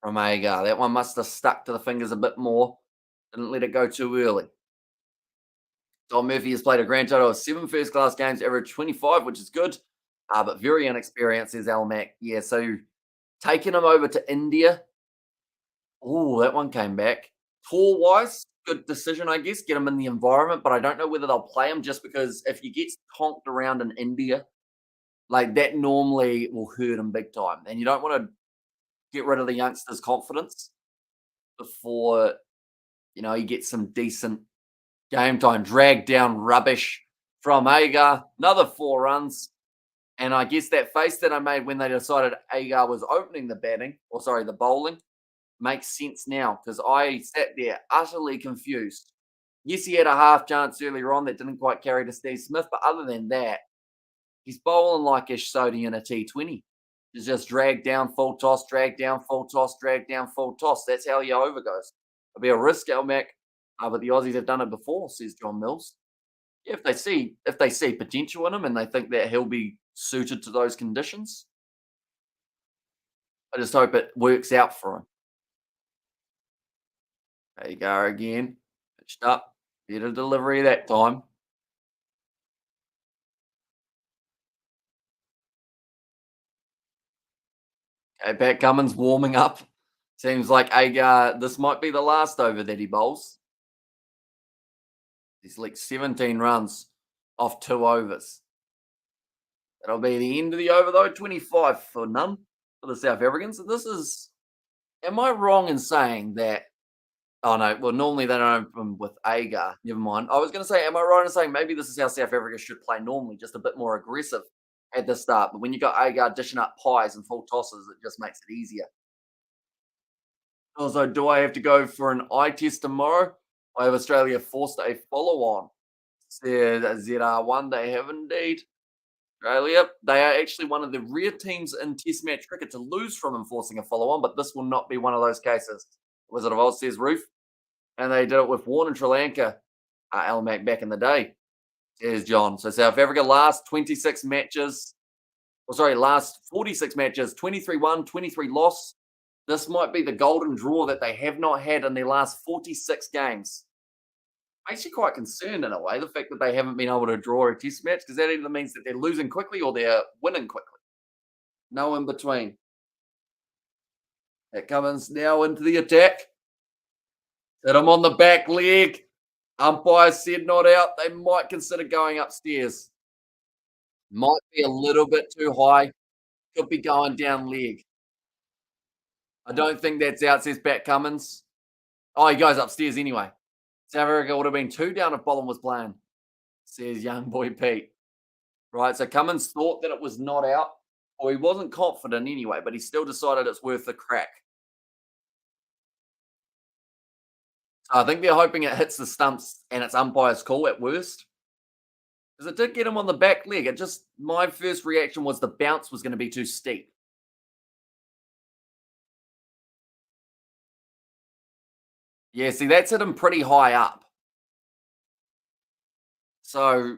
from Agar. That one must have stuck to the fingers a bit more. Didn't let it go too early. Tom Murphy has played a grand total of 7 first-class games, average 25, which is good, but very inexperienced, says Al Mac. Yeah, so taking him over to India. Oh, that one came back. Tour-wise, good decision, I guess. Get him in the environment, but I don't know whether they'll play him just because if he gets conked around in India, like that normally will hurt him big time. And you don't want to get rid of the youngster's confidence before, he gets some decent game time. Dragged down rubbish from Agar. Another 4 runs. And I guess that face that I made when they decided Agar was opening the bowling, makes sense now because I sat there utterly confused. Yes, he had a half chance earlier on that didn't quite carry to Steve Smith, but other than that, he's bowling like Ish Sodhi in a T20. He's just dragged down, full toss, drag down, full toss, drag down, full toss. That's how your over goes. It'll be a risk, Elmac, but the Aussies have done it before, says John Mills. Yeah, if they see potential in him and they think that he'll be suited to those conditions, I just hope it works out for him. There you go again. Pitched up. Better delivery that time. Okay, Pat Cummins warming up. Seems like Agar, this might be the last over that he bowls. He's like 17 runs off 2 overs. That'll be the end of the over, though. 25 for none for the South Africans. And this is, am I wrong in saying that Oh no, well normally they don't open with Agar. Never mind. I was going to say, am I right in saying maybe this is how South Africa should play normally, just a bit more aggressive at the start. But when you got Agar dishing up pies and full tosses, it just makes it easier. Also, do I have to go for an eye test tomorrow? I have Australia forced a follow on. Said ZR1, they have indeed. Australia, they are actually one of the rare teams in Test match cricket to lose from enforcing a follow on, but this will not be one of those cases. Wizard of Oz says Roof, and they did it with Warren and Sri Lanka, Almac back in the day, says John. So South Africa last 26 matches, last 46 matches, 23 won, 23 lost. This might be the golden draw that they have not had in their last 46 games. Makes you quite concerned in a way, the fact that they haven't been able to draw a test match, because that either means that they're losing quickly or they're winning quickly. No in between. That Cummins now into the attack. Hit him on the back leg. Umpire said not out. They might consider going upstairs. Might be a little bit too high. Could be going down leg. I don't think that's out, says Pat Cummins. Oh, he goes upstairs anyway. South Africa would have been 2 down if Boland was playing, says young boy Pete. Right, so Cummins thought that it was not out, or he wasn't confident anyway, but he still decided it's worth a crack. So I think they're hoping it hits the stumps and it's umpire's call at worst. Because it did get him on the back leg. It just, my first reaction was the bounce was going to be too steep. Yeah, see, that's hit him pretty high up. So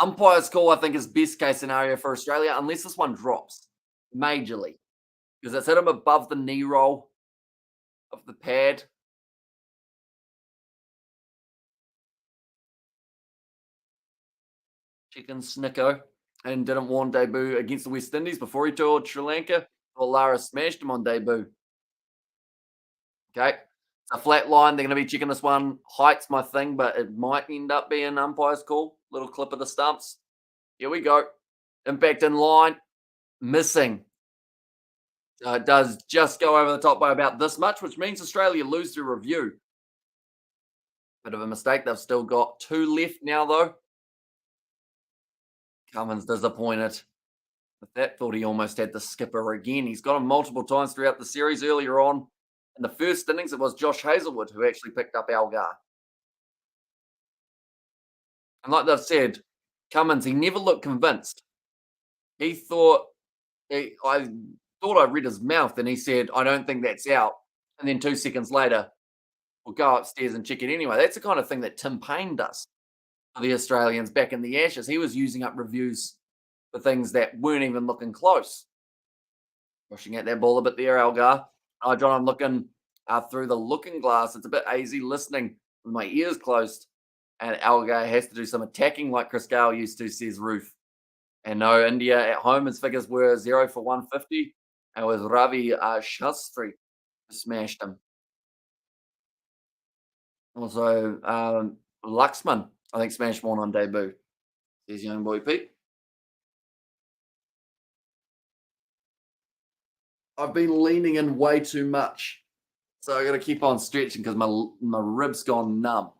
umpire's call, I think, is best case scenario for Australia, unless this one drops majorly. Because it's hit him above the knee roll of the pad. Chicken Snicko. And didn't warn debut against the West Indies before he toured Sri Lanka. Or Lara smashed him on debut. Okay. It's a flat line. They're going to be checking this one. Height's my thing, but it might end up being umpire's call. Little clip of the stumps. Here we go. Impact in line. Missing. It does just go over the top by about this much, which means Australia lose their review. Bit of a mistake. They've still got 2 left now, though. Cummins disappointed. With that, thought he almost had the skipper again. He's got him multiple times throughout the series. Earlier on in the first innings, it was Josh Hazlewood who actually picked up Algar. And like they've said, Cummins, he never looked convinced. He thought, I thought I read his mouth, and he said, I don't think that's out. And then 2 seconds later, we'll go upstairs and check it anyway. That's the kind of thing that Tim Payne does for the Australians back in the Ashes. He was using up reviews for things that weren't even looking close. Pushing at that ball a bit there, Algar. John, I'm looking through the looking glass. It's a bit hazy listening with my ears closed. And Algar has to do some attacking like Chris Gale used to, says Roof. And no, India at home, his figures were 0 for 150. And with Ravi Shastri who smashed him. Also, Luxman, I think, smashed one on debut. Says young boy Pete. I've been leaning in way too much. So I got to keep on stretching because my rib's gone numb.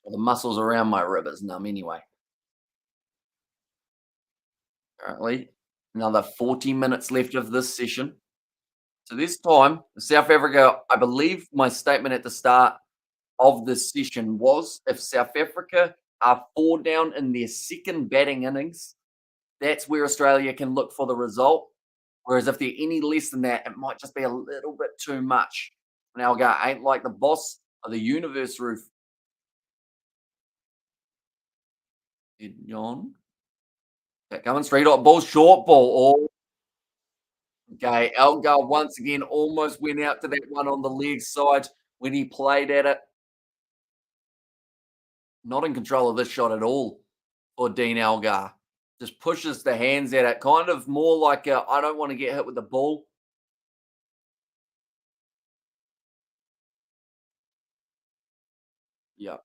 Or the muscles around my rib is numb anyway. Currently, another 40 minutes left of this session. So this time, South Africa, I believe my statement at the start of this session was if South Africa are 4 down in their second batting innings, that's where Australia can look for the result. Whereas if they're any less than that, it might just be a little bit too much. And Algar ain't like the boss of the universe, Roof. John. Coming straight up, ball, short ball. Oh, okay, Algar once again almost went out to that one on the leg side when he played at it. Not in control of this shot at all for Dean Algar. Just pushes the hands at it, kind of more like I don't want to get hit with the ball. Yeah.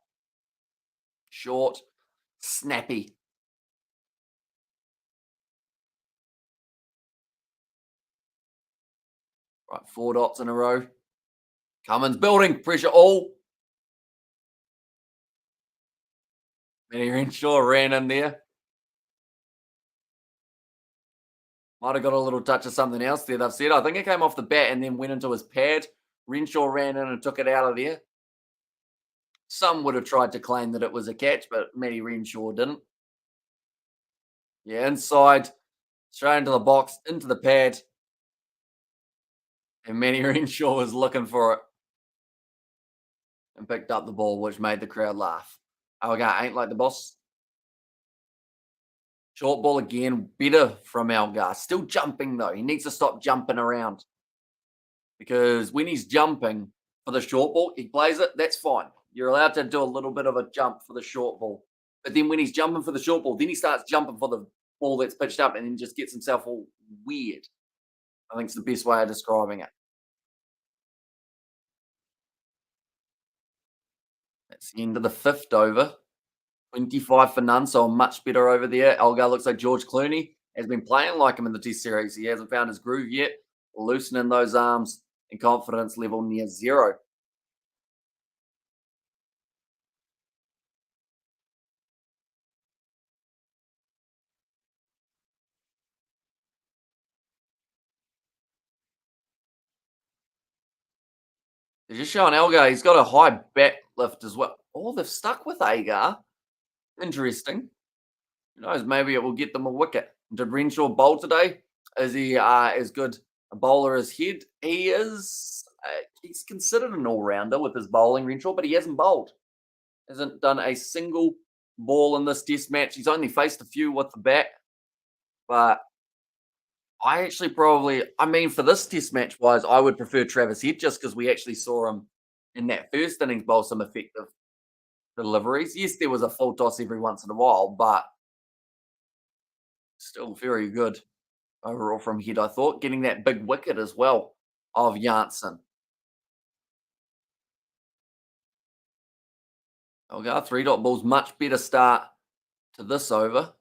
Short, snappy. Right, 4 dots in a row. Cummins building, pressure all. Manny Renshaw ran in there. Might have got a little touch of something else there, they've said. I think it came off the bat and then went into his pad. Renshaw ran in and took it out of there. Some would have tried to claim that it was a catch, but Matty Renshaw didn't. Yeah, inside, straight into the box, into the pad. And Matty Renshaw was looking for it and picked up the ball, which made the crowd laugh. Algar ain't like the boss. Short ball again, better from Algar. Still jumping though. He needs to stop jumping around because when he's jumping for the short ball, he plays it. That's fine. You're allowed to do a little bit of a jump for the short ball. But then when he's jumping for the short ball, then he starts jumping for the ball that's pitched up and then just gets himself all weird. I think it's the best way of describing it. That's the end of the fifth over. 25 for none, so much better over there. Algar looks like George Clooney has been playing like him in the Test series. He hasn't found his groove yet, loosening those arms and confidence level near zero. They're just showing Algar. He's got a high bat lift as well. Oh, they've stuck with Agar. Interesting. Who knows? Maybe it will get them a wicket. Did Renshaw bowl today? Is he as good a bowler as Head? He is. He's considered an all-rounder with his bowling, Renshaw, but he hasn't bowled. Hasn't done a single ball in this test match. He's only faced a few with the bat, but I actually probably, I mean, for this test match wise, I would prefer Travis Head just because we actually saw him in that first innings bowl some effective deliveries. Yes, there was a full toss every once in a while, but still very good overall from Head, I thought. Getting that big wicket as well of Janssen. Okay, 3 dot balls, much better start to this over.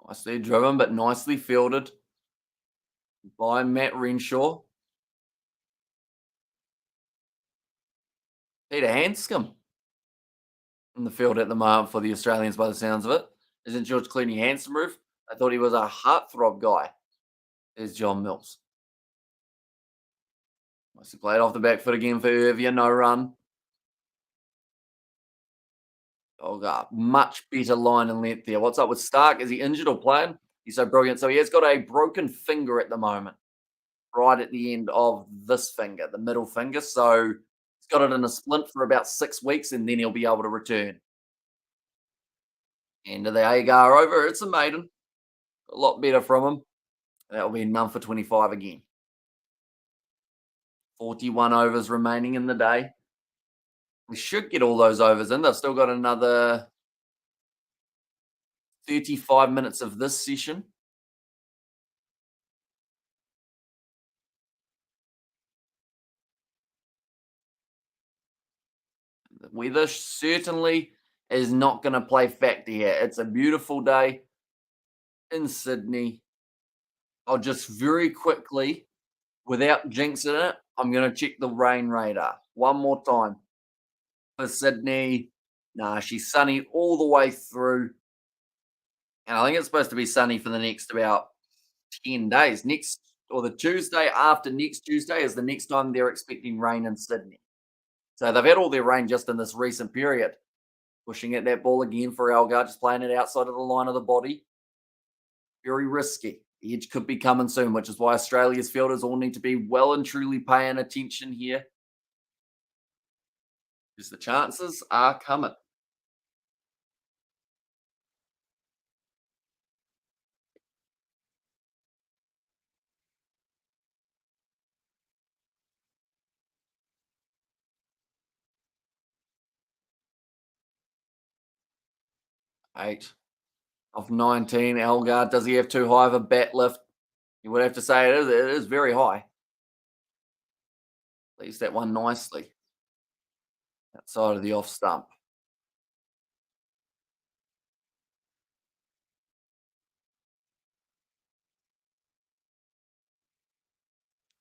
Nicely driven, but nicely fielded by Matt Renshaw. Peter Hanscom in the field at the moment for the Australians by the sounds of it. Isn't George Clooney handsome, Roof? I thought he was a heartthrob guy. There's John Mills. Nicely played off the back foot again for Irvia, no run. Oh, God, much better line and length there. What's up with Stark? Is he injured or playing? He's so brilliant. So he has got a broken finger at the moment, right at the end of this finger, the middle finger. So he's got it in a splint for about 6 weeks and then he'll be able to return. End of the Agar over. It's a maiden. A lot better from him. That'll be none for 25 again. 41 overs remaining in the day. We should get all those overs in. They've still got another 35 minutes of this session. The weather certainly is not going to play factor here. It's a beautiful day in Sydney. I'll just very quickly, without jinxing it, I'm going to check the rain radar one more time. For Sydney, nah, she's sunny all the way through. And I think it's supposed to be sunny for the next about 10 days. Next, or the Tuesday after next Tuesday is the next time they're expecting rain in Sydney. So they've had all their rain just in this recent period. Pushing at that ball again for Algar, just playing it outside of the line of the body. Very risky. The edge could be coming soon, which is why Australia's fielders all need to be well and truly paying attention here. Because the chances are coming. Eight of 19. Algar, does he have too high of a bat lift? You would have to say it is very high. Leaves that one nicely outside of the off stump.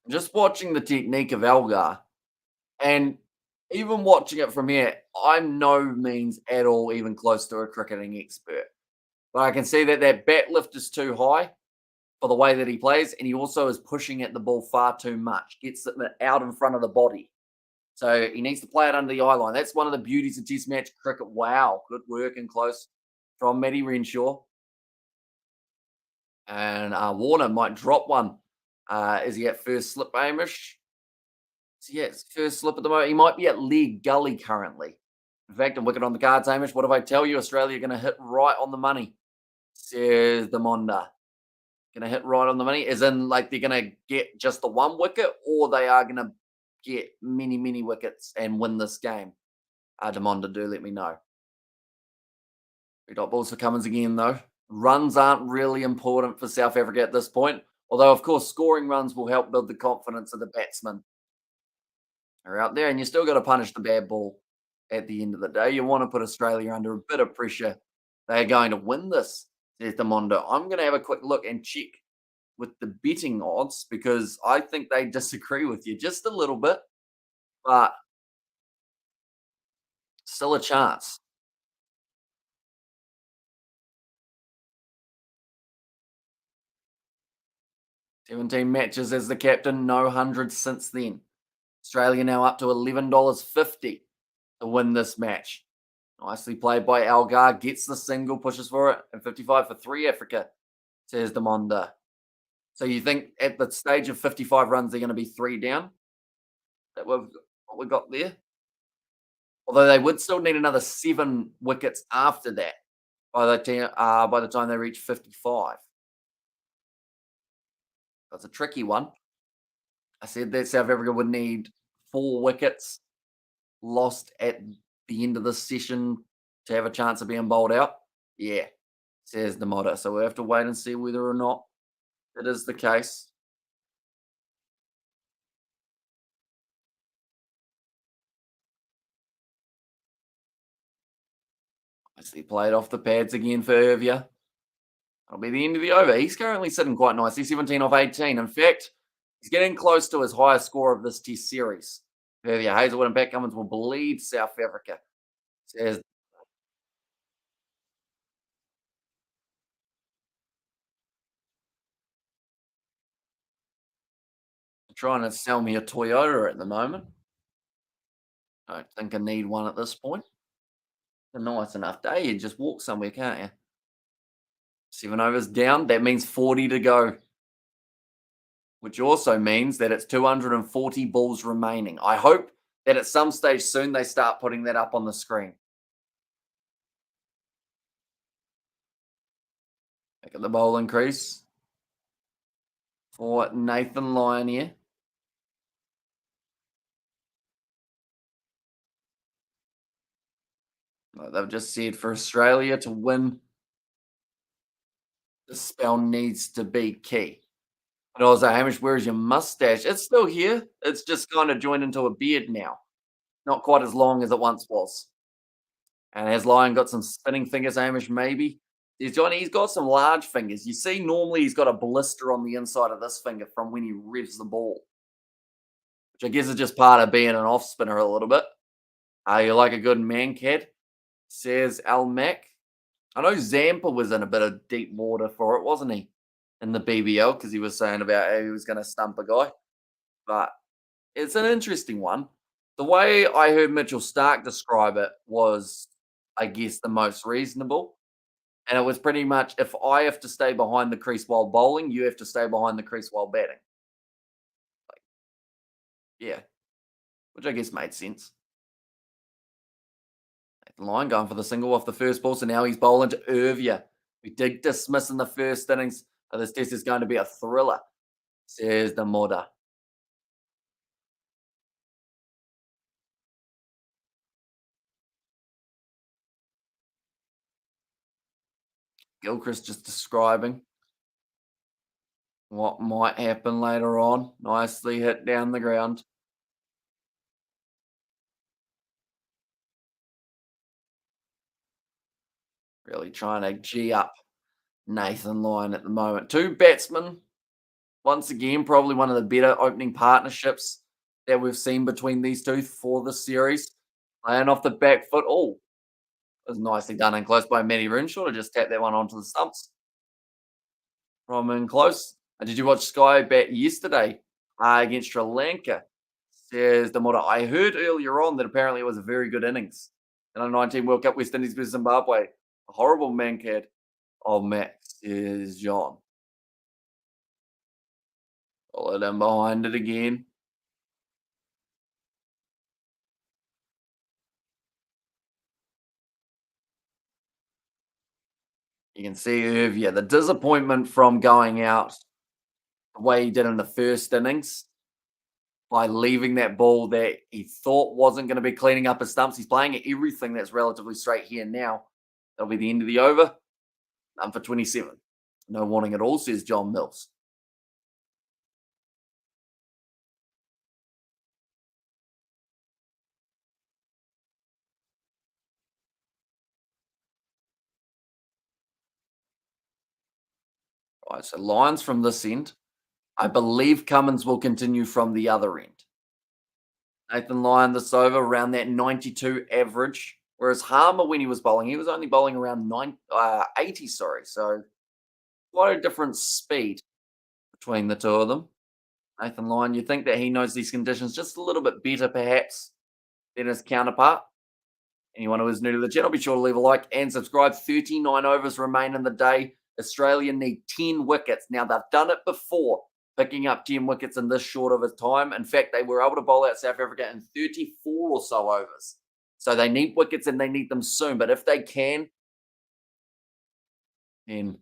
Just watching the technique of Elgar, and even watching it from here, I'm no means at all even close to a cricketing expert. But I can see that that bat lift is too high for the way that he plays, and he also is pushing at the ball far too much, gets it out in front of the body. So he needs to play it under the eye line. That's one of the beauties of Test match cricket. Wow, good work and close from Matty Renshaw. And Warner might drop one. Is he at first slip, Amish? So yeah, it's first slip at the moment. He might be at leg gully currently. In fact, a wicket on the cards, Hamish. What if I tell you Australia are going to hit right on the money? Says the Monda. Going to hit right on the money, as in like they're going to get just the one wicket, or they are going to get many, many wickets and win this game. Demonda, do let me know. Three dot balls for Cummins again, though. Runs aren't really important for South Africa at this point, although, of course, scoring runs will help build the confidence of the batsmen. Are out there, and you still got to punish the bad ball at the end of the day. You want to put Australia under a bit of pressure. They're going to win this, says Demondo. I'm going to have a quick look and check with the betting odds because I think they disagree with you just a little bit, but still a chance. 17 matches as the captain, no hundreds since then. Australia now up to $11.50 to win this match. Nicely played by Algar, gets the single, pushes for it, and 55 for 3 Africa, says Demonda. So you think at the stage of 55 runs, they're going to be 3 down? That what we got there? Although they would still need another 7 wickets after that by the time they reach 55. That's a tricky one. I said that South Africa would need 4 wickets lost at the end of this session to have a chance of being bowled out. Yeah, says the modder. So we'll have to wait and see whether or not it is the case. Nicely played off the pads again for Irvia. That'll be the end of the over. He's currently sitting quite nicely, 17 off 18. In fact, he's getting close to his highest score of this Test series. Irvia, Hazelwood, and Pat Cummins will bleed South Africa. Says trying to sell me a Toyota at the moment. I don't think I need one at this point. A nice enough day. You just walk somewhere, can't you? 7 overs down. That means 40 to go, which also means that it's 240 balls remaining. I hope that at some stage soon they start putting that up on the screen. Look at the bowling crease for Nathan Lyon here. Like they've just said for Australia to win, the spell needs to be key. And I was like, Hamish, where's your mustache? It's still here. It's just kind of joined into a beard now. Not quite as long as it once was. And has Lyon got some spinning fingers, Hamish? Maybe. He's got some large fingers. You see, normally he's got a blister on the inside of this finger from when he revs the ball, which I guess is just part of being an off spinner a little bit. You like a good man cat, says Al Mac. I know Zampa was in a bit of deep water for it, wasn't he? In the BBL, because he was saying about how he was going to stump a guy. But it's an interesting one. The way I heard Mitchell Stark describe it was, I guess, the most reasonable. And it was pretty much if I have to stay behind the crease while bowling, you have to stay behind the crease while batting. Yeah, which I guess made sense. The line going for the single off the first ball, so now he's bowling to Irvia. We did dismiss in the first innings. So this test is going to be a thriller, says the Moda. Gilchrist just describing what might happen later on. Nicely hit down the ground. Really trying to G up Nathan Lyon at the moment. 2 batsmen Once again, probably one of the better opening partnerships that we've seen between these two for the series. Playing off the back foot. Oh, it was nicely done and close by Matty Renshaw to just tap that one onto the stumps from in close. Did you watch Sky bat yesterday against Sri Lanka? Says the model. I heard earlier on that apparently it was a very good innings. In a 19 World Cup West Indies versus Zimbabwe. A horrible mankad of Max is John. Followed in behind it again. You can see Irv, yeah, the disappointment from going out the way he did in the first innings by leaving that ball that he thought wasn't going to be cleaning up his stumps. He's playing everything that's relatively straight here now. That'll be the end of the over. Done for 27. No warning at all, says John Mills. Right, so Lions from this end. I believe Cummins will continue from the other end. Nathan Lyon this over around that 92 average. Whereas Harmer, when he was bowling, he was only bowling around 80, sorry. So quite a different speed between the two of them. Nathan Lyon, you think that he knows these conditions just a little bit better, perhaps, than his counterpart. Anyone who is new to the channel, be sure to leave a like and subscribe. 39 overs remain in the day. Australia need 10 wickets. Now, they've done it before, picking up 10 wickets in this short of a time. In fact, they were able to bowl out South Africa in 34 or so overs. So they need wickets and they need them soon. But if they can, then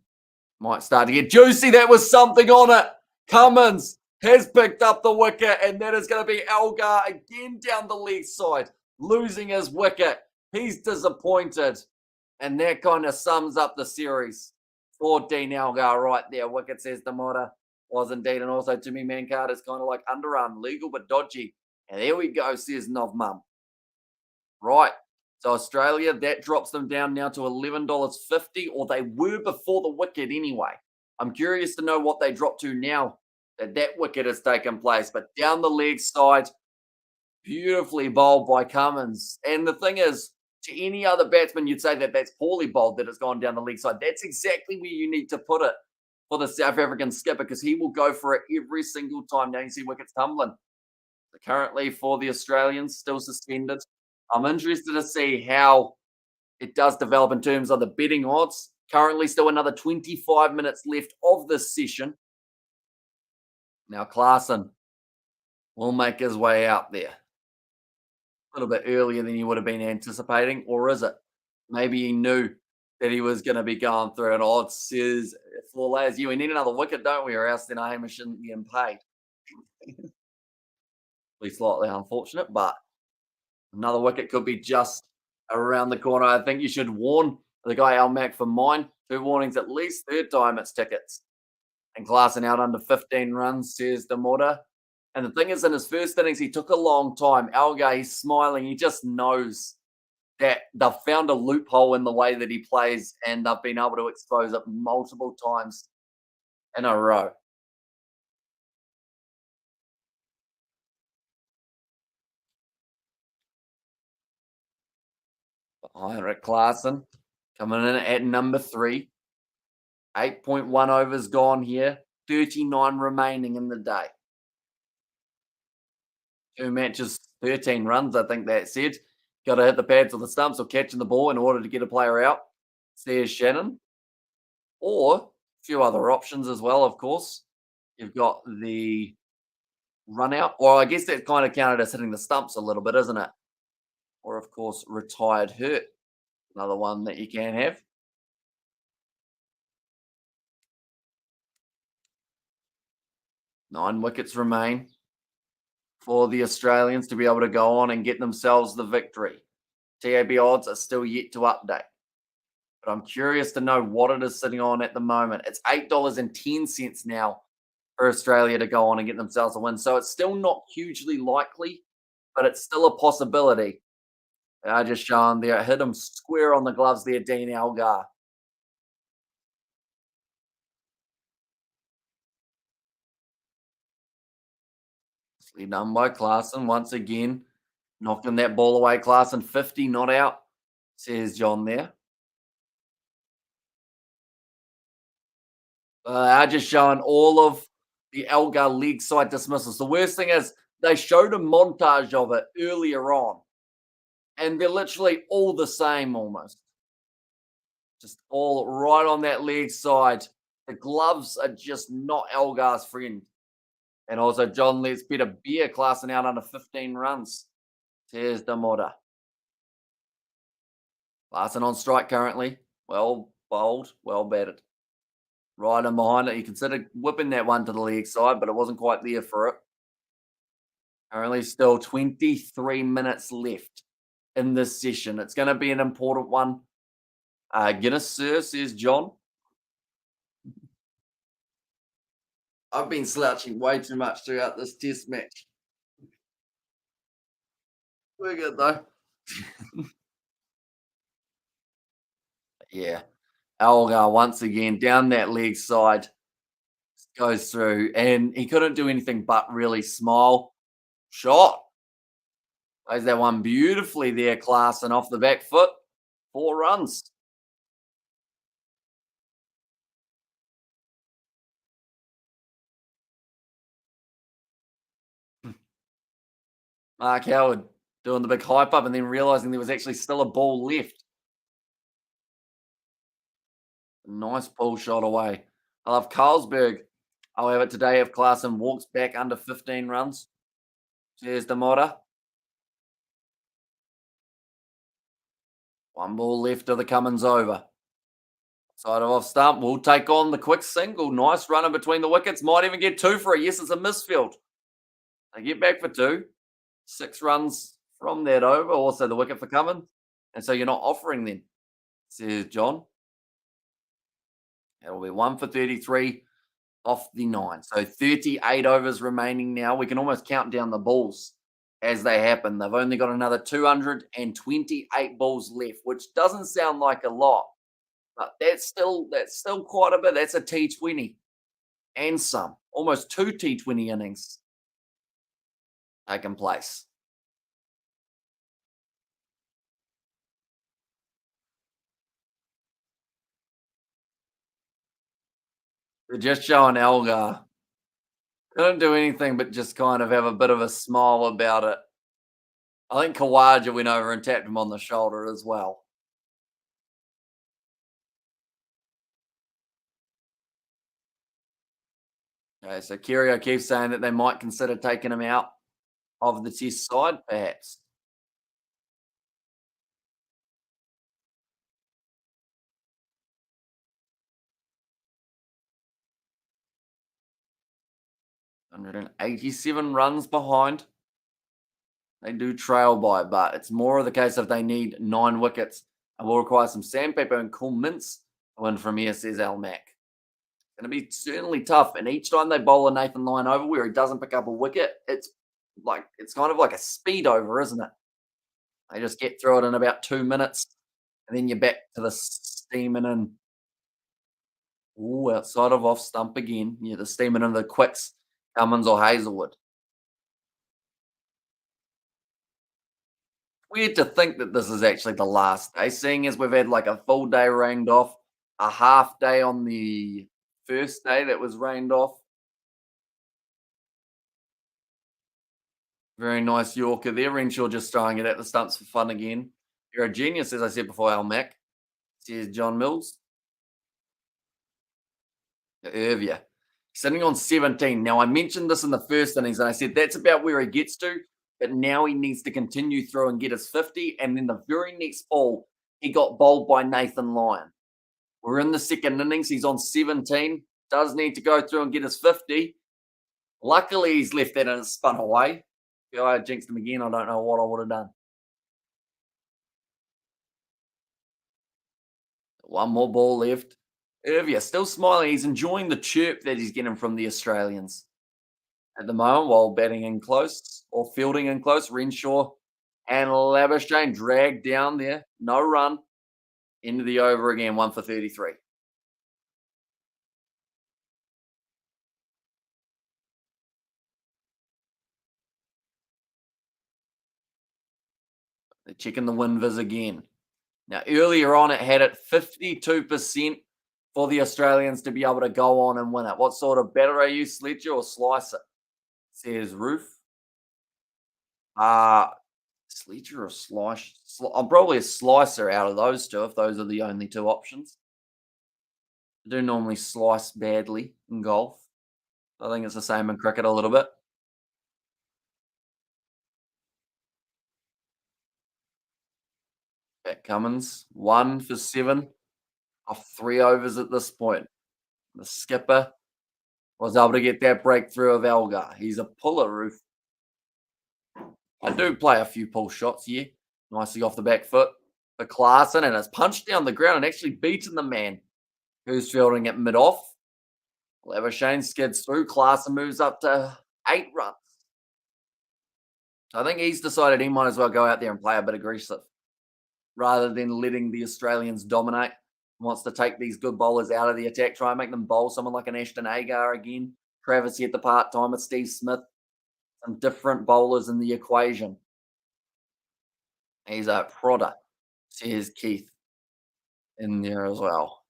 might start to get juicy. That was something on it. Cummins has picked up the wicket, and that is going to be Elgar again down the leg side, losing his wicket. He's disappointed, and that kind of sums up the series. 14 Elgar right there. Wicket, says the modder. Was indeed, and also Jimmy Mankard is kind of like underarm, legal but dodgy. And there we go, says Novmum. Right. So Australia, that drops them down now to $11.50, or they were before the wicket anyway. I'm curious to know what they drop to now that that wicket has taken place. But down the leg side, beautifully bowled by Cummins. And the thing is, to any other batsman, you'd say that that's poorly bowled that it's gone down the leg side. That's exactly where you need to put it for the South African skipper, because he will go for it every single time. Now you see wickets tumbling. So currently for the Australians, still suspended. I'm interested to see how it does develop in terms of the betting odds. Currently, still another 25 minutes left of this session. Now, Klaasen will make his way out there a little bit earlier than you would have been anticipating, or is it? Maybe he knew that he was going to be going through. And odds says, four layers, we need another wicket, don't we? Or else then Hamish shouldn't be getting paid. Slightly unfortunate, but another wicket could be just around the corner. I think you should warn the guy Al Mac for mine. 2 warnings at least. Third time it's tickets. And Klaasen out under 15 runs, says Demota. And the thing is, in his first innings, he took a long time. Alga, he's smiling. He just knows that they've found a loophole in the way that he plays, and they've been able to expose it multiple times in a row. Heinrich Klaasen coming in at number 3. 8.1 overs gone here. 39 remaining in the day. 2 matches, 13 runs, I think that said. Got to hit the pads or the stumps or catching the ball in order to get a player out. There's Shannon. Or a few other options as well, of course. You've got the run out. Or I guess that kind of counted as hitting the stumps a little bit, isn't it? Or, of course, retired hurt. Another one that you can have. 9 wickets remain for the Australians to be able to go on and get themselves the victory. TAB odds are still yet to update. But I'm curious to know what it is sitting on at the moment. It's $8.10 now for Australia to go on and get themselves a win. So it's still not hugely likely, but it's still a possibility. I just showing there. Hit him square on the gloves there, Dean Elgar. Nicely done by Clarkson once again. Knocking that ball away, Clarkson 50, not out, says John there. Are just showing all of the Elgar leg side dismissals. The worst thing is they showed a montage of it earlier on, and they're literally all the same almost. Just all right on that leg side. The gloves are just not Elgar's friend. And also, John lets better beer Klassen out under 15 runs. Says Demora. Klassen on strike currently. Well bowled, well batted. Right in behind it. He considered whipping that one to the leg side, but it wasn't quite there for it. Currently, still 23 minutes left in this session. It's going to be an important one. Guinness, sir, says John. I've been slouching way too much throughout this test match. We're good though. Yeah. Elgar once again down that leg side goes through, and he couldn't do anything but really smile. Shot. Plays that one beautifully there, Klassen, off the back foot. 4 runs. Mark Howard doing the big hype up and then realizing there was actually still a ball left. Nice pull shot away. I love Carlsberg. I'll have it today if Klassen walks back under 15 runs. Cheers, Demora. One ball left of the Cummins over. Side of off stump will take on the quick single. Nice runner between the wickets. Might even get 2 for it. Yes, it's a misfield. They get back for 2. 6 runs from that over. Also the wicket for Cummins. And so you're not offering them, says John. It'll be 1 for 33 off the 9. So 38 overs remaining now. We can almost count down the balls as they happen. They've only got another 228 balls left, which doesn't sound like a lot, but that's still quite a bit. That's a T20 and some. Almost 2 T20 innings taking place. They're just showing Elgar. Couldn't do anything but just kind of have a bit of a smile about it. I think Kawaja went over and tapped him on the shoulder as well. Okay, so Kirio keeps saying that they might consider taking him out of the test side, perhaps. Hundred and 87 runs behind. They do trail by, but it's more of the case of they need 9 wickets and will require some sandpaper and cool mints to win from here, says Al Mac. Going to be certainly tough. And each time they bowl a Nathan Lyon over where he doesn't pick up a wicket, it's kind of like a speed over, isn't it? They just get through it in about 2 minutes, and then you're back to the steaming in. Ooh, outside of off stump again. Yeah, the steaming in the quicks, Cummins or Hazelwood. Weird to think that this is actually the last day, seeing as we've had like a full day rained off, a half day on the first day that was rained off. Very nice Yorker there. Renshaw just throwing it at the stumps for fun again. You're a genius, as I said before, Al Mac, says John Mills. Irvia. Sitting on 17. Now, I mentioned this in the first innings, and I said that's about where he gets to, but now he needs to continue through and get his 50. And then the very next ball, he got bowled by Nathan Lyon. We're in the second innings. He's on 17. Does need to go through and get his 50. Luckily, he's left that and it's spun away. If I had jinxed him again, I don't know what I would have done. One more ball left. Irvia still smiling. He's enjoying the chirp that he's getting from the Australians at the moment while batting in close or fielding in close. Renshaw and Labuschagne dragged down there. No run. Into the over again. 1 for 33. They're checking the win vis again. Now, earlier on, it had it 52% for the Australians to be able to go on and win it. What sort of batter are you, Sledger or Slicer? Says Roof. Uh, Sledger or Slice? I'm probably a Slicer out of those two, if those are the only two options. I do normally slice badly in golf. I think it's the same in cricket a little bit. Pat Cummins, 1 for 7 off 3 overs at this point. The skipper was able to get that breakthrough of Elgar. He's a puller, Roof. I do play a few pull shots here. Nicely off the back foot for Clarkson, and it's punched down the ground and actually beaten the man who's fielding it mid off. Labuschagne skids through. Clarkson moves up to 8 runs. So I think he's decided he might as well go out there and play a bit aggressive rather than letting the Australians dominate. Wants to take these good bowlers out of the attack, try and make them bowl someone like an Ashton Agar again. Travis hit the part time with Steve Smith. Some different bowlers in the equation. He's a prodder, says Keith in there as well.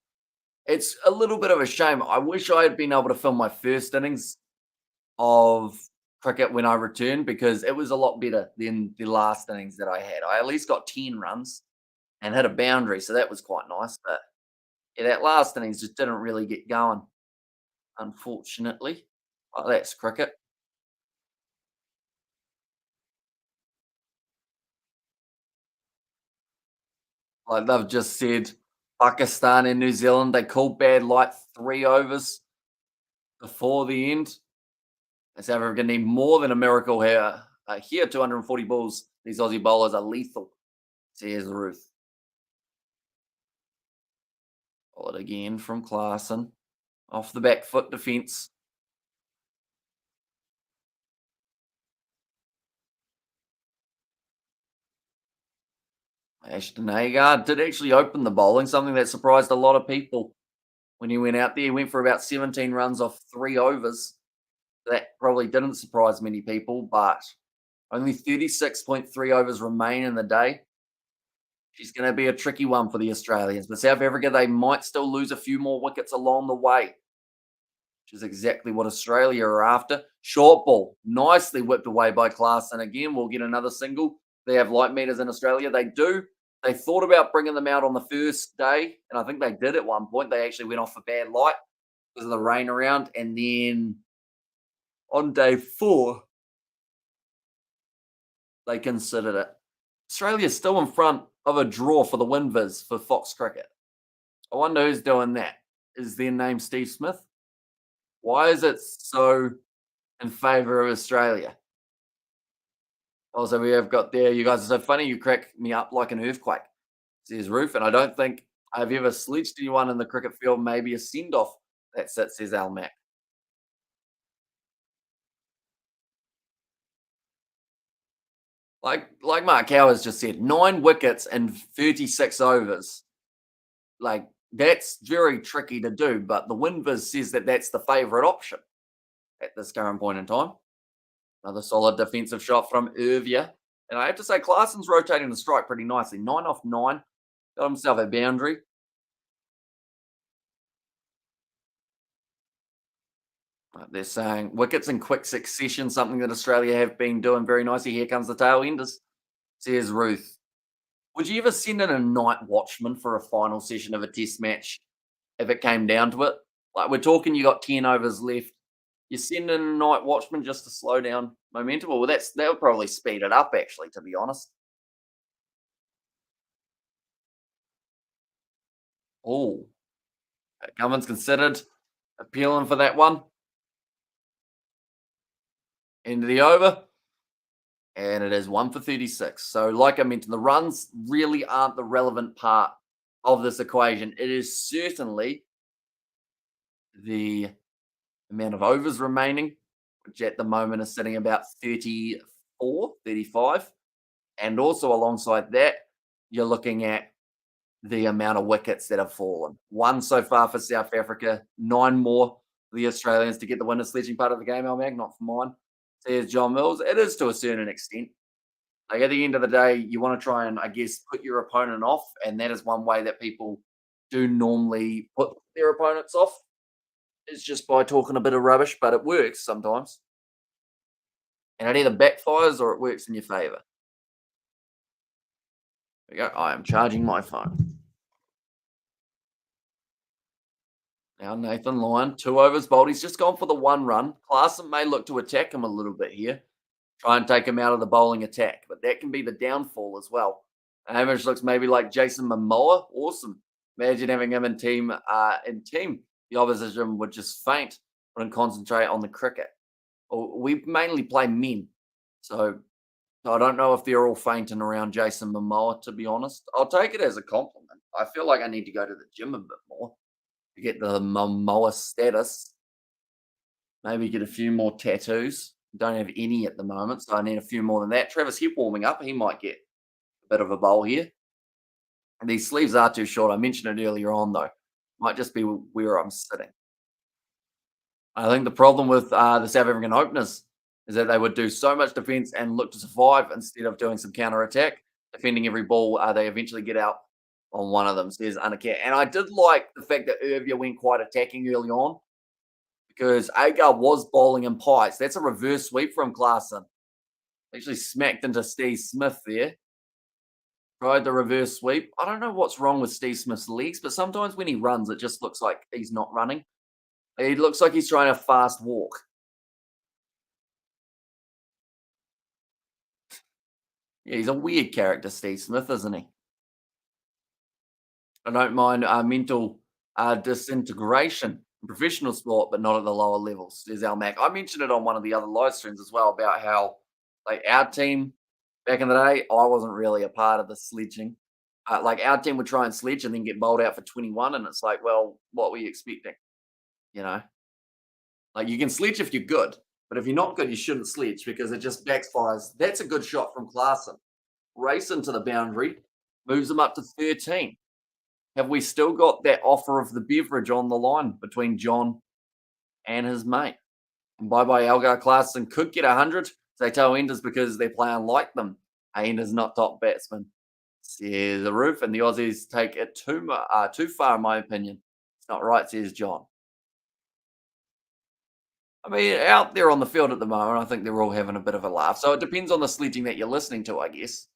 It's a little bit of a shame. I wish I had been able to film my first innings of cricket when I returned because it was a lot better than the last innings that I had. I at least got 10 runs and hit a boundary, so that was quite nice. But yeah, that last innings just didn't really get going, unfortunately. But that's cricket. Like they've just said, Pakistan and New Zealand, they called bad light 3 overs before the end. South Africa going to need more than a miracle here. Here, 240 balls. These Aussie bowlers are lethal, says Ruth. Ball it again from Clarkson. Off the back foot defence. Ashton Agar did actually open the bowling, something that surprised a lot of people when he went out there. He went for about 17 runs off 3 overs. That probably didn't surprise many people, but only 36.3 overs remain in the day. She's going to be a tricky one for the Australians. But South Africa, they might still lose a few more wickets along the way, which is exactly what Australia are after. Short ball, nicely whipped away by Clarkson. Again, we'll get another single. They have light meters in Australia. They do. They thought about bringing them out on the first day, and I think they did at one point. They actually went off for bad light because of the rain around. And then on day 4, they considered it. Australia's still in front of a draw for the win vis for Fox Cricket. I wonder who's doing that. Is their name Steve Smith? Why is it so in favour of Australia? Also, we have got there, you guys are so funny, you crack me up like an earthquake, says Roof. And I don't think I've ever sledged anyone in the cricket field, maybe a send off. That's it, says Al Mac. Like Mark Howard just said, 9 wickets in 36 overs. Like, that's very tricky to do, but the WinViz says that that's the favourite option at this current point in time. Another solid defensive shot from Irvia. And I have to say, Clarkson's rotating the strike pretty nicely. 9 off 9. Got himself a boundary. They're saying wickets in quick succession, something that Australia have been doing very nicely. Here comes the tail enders, says Ruth. Would you ever send in a night watchman for a final session of a test match if it came down to it? Like we're talking, you got 10 overs left. You send in a night watchman just to slow down momentum. Well, that would probably speed it up, actually, to be honest. Oh, Cummins considered appealing for that one. End of the over. And it is 1 for 36. So, like I mentioned, the runs really aren't the relevant part of this equation. It is certainly the amount of overs remaining, which at the moment is sitting about 34, 35. And also alongside that, you're looking at the amount of wickets that have fallen. 1 so far for South Africa, 9 more for the Australians to get the winner sledging part of the game, Almag, not for mine. Says John Mills. It is to a certain extent. Like at the end of the day, you want to try and, I guess, put your opponent off. And that is one way that people do normally put their opponents off. It's just by talking a bit of rubbish, but it works sometimes. And it either backfires or it works in your favor. There we go. I am charging my phone. Now Nathan Lyon, 2 overs bowled. He's just gone for the 1 run. Klaassen may look to attack him a little bit here. Try and take him out of the bowling attack. But that can be the downfall as well. Hamish looks maybe like Jason Momoa. Awesome. Imagine having him in team. The opposition would just faint and concentrate on the cricket. We mainly play men. So I don't know if they're all fainting around Jason Momoa, to be honest. I'll take it as a compliment. I feel like I need to go to the gym a bit more to get the Momoa status. Maybe get a few more tattoos. Don't have any at the moment, so I need a few more than that. Travis Heap warming up. He might get a bit of a bowl here. And these sleeves are too short. I mentioned it earlier on, though. Might just be where I'm sitting. I think the problem with the South African openers is that they would do so much defence and look to survive instead of doing some counter attack. Defending every ball, they eventually get out on one of them, says Anakat. And I did like the fact that Irvia went quite attacking early on because Agar was bowling in pies. That's a reverse sweep from Klaassen. Actually smacked into Steve Smith there. Tried the reverse sweep. I don't know what's wrong with Steve Smith's legs, but sometimes when he runs, it just looks like he's not running. He looks like he's trying a fast walk. Yeah, he's a weird character, Steve Smith, isn't he? I don't mind mental disintegration in professional sport, but not at the lower levels, says Al Mac. I mentioned it on one of the other live streams as well about how, like, our team back in the day, I wasn't really a part of the sledging. Like, our team would try and sledge and then get bowled out for 21, and it's like, well, what were you expecting? You know, like you can sledge if you're good, but if you're not good, you shouldn't sledge because it just backfires. That's a good shot from Klaassen. Race into the boundary, moves them up to 13. Have we still got that offer of the beverage on the line between John and his mate? And bye Elgar. Klaassen could get 100. They tell Enders because they're playing like them. Enders not top batsman. Says the roof, and the Aussies take it too far, in my opinion. It's not right, says John. I mean, out there on the field at the moment, I think they're all having a bit of a laugh. So it depends on the sledging that you're listening to, I guess.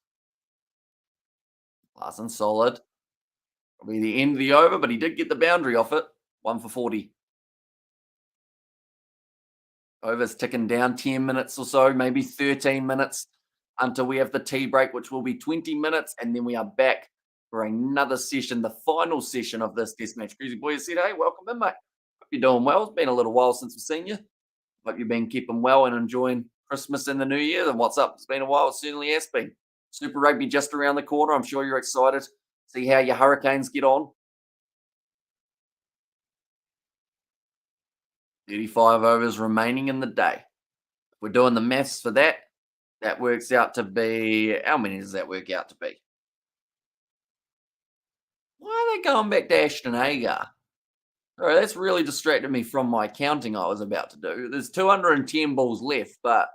Klaassen solid. Probably the end of the over, but he did get the boundary off it. 1 for 40. Over's ticking down 10 minutes or so, maybe 13 minutes until we have the tea break, which will be 20 minutes. And then we are back for another session, the final session of this test match. Crazy Boy said, hey, welcome in, mate. Hope you're doing well. It's been a little while since we've seen you. Hope you've been keeping well and enjoying Christmas and the New Year. And what's up? It's been a while. It certainly has been. Super Rugby just around the corner. I'm sure you're excited to see how your Hurricanes get on. 35 overs remaining in the day. If we're doing the maths for that, that works out to be, how many does that work out to be? Why are they going back to Ashton Agar? All right, that's really distracted me from my counting I was about to do. There's 210 balls left, but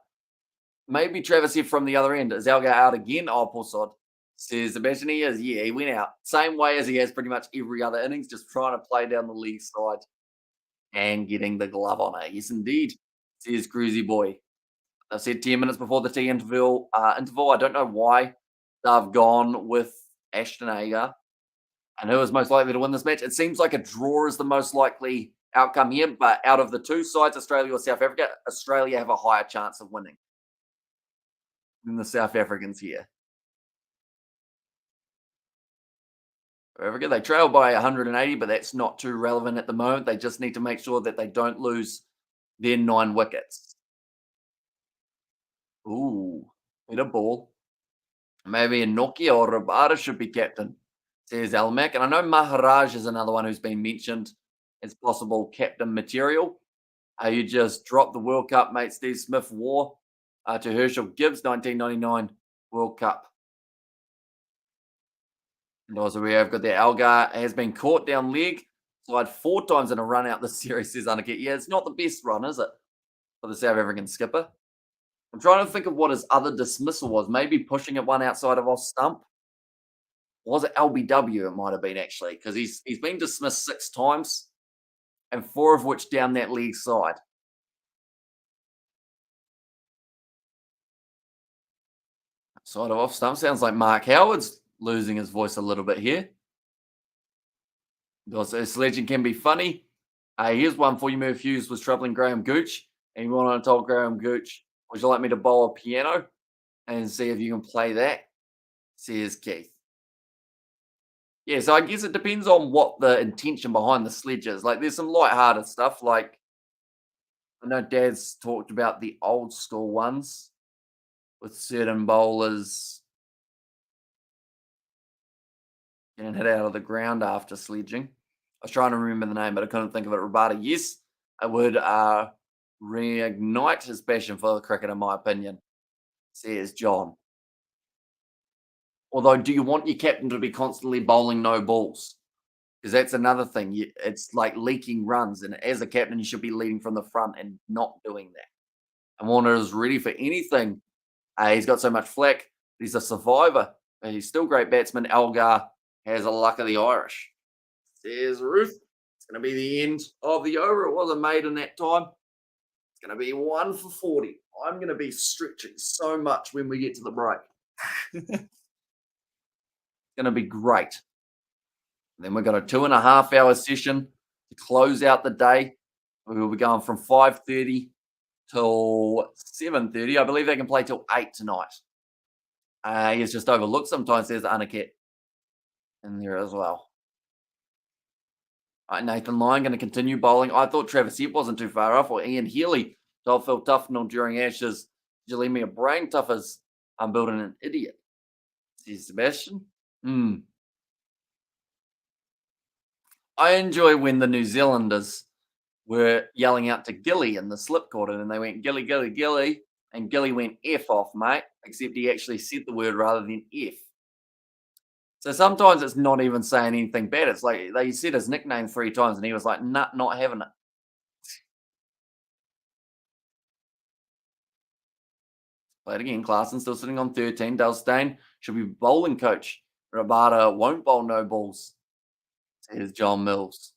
maybe Travis here from the other end. Is Algar out again? Oh, poor sod. Says, imagine he is. Yeah, he went out. Same way as he has pretty much every other innings, just trying to play down the leg side and getting the glove on it. Yes, indeed, says Cruisy Boy. I said 10 minutes before the tea interval. I don't know why they've gone with Ashton Agar. And who is most likely to win this match? It seems like a draw is the most likely outcome here, but out of the two sides, Australia or South Africa, Australia have a higher chance of winning than the South Africans here. South Africa, they trail by 180, but that's not too relevant at the moment. They just need to make sure that they don't lose their 9 wickets. Ooh, hit a ball. Maybe a Nokia or Rabada should be captain, says Almac. And I know Maharaj is another one who's been mentioned as possible captain material. You just dropped the World Cup, mate. Steve Smith wore to Herschel Gibbs, 1999 World Cup. And also we have got the Algar has been caught down leg, slide 4 times in a run out this series, says Anaket. Yeah, it's not the best run, is it? For the South African skipper. I'm trying to think of what his other dismissal was. Maybe pushing it one outside of off stump. Was it LBW? It might have been actually because he's been dismissed 6 times and four of which down that leg side. Side of off stump sounds like Mark Howard's losing his voice a little bit here. Also, sledging can be funny. Here's one for you. Murph Hughes was troubling Graham Gooch, and you want to tell Graham Gooch, would you like me to bowl a piano and see if you can play that? Says Keith. Yeah, so I guess it depends on what the intention behind the sledge is. Like, there's some light-hearted stuff. Like, I know Dad's talked about the old school ones with certain bowlers getting hit out of the ground after sledging. I was trying to remember the name, but I couldn't think of it. Rabada, yes, it would reignite his passion for the cricket, in my opinion, says John. Although, do you want your captain to be constantly bowling no balls? Because that's another thing. It's like leaking runs, and as a captain, you should be leading from the front and not doing that. And Warner is ready for anything. He's got so much flack. He's a survivor. He's still a great batsman. Elgar has a luck of the Irish. Says Ruth. It's going to be the end of the over. It wasn't made in that time. It's going to be 1 for 40. I'm going to be stretching so much when we get to the break. It's going to be great. And then we've got a 2.5 hour session to close out the day. We will be going from 5:30 till 7:30. I believe they can play till 8 tonight. He has just overlooked sometimes. There's Anaket in there as well. All right, Nathan Lyon going to continue bowling. I thought Travis Heap wasn't too far off, or Ian Healy told Phil Tufnell during Ashes, "Did you leave me a brain tough as I'm building an idiot?" Says Sebastian. I enjoy when the New Zealanders were yelling out to Gilly in the slip quarter, and they went Gilly, Gilly, Gilly, and Gilly went F off, mate, except he actually said the word rather than F. So sometimes it's not even saying anything bad. It's like they said his nickname 3 times, and he was like, "Nut, not having it." Play it again. Clarkson still sitting on 13. Dale should be bowling coach. Rabada won't bowl no balls, says John Mills.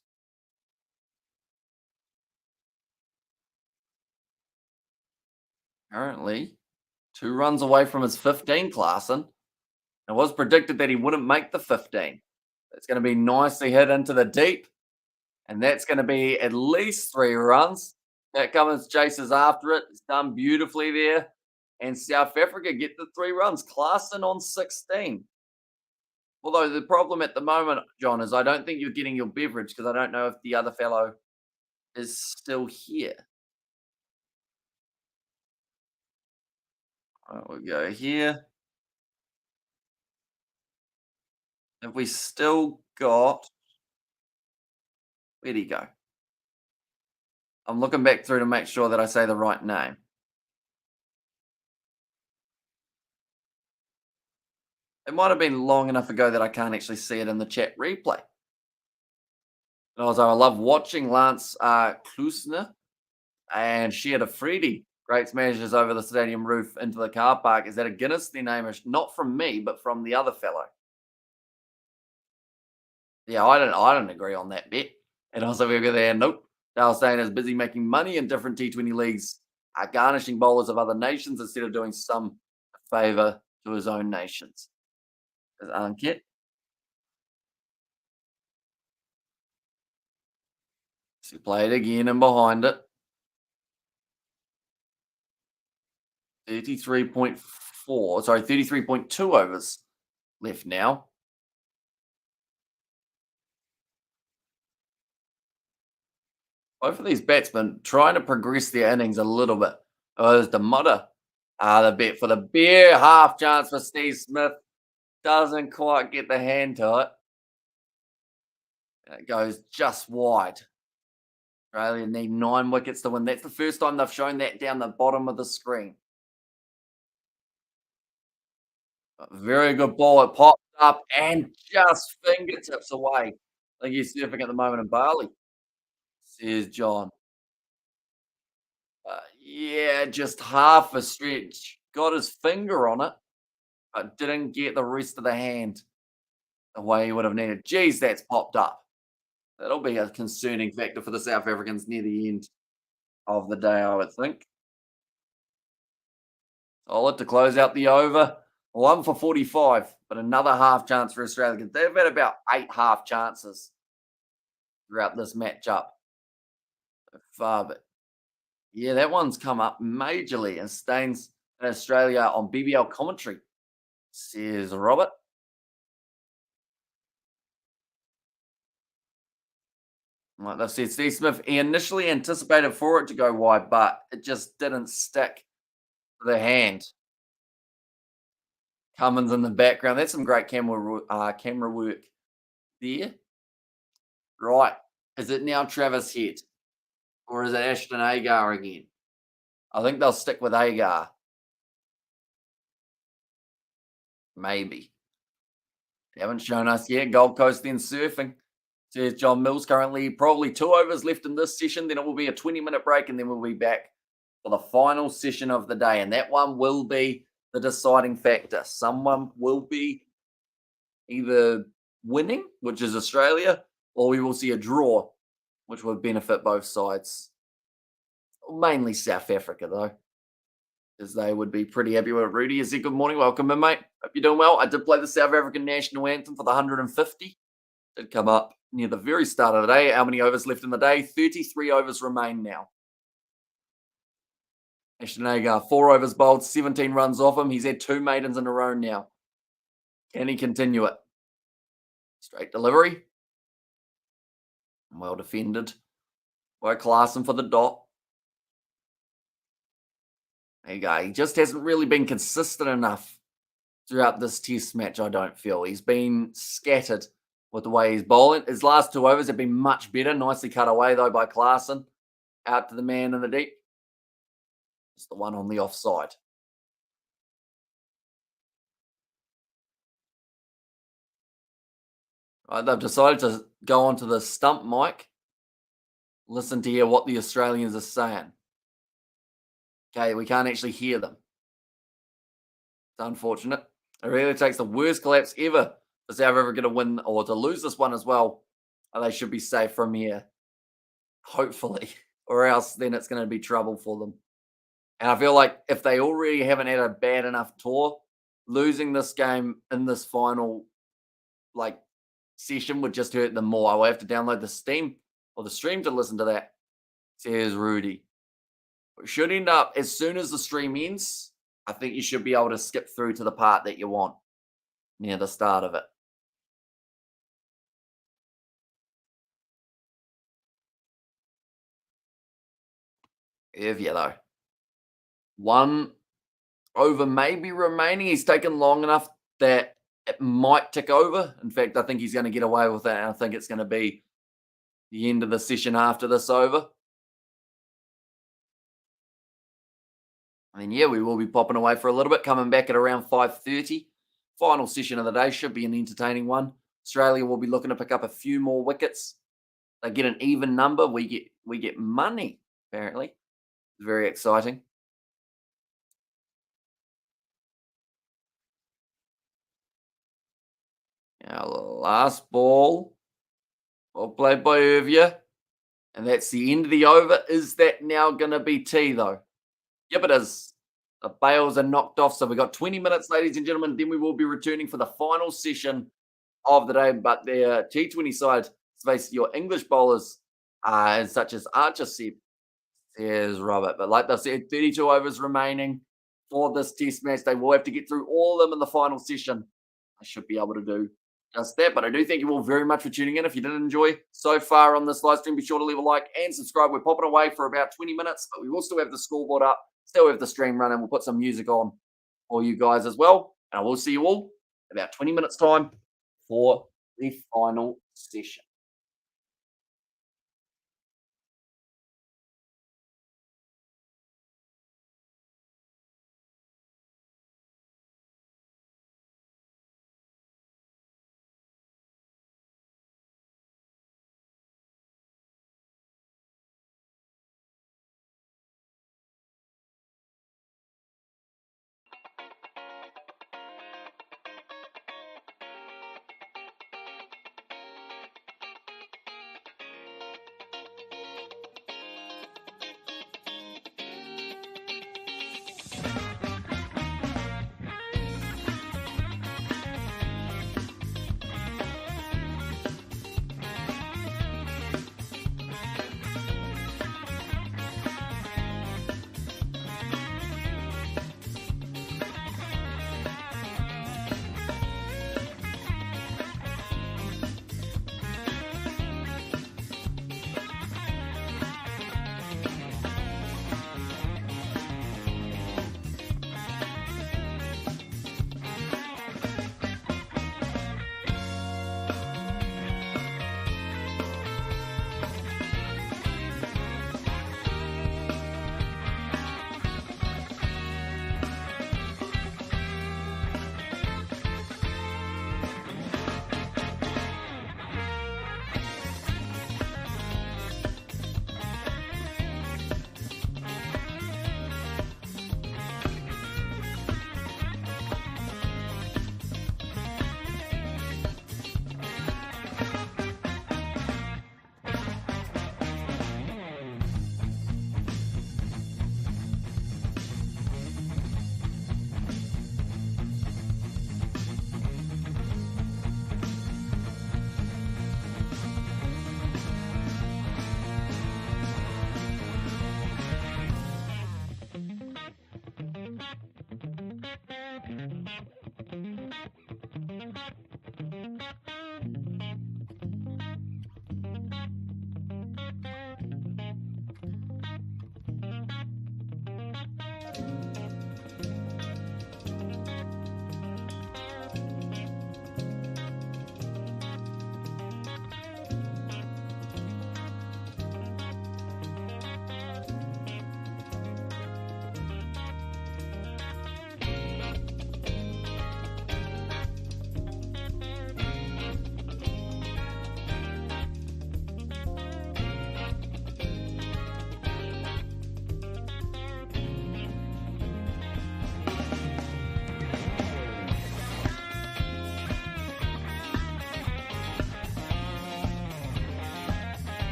Currently, 2 runs away from his 15, Clarkson. It was predicted that he wouldn't make the 15. It's going to be nicely hit into the deep, and that's going to be at least 3 runs. That Cummins chases after it. It's done beautifully there. And South Africa get the 3 runs. Clarkson on 16. Although the problem at the moment, John, is I don't think you're getting your beverage because I don't know if the other fellow is still here. All right, we'll go here. Have we still got. Where'd he go? I'm looking back through to make sure that I say the right name. It might have been long enough ago that I can't actually see it in the chat replay. And also, I love watching Lance Klusner and Sheer Freedy. Great smashes over the stadium roof into the car park. Is that a Guinness? The name is not from me, but from the other fellow. Yeah, I don't agree on that bet. And also, we go there. Nope. Dale Steyn is busy making money in different T20 leagues, garnishing bowlers of other nations instead of doing some favour to his own nations. There's Alan Kit. So play it again and behind it. 33.4, sorry, 33.2 overs left now. Both of these batsmen trying to progress their innings a little bit. Oh, there's the Mutta. The bet for the bare half chance for Steve Smith. Doesn't quite get the hand to it. It goes just wide. Australia need 9 wickets to win. That's the first time they've shown that down the bottom of the screen. Very good ball. It popped up and just fingertips away. I think he's surfing at the moment in Bali, says John. Yeah, just half a stretch. Got his finger on it, but didn't get the rest of the hand the way he would have needed. Geez, that's popped up. That'll be a concerning factor for the South Africans near the end of the day, I would think. Solid to close out the over. One for 45, but another half chance for Australia. They've had about 8 half chances throughout this matchup. Far, but yeah, that one's come up majorly and stains in Australia on BBL commentary, says Robert. Like they've said, Steve Smith, he initially anticipated for it to go wide, but it just didn't stick to the hand. Cummins in the background. That's some great camera work there. Right. Is it now Travis Head or is it Ashton Agar again? I think they'll stick with Agar. Maybe. They haven't shown us yet. Gold Coast then surfing. Says John Mills currently probably 2 overs left in this session. Then it will be a 20-minute break and then we'll be back for the final session of the day. And that one will be the deciding factor. Someone will be either winning, which is Australia, or we will see a draw, which would benefit both sides. Mainly South Africa, though, as they would be pretty happy with Rudy. Is he good morning? Welcome in, mate. Hope you're doing well. I did play the South African national anthem for the 150. Did come up near the very start of the day. How many overs left in the day? 33 overs remain now. Ashton Agar, 4 overs bowled, 17 runs off him. He's had 2 maidens in a row now. Can he continue it? Straight delivery. Well defended by Klaassen for the dot. There you go. He just hasn't really been consistent enough throughout this test match, I don't feel. He's been scattered with the way he's bowling. His last 2 overs have been much better. Nicely cut away, though, by Klaassen. Out to the man in the deep. It's the one on the offside. Right, they've decided to go onto the stump mic. Listen to hear what the Australians are saying. Okay, we can't actually hear them. It's unfortunate. It really takes the worst collapse ever for South Africa to win or to lose this one as well. And they should be safe from here. Hopefully. Or else then it's going to be trouble for them. And I feel like if they already haven't had a bad enough tour, losing this game in this final session would just hurt them more. I will have to download the Steam or the stream to listen to that, says Rudy. It should end up as soon as the stream ends. I think you should be able to skip through to the part that you want near the start of it. If you though. 1 over maybe remaining. He's taken long enough that it might tick over. In fact, I think he's going to get away with that. And I think it's going to be the end of the session after this over. And then, yeah, we will be popping away for a little bit, coming back at around 5:30. Final session of the day should be an entertaining one. Australia will be looking to pick up a few more wickets. They get an even number. We get money, apparently. Very exciting. Now, last ball. Well played by Irvia. And that's the end of the over. Is that now going to be tea, though? Yep, it is. The bails are knocked off. So we've got 20 minutes, ladies and gentlemen. Then we will be returning for the final session of the day. But the T20 side face your English bowlers, such as Archer says Robert. But like they've said, 32 overs remaining for this test match. They will have to get through all of them in the final session. I should be able to do just that. But I do thank you all very much for tuning in. If you did enjoy so far on this live stream, be sure to leave a like and subscribe. We're popping away for about 20 minutes, but we will still have the scoreboard up, still have the stream running. We'll put some music on for you guys as well. And I will see you all in about 20 minutes' time for the final session.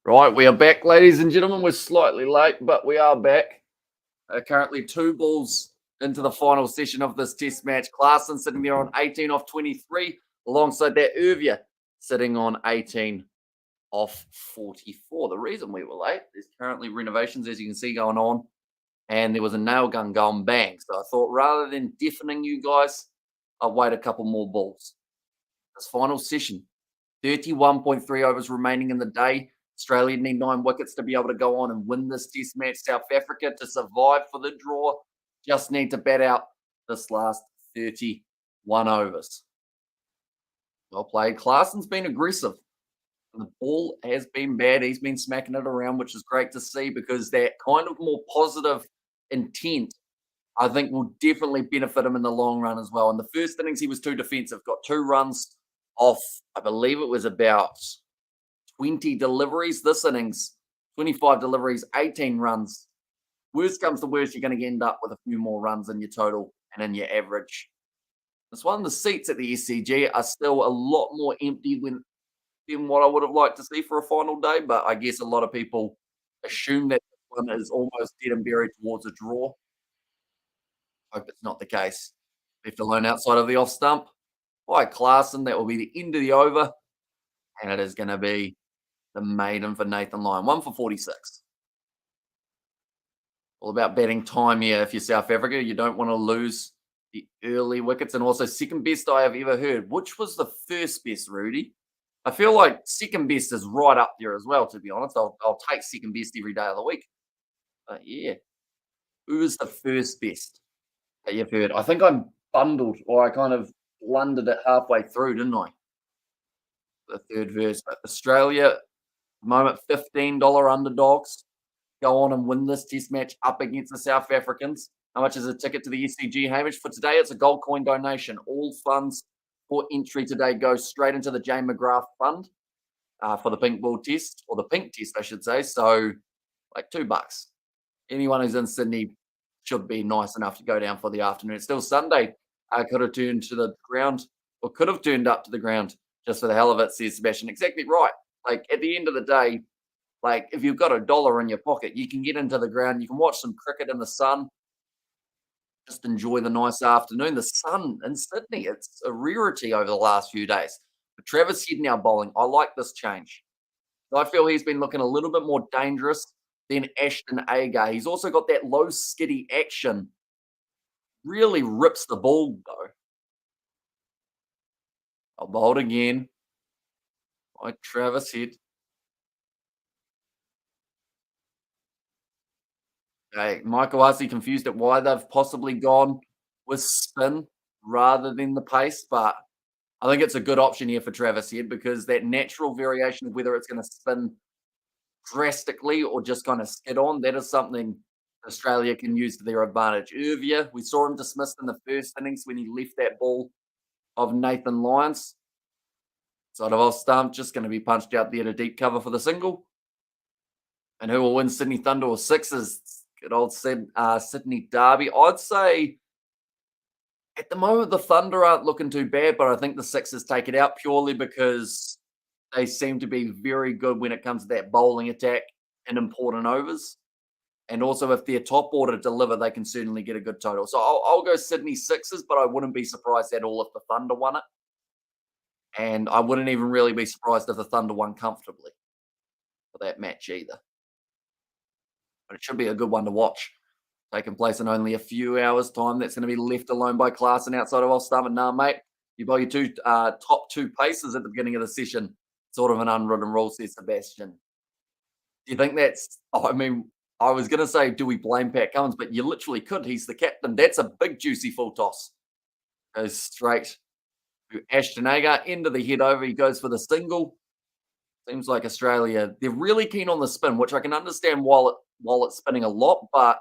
Right, we are back, ladies and gentlemen. We're slightly late, but we are back. Currently 2 balls into the final session of this test match. Klaasen sitting there on 18 off 23, alongside that Irvia sitting on 18 off 44. The reason we were late, there's currently renovations, as you can see, going on, and there was a nail gun going bang. So I thought rather than deafening you guys, I'll wait a couple more balls. This final session, 31.3 overs remaining in the day. Australia need 9 wickets to be able to go on and win this test match. South Africa, to survive for the draw, just need to bat out this last 31 overs. Well played. Klaasen's been aggressive. The ball has been bad. He's been smacking it around, which is great to see, because that kind of more positive intent, I think, will definitely benefit him in the long run as well. In the first innings, he was too defensive, got 2 runs off, I believe it was about 20 deliveries. This innings, 25 deliveries, 18 runs. Worst comes to worst, you're going to end up with a few more runs in your total and in your average. This one, the seats at the SCG are still a lot more empty than what I would have liked to see for a final day, but I guess a lot of people assume that this one is almost dead and buried towards a draw. Hope it's not the case. Left alone outside of the off stump by Klaasen. That will be the end of the over, and it is going to be the maiden for Nathan Lyon. 1 for 46. All about betting time here. If you're South Africa, you don't want to lose the early wickets. And also, second best I have ever heard. Which was the first best, Rudy? I feel like second best is right up there as well, to be honest. I'll take second best every day of the week. But yeah, who is the first best that you've heard? I think I'm bundled, or I kind of blundered it halfway through, didn't I? The third verse. But Australia, at the moment, $15 underdogs. Go on and win this test match up against the South Africans. How much is a ticket to the SCG, Hamish? For today, it's a gold coin donation. All funds for entry today go straight into the Jane McGrath Fund for the pink ball test, or the pink test, I should say. So, like $2. Anyone who's in Sydney should be nice enough to go down for the afternoon. It's still Sunday. Could have turned to the ground, or could have turned up to the ground just for the hell of it, says Sebastian. Exactly right. Like, at the end of the day, like, if you've got $1 in your pocket, you can get into the ground, you can watch some cricket in the sun, just enjoy the nice afternoon. The sun in Sydney, it's a rarity over the last few days. But Travis Head now bowling. I like this change. I feel he's been looking a little bit more dangerous than Ashton Agar. He's also got that low skiddy action. Really rips the ball, though. I'll bowl again by Travis Head. Okay, Michael Hussey confused at why they've possibly gone with spin rather than the pace, but I think it's a good option here for Travis Head, because that natural variation of whether it's going to spin drastically or just kind of skid on, that is something Australia can use to their advantage. Irvia, we saw him dismissed in the first innings when he left that ball of Nathan Lyons. Side of off stump, just going to be punched out there to deep cover for the single. And who will win Sydney Thunder or Sixers? Good old Sydney Derby. I'd say at the moment the Thunder aren't looking too bad, but I think the Sixers take it out purely because they seem to be very good when it comes to that bowling attack in important overs. And also, if their top order deliver, they can certainly get a good total. So I'll go Sydney Sixers, but I wouldn't be surprised at all if the Thunder won it. And I wouldn't even really be surprised if the Thunder won comfortably for that match either. But it should be a good one to watch. Taking place in only a few hours' time. That's going to be left alone by Klaasen outside of off stump. And nah, mate, you bowl your top 2 paces at the beginning of the session. Sort of an unwritten rule, says Sebastian. Do you think that's, I mean, I was going to say, do we blame Pat Cummins? But you literally could. He's the captain. That's a big, juicy full toss. Goes straight to Ashton Agar. End of the head over. He goes for the single. Seems like Australia, they're really keen on the spin, which I can understand while it's spinning a lot. But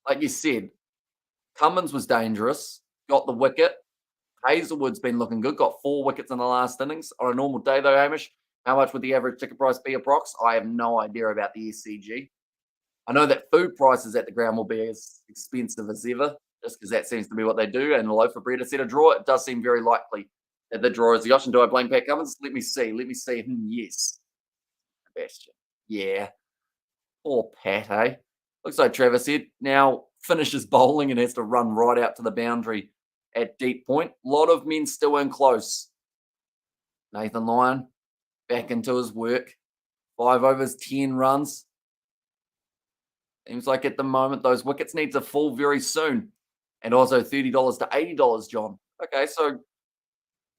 like you said, Cummins was dangerous, got the wicket. Hazelwood's been looking good, got 4 wickets in the last innings. On a normal day, though, Hamish, how much would the average ticket price be approx? I have no idea about the SCG. I know that food prices at the ground will be as expensive as ever, just because that seems to be what they do. And a loaf of bread, a set of draw, it does seem very likely At the draw is the option. Do I blame Pat Cummins? Let me see. Let me see. Yes. Sebastian. Yeah. Poor Pat, eh? Looks like Travis Head now finishes bowling and has to run right out to the boundary at deep point. A lot of men still in close. Nathan Lyon back into his work. 5 overs, 10 runs. Seems like at the moment those wickets need to fall very soon. And also $30 to $80, John. Okay, so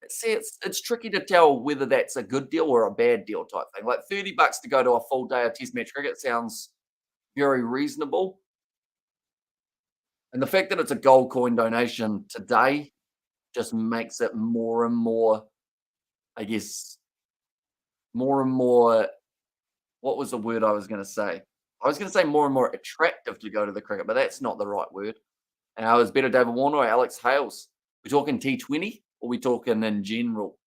see, it's tricky to tell whether that's a good deal or a bad deal type thing. Like $30 to go to a full day of Test match cricket sounds very reasonable. And the fact that it's a gold coin donation today just makes it more and more, I guess, more and more. What was the word I was going to say? I was going to say more and more attractive to go to the cricket, but that's not the right word. And I was better David Warner or Alex Hales. We talking T20 or we talking in general?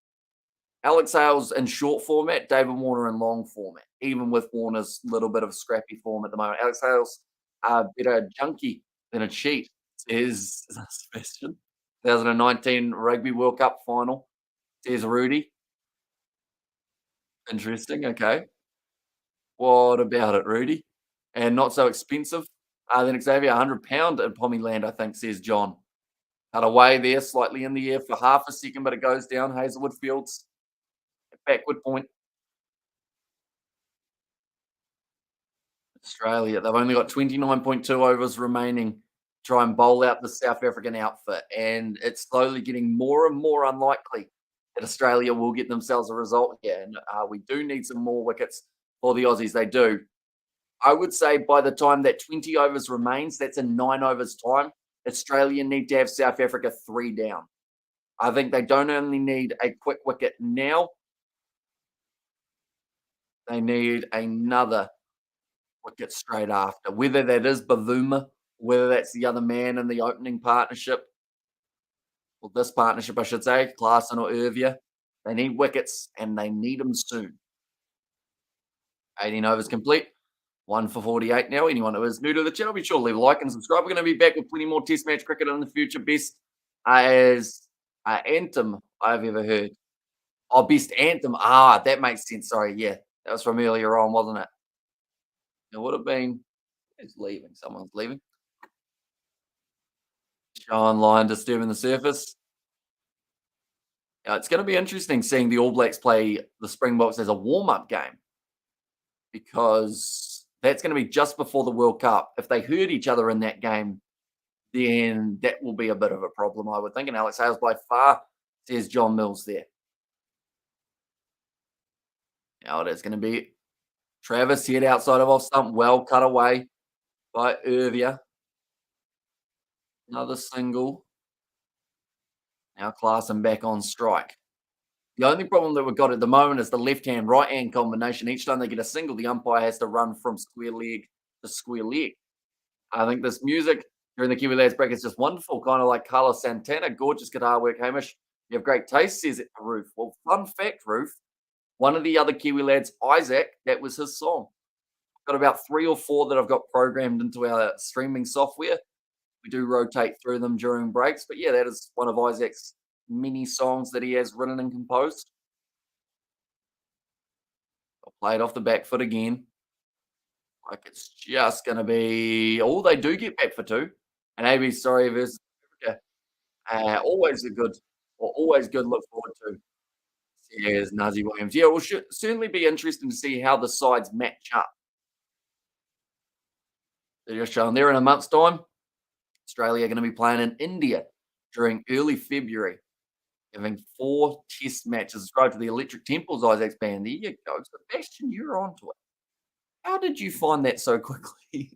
Alex Hales in short format, David Warner in long format, even with Warner's little bit of scrappy form at the moment. Alex Hales better junkie than a cheat, says Sebastian. 2019 Rugby World Cup final, says Rudy. Interesting, okay. What about it, Rudy? And not so expensive. Then Xavier, £100 in Pommy Land, I think, says John. Cut away there, slightly in the air for half a second, but it goes down. Hazelwood Fields, backward point. Australia, they've only got 29.2 overs remaining. Try and bowl out the South African outfit, and it's slowly getting more and more unlikely that Australia will get themselves a result here. And we do need some more wickets for the Aussies. They do. I would say by the time that 20 overs remains, that's in 9 overs time, Australia need to have South Africa 3 down. I think they don't only need a quick wicket now, they need another wicket straight after. Whether that is Bavuma, whether that's the other man in the opening partnership, or this partnership, I should say, Klaasen or Irvia, they need wickets and they need them soon. 18 overs complete. 1 for 48 now. Anyone who is new to the channel, be sure to leave a like and subscribe. We're going to be back with plenty more Test match cricket in the future. Best as anthem I've ever heard. Oh, best anthem. That makes sense. Sorry, yeah. That was from earlier on, wasn't it? It would have been. Who's leaving? Someone's leaving. Sean Lyon disturbing the surface. It's going to be interesting seeing the All Blacks play the Springboks as a warm-up game because that's going to be just before the World Cup. If they hurt each other in that game, then that will be a bit of a problem, I would think. And Alex Hales by far, says John Mills there. Now it is going to be Travis Head outside of off stump, well cut away by Irvia. Another single. Now Klaasen back on strike. The only problem that we've got at the moment is the left-hand, right-hand combination. Each time they get a single, the umpire has to run from square leg to square leg. I think this music during the Kiwi Lads break is just wonderful, kind of like Carlos Santana. Gorgeous guitar work, Hamish. You have great taste, says it to Roof. Well, fun fact, Roof, one of the other Kiwi Lads, Isaac, that was his song. I've got about 3 or 4 that I've got programmed into our streaming software. We do rotate through them during breaks. But yeah, that is one of Isaac's many songs that he has written and composed. I'll play it off the back foot again. Like it's just going to be. Oh, they do get back for 2. And AB, sorry, versus always a good, or always good look forward to. Yes, Nazi Williams. Yeah, well, should certainly be interesting to see how the sides match up. They're just showing there in a month's time. Australia are going to be playing in India during early February, having 4 test matches. Subscribe to the Electric Temples Isaac's band. There you go. Sebastian, you're onto it. How did you find that so quickly?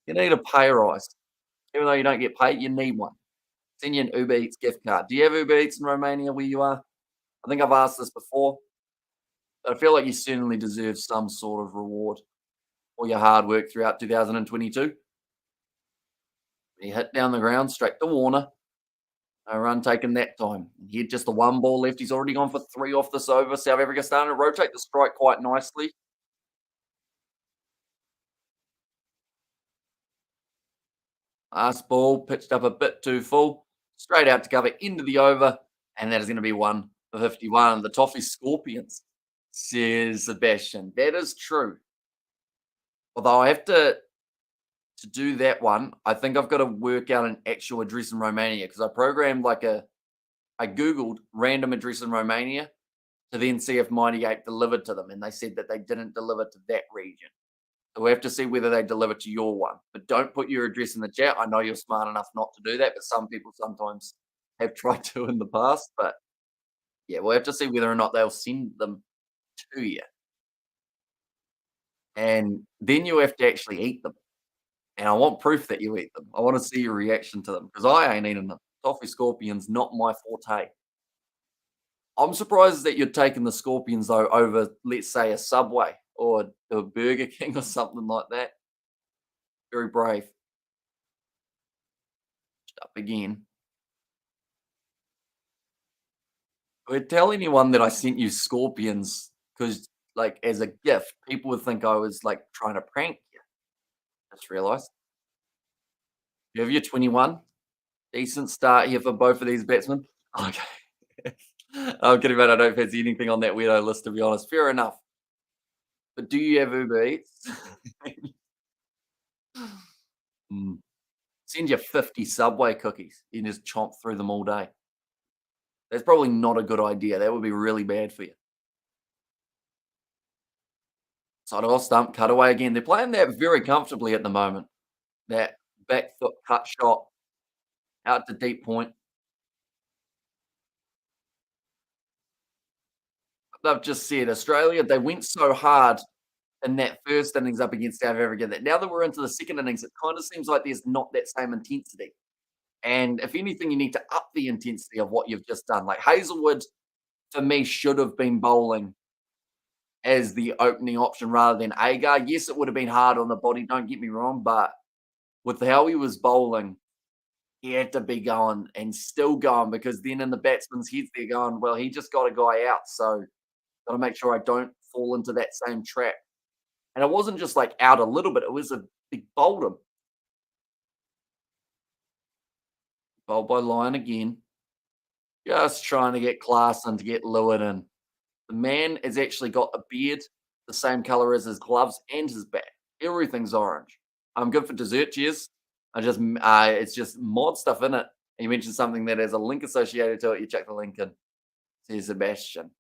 You need a pay rise. Even though you don't get paid, you need one. Send you an Uber Eats gift card. Do you have Uber Eats in Romania where you are? I think I've asked this before. But I feel like you certainly deserve some sort of reward for your hard work throughout 2022. He hit down the ground, straight to Warner. No run taken that time. He had just the 1 ball left. He's already gone for 3 off this over. South Africa starting to rotate the strike quite nicely. Last ball pitched up a bit too full. Straight out to cover, into the over. And that is going to be one for 51. The Toffee Scorpions, says Sebastian. That is true. Although I have to do that one, I think I've got to work out an actual address in Romania because I programmed I Googled random address in Romania to then see if Mighty Ape delivered to them. And they said that they didn't deliver to that region. So we have to see whether they deliver to your one. But don't put your address in the chat. I know you're smart enough not to do that, but some people sometimes have tried to in the past. But yeah, we'll have to see whether or not they'll send them to you. And then you have to actually eat them. And I want proof that you eat them. I want to see your reaction to them because I ain't eating them. Toffee scorpions, not my forte. I'm surprised that you're taking the scorpions though over, let's say, a Subway or a Burger King or something like that. Very brave. Up again. But tell anyone that I sent you scorpions because, like, as a gift, people would think I was like trying to prank you. Just realised. You have your 21. Decent start here for both of these batsmen. Okay. I'm kidding, man. I don't fancy anything on that weirdo list, to be honest. Fair enough. But do you have Uber Eats? Mm. Send you 50 Subway cookies. You just chomp through them all day. That's probably not a good idea. That would be really bad for you. Side off stump, cutaway again. They're playing that very comfortably at the moment. That back foot cut shot out to deep point. They've just said Australia, they went so hard in that first innings up against South Africa that now that we're into the second innings, it kind of seems like there's not that same intensity. And if anything, you need to up the intensity of what you've just done. Like Hazelwood, for me, should have been bowling as the opening option rather than Agar. Yes, it would have been hard on the body, don't get me wrong, but with how he was bowling, he had to be going and still going because then in the batsman's heads, they're going, well, he just got a guy out. So got to make sure I don't fall into that same trap. And it wasn't just like out a little bit, it was a big bowled him. Bowled by Lyon again. Just trying to get class and to get Lewin in. The man has actually got a beard the same color as his gloves and his bat. Everything's orange. I'm good for dessert, cheers. It's just mod stuff in it. And you mentioned something that has a link associated to it. You check the link in. Says Sebastian.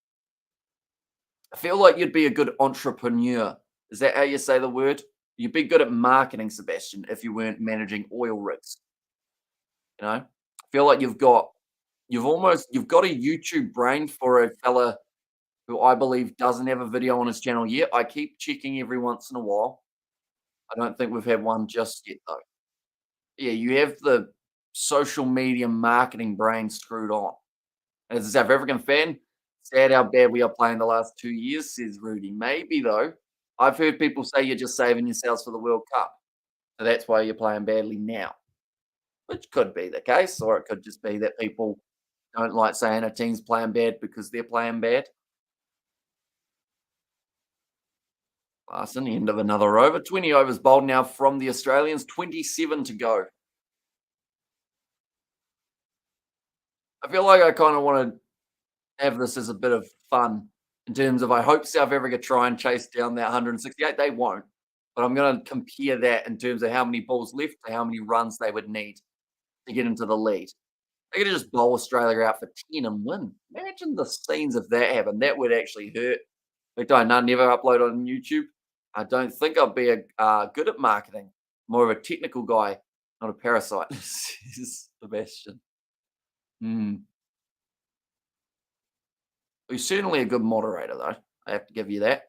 I feel like you'd be a good entrepreneur. Is that how you say the word? You'd be good at marketing, Sebastian, if you weren't managing oil rigs. You know, I feel like you've got a YouTube brain for a fella who I believe doesn't have a video on his channel yet. I keep checking every once in a while. I don't think we've had one just yet though. Yeah, you have the social media marketing brain screwed on. As a South African fan, sad how bad we are playing the last 2 years, says Rudy. Maybe though. I've heard people say you're just saving yourselves for the World Cup. So that's why you're playing badly now. Which could be the case, or it could just be that people don't like saying a team's playing bad because they're playing bad. Larson, end of another over. 20 overs bowled now from the Australians, 27 to go. I feel like I kind of want to have this as a bit of fun in terms of I hope South Africa try and chase down that 168. They won't. But I'm going to compare that in terms of how many balls left to how many runs they would need to get into the lead. They could just bowl Australia out for 10 and win. Imagine the scenes if that happened. That would actually hurt. But I never upload on YouTube. I don't think I'll be good at marketing. More of a technical guy, not a parasite. Says Sebastian. He's certainly a good moderator, though. I have to give you that.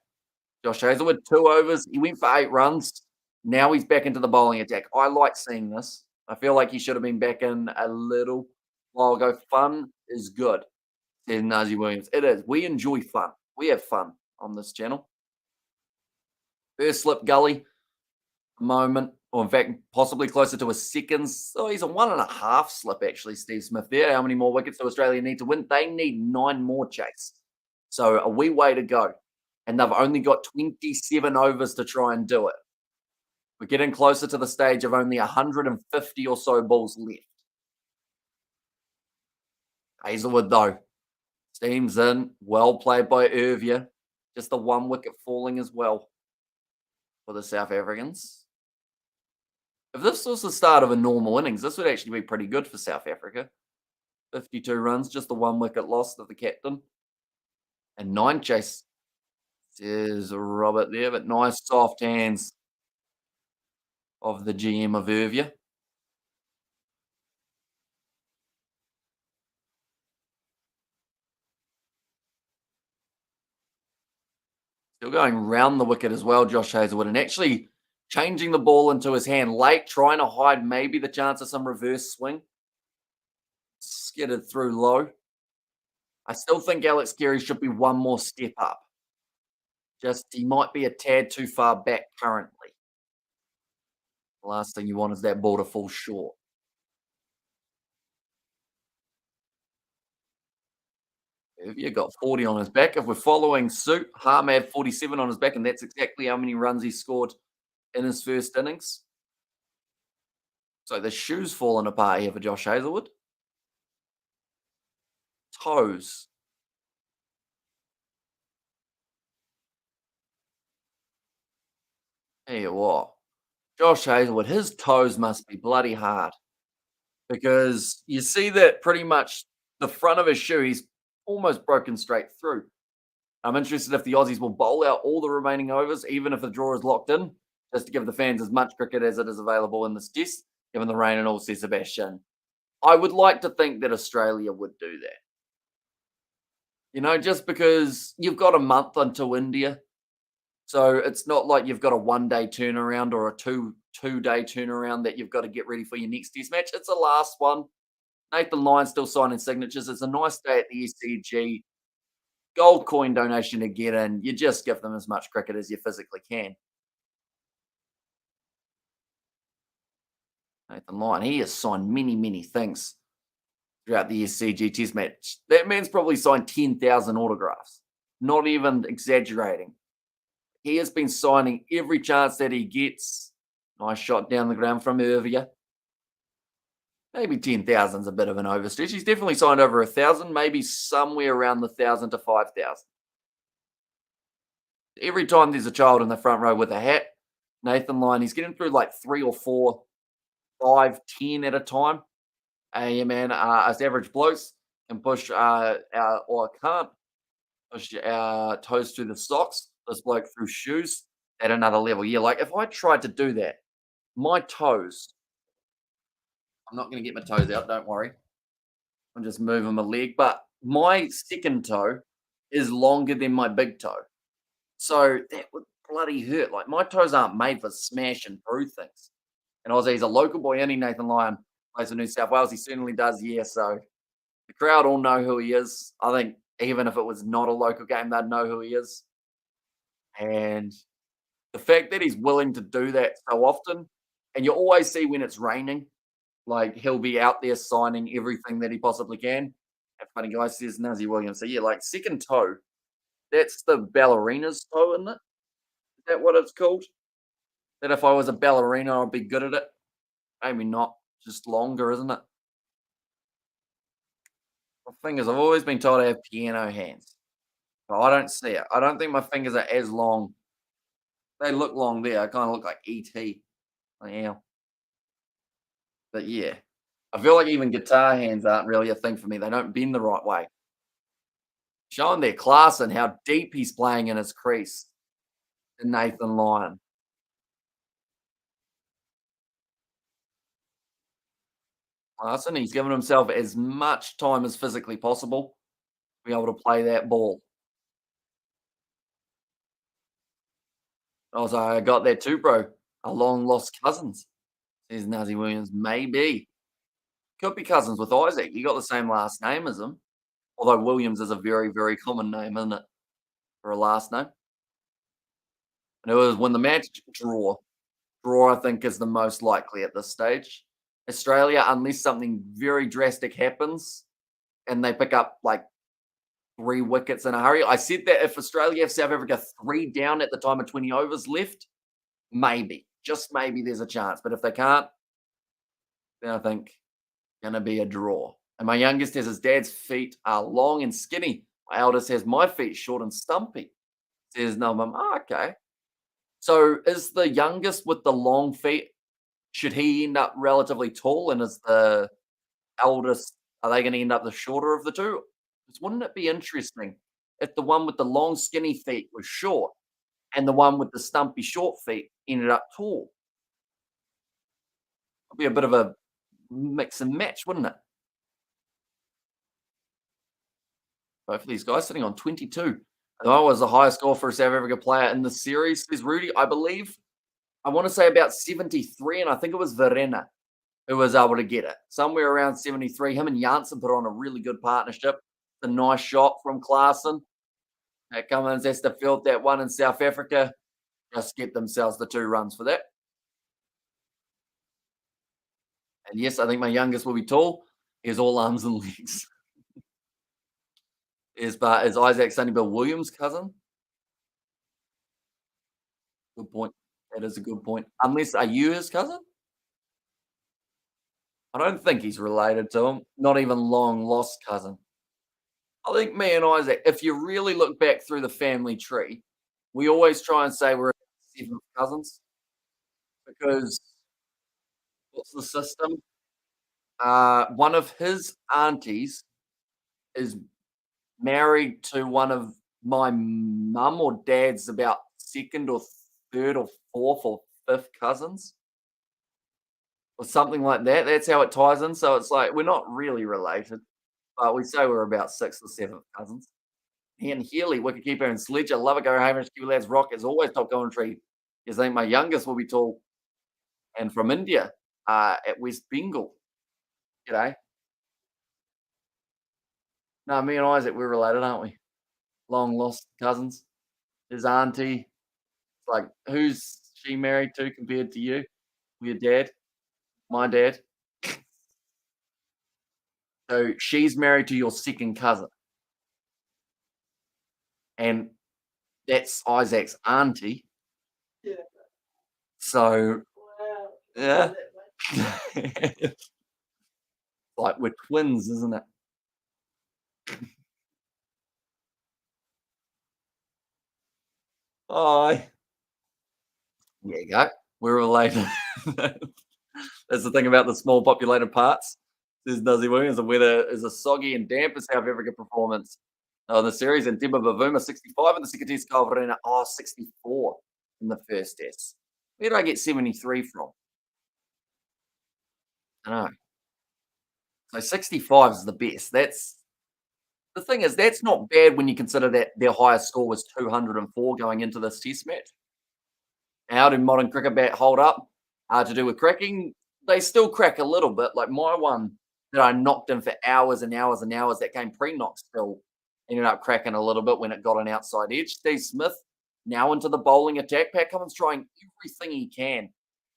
Josh Hazelwood, 2 overs. He went for 8 runs. Now he's back into the bowling attack. I like seeing this. I feel like he should have been back in a little while ago. Fun is good, says Nazi Williams. It is. We enjoy fun. We have fun on this channel. First slip gully moment, or in fact, possibly closer to a second. So he's a 1.5 slip, actually, Steve Smith there. How many more wickets do Australia need to win? They need 9 more, Chase. So a wee way to go. And they've only got 27 overs to try and do it. We're getting closer to the stage of only 150 or so balls left. Hazelwood, though, steams in. Well played by Irvia. Just the one wicket falling as well for the South Africans. If this was the start of a normal innings, this would actually be pretty good for South Africa. 52 runs, just the one wicket lost of the captain. And 9 chase. There's Robert there, but nice soft hands of the GM of Irvia. Still going round the wicket as well, Josh Hazelwood, and actually changing the ball into his hand late, trying to hide maybe the chance of some reverse swing. Skidded through low. I still think Alex Carey should be one more step up. Just he might be a tad too far back currently. The last thing you want is that ball to fall short. Irvia got 40 on his back. If we're following suit, Harm had 47 on his back, and that's exactly how many runs he scored in his first innings. So the shoe's falling apart here for Josh Hazelwood. Toes. Tell you what, Josh Hazelwood, his toes must be bloody hard because you see that pretty much the front of his shoe, he's almost broken straight through. I'm interested if the Aussies will bowl out all the remaining overs, even if the draw is locked in, just to give the fans as much cricket as it is available in this test, given the rain and all, says Sebastian. I would like to think that Australia would do that. Just because you've got a month until India. So it's not like you've got a 1 day turnaround or a two-day turnaround that you've got to get ready for your next test match. It's the last one. Nathan Lyon's still signing signatures. It's a nice day at the ECG. Gold coin donation to get in. You just give them as much cricket as you physically can. Nathan Lyon, he has signed many, many things throughout the SCG Test match. That man's probably signed 10,000 autographs. Not even exaggerating. He has been signing every chance that he gets. Nice shot down the ground from Irvia. Maybe 10,000 is a bit of an overstretch. He's definitely signed over 1,000, maybe somewhere around the 1,000 to 5,000. Every time there's a child in the front row with a hat, Nathan Lyon, he's getting through like 3 or 4, 5, 10 at a time. Yeah, man, us average blokes can push or can't push our toes through the socks. This bloke through shoes at another level. Yeah, like if I tried to do that, my toes, I'm not going to get my toes out, don't worry. I'm just moving my leg, but my second toe is longer than my big toe. So that would bloody hurt. Like my toes aren't made for smashing through things. And Ozzy, he's a local boy, and Nathan Lyon plays for New South Wales. He certainly does, yeah. So the crowd all know who he is. I think even if it was not a local game, they'd know who he is. And the fact that he's willing to do that so often, and you always see when it's raining, like he'll be out there signing everything that he possibly can. A funny guy says Nazi Williams. So yeah, like second toe, that's the ballerina's toe, isn't it? Is that what it's called? That if I was a ballerina, I'd be good at it. Maybe not, just longer, isn't it? My fingers, I've always been told I have piano hands. But I don't see it. I don't think my fingers are as long. They look long there. I kind of look like ET. I am. But yeah, I feel like even guitar hands aren't really a thing for me. They don't bend the right way. Showing their class and how deep he's playing in his crease. To Nathan Lyon. Larson, he's given himself as much time as physically possible to be able to play that ball. Also, I got that too, bro. A long lost cousins, says Nazi Williams. Maybe. Could be cousins with Isaac. You got the same last name as him. Although Williams is a very, very common name, isn't it? For a last name. And it was when the match draw, I think, is the most likely at this stage. Australia, unless something very drastic happens and they pick up like 3 wickets in a hurry. I said that if Australia have South Africa 3 down at the time of 20 overs left, maybe, just maybe there's a chance. But if they can't, then I think going to be a draw. And my youngest has his dad's feet are long and skinny. My eldest has my feet short and stumpy. Says no, mum. Oh, okay. So is the youngest with the long feet, should he end up relatively tall? And is the eldest, are they going to end up the shorter of the two? 'Cause wouldn't it be interesting if the one with the long, skinny feet was short and the one with the stumpy, short feet ended up tall? It'd be a bit of a mix and match, wouldn't it? Both of these guys sitting on 22. I was the highest score for a South Africa player in the series. Says Rudy, I believe, I want to say about 73, and I think it was Verena who was able to get it. Somewhere around 73. Him and Janssen put on a really good partnership. A nice shot from Klaassen. Cummins has to field that one in South Africa. Just get themselves the 2 runs for that. And yes, I think my youngest will be tall. He's all arms and legs. Is Isaac Sonny Bill Williams' cousin? Good point. That is a good point. Unless, are you his cousin? I don't think he's related to him. Not even long lost cousin. I think me and Isaac, if you really look back through the family tree, we always try and say we're 7th cousins because what's the system? One of his aunties is married to one of my mum or dad's about second or third or fourth or fifth cousins or something like that. That's how it ties in. So it's like we're not really related, but we say we're about 6th or 7th cousins. Ian Healy, wicketkeeper and sledger. Love it, go Hamish, Q lads rock as always. Top commentary. Is I think my youngest will be tall and from India at West Bengal. G'day. No, me and Isaac, we're related, aren't we? Long lost cousins. His auntie, like, who's she married to compared to you? Your dad? My dad? So she's married to your second cousin, and that's Isaac's auntie. Yeah. So, wow. Yeah. Like we're twins, isn't it? Oh, there you go. We're related. That's the thing about the small populated parts. Says Nuzzy Williams, the weather is a soggy and damp as South Africa performance. The series and Dimba Bavuma 65 and the second test Calvarina 64 in the first test. Where did I get 73 from? I know. So 65 is the best. That's the thing is that's not bad when you consider that their highest score was 204 going into this test match. How do modern cricket bat hold up? To do with cracking, they still crack a little bit. Like my one that I knocked in for hours and hours and hours, that came pre-knock still ended up cracking a little bit when it got an outside edge. Steve Smith now into the bowling attack. Pat Cummins trying everything he can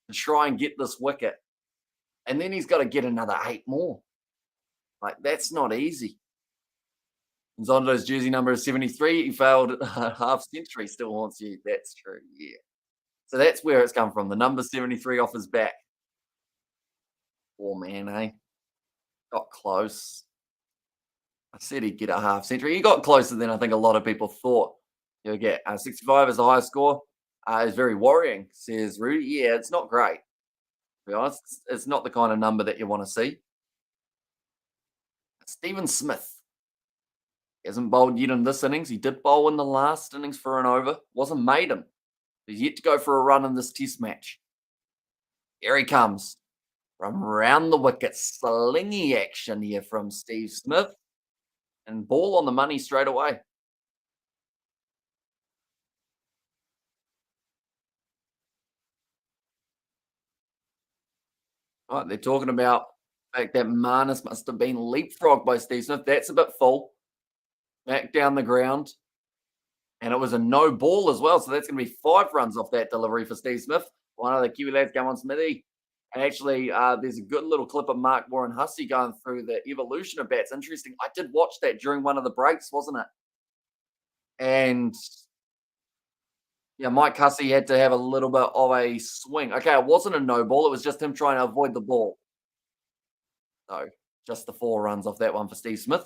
to try and get this wicket. And then he's got to get another 8 more. Like, that's not easy. Zondo's jersey number is 73. He failed a half century, still haunts you. That's true, yeah. So that's where it's come from. The number 73 off his back. Poor man, eh? Got close. I said he'd get a half century. He got closer than I think a lot of people thought he'll get. 65 is the highest score. Is very worrying, says Rudy. Yeah, it's not great. To be honest, it's not the kind of number that you want to see. Stephen Smith. He hasn't bowled yet in this innings. He did bowl in the last innings for an over. Wasn't maiden. He's yet to go for a run in this test match. Here he comes. From around the wicket. Slingy action here from Steve Smith. And ball on the money straight away. Right, they're talking about the fact that Marnus must have been leapfrogged by Steve Smith. That's a bit full. Back down the ground. And it was a no ball as well. So that's going to be 5 runs off that delivery for Steve Smith. One of the Kiwi lads come on Smithy. And actually, there's a good little clip of Mark Warren Hussey going through the evolution of bats. Interesting. I did watch that during one of the breaks, wasn't it? And yeah, Mike Hussey had to have a little bit of a swing. Okay, it wasn't a no ball. It was just him trying to avoid the ball. So Just the 4 runs off that one for Steve Smith.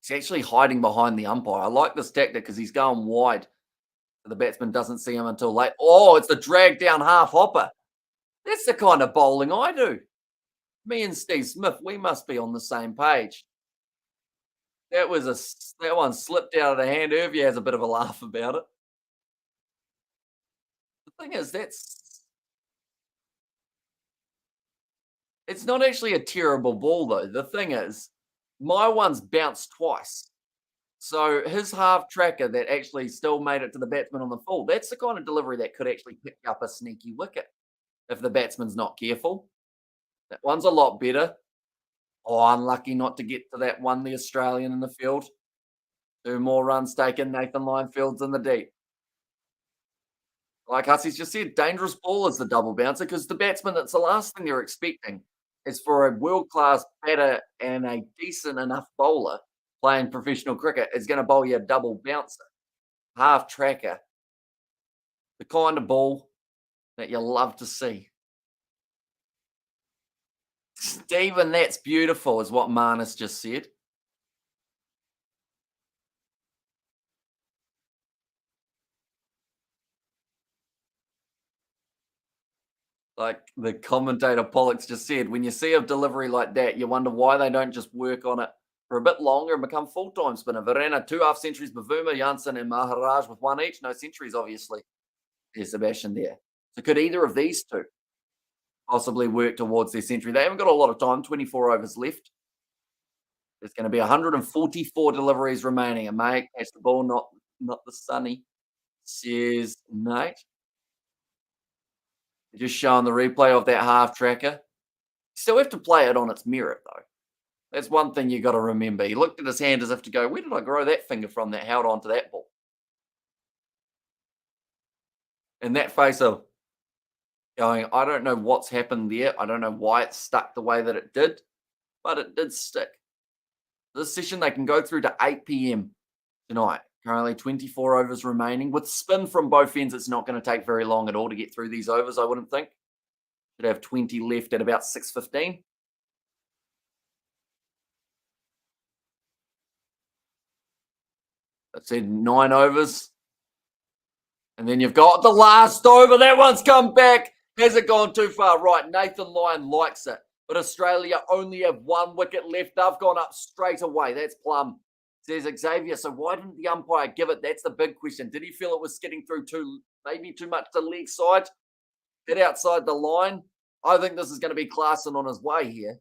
He's actually hiding behind the umpire. I like this tactic because he's going wide. So the batsman doesn't see him until late. Oh, it's the drag down half hopper. That's the kind of bowling I do. Me and Steve Smith, we must be on the same page. That one slipped out of the hand. Irvie has a bit of a laugh about it. The thing is, it's not actually a terrible ball though. The thing is, my one's bounced twice. So his half tracker that actually still made it to the batsman on the full, that's the kind of delivery that could actually pick up a sneaky wicket if the batsman's not careful. That one's a lot better. Oh, unlucky not to get to that one, the Australian in the field. 2 more runs taken. Nathan Lyon fields in the deep. Like Hussey's just said, dangerous ball is the double bouncer because the batsman, that's the last thing they're expecting is for a world-class batter and a decent enough bowler playing professional cricket is going to bowl you a double bouncer, half tracker, the kind of ball that you love to see. Stephen, that's beautiful, is what Marnus just said. Like the commentator Pollux just said, when you see a delivery like that, you wonder why they don't just work on it for a bit longer and become full-time spinner. Verena, 2 half centuries, Bavuma, Janssen, and Maharaj with 1 each. No centuries, obviously. There's Sebastian there. So could either of these two possibly work towards their century? They haven't got a lot of time, 24 overs left. There's going to be 144 deliveries remaining. And mate, catch the ball, not the sunny, says Nate. Just showing the replay of that half tracker. You still have to play it on its merit, though. That's one thing you got to remember. He looked at his hand as if to go, where did I grow that finger from that held on to that ball? And that face of going, I don't know what's happened there. I don't know why it stuck the way that it did, but it did stick. This session, they can go through to 8 p.m. tonight. Currently 24 overs remaining. With spin from both ends, it's not going to take very long at all to get through these overs, I wouldn't think. Should have 20 left at about 6:15. I said 9 overs. And then you've got the last over. That one's come back. Has it gone too far? Right. Nathan Lyon likes it. But Australia only have 1 wicket left. They've gone up straight away. That's plum, says Xavier. So why didn't the umpire give it? That's the big question. Did he feel it was skidding through maybe too much to leg side? Hit outside the line? I think this is going to be Klaasen on his way here.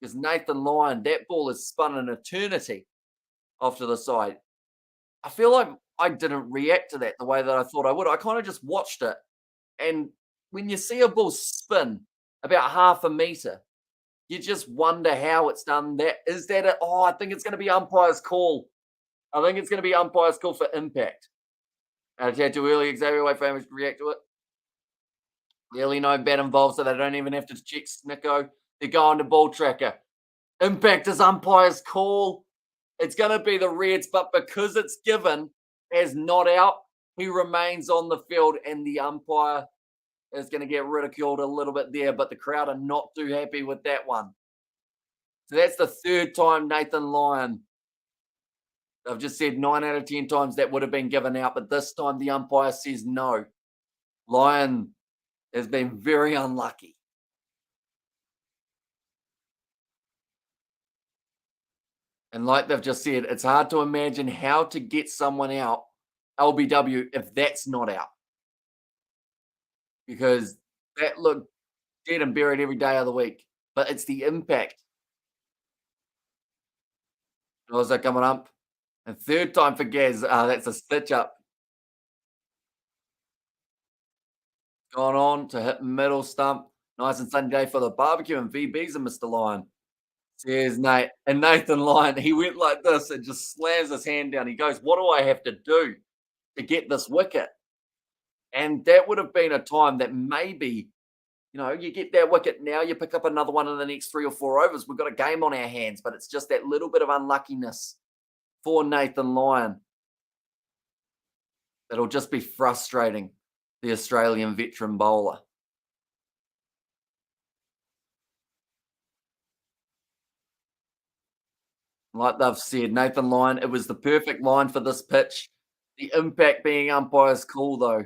Because Nathan Lyon, that ball has spun an eternity off to the side. I feel like I didn't react to that the way that I thought I would. I kind of just watched it. And when you see a ball spin about half a meter, you just wonder how it's done that. Is that it? Oh, I think it's going to be umpire's call. I think it's going to be umpire's call for impact. I had too early. Xavier, wait for him to react to it. Really no bat involved, so they don't even have to check Snicko. They're going to ball tracker. Impact is umpire's call. It's going to be the Reds, but because it's given as not out, he remains on the field, and the umpire is going to get ridiculed a little bit there, but the crowd are not too happy with that one. So that's the 3rd time Nathan Lyon. I've just said 9 out of 10 times that would have been given out, but this time the umpire says no. Lyon has been very unlucky. And like they've just said, it's hard to imagine how to get someone out, LBW, if that's not out. Because that looked dead and buried every day of the week. But it's the impact. How's that coming up? And 3rd time for Gaz. That's a stitch up. Gone on to hit middle stump. Nice and sunny day for the barbecue and VBs and Mr. Lyon. Cheers, Nate. And Nathan Lyon, he went like this and just slams his hand down. He goes, what do I have to do to get this wicket? And that would have been a time that maybe, you get that wicket now, you pick up another one in the next 3 or 4 overs. We've got a game on our hands, but it's just that little bit of unluckiness for Nathan Lyon that'll just be frustrating the Australian veteran bowler. Like they've said, Nathan Lyon, it was the perfect line for this pitch. The impact being umpire's call, though.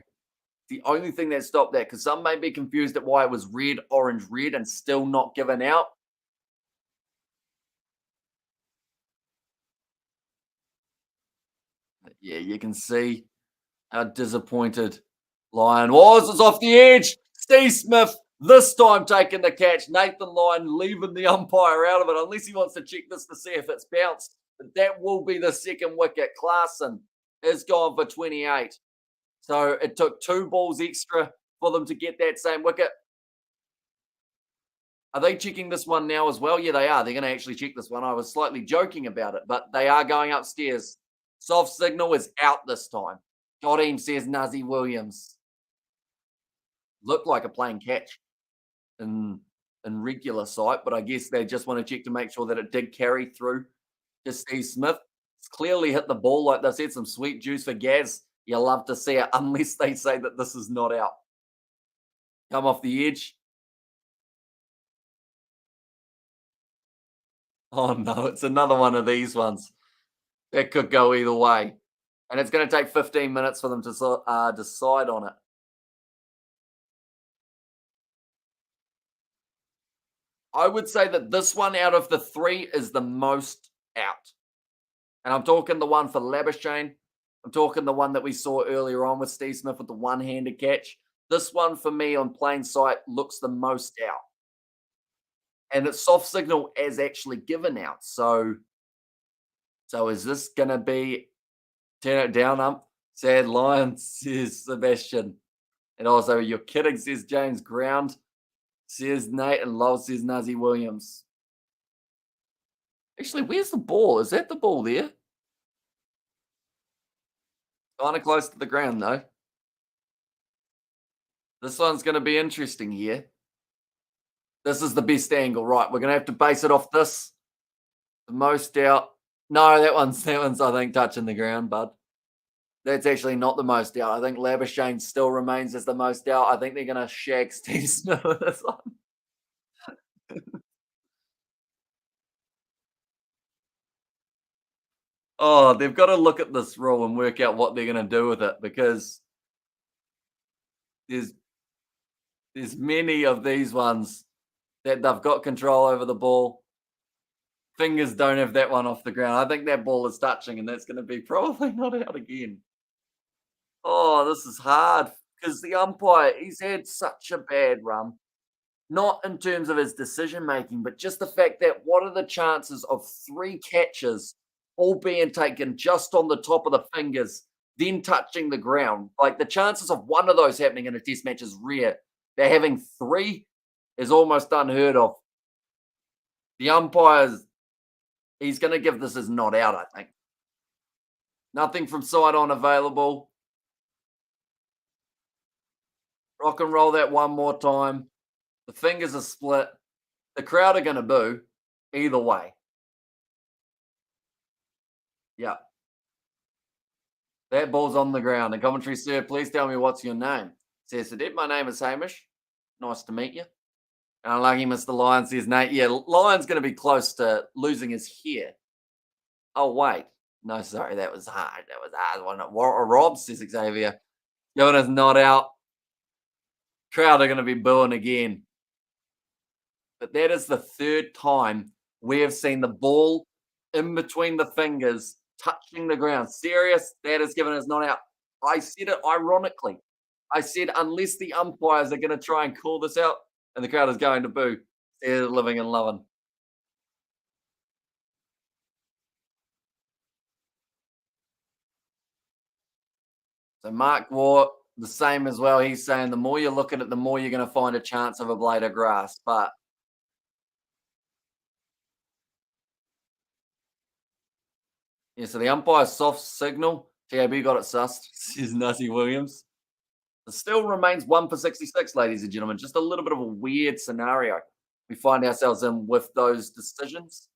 The only thing that stopped that, because some may be confused at why it was red, orange, red, and still not given out. Yeah, you can see how disappointed Lyon was. It's off the edge. Steve Smith this time taking the catch. Nathan Lyon leaving the umpire out of it, unless he wants to check this to see if it's bounced. But that will be the second wicket. Clarkson is gone for 28. So it took 2 balls extra for them to get that same wicket. Are they checking this one now as well? Yeah, they are. They're going to actually check this one. I was slightly joking about it, but they are going upstairs. Soft signal is out this time. Got him, says Nazzy Williams. Looked like a plain catch in regular sight, but I guess they just want to check to make sure that it did carry through to Steve Smith. It's clearly hit the ball, like they said, some sweet juice for Gaz. You love to see it, unless they say that this is not out. Come off the edge. Oh no, it's another one of these ones. That could go either way. And it's going to take 15 minutes for them to decide on it. I would say that this one out of the 3 is the most out. And I'm talking the one for Labuschagne. I'm talking the one that we saw earlier on with Steve Smith with the one-handed catch. This one for me on plain sight looks the most out. And its soft signal is actually given out. So is this going to be turn it down, Sad Lion, says Sebastian. And also, you're kidding, says James Ground, says Nate, and Lowell says Nazzy Williams. Actually, where's the ball? Is that the ball there? Kind of close to the ground, though. This one's going to be interesting here. This is the best angle, right? We're going to have to base it off this. The most out. No, that one's I think touching the ground, bud. That's actually not the most out. I think Labuschagne still remains as the most out. I think they're going to shag Steve Smith with this one. Oh, they've got to look at this rule and work out what they're going to do with it, because there's many of these ones that they've got control over the ball. Fingers don't have that one off the ground. I think that ball is touching, and that's going to be probably not out again. Oh, this is hard because the umpire, he's had such a bad run. Not in terms of his decision making, but just the fact that what are the chances of 3 catches all being taken just on the top of the fingers, then touching the ground? Like the chances of one of those happening in a test match is rare. They're having 3 is almost unheard of. The umpires, he's going to give this as not out, I think. Nothing from side on available. Rock and roll that one more time. The fingers are split. The crowd are going to boo either way. Yeah. That ball's on the ground. The commentary, sir, please tell me what's your name. Says Sadid, my name is Hamish. Nice to meet you. Unlucky Mr. Lyon, says Nate. Yeah, Lyon's going to be close to losing his hair. Oh, wait. No, sorry, that was hard. That was hard. Wasn't it? Rob, says Xavier. Jonas not out. Crowd are going to be booing again. But that is the 3rd time we have seen the ball in between the fingers touching the ground. Serious, that is given as not out. I said it ironically. I said unless the umpires are going to try and call this out, and the crowd is going to boo. They're living and loving. So Mark Waugh, the same as well. He's saying the more you look at it, the more you're going to find a chance of a blade of grass. But yeah, so the umpire's soft signal. TAB got it sussed, says Nutty Williams. It still remains 1 for 66, ladies and gentlemen. Just a little bit of a weird scenario we find ourselves in with those decisions.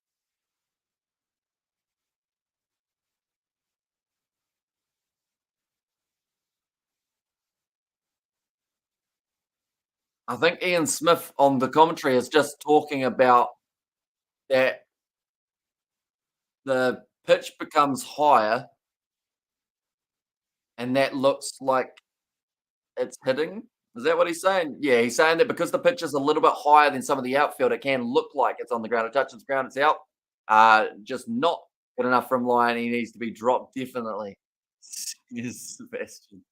I think Ian Smith on the commentary is just talking about that the pitch becomes higher, and that looks like it's hitting. Is that what he's saying? Yeah, he's saying that because the pitch is a little bit higher than some of the outfield, it can look like it's on the ground. It touches the ground, it's out. Just not good enough from line. He needs to be dropped definitely. Yes, Sebastian.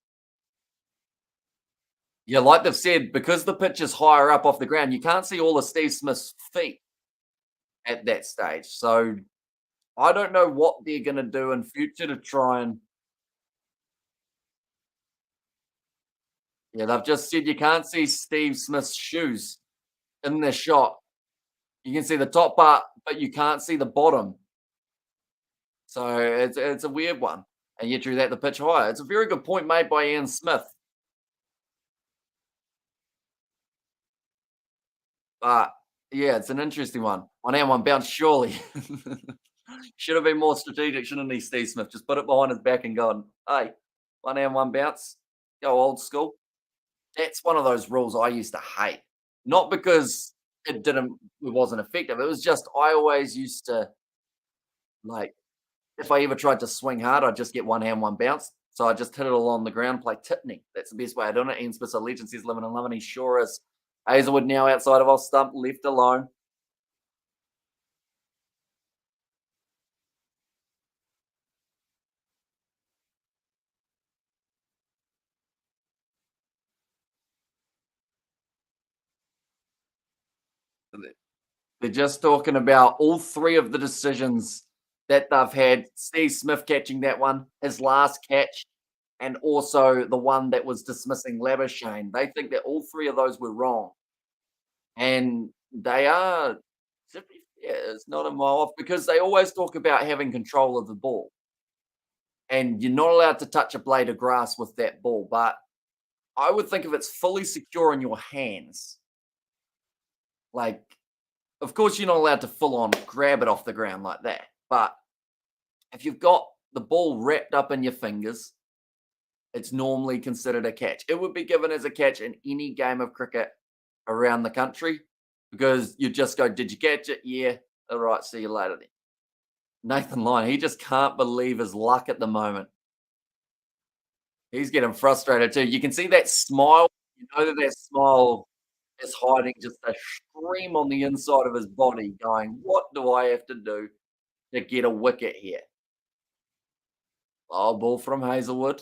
Yeah, like they've said, because the pitch is higher up off the ground, you can't see all of Steve Smith's feet at that stage. So I don't know what they're going to do in future to try and. Yeah, they've just said you can't see Steve Smith's shoes in the shot. You can see the top part, but you can't see the bottom. So it's a weird one. And yet drew that the pitch higher. It's a very good point made by Ian Smith. But yeah, it's an interesting one. One hand, one bounce, surely. Should have been more strategic, shouldn't he, Steve Smith? Just put it behind his back and gone, hey, one hand, one bounce. Go old school. That's one of those rules I used to hate. Not because it wasn't effective. It was just I always used to like if I ever tried to swing hard, I'd just get one hand, one bounce. So I just hit it along the ground, play Tipney. That's the best way of doing it. Ian Smith's a legend, says living and loving. He sure is. Hazelwood now outside of off stump, left alone. They're just talking about all three of the decisions that they've had. Steve Smith catching that one, his last catch, and also the one that was dismissing Labuschagne. They think that all three of those were wrong. And they are, to be fair, it's not a mile off because they always talk about having control of the ball. And you're not allowed to touch a blade of grass with that ball. But I would think if it's fully secure in your hands, like, of course, you're not allowed to full on grab it off the ground like that. But if you've got the ball wrapped up in your fingers, it's normally considered a catch. It would be given as a catch in any game of cricket around the country because you just go, did you catch it? Yeah. All right. See you later then. Nathan Lyon, he just can't believe his luck at the moment. He's getting frustrated too. You can see that smile. You know that smile is hiding just a scream on the inside of his body, going, what do I have to do to get a wicket here? Oh, ball from Hazelwood.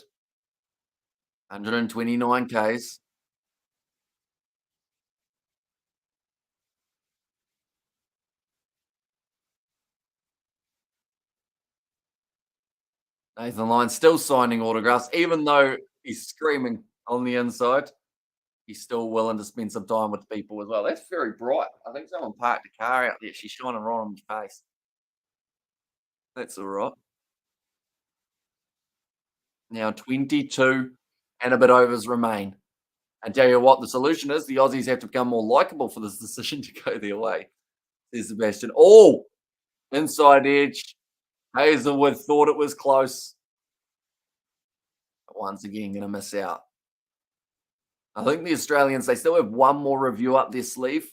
129 Ks. Nathan Lyon still signing autographs, even though he's screaming on the inside. He's still willing to spend some time with people as well. That's very bright. I think someone parked a car out there. She's shining right on my face. That's all right. Now 22 and a bit overs remain. And tell you what, the solution is the Aussies have to become more likable for this decision to go their way. There's Sebastian. Oh, inside edge. Hazelwood thought it was close. But once again, going to miss out. I think the Australians, they still have one more review up their sleeve.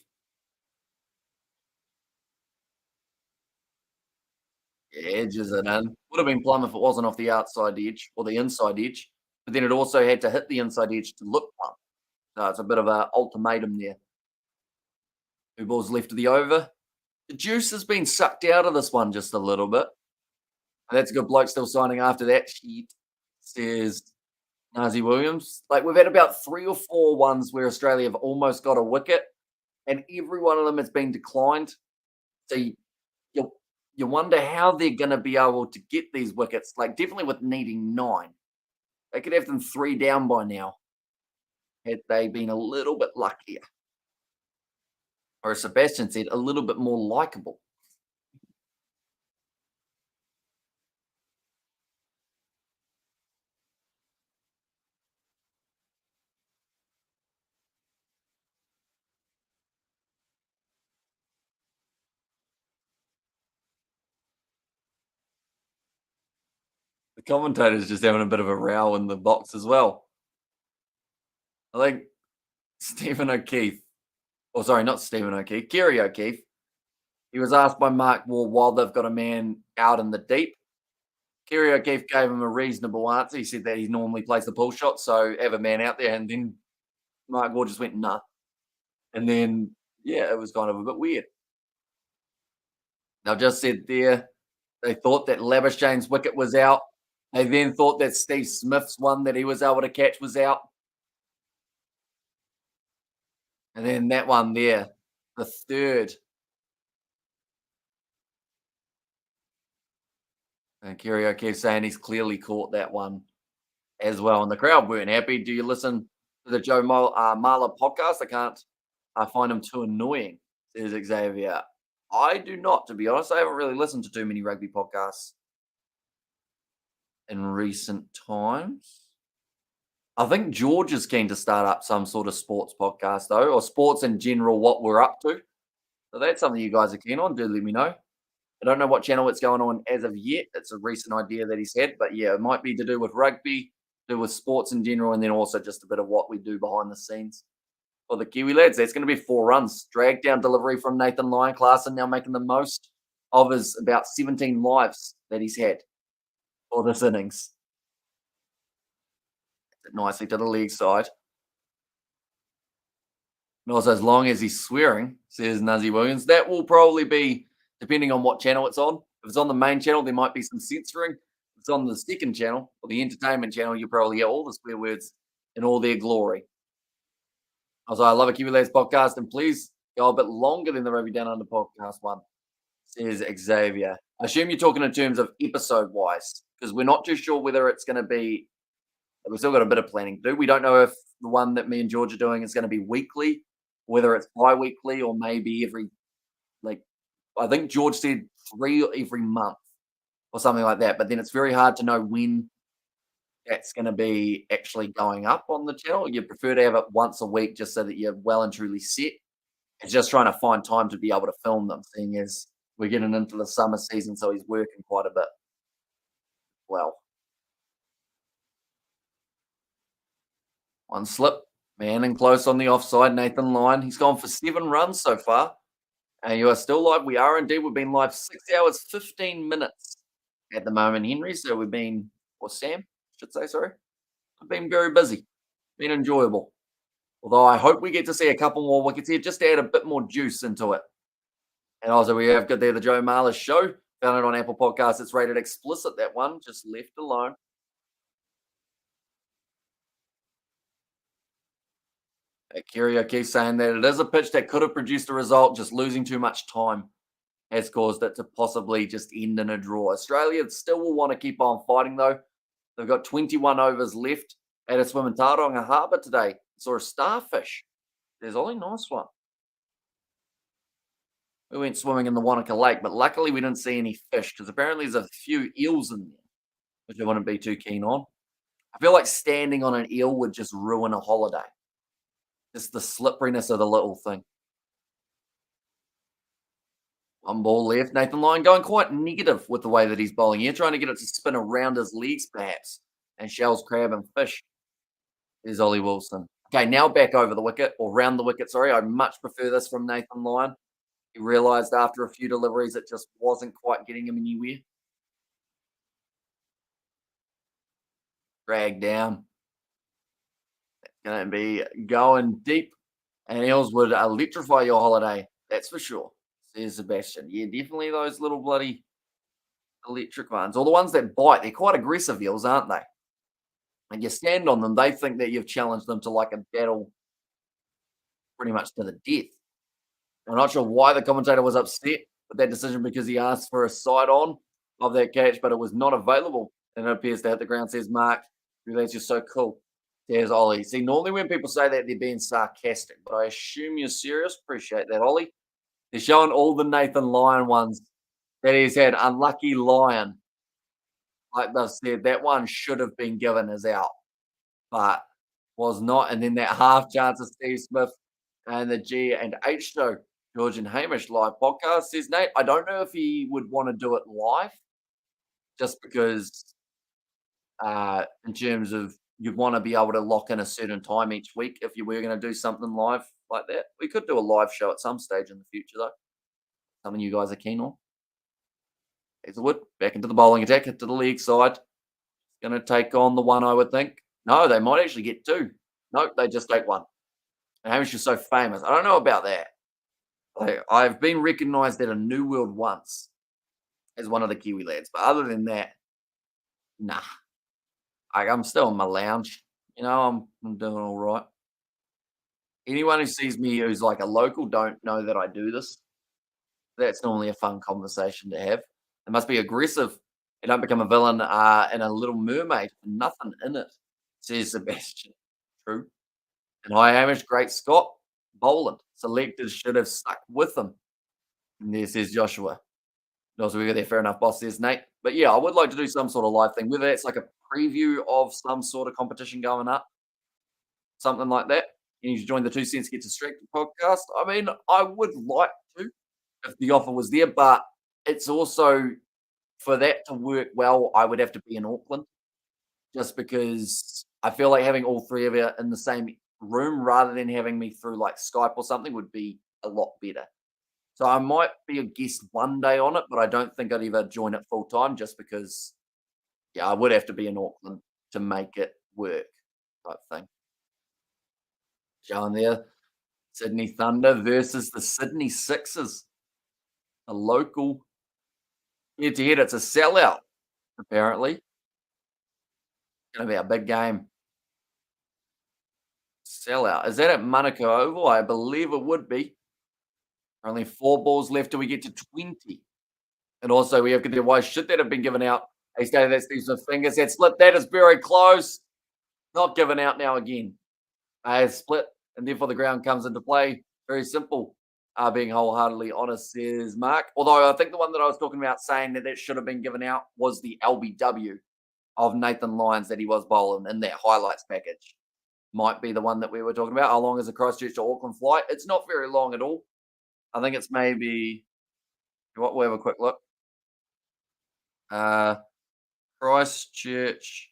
Yeah, edges it in. Would have been plumb if it wasn't off the outside edge or the inside edge. But then it also had to hit the inside edge to look plumb. So it's a bit of an ultimatum there. Two balls left of the over. The juice has been sucked out of this one just a little bit. And that's a good bloke still signing after that sheet, says Nazi Williams. Like we've had about 3 or 4 ones where Australia have almost got a wicket, and every one of them has been declined. So you, you wonder how they're going to be able to get these wickets. Like definitely with needing 9, they could have them 3 down by now had they been a little bit luckier, or as Sebastian said, a little bit more likable. The commentators just having a bit of a row in the box as well. I think Stephen O'Keefe, or sorry, not Stephen O'Keefe, Kerry O'Keefe He was asked by Mark Ward while they've got a man out in the deep. Kerry O'Keefe gave him a reasonable answer. He said that he normally plays the pull shot, so have a man out there. And then Mark Ward just went, nah. And then, yeah, it was kind of a bit weird. They've just said there they thought that Labuschagne's wicket was out. They then thought that Steve Smith's one that he was able to catch was out. And then that one there, the third. And Kerry O'Keefe saying he's clearly caught that one as well. And the crowd weren't happy. Do you listen to the Marler podcast? I find him too annoying, says Xavier. I do not, to be honest. I haven't really listened to too many rugby podcasts in recent times. I think George is keen to start up some sort of sports podcast, though, or sports in general, what we're up to. So that's something you guys are keen on. Do let me know. I don't know what channel it's going on as of yet. It's a recent idea that he's had, but yeah, it might be to do with rugby, to do with sports in general, and then also just a bit of what we do behind the scenes. For the Kiwi lads, that's going to be 4 runs. Drag down delivery from Nathan Lyon. Clarkson now making the most of his about 17 lives that he's had for this innings. Nicely to the leg side. And also, as long as he's swearing, says Nuzzy Williams, that will probably be depending on what channel it's on. If it's on the main channel, there might be some censoring. If it's on the second channel or the entertainment channel, you probably hear all the swear words in all their glory. Also, I love a Kiwi Lads podcast, and please go a bit longer than the Rugby Down Under podcast one, says Xavier. I assume you're talking in terms of episode wise, because we're not too sure whether it's going to be. We've still got a bit of planning to do. We don't know if the one that me and George are doing is going to be weekly, whether it's bi-weekly or maybe every, like, I think George said 3 every month or something like that. But then it's very hard to know when that's going to be actually going up on the channel. You prefer to have it once a week just so that you're well and truly set. It's just trying to find time to be able to film them, seeing as we're getting into the summer season, so he's working quite a bit. Well, one slip, man, and close on the offside. Nathan Lyon, he's gone for 7 runs so far. And you are still live. We are indeed. We've been live 6 hours, 15 minutes at the moment, Henry. So we've been, or Sam, should say, sorry. We've been very busy, been enjoyable. Although I hope we get to see a couple more wickets here just to add a bit more juice into it. And also, we have got there the Joe Marler Show. Found it on Apple Podcasts. It's rated explicit, that one, just left alone. Kerry O'Keefe saying that it is a pitch that could have produced a result, just losing too much time has caused it to possibly just end in a draw. Australia still will want to keep on fighting, though. They've got 21 overs left at a swim in Tauranga Harbour today. Saw a starfish. There's Ollie, nice one. We went swimming in the Wanaka Lake, but luckily we didn't see any fish because apparently there's a few eels in there, which I wouldn't be too keen on. I feel like standing on an eel would just ruin a holiday. Just the slipperiness of the little thing. One ball left. Nathan Lyon going quite negative with the way that he's bowling here, trying to get it to spin around his legs, perhaps, and shells crab and fish. There's Ollie Wilson. Okay, now back over the wicket, or round the wicket, sorry. I much prefer this from Nathan Lyon. He realised after a few deliveries it just wasn't quite getting him anywhere. Drag down. It's going to be going deep, and Eels would electrify your holiday, that's for sure, says Sebastian. Yeah, definitely those little bloody electric ones, or the ones that bite. They're quite aggressive eels, aren't they? And you stand on them, they think that you've challenged them to like a battle pretty much to the death. I'm not sure why the commentator was upset with that decision because he asked for a side on of that catch, but it was not available. And it appears to hit the ground, says Mark. That's just so cool. There's Ollie. See, normally when people say that, they're being sarcastic, but I assume you're serious. Appreciate that, Ollie. They're showing all the Nathan Lyon ones that he's had. Unlucky Lion. Like they've said, that one should have been given as out, but was not. And then that half chance of Steve Smith and the G and H show, George and Hamish live podcast, says Nate. I don't know if he would want to do it live, just because in terms of you'd want to be able to lock in a certain time each week if you were going to do something live like that. We could do a live show at some stage in the future, though. Something you guys are keen on? Hazelwood back into the bowling attack, hit to the leg side. Going to take on the one, I would think. No, they might actually get two. No, they just take one. And Hamish is so famous. I don't know about that. I've been recognised at a New World once as one of the Kiwi lads, but other than that, nah. I'm still in my lounge. I'm doing all right. Anyone who sees me who's like a local don't know that I do this. That's normally a fun conversation to have. It must be aggressive. You don't become a villain in a Little Mermaid. Nothing in it, says Sebastian. True. And hi, Hamish, great Scott. Boland. Selectors should have stuck with him. And there says Joshua. No, so we got there. Fair enough, boss, says Nate. But yeah, I would like to do some sort of live thing, whether it's like a preview of some sort of competition going up, something like that. You need to join the 2 Cents Get Distracted podcast. I mean, I would like to if the offer was there, but it's also for that to work well, I would have to be in Auckland just because I feel like having all three of you in the same room rather than having me through like Skype or something would be a lot better. So I might be a guest one day on it, but I don't think I'd ever join it full time just because, yeah, I would have to be in Auckland to make it work type thing. Showing there, Sydney Thunder versus the Sydney Sixers, a local head to head. It's a sellout, apparently. Going to be a big game. Sellout. Is that at Manukau Oval? I believe it would be. Only 4 balls left till we get to 20. And also, we have to do why should that have been given out? They stated that Steve's fingers had split. That is very close. Not given out now again. Split, and therefore the ground comes into play. Very simple. Being wholeheartedly honest, says Mark. Although I think the one that I was talking about saying that should have been given out was the LBW of Nathan Lyons that he was bowling in that highlights package. Might be the one that we were talking about. How long is the Christchurch to Auckland flight? It's not very long at all. I think it's maybe. We'll have a quick look. Christchurch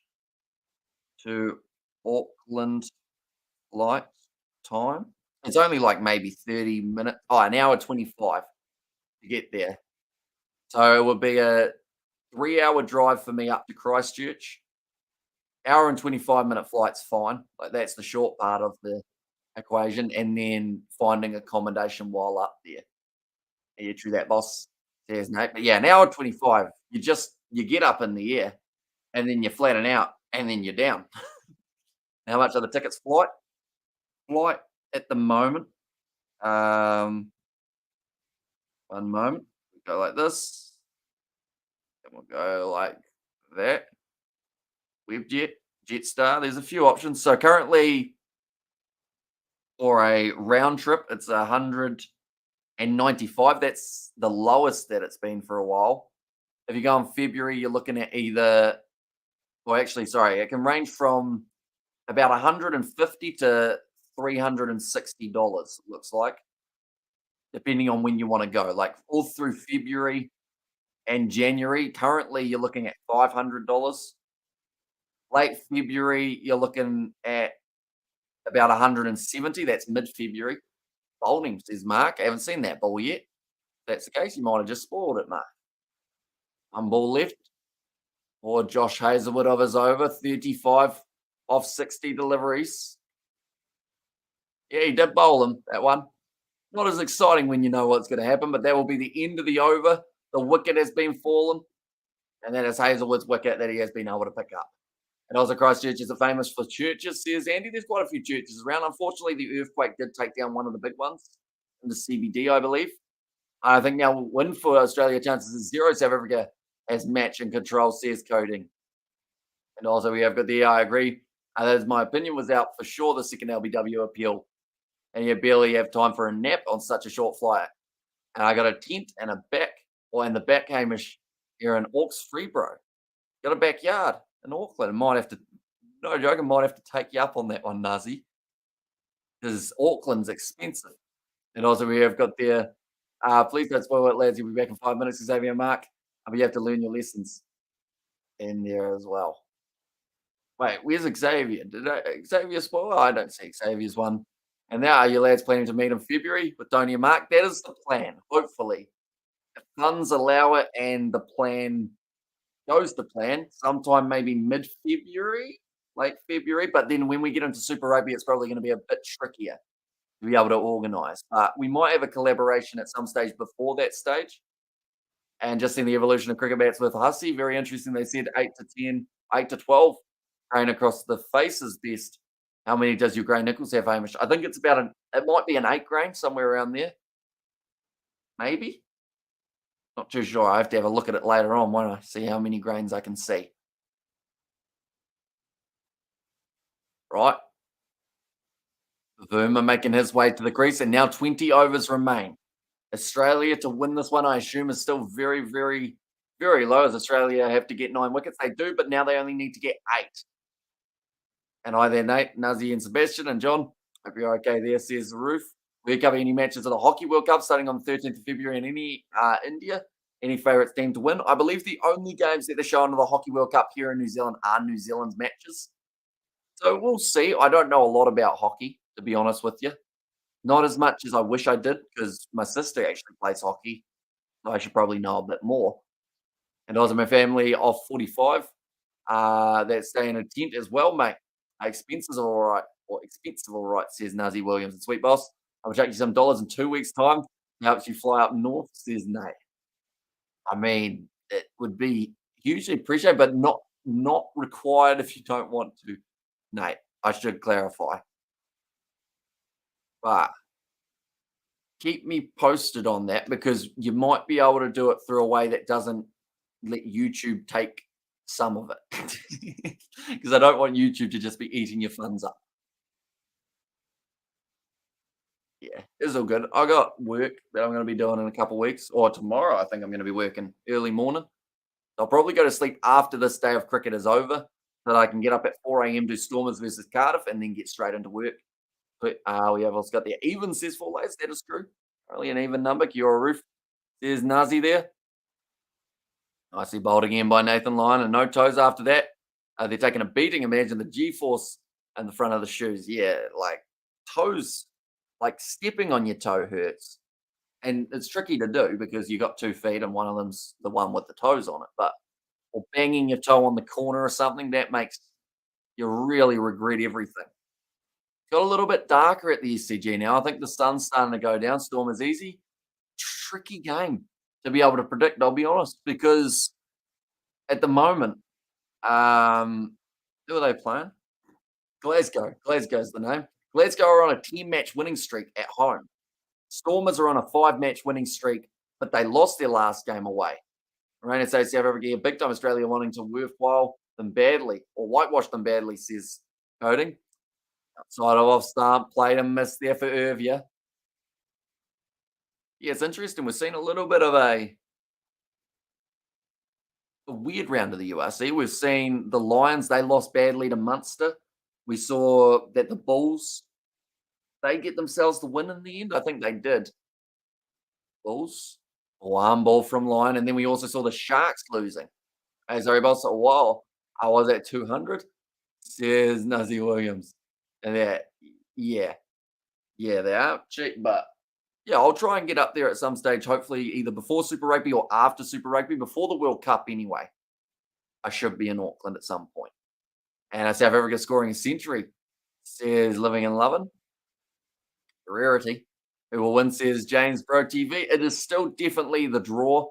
to Auckland flight time. It's only like maybe 30 minutes. Oh, an hour 25 to get there. So it would be a 3-hour drive for me up to Christchurch. Hour and 25-minute flight's fine. Like that's the short part of the equation. And then finding accommodation while up there. Yeah, true that, boss. Says Nate. But yeah, an hour 25. You get up in the air and then you flatten out and then you're down. How much are the tickets? Flight at the moment. One moment. We go like this. And we'll go like that. Webjet, Jetstar. There's a few options. So currently for a round trip, it's 195. That's the lowest that it's been for a while. If you go in February, you're looking at either, well, actually, sorry, it can range from about 150 to $360, looks like, depending on when you want to go. Like all through February and January, currently you're looking at $500. Late February, you're looking at about 170. That's mid-February. Bowling, says Mark. I haven't seen that ball yet. If that's the case, you might have just spoiled it, Mark. One ball left. Or Josh Hazelwood of his over. 35 off 60 deliveries. Yeah, he did bowl him, that one. Not as exciting when you know what's going to happen, but that will be the end of the over. The wicket has been fallen. And that is Hazelwood's wicket that he has been able to pick up. And also Christchurch is famous for churches, says Andy. There's quite a few churches around. Unfortunately, the earthquake did take down one of the big ones in the CBD, I believe. I think now win for Australia chances is 0. South Africa has match and control, says Coding. And also we have got the, I agree. As my opinion was out for sure, the second LBW appeal. And you barely have time for a nap on such a short flight. And I got a tent and a back. Or in the back, Hamish, you're in Auck's free, bro. Got a backyard in Auckland. Might have to, no joke, I might have to take you up on that one, Nazi. Because Auckland's expensive. And also we have got there, please don't spoil it, lads. You'll be back in 5 minutes, Xavier Mark. But you have to learn your lessons in there as well. Wait, where's Xavier? Did Xavier spoil? I don't see Xavier's one. And now are you lads planning to meet in February with Tony and Mark? That is the plan, hopefully. Funds allow it and the plan goes to plan, sometime maybe mid-February, late February, but then when we get into Super Rugby, it's probably gonna be a bit trickier to be able to organise. But we might have a collaboration at some stage before that stage. And just in the evolution of cricket bats with Hussey, very interesting. They said 8 to 10, 8 to 12 grain across the face is best. How many does your Gray Nichols have, Hamish? I think it's about it might be an 8 grain, somewhere around there, maybe. Not too sure. I have to have a look at it later on, won't I? See how many grains I can see. Right. Verma making his way to the crease, and now 20 overs remain. Australia to win this one, I assume, is still very, very, very low. As Australia have to get 9 wickets, they do, but now they only need to get 8. And hi there, Nate, Nazi, and Sebastian, and John. Hope you're okay there, says Roof. We cover any matches of the Hockey World Cup starting on the 13th of February in any India. Any favourite team to win? I believe the only games that they're showing of the Hockey World Cup here in New Zealand are New Zealand's matches. So we'll see. I don't know a lot about hockey, to be honest with you. Not as much as I wish I did, because my sister actually plays hockey. So I should probably know a bit more. And I was in my family of 45 that stay in a tent as well, mate. Expenses are all right. Or expensive all right, says Nazi Williams. And sweet boss, I'll check you some dollars in 2 weeks' time. Helps you fly up north, says Nate. I mean, it would be hugely appreciated, but not required if you don't want to, Nate. I should clarify. But keep me posted on that because you might be able to do it through a way that doesn't let YouTube take some of it. Because I don't want YouTube to just be eating your funds up. Yeah, it's all good. I got work that I'm going to be doing in a couple of weeks, or tomorrow. I think I'm going to be working early morning. I'll probably go to sleep after this day of cricket is over, so that I can get up at 4 a.m. do Stormers versus Cardiff, and then get straight into work. But we have also got the even says 4 days. That is true. Only an even number. Kiora Roof. There's Nazi there. Nicely bowled again by Nathan Lyon, and no toes after that. They're taking a beating. Imagine the G-force in the front of the shoes. Yeah, like toes, like stepping on your toe hurts. And it's tricky to do because you got 2 feet and one of them's the one with the toes on it. But or banging your toe on the corner or something, that makes you really regret everything. Got a little bit darker at the ECG now. I think the sun's starting to go down. Storm is easy. Tricky game to be able to predict, I'll be honest, because at the moment, who are they playing? Glasgow. Glasgow's the name. Glasgow are on a 10-match winning streak at home. Stormers are on a 5-match winning streak, but they lost their last game away. Rain says South Africa get big time Australia wanting to worthwhile them badly or whitewash them badly, says Coding. Outside of off stump, played and missed there for Irvia. Yeah, it's interesting. We've seen a little bit of a weird round of the URC. We've seen the Lions, they lost badly to Munster. We saw that the Bulls, they get themselves the win in the end. I think they did. Bulls, one ball from Lion. And then we also saw the Sharks losing. Hey, sorry, boss. Wow. I was at 200. Says Nazi Williams. And yeah, they are cheap, but yeah, I'll try and get up there at some stage, hopefully either before Super Rugby or after Super Rugby, before the World Cup anyway. I should be in Auckland at some point. And South Africa scoring a century, says Living and Loving. Rarity. Who will win, says James Bro TV. It is still definitely the draw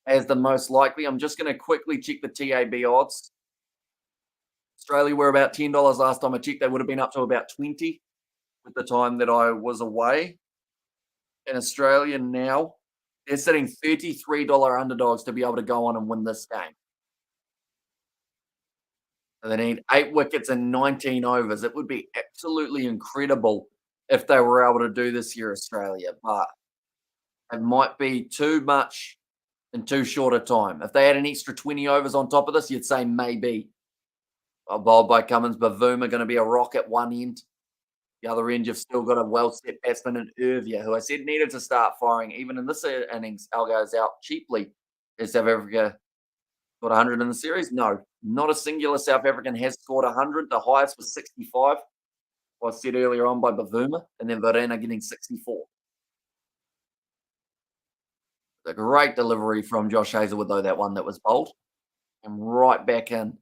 as the most likely. I'm just going to quickly check the TAB odds. Australia were about $10 last time I checked. They would have been up to about 20 with the time that I was away. In Australia now, they're sitting $33 underdogs to be able to go on and win this game. So they need 8 wickets and 19 overs. It would be absolutely incredible if they were able to do this here, Australia, but it might be too much in too short a time. If they had an extra 20 overs on top of this, you'd say maybe. Bowled by Cummins, Bavuma going to be a rock at one end. The other end, you've still got a well-set batsman in Irvia, who I said needed to start firing. Even in this innings, Al goes out cheaply. Has South Africa got 100 in the series? No, not a singular South African has scored 100. The highest was 65. I said earlier on by Bavuma, and then Varena getting 64. A great delivery from Josh Hazlewood, though, that one that was bowled. And right back in.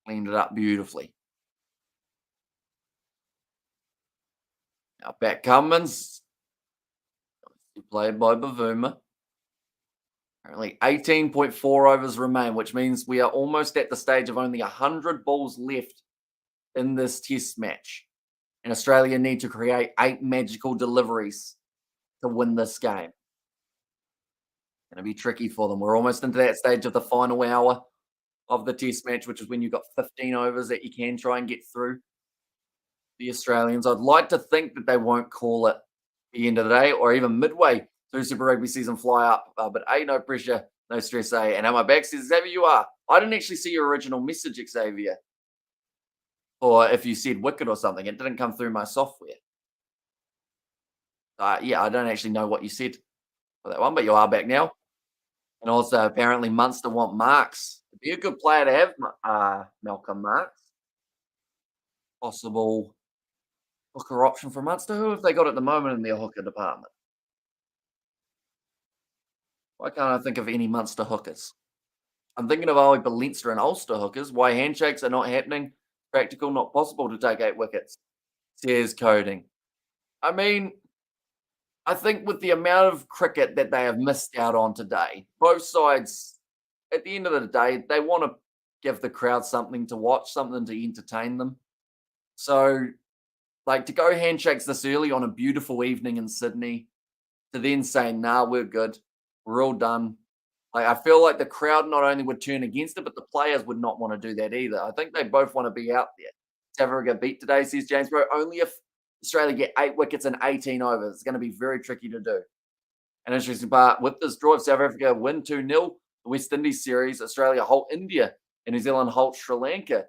Cleaned it up beautifully. Now back Cummins. Played by Bavuma. Currently 18.4 overs remain, which means we are almost at the stage of only 100 balls left in this test match. And Australia need to create 8 magical deliveries to win this game. Going to be tricky for them. We're almost into that stage of the final hour of the test match, which is when you've got 15 overs that you can try and get through. The Australians, I'd like to think that they won't call it the end of the day or even midway through Super Rugby season fly up. But no pressure, no stress. And at my back says, Xavier, you are. I didn't actually see your original message, Xavier. Or if you said wicket or something, it didn't come through my software. Yeah, I don't actually know what you said for that one, but you are back now. And also, apparently, Munster want Marks. It'd be a good player to have, Malcolm Marks. Possible hooker option for Munster. Who have they got at the moment in their hooker department? Why can't I think of any Munster hookers? I'm thinking of Ollie Leinster and Ulster hookers. Why handshakes are not happening? Practical, not possible to take 8 wickets, says Coding. I mean, I think with the amount of cricket that they have missed out on today, both sides, at the end of the day, they want to give the crowd something to watch, something to entertain them. So, like, to go handshakes this early on a beautiful evening in Sydney, to then say, nah, we're good, we're all done. Like, I feel like the crowd not only would turn against it, but the players would not want to do that either. I think they both want to be out there. South Africa beat today, says James Bro, only if Australia get 8 wickets in 18 overs. It's going to be very tricky to do. An interesting part with this draw, if South Africa win 2-0, the West Indies series, Australia halt India, and New Zealand halt Sri Lanka.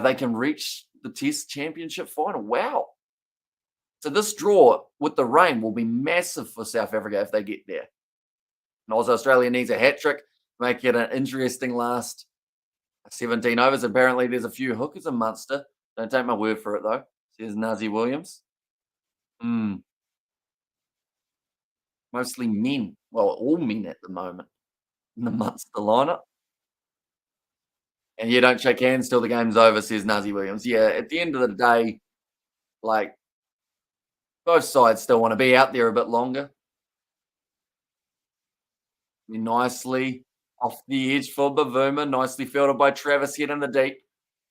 They can reach the Test Championship final. Wow. So this draw with the rain will be massive for South Africa if they get there. And also Australia needs a hat-trick to make it an interesting last 17 overs. Apparently there's a few hookers in Munster. Don't take my word for it, though, says Nazi Williams. Mostly men. Well, all men at the moment in the Munster lineup. And you don't shake hands till the game's over, says Nazi Williams. Yeah, at the end of the day, like, both sides still want to be out there a bit longer. Nicely off the edge for Bavuma, nicely fielded by Travis Head in the deep.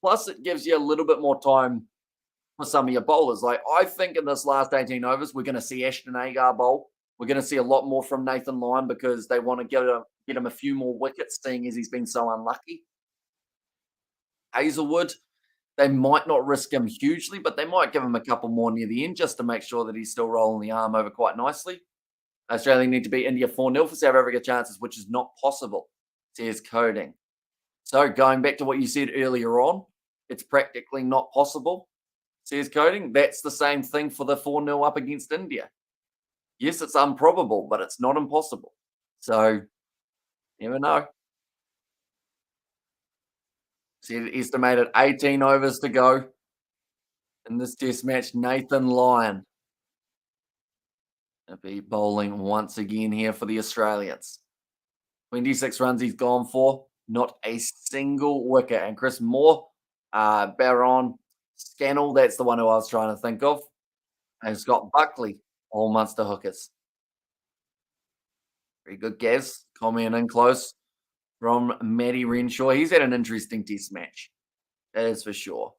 Plus, it gives you a little bit more time for some of your bowlers. Like, I think in this last 18 overs, we're going to see Ashton Agar bowl. We're going to see a lot more from Nathan Lyon because they want to get him a few more wickets, seeing as he's been so unlucky. Hazelwood, they might not risk him hugely, but they might give him a couple more near the end just to make sure that he's still rolling the arm over quite nicely. Australia need to beat India 4-0 for South Africa chances, which is not possible, says Coding. So going back to what you said earlier on, it's practically not possible, says Coding. That's the same thing for the 4-0 up against India. Yes, it's improbable, but it's not impossible. So, never know. Estimated 18 overs to go in this test match. Nathan Lyon going to be bowling once again here for the Australians. 26 runs he's gone for, not a single wicket. And Chris Moore, Baron, Scannell, that's the one who I was trying to think of. And Scott Buckley, all Munster hookers. Very good, Gaz. Comment in close from Matty Renshaw. He's had an interesting test match. That is for sure.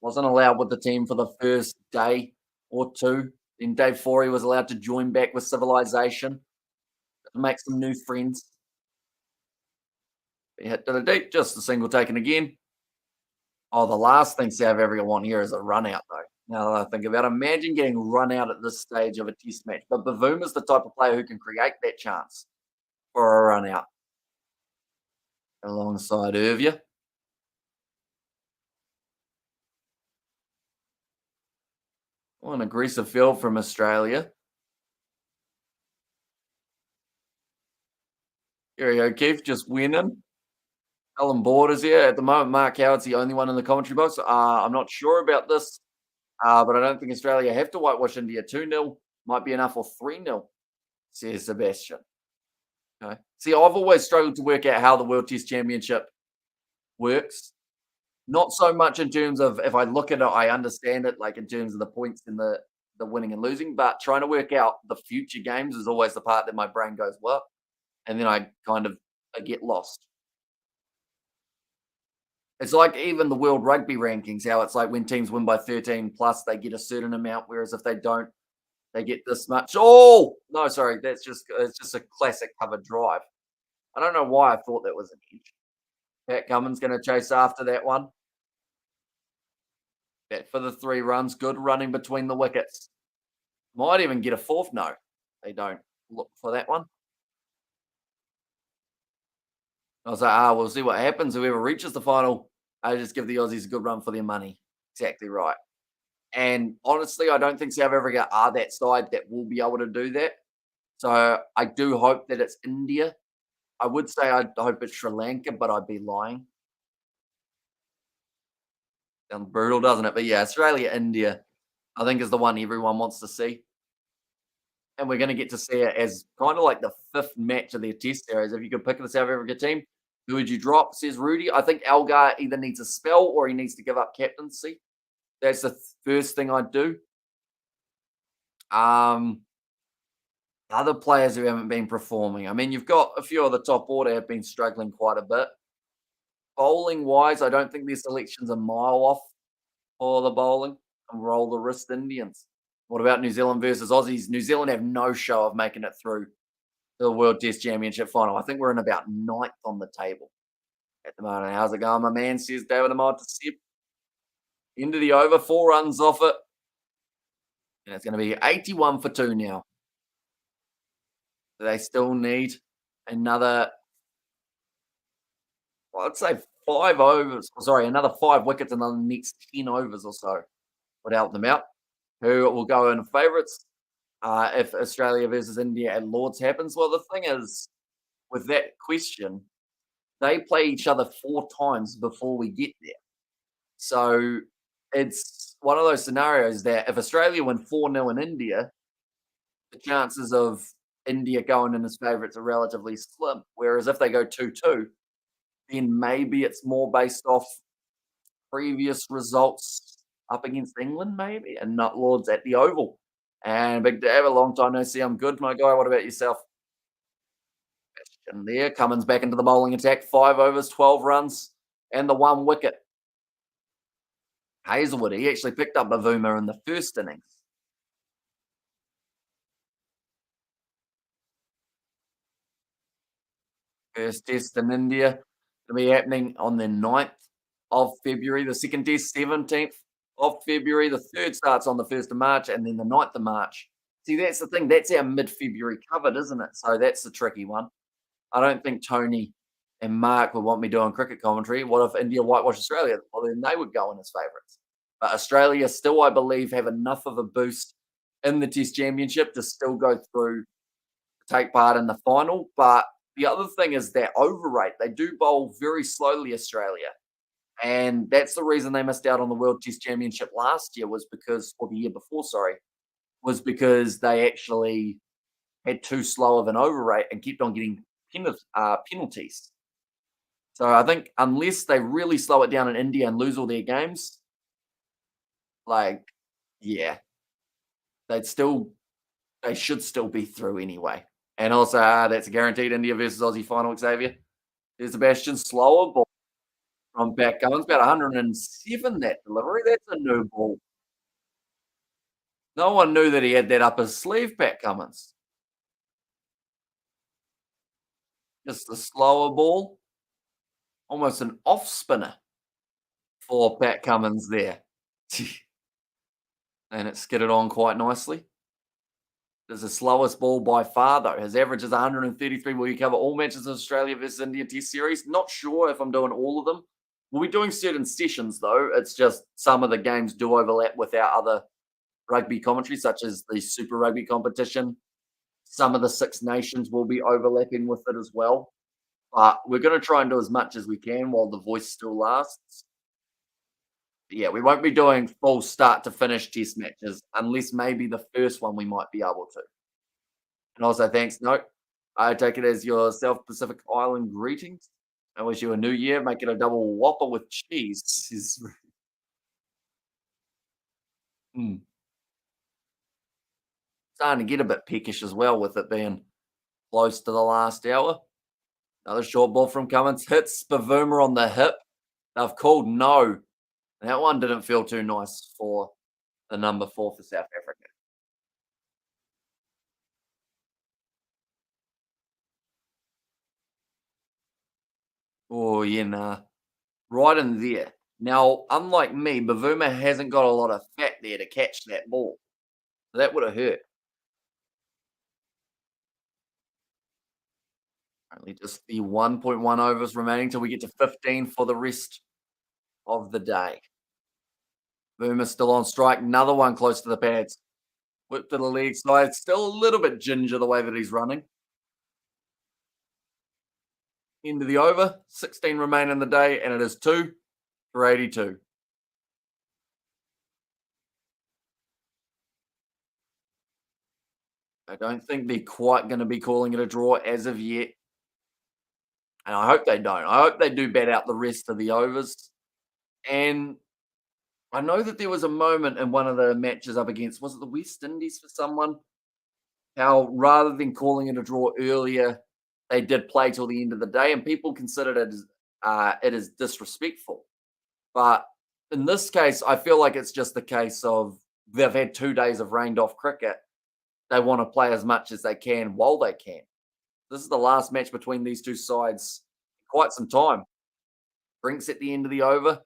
Wasn't allowed with the team for the first day or two. Then day 4, he was allowed to join back with Civilization to make some new friends. He hit to the deep, just a single taken again. Oh, the last thing South Africa want here is a run out, though. Now that I think about it, imagine getting run out at this stage of a test match. But Bavuma's the type of player who can create that chance for a run out. Alongside Irvia. Oh, an aggressive field from Australia. Gary O'Keefe just winning. Alan Borders here. At the moment, Mark Howard's the only one in the commentary box. I'm not sure about this, but I don't think Australia have to whitewash India. 2-0 might be enough, or 3-0 says Sebastian. Okay. See, I've always struggled to work out how the World Test Championship works. Not so much in terms of if I look at it, I understand it, like in terms of the points and the winning and losing, but trying to work out the future games is always the part that my brain goes, "What?" And then I get lost. It's like even the World Rugby rankings, how it's like when teams win by 13 plus, they get a certain amount, whereas if they don't, they get this much. Oh no, sorry, that's just it's just a classic cover drive. I don't know why I thought that was an edge. Pat Cummins going to chase after that one. That for the 3 runs, good running between the wickets. Might even get a fourth. No, they don't look for that one. I was like, we'll see what happens. Whoever reaches the final, I just give the Aussies a good run for their money. Exactly right. And honestly, I don't think South Africa are that side that will be able to do that. So I do hope that it's India. I would say I hope it's Sri Lanka, but I'd be lying. Sounds brutal, doesn't it? But yeah, Australia, India, I think is the one everyone wants to see. And we're going to get to see it as kind of like the fifth match of their test series. If you could pick the South Africa team, who would you drop? Says Rudy. I think Elgar either needs a spell or he needs to give up captaincy. That's the first thing I'd do. Um, Other players who haven't been performing. I mean, you've got a few of the top order have been struggling quite a bit. Bowling wise, I don't think their selection's a mile off for the bowling and roll the wrist Indians. What about New Zealand versus Aussies? New Zealand have no show of making it through the World Test Championship final. I think we're in about ninth on the table at the moment. How's it going, my man? Says David Amar to Seb. Into the over, 4 runs off it. And it's going to be 81 for 2 now. They still need another, well, I'd say 5 overs. Sorry, another 5 wickets in the next 10 overs or so would help them out. Who will go in favourites if Australia versus India at Lords happens? Well, the thing is, with that question, they play each other 4 times before we get there. So it's one of those scenarios that if Australia win 4-0 in India, the chances of India going in as favourites are relatively slim. Whereas if they go 2-2, then maybe it's more based off previous results up against England, maybe, and not Lords at the Oval. And Big Dave, a long time no see. I'm good, my guy. What about yourself? And there, Cummins back into the bowling attack. 5 overs, 12 runs, and the 1 wicket. Hazelwood, he actually picked up Bavuma in the first innings. First test in India will be happening on the 9th of February. The second test, 17th of February. The third starts on the 1st of March, and then the 9th of March. See, that's the thing. That's our mid-February covered, isn't it? So that's the tricky one. I don't think Tony and Mark would want me doing cricket commentary. What if India whitewash Australia? Well, then they would go in as favourites. But Australia still, I believe, have enough of a boost in the Test Championship to still go through, take part in the final. But the other thing is that over rate. They do bowl very slowly, Australia. And that's the reason they missed out on the World Test Championship last year was because, or the year before, sorry, was because they actually had too slow of an over rate and kept on getting penalties. So I think unless they really slow it down in India and lose all their games, like, yeah, they'd still, they should still be through anyway. And also, that's a guaranteed India versus Aussie final, Xavier. There's Sebastian, slower ball from Pat Cummins, about 107 that delivery. That's a new ball. No one knew that he had that up his sleeve, Pat Cummins. Just a slower ball, almost an off spinner for Pat Cummins there. And it skidded on quite nicely. It's the slowest ball by far, though. His average is 133. Will you cover all matches of Australia versus India Test Series? Not sure if I'm doing all of them. We'll be doing certain sessions, though. It's just some of the games do overlap with our other rugby commentary, such as the Super Rugby competition. Some of the Six Nations will be overlapping with it as well. But we're going to try and do as much as we can while the voice still lasts. But yeah, we won't be doing full start to finish test matches unless maybe the first one we might be able to. And also, thanks, note. I take it as your South Pacific Island greetings. I wish you a new year. Make it a double whopper with cheese. Mm, starting to get a bit peckish as well with it being close to the last hour. Another short ball from Cummins hits Bavuma on the hip. They've called no. That one didn't feel too nice for the number 4 for South Africa. Oh, yeah, nah. Right in there. Now, unlike me, Bavuma hasn't got a lot of fat there to catch that ball. That would have hurt. Only just the 1.1 overs remaining till we get to 15 for the rest of the day. Boomer's still on strike. Another one close to the pads. Whip to the leg side. Still a little bit ginger the way that he's running. Into the over. 16 remain in the day, and it is 2 for 82. I don't think they're quite going to be calling it a draw as of yet. And I hope they don't. I hope they do bet out the rest of the overs. And I know that there was a moment in one of the matches up against, was it the West Indies for someone? How rather than calling it a draw earlier, they did play till the end of the day, and people considered it as disrespectful. But in this case, I feel like it's just the case of they've had 2 days of rained off cricket. They want to play as much as they can while they can. This is the last match between these two sides in quite some time. Drinks at the end of the over.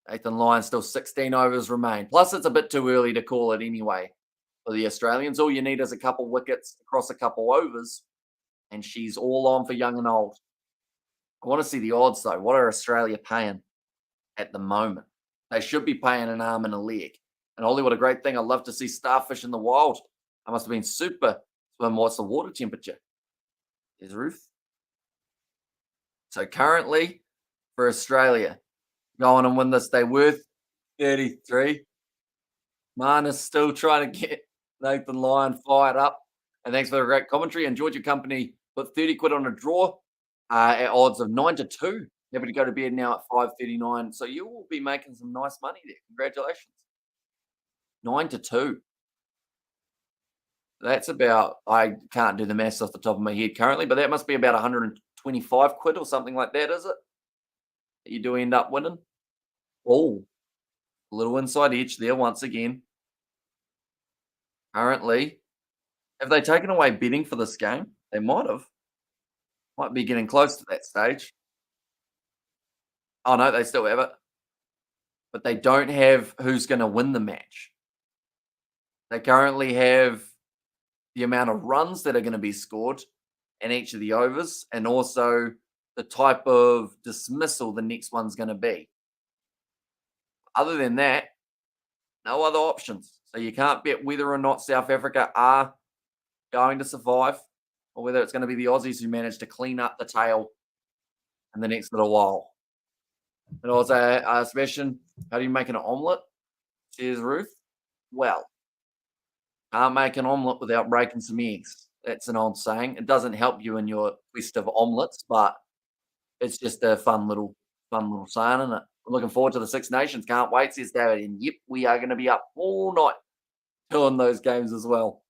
Nathan Lyon still 16 overs remain. Plus, it's a bit too early to call it anyway for the Australians. All you need is a couple wickets across a couple overs, and she's all on for young and old. I want to see the odds though. What are Australia paying at the moment? They should be paying an arm and a leg. And Holly, what a great thing. I love to see starfish in the wild. I must have been super swim. What's the water temperature? Is Ruth. So currently for Australia, go on and win this. They worth 33. Man is still trying to get Nathan Lyon fired up. And thanks for the great commentary. Enjoyed your company. Put 30 quid on a draw at odds of 9 to 2. Happy to go to bed now at 5:39. So you will be making some nice money there. Congratulations. 9 to 2. That's about, I can't do the maths off the top of my head currently, but that must be about 125 quid or something like that, is it? That you do end up winning. Oh, a little inside edge there once again. Currently, have they taken away bidding for this game? They might have. Might be getting close to that stage. Oh no, they still have it. But they don't have who's going to win the match. They currently have the amount of runs that are going to be scored in each of the overs and also the type of dismissal the next one's going to be. Other than that, no other options. So you can't bet whether or not South Africa are going to survive or whether it's going to be the Aussies who manage to clean up the tail in the next little while. And also, Sebastian, how do you make an omelette? Says Ruth. Well, can't make an omelette without breaking some eggs. That's an old saying. It doesn't help you in your quest of omelettes, but it's just a fun little saying, isn't it? I'm looking forward to the Six Nations. Can't wait, says David. And yep, we are going to be up all night doing those games as well.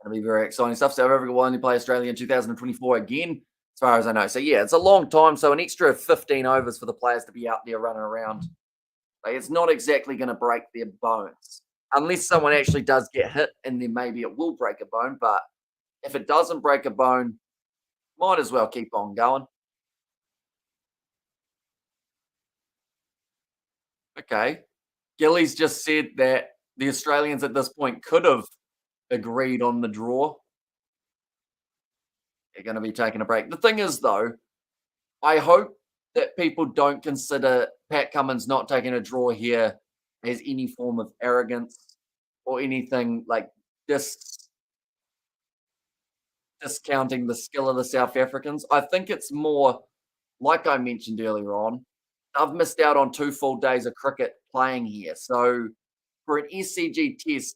Going to be very exciting stuff. South Africa will only play Australia in 2024 again, as far as I know. So yeah, it's a long time. So an extra 15 overs for the players to be out there running around. Like, it's not exactly going to break their bones. Unless someone actually does get hit, and then maybe it will break a bone. But if it doesn't break a bone, might as well keep on going. Okay. Gillies just said that the Australians at this point could have agreed on the draw. They're going to be taking a break. The thing is, though, I hope that people don't consider Pat Cummins not taking a draw here as any form of arrogance or anything like dis- discounting the skill of the South Africans. I think it's more, like I mentioned earlier on, I've missed out on 2 full days of cricket playing here. So for an SCG test,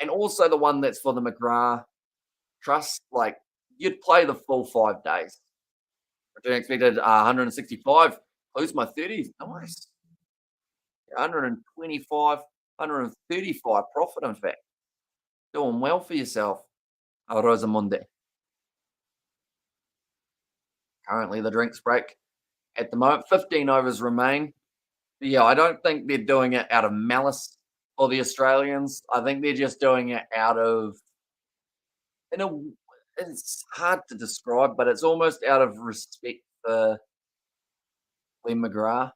and also the one that's for the McGrath trust, like, you'd play the full 5 days. Return expected 165. Close my 30s. Nice. 125, 135 profit, in fact. Doing well for yourself, Rosamunde. Currently, the drinks break at the moment. 15 overs remain. But yeah, I don't think they're doing it out of malice for the Australians. I think they're just doing it out of, in a, it's hard to describe, but it's almost out of respect for Glenn McGrath.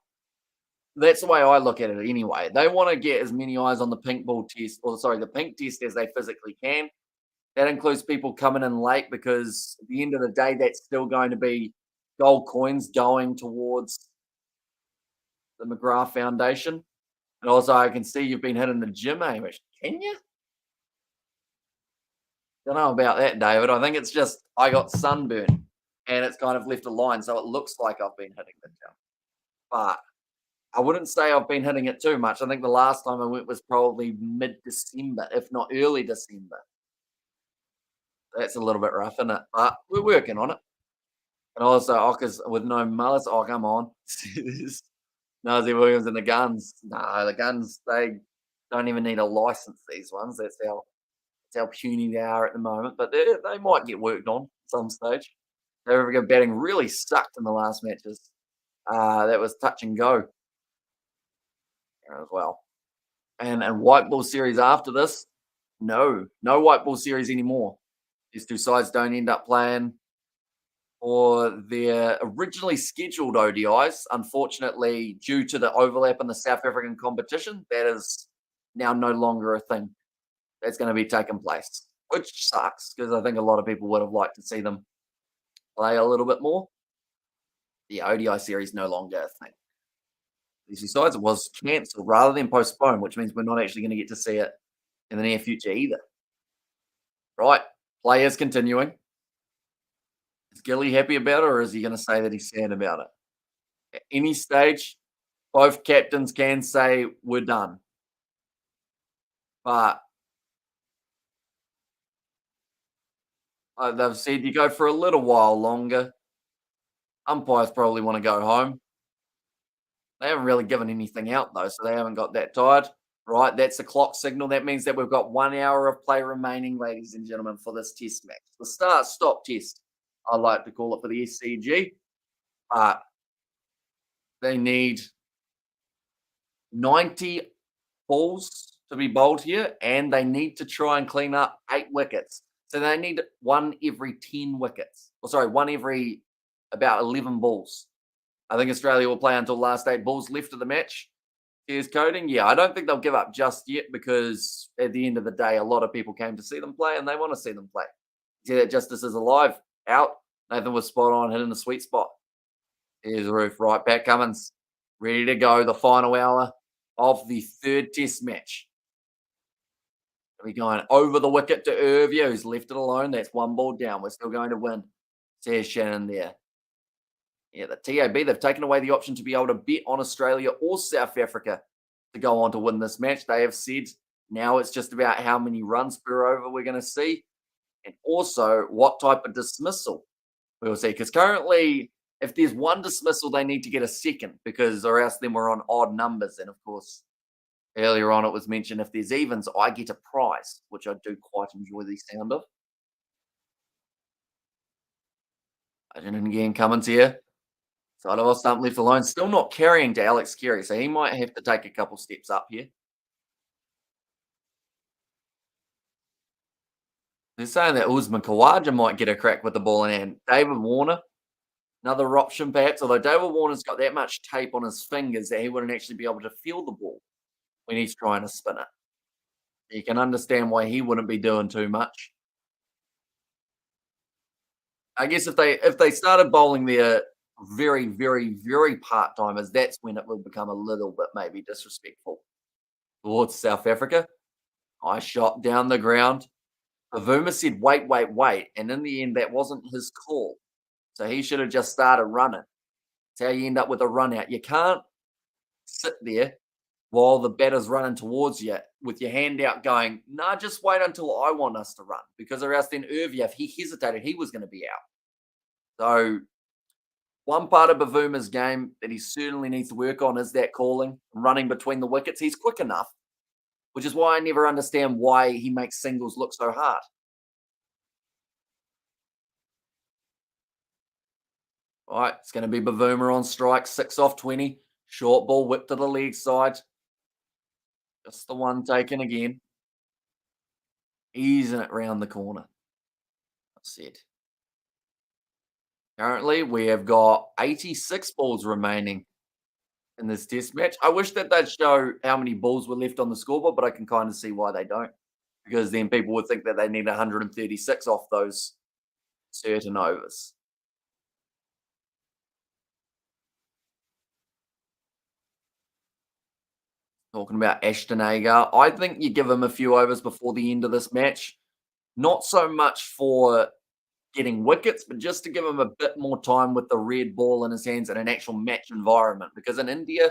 That's the way I look at it anyway. They want to get as many eyes on the pink ball test, or sorry, the pink test as they physically can. That includes people coming in late because at the end of the day, that's still going to be gold coins going towards the McGrath Foundation. And also, I can see you've been hitting the gym, Amish. Can you? Don't know about that, David. I think it's just I got sunburn and it's kind of left a line, so it looks like I've been hitting the gym. But I wouldn't say I've been hitting it too much. I think the last time I went was probably mid-December, if not early December. That's a little bit rough, isn't it? But we're working on it. And also, Ockers with no mullets. Oh, come on. Nosy Williams and the guns. No, the guns, they don't even need a license, these ones. That's how puny they are at the moment. But they might get worked on at some stage. South Africa batting really sucked in the last matches. That was touch and go as well. And white ball series after this, no white ball series anymore. These two sides don't end up playing for their originally scheduled ODIs. Unfortunately, due to the overlap in the South African competition, that is now no longer a thing that's going to be taking place, which sucks because I think a lot of people would have liked to see them play a little bit more. The ODI series no longer a thing. Besides, it was cancelled rather than postponed, which means we're not actually going to get to see it in the near future either. Right, players continuing. Is Gilly happy about it, or is he going to say that he's sad about it? At any stage, both captains can say we're done. But they've said you go for a little while longer. Umpires probably want to go home. They haven't really given anything out, though, so they haven't got that tired. Right, that's the clock signal. That means that we've got 1 hour of play remaining, ladies and gentlemen, for this test match. The start-stop test, I like to call it, for the SCG. But they need 90 balls to be bowled here, and they need to try and clean up 8 wickets. So they need one every 10 wickets. Or sorry, one every about 11 balls. I think Australia will play until last 8 balls left of the match. Here's coding. Yeah, I don't think they'll give up just yet because at the end of the day, a lot of people came to see them play and they want to see them play. See that Justice is alive. Out. Nathan was spot on, hitting the sweet spot. Here's Roof. Right, Pat Cummins. Ready to go. The final hour of the third test match. We're going over the wicket to Irvia, who's left it alone. That's 1 ball down. We're still going to win. Says Shannon there. Yeah, the TAB, they've taken away the option to be able to bet on Australia or South Africa to go on to win this match. They have said now it's just about how many runs per over we're going to see and also what type of dismissal we'll see. Because currently, if there's 1 dismissal, they need to get a second because or else then we're on odd numbers. And of course, earlier on it was mentioned if there's evens, I get a prize, which I do quite enjoy the sound of. And again, Cummins here. Side of stump left alone, still not carrying to Alex Carey, so he might have to take a couple steps up here. They're saying that Usman Khawaja might get a crack with the ball in hand. David Warner, another option perhaps, although David Warner's got that much tape on his fingers that he wouldn't actually be able to feel the ball when he's trying to spin it. You can understand why he wouldn't be doing too much. I guess if they started bowling their very, very, very part-timers, that's when it will become a little bit maybe disrespectful towards South Africa. I shot down the ground. Avuma said, wait, wait, wait. And in the end, that wasn't his call. So he should have just started running. That's how you end up with a run out. You can't sit there while the batter's running towards you. with your hand out going, nah, just wait until I want us to run. Because or else then Irvia, if he hesitated, he was going to be out. So one part of Bavuma's game that he certainly needs to work on is that calling, running between the wickets. He's quick enough, which is why I never understand why he makes singles look so hard. All right, it's going to be Bavuma on strike, 6 off 20. Short ball, whip to the leg side. Just the one taken again. Easing it round the corner. That's it. Currently, we have got 86 balls remaining in this test match. I wish that they'd show how many balls were left on the scoreboard, but I can kind of see why they don't. Because then people would think that they need 136 off those certain overs. Talking about Ashton Agar, I think you give him a few overs before the end of this match. Not so much for getting wickets, but just to give him a bit more time with the red ball in his hands in an actual match environment. Because in India,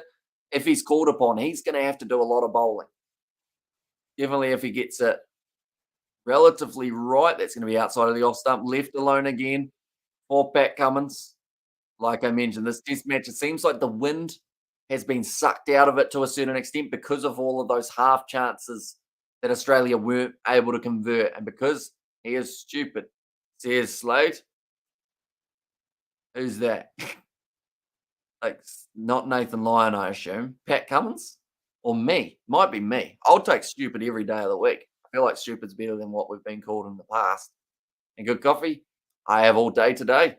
if he's called upon, he's going to have to do a lot of bowling. Definitely if he gets it relatively right, that's going to be outside of the off stump. Left alone again for Pat Cummins. Like I mentioned, this test match, it seems like the wind has been sucked out of it to a certain extent because of all of those half chances that Australia weren't able to convert. And because he is stupid, says Slade. Who's that? Like, not Nathan Lyon, I assume. Pat Cummins? Or me? Might be me. I'll take stupid every day of the week. I feel like stupid's better than what we've been called in the past. And good coffee? I have all day today,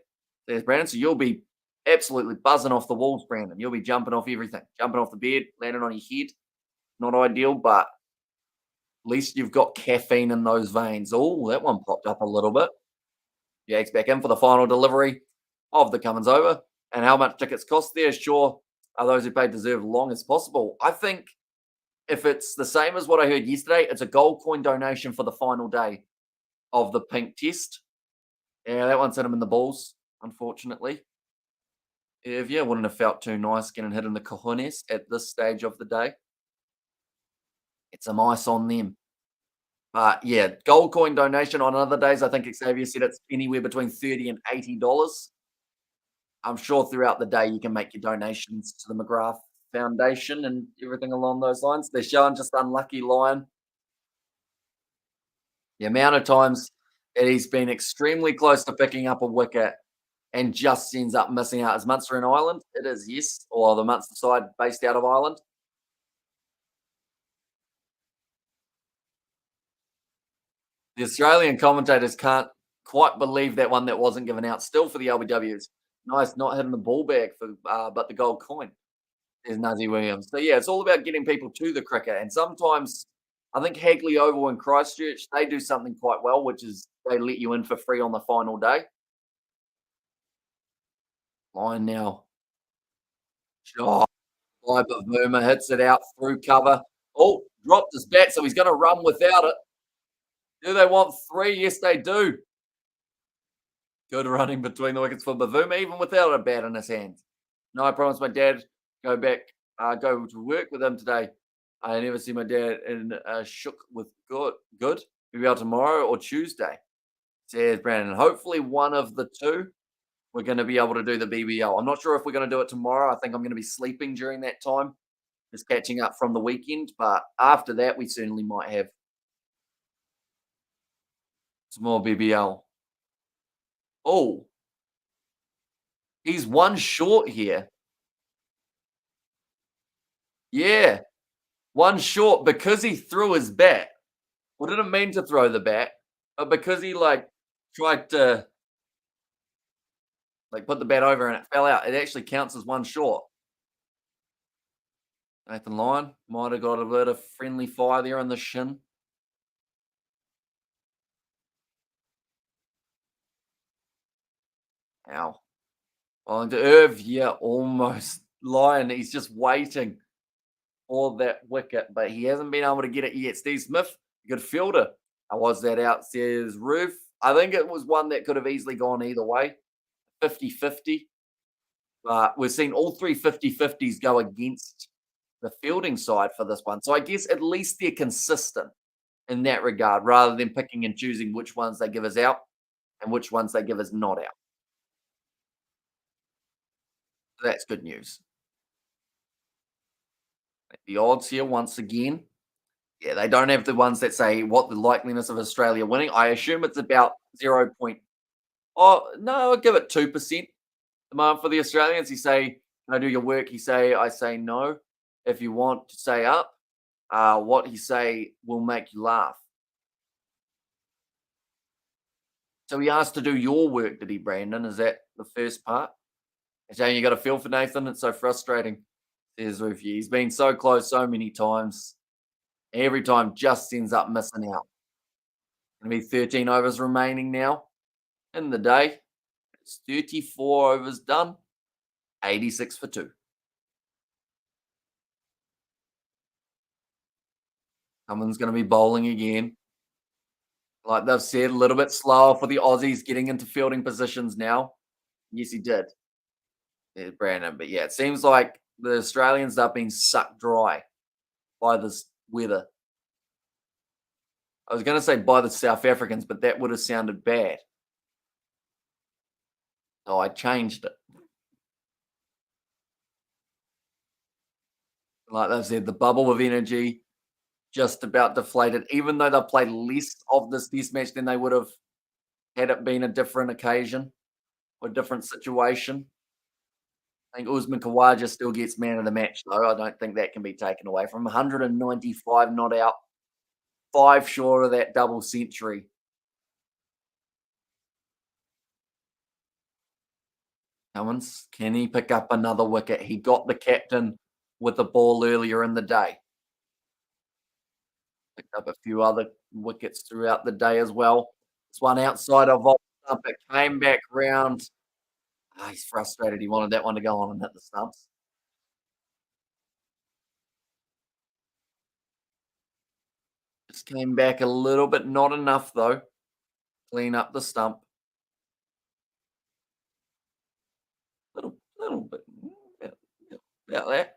says Brandon. So you'll be absolutely buzzing off the walls, Brandon. You'll be jumping off everything. Jumping off the bed, landing on your head. Not ideal, but at least you've got caffeine in those veins. Oh, that one popped up a little bit. Jags back in for the final delivery of the Cummins over. And how much tickets cost there? Sure, those who paid deserve long as possible. I think if it's the same as what I heard yesterday, it's a gold coin donation for the final day of the pink test. Yeah, that one's hit him in the balls, unfortunately. If yeah, wouldn't have felt too nice getting hit in the cojones at this stage of the day. It's some ice on them. But yeah, gold coin donation on other days. I think Xavier said it's anywhere between $30 and $80. I'm sure throughout the day you can make your donations to the McGrath Foundation and everything along those lines. They're showing just unlucky Lion. The amount of times that he's been extremely close to picking up a wicket and just ends up missing out. Is Munster in Ireland? It is, yes. Or the Munster side based out of Ireland. The Australian commentators can't quite believe that one that wasn't given out still for the LBWs. Nice not hitting the ball bag for but the gold coin. There's Nazzy Williams. So yeah, it's all about getting people to the cricket. And sometimes I think Hagley Oval and Christchurch, they do something quite well, which is they let you in for free on the final day. Line now. Oh, by Bavuma hits it out through cover. Oh, dropped his bat, so he's going to run without it. Do they want three? Yes, they do. Good running between the wickets for Bavuma, even without a bat in his hands. No, I promised my dad go back, go to work with him today. I never see my dad in shook with good. Maybe out tomorrow or Tuesday, says Brandon. Hopefully, one of the two, we're going to be able to do the BBL. I'm not sure if we're going to do it tomorrow. I think I'm going to be sleeping during that time, just catching up from the weekend. But after that, we certainly might have some more BBL. Oh, he's one short here. Yeah, one short because he threw his bat. Well, didn't mean to throw the bat, but because he tried to put the bat over and it fell out, it actually counts as one short. Nathan Lyon might have got a bit of friendly fire there on the shin. Ow. Well, into Irv, yeah, almost. Lyon, he's just waiting for that wicket, but he hasn't been able to get it yet. Steve Smith, good fielder. How was that out, says Roof? I think it was one that could have easily gone either way, 50-50. But we've seen all three 50-50s go against the fielding side for this one. So I guess at least they're consistent in that regard, rather than picking and choosing which ones they give us out and which ones they give us not out. So that's good news. The odds here, once again, yeah, they don't have the ones that say what the likeliness of Australia winning. I assume it's about 0. Oh, no, I'll give it 2%. The moment for the Australians, you say, "Can I do your work?" You say, "I say no." If you want to say up, what he say will make you laugh. So he asked to do your work, did he, Brandon? Is that the first part? Saying you got a feel for Nathan? It's so frustrating. Says Rufy. He's been so close so many times. Every time just ends up missing out. Gonna be 13 overs remaining now in the day. It's 34 overs done. 86 for 2. Someone's gonna be bowling again. Like they've said, a little bit slower for the Aussies getting into fielding positions now. Yes, he did. Yeah, Brandon. But yeah, it seems like the Australians are being sucked dry by this weather. I was going to say by the South Africans, but that would have sounded bad. So I changed it. Like they've said, the bubble of energy just about deflated, even though they played less of this match than they would have had it been a different occasion or a different situation. I think Usman Khawaja still gets man of the match, though. I don't think that can be taken away from 195 not out, 5 short of that double century. Cummins, can he pick up another wicket? He got the captain with the ball earlier in the day. Picked up a few other wickets throughout the day as well. This one outside of off stump, it came back round. He's frustrated. He wanted that one to go on and hit the stumps. Just came back a little bit, not enough though. Clean up the stump. Little bit. About that.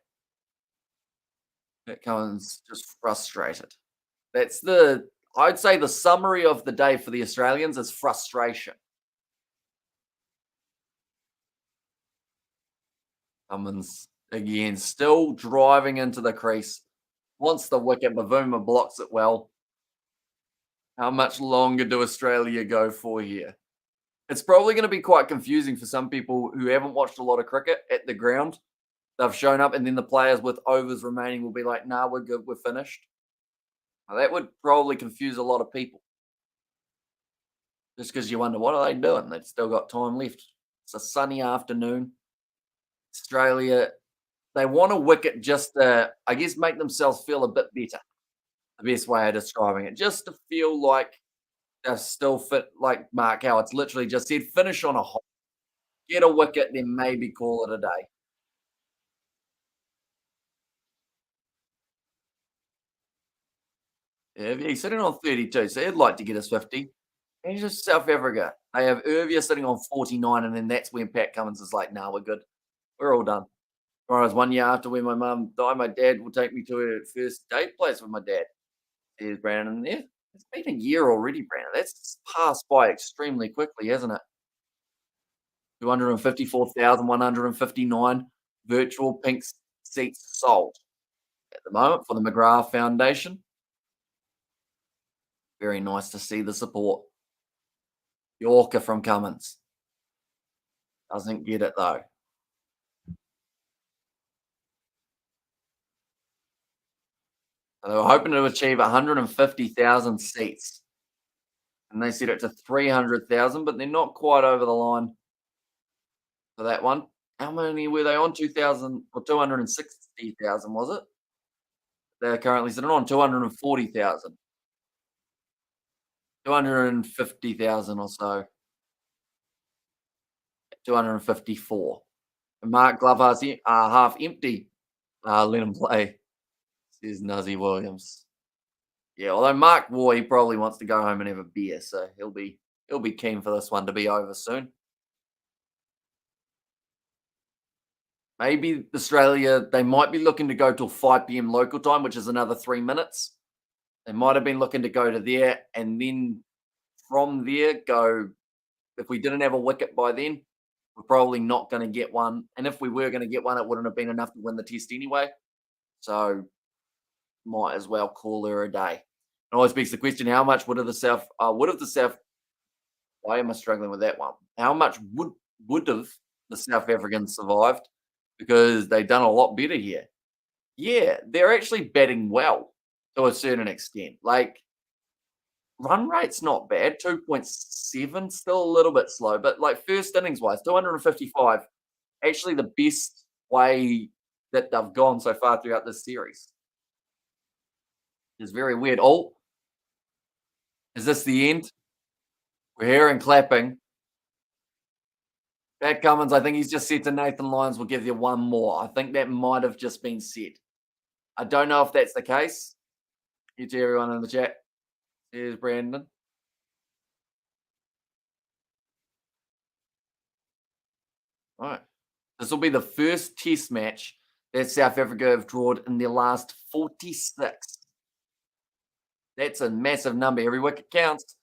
That Cummins just frustrated. That's I'd say the summary of the day for the Australians is frustration. Cummins again, still driving into the crease. Wants the wicket. Bavuma blocks it well. How much longer do Australia go for here? It's probably going to be quite confusing for some people who haven't watched a lot of cricket at the ground. They've shown up, and then the players with overs remaining will be like, "Nah, we're good. We're finished." Now, that would probably confuse a lot of people. Just because you wonder, what are they doing? They've still got time left. It's a sunny afternoon. Australia, they want a wicket just to, I guess, make themselves feel a bit better. The best way of describing it. Just to feel like they're still fit, like Mark Howard's literally just said, finish on a high, get a wicket, then maybe call it a day. Yeah, he's sitting on 32, so he'd like to get his 50. He's just South Africa. They have Irvia sitting on 49, and then that's when Pat Cummins is like, "Nah, we're good. We're all done." Whereas 1 year after when my mum died, my dad will take me to her first date place with my dad. There's Brandon. Yeah, it's been a year already, Brandon. That's passed by extremely quickly, hasn't it? 254,159 virtual pink seats sold at the moment for the McGrath Foundation. Very nice to see the support. Yorker from Cummins. Doesn't get it though. So they were hoping to achieve 150,000 seats. And they set it to 300,000, but they're not quite over the line for that one. How many were they on? 2,000 or 260,000, was it? They're currently sitting on 240,000. 250,000 or so. 254. And Mark Glover's half empty. Let him play, says Nuzzy Williams. Yeah, although Mark War, he probably wants to go home and have a beer, so he'll be keen for this one to be over soon. Maybe Australia, they might be looking to go till 5 p.m. local time, which is another 3 minutes. They might have been looking to go to there and then from there go. If we didn't have a wicket by then, we're probably not going to get one. And if we were going to get one, it wouldn't have been enough to win the test anyway. So might as well call her a day. It always begs the question: How much would have the South? Why am I struggling with that one? How much would have the South Africans survived? Because they've done a lot better here. Yeah, they're actually batting well to a certain extent. Like run rate's not bad, 2.7, still a little bit slow, but like first innings wise, 255, actually the best way that they've gone so far throughout this series. It's very weird. Oh, is this the end? We're hearing clapping. Pat Cummins, I think he's just said to Nathan Lyons, we'll give you one more. I think that might have just been said. I don't know if that's the case. You to everyone in the chat. Here's Brandon. All right. This will be the first test match that South Africa have drawn in their last 46. That's a massive number. Every wicket counts.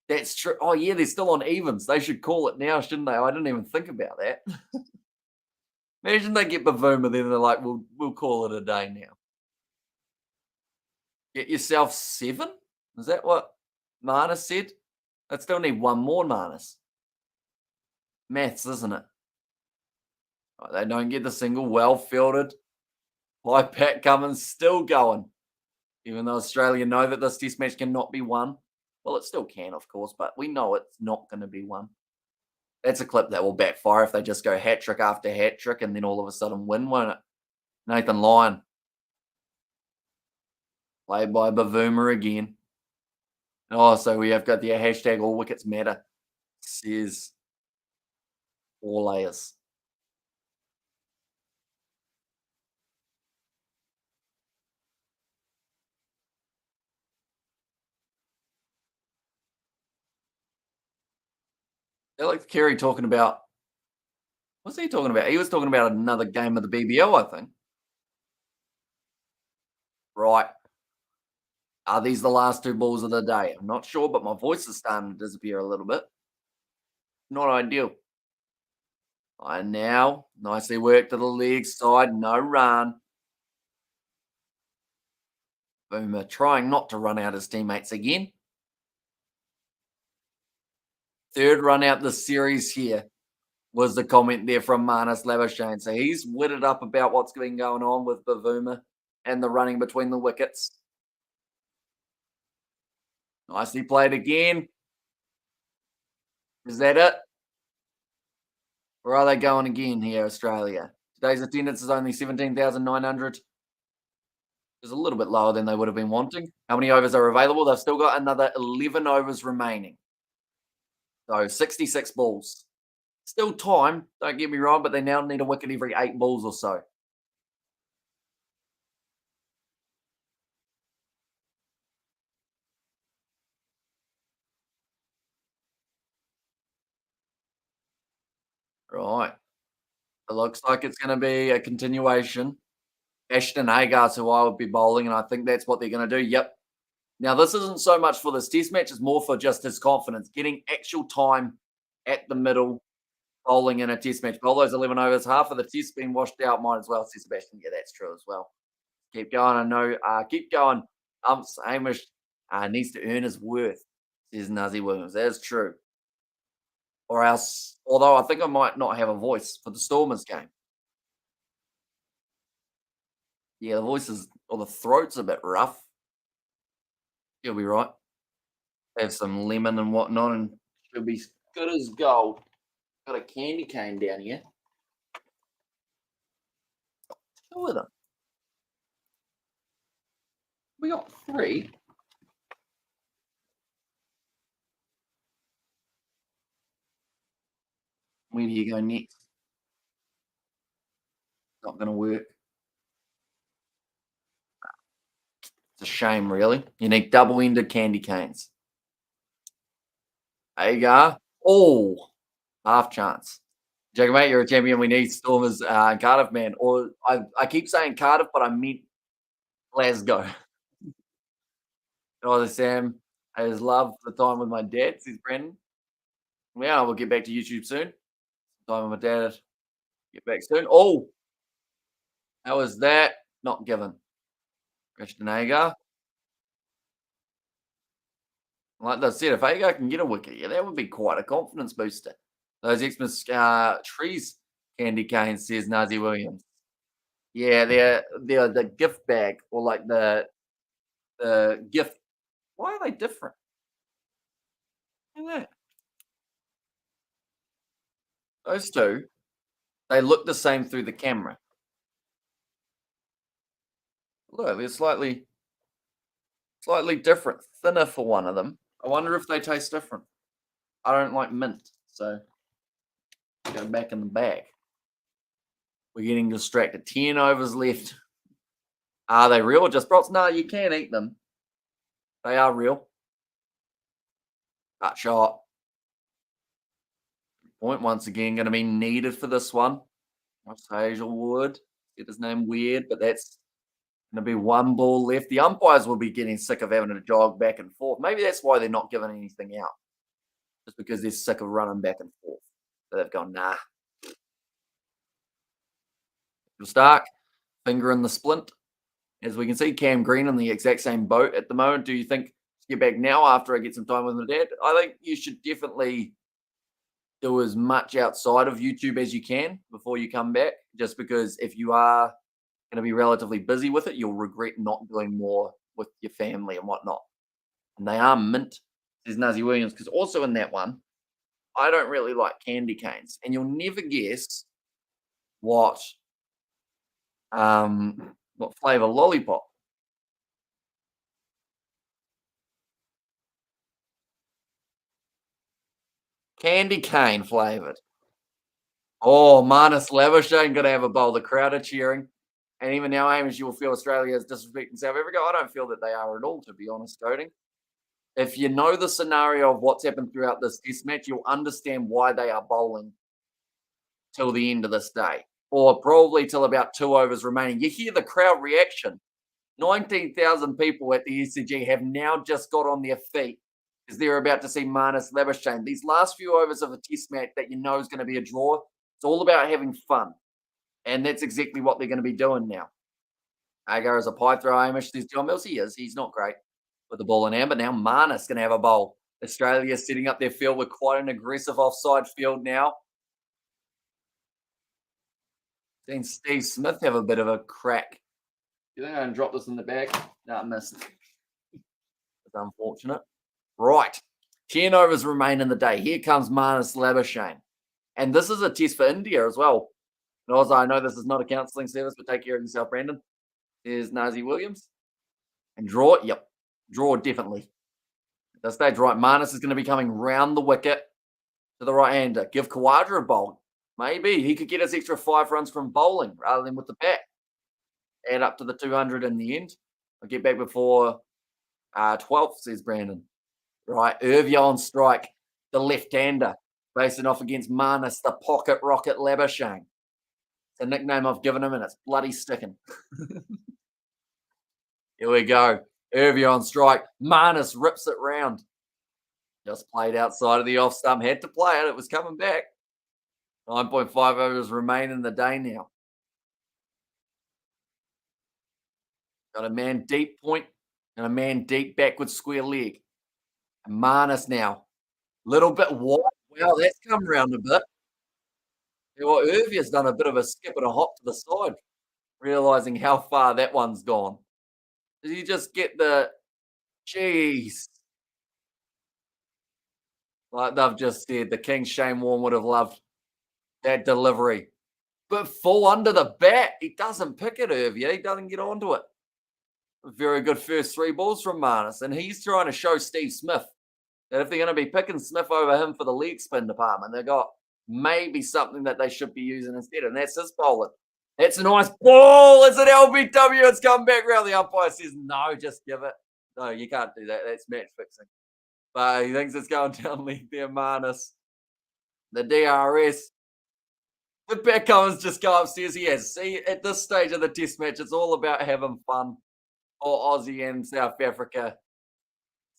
That's true. Oh, yeah, they're still on evens. They should call it now, shouldn't they? I didn't even think about that. Imagine they get Bavuma, then they're like, we'll call it a day now. Get yourself 7? Is that what Marnus said? I still need one more Marnus. Maths, isn't it? Oh, they don't get the single. Well fielded by Pat Cummins, still going. Even though Australia know that this test match cannot be won. Well, it still can, of course, but we know it's not going to be won. That's a clip that will backfire if they just go hat trick after hat trick and then all of a sudden win, won't it? Nathan Lyon. Played by Bavuma again. Oh, so we have got the hashtag all wickets matter. Says all layers. They're like Kerry talking about, what's he talking about? He was talking about another game of the BBL, I think. Right. Are these the last two balls of the day? I'm not sure, but my voice is starting to disappear a little bit. Not ideal. And now, nicely worked to the leg side, no run. Boomer trying not to run out his teammates again. Third run out the series here was the comment there from Marnus Labuschagne. So he's witted up about what's been going on with Bavuma and the running between the wickets. Nicely played again. Is that it? Or are they going again here, Australia? Today's attendance is only 17,900. It's a little bit lower than they would have been wanting. How many overs are available? They've still got another 11 overs remaining. So 66 balls. Still time, don't get me wrong, but they now need a wicket every 8 balls or so. Right. It looks like it's going to be a continuation. Ashton Agar's who I would be bowling, and I think that's what they're going to do. Yep. Now, this isn't so much for this test match, it's more for just his confidence, getting actual time at the middle, bowling in a test match. Bowl those 11 overs, half of the test being washed out, might as well, says Sebastian. Yeah, that's true as well. Keep going. I know. Keep going. Hamish needs to earn his worth, says Nazi Williams. That is true. Or else, although I think I might not have a voice for the Stormers game. Yeah, the voice is, or the throat's a bit rough. You'll be right. Have some lemon and whatnot, and she'll be good as gold. Got a candy cane down here. Two of them. We got 3. Where do you go next? Not going to work. It's a shame, really. You need double-ended candy canes. Agar. Oh, half chance. Jacob, mate, you're a champion. We need Stormers in Cardiff, man. Or I keep saying Cardiff, but I meant Glasgow. Oh, Sam, I just love the time with my dad, says Brandon. Yeah, we'll get back to YouTube soon. Time with my dad. Get back soon. Oh, how was that? Not given. Christian Agar. Like I said, if Agar can get a wicket, yeah, that would be quite a confidence booster. Those Xmas trees, Candy Cane says Nazi Williams. Yeah, they're the gift bag or like the gift. Why are they different? Look at that. Those two, they look the same through the camera. Look, they're slightly different, thinner for one of them. I wonder if they taste different. I don't like mint, so go back in the bag. We're getting distracted. 10 overs left. Are they real or just props? No, you can eat them. They are real. Cut shot. Point once again going to be needed for this one. Ross Hazelwood. Get his name weird, but that's going to be one ball left. The umpires will be getting sick of having to jog back and forth. Maybe that's why they're not giving anything out. Just because they're sick of running back and forth. So they've gone, nah. Stark, finger in the splint. As we can see, Cam Green in the exact same boat at the moment. Do you think to get back now after I get some time with my dad? I think you should definitely do as much outside of YouTube as you can before you come back. Just because if you are going to be relatively busy with it, you'll regret not doing more with your family and whatnot. And they are mint, says Nazi Williams, because also in that one, I don't really like candy canes. And you'll never guess what flavor lollipop. Candy cane flavored. Oh, Marnus Labuschagne going to have a bowl. The crowd are cheering. And even now, Amish, you will feel Australia is disrespecting South Africa. I don't feel that they are at all, to be honest, Coding. If you know the scenario of what's happened throughout this test match, you'll understand why they are bowling till the end of this day, or probably till about 2 overs remaining. You hear the crowd reaction. 19,000 people at the ECG have now just got on their feet because they're about to see Marnus Labuschagne. These last few overs of a test match that you know is going to be a draw, it's all about having fun. And that's exactly what they're going to be doing now. Agar is a pie throw, Amish. There's John Mills. He is. He's not great with the ball in hand, but now Marnus going to have a bowl. Australia setting up their field with quite an aggressive offside field now. Seen Steve Smith have a bit of a crack. You think I can drop this in the bag? No, I missed. It's unfortunate. Right. 10 overs remain in the day. Here comes Marnus Labuschagne. And this is a test for India as well. And also, I know this is not a counselling service, but take care of yourself, Brandon. There's Nazi Williams. And draw. Yep. Draw, definitely. At this stage, right. Marnus is going to be coming round the wicket to the right-hander. Give Khawaja a bowl. Maybe. He could get us extra 5 runs from bowling rather than with the bat. Add up to the 200 in the end. I'll get back before 12th, says Brandon. Right. Irvia on strike. The left-hander. Facing off against Marnus, the pocket rocket Labuschagne. It's a nickname I've given him, and it's bloody sticking. Here we go. Irvia on strike. Marnus rips it round. Just played outside of the off stump. Had to play it. It was coming back. 9.5 overs remain in the day now. Got a man deep point and a man deep backward square leg. And Marnus now. Little bit wide. Wow, that's come round a bit. Well, Irvia's done a bit of a skip and a hop to the side, realising how far that one's gone. Did you just get the jeez? Like they've just said, the King Shane Warne would have loved that delivery. But full under the bat. He doesn't pick it, Irvia. He doesn't get onto it. Very good first 3 balls from Marnus. And he's trying to show Steve Smith that if they're going to be picking Smith over him for the leg spin department, they've got maybe something that they should be using instead. And that's his bowling. That's a nice ball. It's an LBW. It's come back round. The umpire says, no, just give it. No, you can't do that. That's match fixing. But he thinks it's going down leg there, Marnus. The DRS The Beckhams just go upstairs. Yes, see, at this stage of the test match, it's all about having fun for Aussie and South Africa.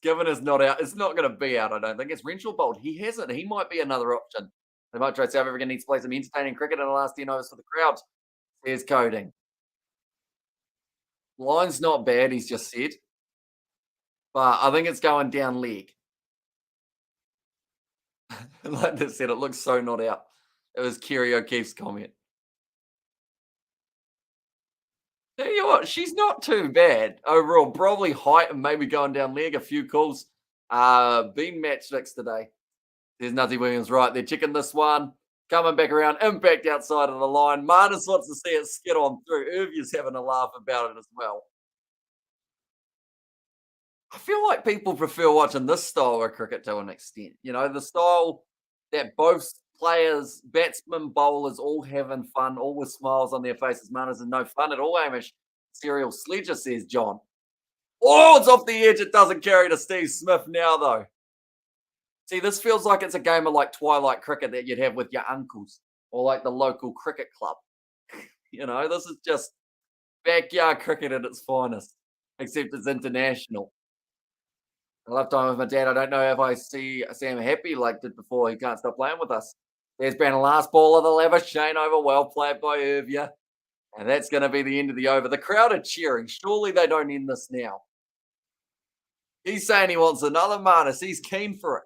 Given is not out, it's not going to be out, I don't think. It's Renshaw bowled. He hasn't. He might be another option. They might try South Africa needs to play some entertaining cricket in the last 10 overs for the crowd. There's coding. Line's not bad, he's just said. But I think it's going down leg. Like they said, it looks so not out. It was Kerry O'Keefe's comment. Tell you what, she's not too bad overall. Probably height and maybe going down leg. A few calls. Been match fixed today. There's Nutty Williams right. They're checking this one. Coming back around. Impact outside of the line. Martis wants to see it skid on through. Irvia's having a laugh about it as well. I feel like people prefer watching this style of cricket to an extent. You know, the style that both players, batsmen, bowlers, all having fun, all with smiles on their faces. Martis is no fun at all, Amish. Serial sledger, says John. Oh, it's off the edge. It doesn't carry to Steve Smith now, though. See, this feels like it's a game of like twilight cricket that you'd have with your uncles or like the local cricket club. You know, this is just backyard cricket at its finest, except it's international. I love time with my dad. I don't know if I see Sam happy like did before. He can't stop playing with us. There's been a last ball of the lever. Shane over. Well played by Irvia. And that's going to be the end of the over. The crowd are cheering. Surely they don't end this now. He's saying he wants another Martis. He's keen for it.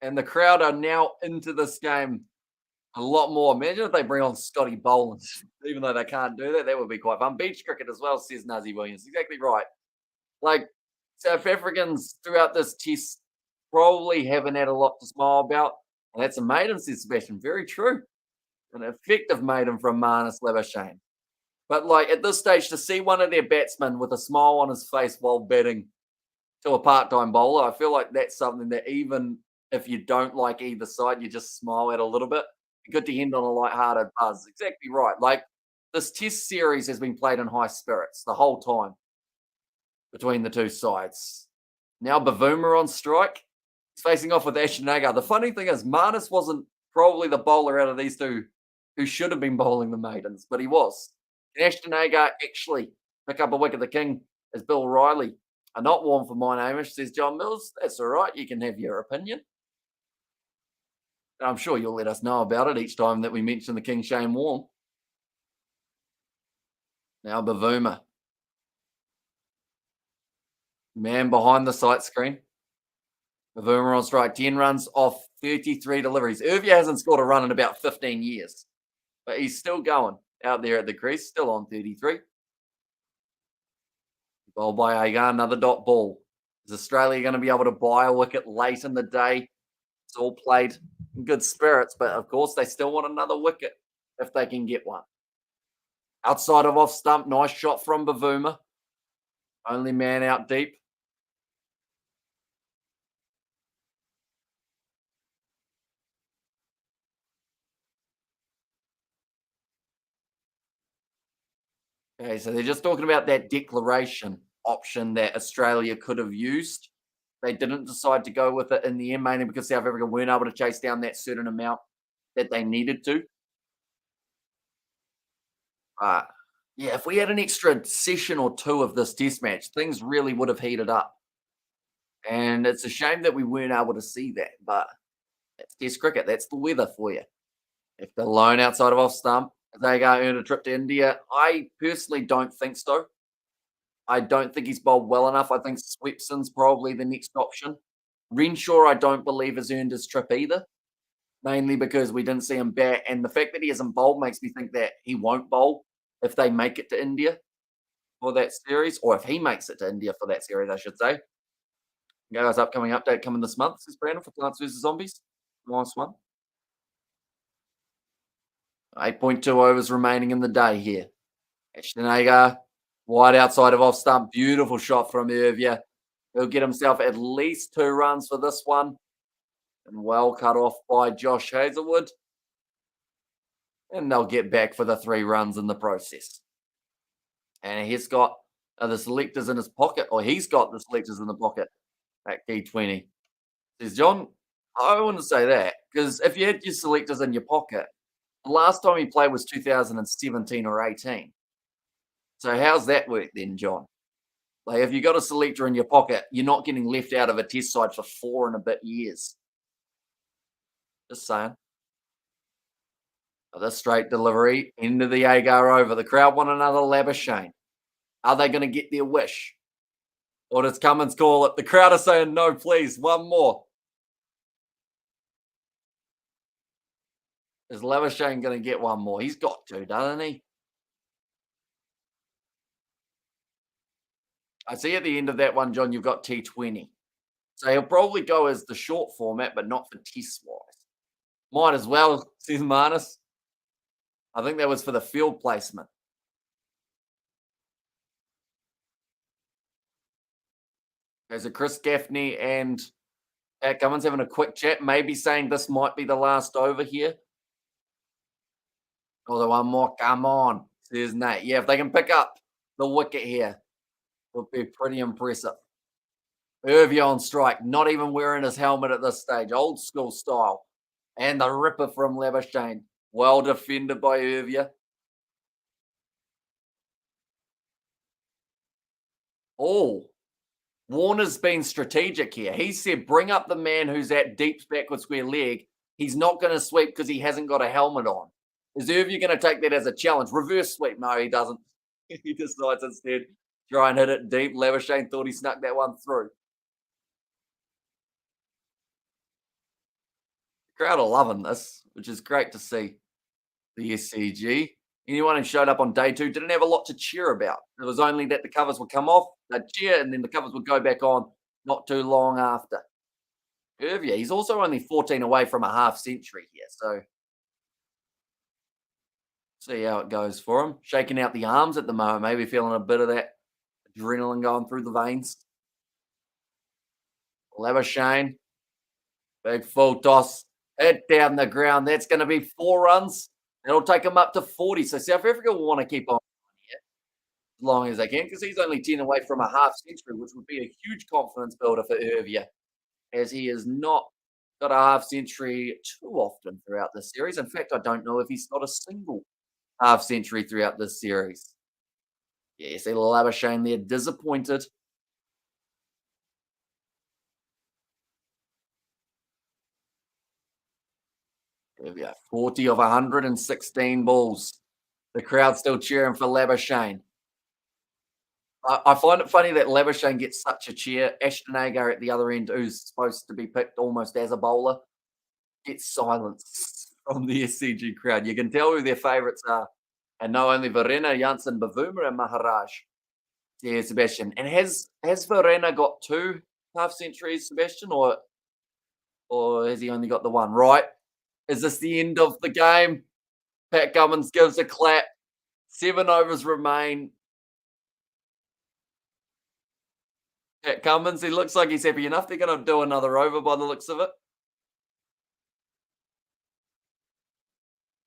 And the crowd are now into this game a lot more. Imagine if they bring on Scotty Boland, even though they can't do that. That would be quite fun. Beach cricket as well, says Nazi Williams. Exactly right. Like, South Africans throughout this test probably haven't had a lot to smile about. And that's a maiden, says Sebastian. Very true. An effective maiden from Marnus Labuschagne. But like at this stage, to see one of their batsmen with a smile on his face while batting to a part-time bowler, I feel like that's something that even if you don't like either side, you just smile at a little bit. Good to end on a light-hearted buzz. Exactly right. Like this test series has been played in high spirits the whole time between the two sides. Now Bavuma on strike. He's facing off with Ashton Agar. The funny thing is, Marnus wasn't probably the bowler out of these two who should have been bowling the maidens, but he was. And Ashton Agar actually pick up a wicket. The king is Bill Riley. Are not warm for mine, Amish, says John Mills. That's all right. You can have your opinion. And I'm sure you'll let us know about it each time that we mention the King Shane Warne. Now Bavuma. Man behind the sight screen. Bavuma on strike. 10 runs off 33 deliveries. Irvia hasn't scored a run in about 15 years. But he's still going out there at the crease. Still on 33. Ball by Agar. Another dot ball. Is Australia going to be able to buy a wicket late in the day? It's all played in good spirits. But, of course, they still want another wicket if they can get one. Outside of off stump. Nice shot from Bavuma. Only man out deep. Okay, so they're just talking about that declaration option that Australia could have used. They didn't decide to go with it in the end, mainly because South Africa weren't able to chase down that certain amount that they needed to. Yeah, if we had an extra session or two of this test match, things really would have heated up. And it's a shame that we weren't able to see that, but that's test cricket. That's the weather for you. If they're alone outside of off stump, they go earn a trip to India. I personally don't think so. I don't think he's bowled well enough. I think Swepson's probably the next option. Renshaw, I don't believe, has earned his trip either, mainly because we didn't see him bat. And the fact that he hasn't bowled makes me think that he won't bowl if they make it to India for that series, or if he makes it to India for that series, I should say. Guys, upcoming update coming this month, says Brandon, for Plants vs. Zombies. Nice one. 8.2 overs remaining in the day here. Ashton Agar, wide outside of off stump. Beautiful shot from Irvia. He'll get himself at least 2 runs for this one. And well cut off by Josh Hazlewood. And they'll get back for the 3 runs in the process. And he's got the selectors in his pocket, or he's got the selectors in the pocket at T20. Says John, I wouldn't say that, because if you had your selectors in your pocket, The last time he played was 2017 or 18. So how's that work then, John? Like, if you got a selector in your pocket, you're not getting left out of a test side for 4 and a bit years. Just saying. The straight delivery into the Agar over. The crowd want another Labuschagne. Are they going to get their wish? Or does Cummins call it? The crowd are saying, no, please, one more. Is Labuschagne going to get one more? He's got to, doesn't he? I see at the end of that one, John, you've got T20. So he'll probably go as the short format, but not for test wise. Might as well, says Marnus. I think that was for the field placement. There's a Chris Gaffney and Pat Cummins having a quick chat, maybe saying this might be the last over here. Although one more, come on, says Nate. Yeah, if they can pick up the wicket here, would be pretty impressive. Irvia on strike, not even wearing his helmet at this stage, old school style. And the ripper from Labuschagne. Well defended by Irvia. Oh, Warner's been strategic here. He said, bring up the man who's at deep backward square leg. He's not going to sweep because he hasn't got a helmet on. Is Irvia going to take that as a challenge? Reverse sweep. No, he doesn't. He decides instead try and hit it deep. Labuschagne thought he snuck that one through. The crowd are loving this, which is great to see. The SCG. Anyone who showed up on day 2 didn't have a lot to cheer about. It was only that the covers would come off, they'd cheer, and then the covers would go back on not too long after. Irvia, he's also only 14 away from a half century here, so see how it goes for him. Shaking out the arms at the moment, maybe feeling a bit of that adrenaline going through the veins. Labuschagne, big full toss, hit down the ground. That's going to be 4 runs. It'll take him up to 40. So South Africa will want to keep on here as long as they can because he's only 10 away from a half century, which would be a huge confidence builder for Irvia, as he has not got a half century too often throughout this series. In fact, I don't know if he's got a single half century throughout this series. Yeah, you see Labuschagne there, disappointed. There we go, 40 of 116 balls. The crowd still cheering for Labuschagne. I find it funny that Labuschagne gets such a cheer. Ashton Agar at the other end, who's supposed to be picked almost as a bowler, gets silence from the SCG crowd. You can tell who their favourites are. And not only Verena, Janssen, Bavuma, and Maharaj. Yeah, Sebastian. And has Verena got 2 half centuries, Sebastian, or has he only got the one? Right. Is this the end of the game? Pat Cummins gives a clap. 7 overs remain. Pat Cummins, he looks like he's happy enough. They're going to do another over by the looks of it.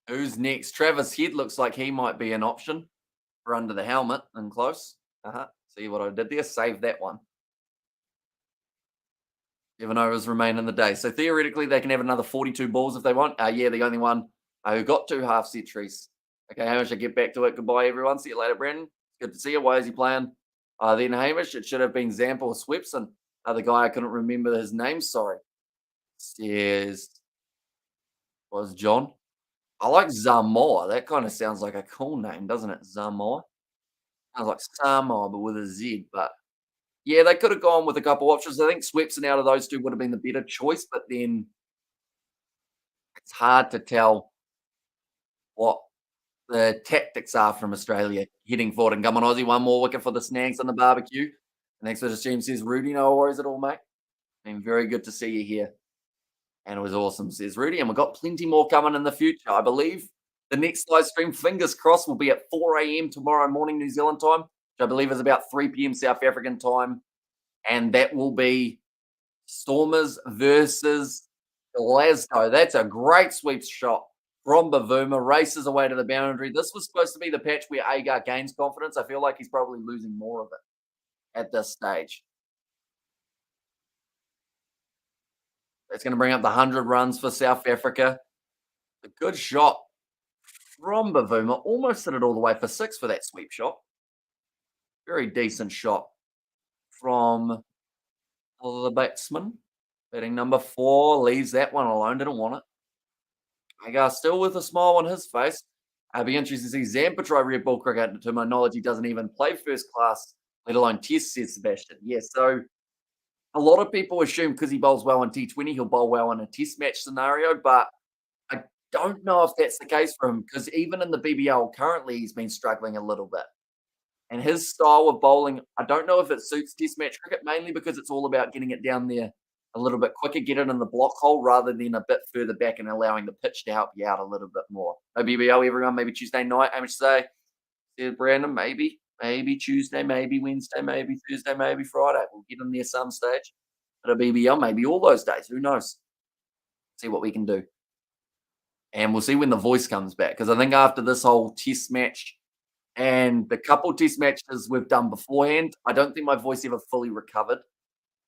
Who's next? Travis Head looks like he might be an option for under the helmet and close. See what I did there? Save that one. 7 overs remain in the day. So theoretically, they can have another 42 balls if they want. Yeah, the only one who got 2 half centuries. Okay, Hamish, I get back to it. Goodbye, everyone. See you later, Brandon. Good to see you. Why is he playing? Then Hamish, it should have been Zampa or Swepson. The guy I couldn't remember his name. Sorry. Says was John. I like Zamoa. That kind of sounds like a cool name, doesn't it? Zamoa. Sounds like Samoa, but with a Z. But yeah, they could have gone with a couple options. I think Swepson out of those 2 would have been the better choice, but then it's hard to tell what the tactics are from Australia heading forward. And come on, Aussie, one more wicket for the Snags on the barbecue. And thanks for the stream, says Rudy. No worries at all, mate. Been very good to see you here. And it was awesome, says Rudy. And we've got plenty more coming in the future. I believe the next live stream, fingers crossed, will be at 4 a.m. tomorrow morning, New Zealand time, which I believe is about 3 p.m. South African time. And that will be Stormers versus Glasgow. That's a great sweep shot from Bavuma. Races away to the boundary. This was supposed to be the patch where Agar gains confidence. I feel like he's probably losing more of it at this stage. That's going to bring up the 100 runs for South Africa. A good shot from Bavuma. Almost hit it all the way for six for that sweep shot. Very decent shot from the batsman. Batting number 4 leaves that one alone. Didn't want it. Agar still with a smile on his face. I'd be interested to see Zampa try red ball cricket. To my knowledge, he doesn't even play first class, let alone test, says Sebastian. Yeah, so a lot of people assume because he bowls well in T20, he'll bowl well in a test match scenario, but I don't know if that's the case for him because even in the BBL currently, he's been struggling a little bit. And his style of bowling, I don't know if it suits test match cricket, mainly because it's all about getting it down there a little bit quicker, get it in the block hole rather than a bit further back and allowing the pitch to help you out a little bit more. No BBL, everyone, maybe Tuesday night, how much say? Said Brandon, maybe. Maybe Tuesday, maybe Wednesday, maybe Thursday, maybe Friday. We'll get in there some stage. But a BBL, maybe all those days. Who knows? See what we can do. And we'll see when the voice comes back. Because I think after this whole test match and the couple test matches we've done beforehand, I don't think my voice ever fully recovered.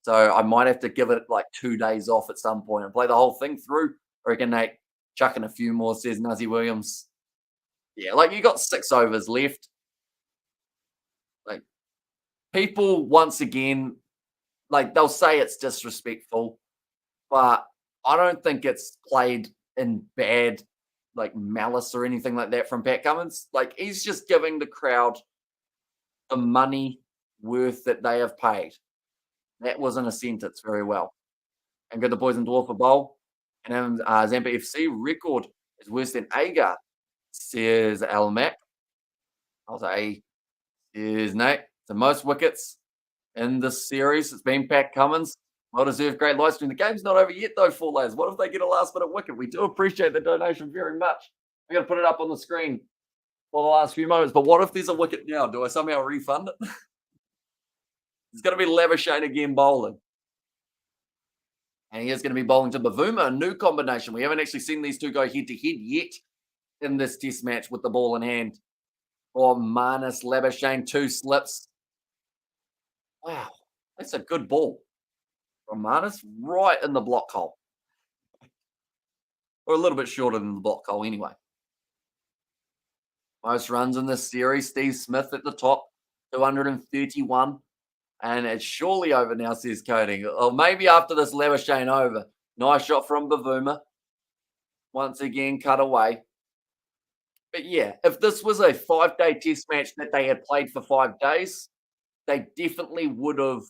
So I might have to give it like 2 days off at some point and play the whole thing through. I reckon Nate chucking a few more, says Nuzzy Williams. Yeah, like you got 6 overs left. Like people, once again, like they'll say it's disrespectful, but I don't think it's played in bad like malice or anything like that from Pat Cummins. Like he's just giving the crowd the money worth that they have paid. That wasn't a sentence very well. And good the boys and dwarf a bowl. And then Zampa FC record is worse than Agar, says Al Mac. I'll say, says Nate. The most wickets in this series. It's been Pat Cummins. Well deserved, great live stream. The game's not over yet, though, four layers. What if they get a last minute wicket? We do appreciate the donation very much. I'm going to put it up on the screen for the last few moments. But what if there's a wicket now? Do I somehow refund it? It's going to be Labuschagne again bowling. And he is going to be bowling to Bavuma, a new combination. We haven't actually seen these two go head to head yet in this test match with the ball in hand. Or Marnus Labuschagne, 2 slips. Wow, that's a good ball from Marnus, right in the block hole. Or a little bit shorter than the block hole anyway. Most runs in this series, Steve Smith at the top, 231. And it's surely over now, says Coding. Or maybe after this Labuschagne over. Nice shot from Bavuma. Once again, cut away. But yeah, if this was a 5-day test match that they had played for 5 days, they definitely would have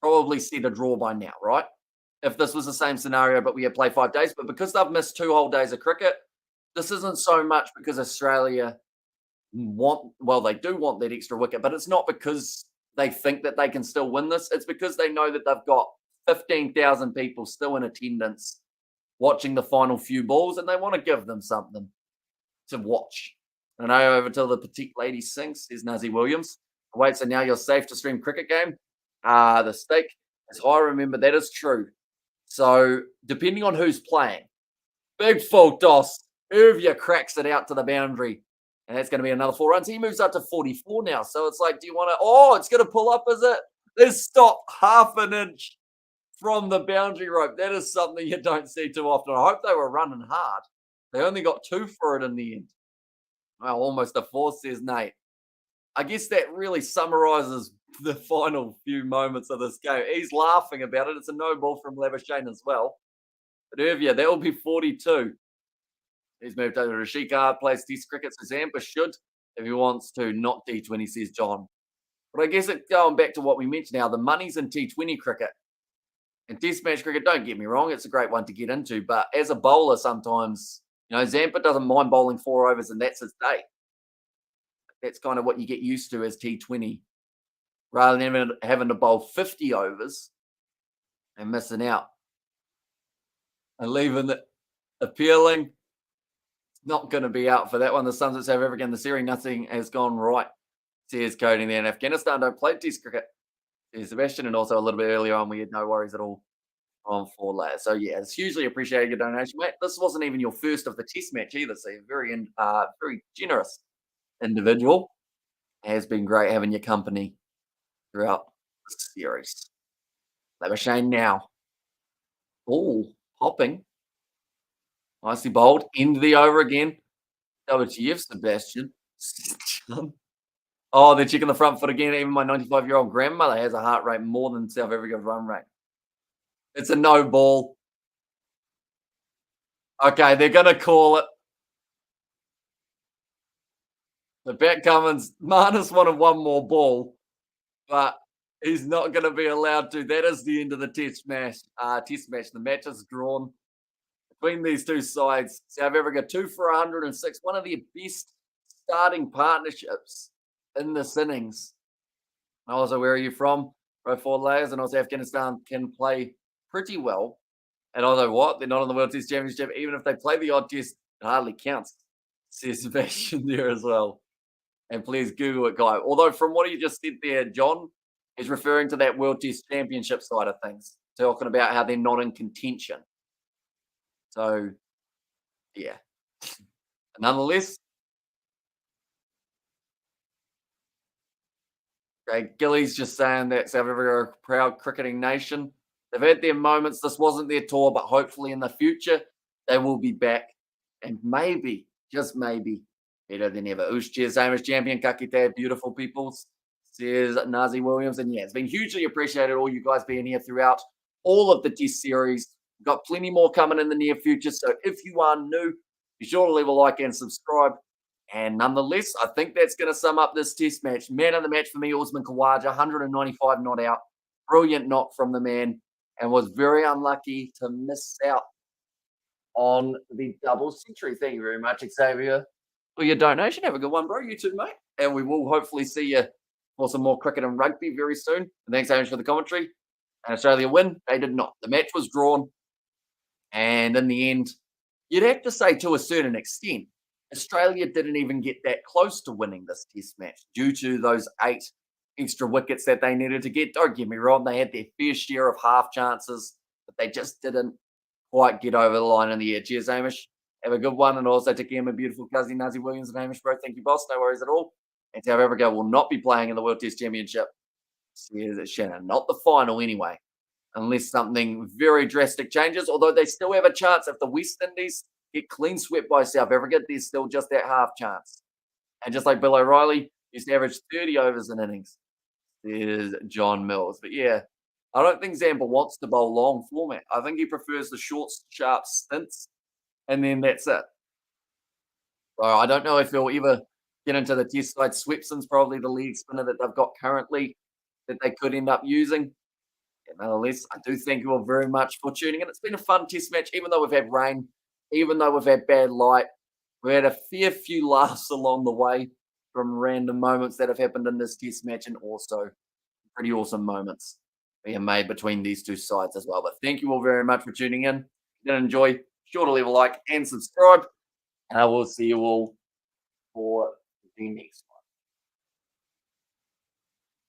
probably set a draw by now, right? If this was the same scenario, but we had played 5 days. But because they've missed 2 whole days of cricket, this isn't so much because Australia they do want that extra wicket, but it's not because they think that they can still win this. It's because they know that they've got 15,000 people still in attendance watching the final few balls, and they want to give them something to watch. And now over till the petite lady sings, says Nuzzy Williams. Wait, so now you're safe to stream cricket game? The stake is high. Remember, that is true. So depending on who's playing, big full toss. Irvia cracks it out to the boundary. And that's going to be another 4 runs. He moves up to 44 now. So it's like, do you want to? Oh, it's going to pull up, is it? It's stopped half an inch from the boundary rope. That is something you don't see too often. I hope they were running hard. They only got 2 for it in the end. Well, almost a 4, says Nate. I guess that really summarizes the final few moments of this game. He's laughing about it. It's a no ball from Labuschagne as well. But Irvia, that will be 42. He's moved over to Shikar, plays Test cricket, so Zampa should, if he wants to, not T20, says John. But I guess going back to what we mentioned now, the money's in T20 cricket. And Test match cricket, don't get me wrong, it's a great one to get into. But as a bowler, sometimes, Zampa doesn't mind bowling 4 overs and that's his day. That's kind of what you get used to as T20. Rather than having to bowl 50 overs and missing out. And leaving it appealing. Not going to be out for that one. The Suns at South Africa in the series, nothing has gone right, says Cody. And Afghanistan don't play Test cricket, says Sebastian. And also a little bit earlier on, we had no worries at all on 4 layers. So, yeah, it's hugely appreciated your donation, mate. This wasn't even your first of the Test match either, so you're very generous individual. It has been great having your company throughout the series. Labuschagne now. Oh, hopping. Nicely bowled. Into the over again. WTF, Sebastian. Oh, they're checking the front foot again. Even my 95-year-old grandmother has a heart rate more than South Africa's run rate. It's a no ball. Okay, they're going to call it. The Pat Cummins, Marnus wanted one more ball, but he's not going to be allowed to. That is the end of the test match. The match is drawn between these two sides. South Africa 2 for 106, one of their best starting partnerships in this innings. Also, where are you from? Pro 4 layers, and also Afghanistan can play pretty well. And although what? They're not on the World Test Championship. Even if they play the odd test, it hardly counts. Says Sebastian there as well. And please Google it, guy. Although from what he just said there, John is referring to that World Test Championship side of things, talking about how they're not in contention. So, yeah. Nonetheless, Greg Gillies just saying that South Africa are a proud cricketing nation. They've had their moments. This wasn't their tour, but hopefully in the future, they will be back. And maybe, just maybe, better than ever. Oosh, cheers, Hamish champion, Kakite, beautiful peoples, says Nazi Williams. And yeah, it's been hugely appreciated, all you guys being here throughout all of the test series. We've got plenty more coming in the near future. So if you are new, be sure to leave a like and subscribe. And nonetheless, I think that's going to sum up this test match. Man of the match for me, Usman Khawaja, 195 not out. Brilliant knock from the man, and was very unlucky to miss out on the double century. Thank you very much, Xavier, for your donation. Have a good one, bro. You too, mate. And we will hopefully see you for some more cricket and rugby very soon. And thanks, Hamish, for the commentary. And Australia win. They did not. The match was drawn. And in the end, you'd have to say to a certain extent, Australia didn't even get that close to winning this test match due to those 8 extra wickets that they needed to get. Don't get me wrong, they had their fair share of half chances, but they just didn't quite get over the line in the air. Cheers, Hamish. Have a good one. And also to Kim, a beautiful cousin, Nazi Williams and Hamish, bro. Thank you, boss. No worries at all. And South Africa will not be playing in the World Test Championship. Says Shannon. Not the final anyway, unless something very drastic changes, although they still have a chance if the West Indies get clean swept by South Africa, there's still just that half chance. And just like Bill O'Reilly used to average 30 overs in innings, there's John Mills. But yeah, I don't think Zampa wants to bowl long format. I think he prefers the short, sharp stints, and then that's it. So I don't know if he'll ever get into the test side. Swepson's probably the lead spinner that they've got currently that they could end up using. Nonetheless, I do thank you all very much for tuning in. It's been a fun test match, even though we've had rain, even though we've had bad light. We had a fair few laughs along the way from random moments that have happened in this test match, and also pretty awesome moments being made between these two sides as well. But thank you all very much for tuning in. If you did enjoy, be sure to leave a like and subscribe. And I will see you all for the next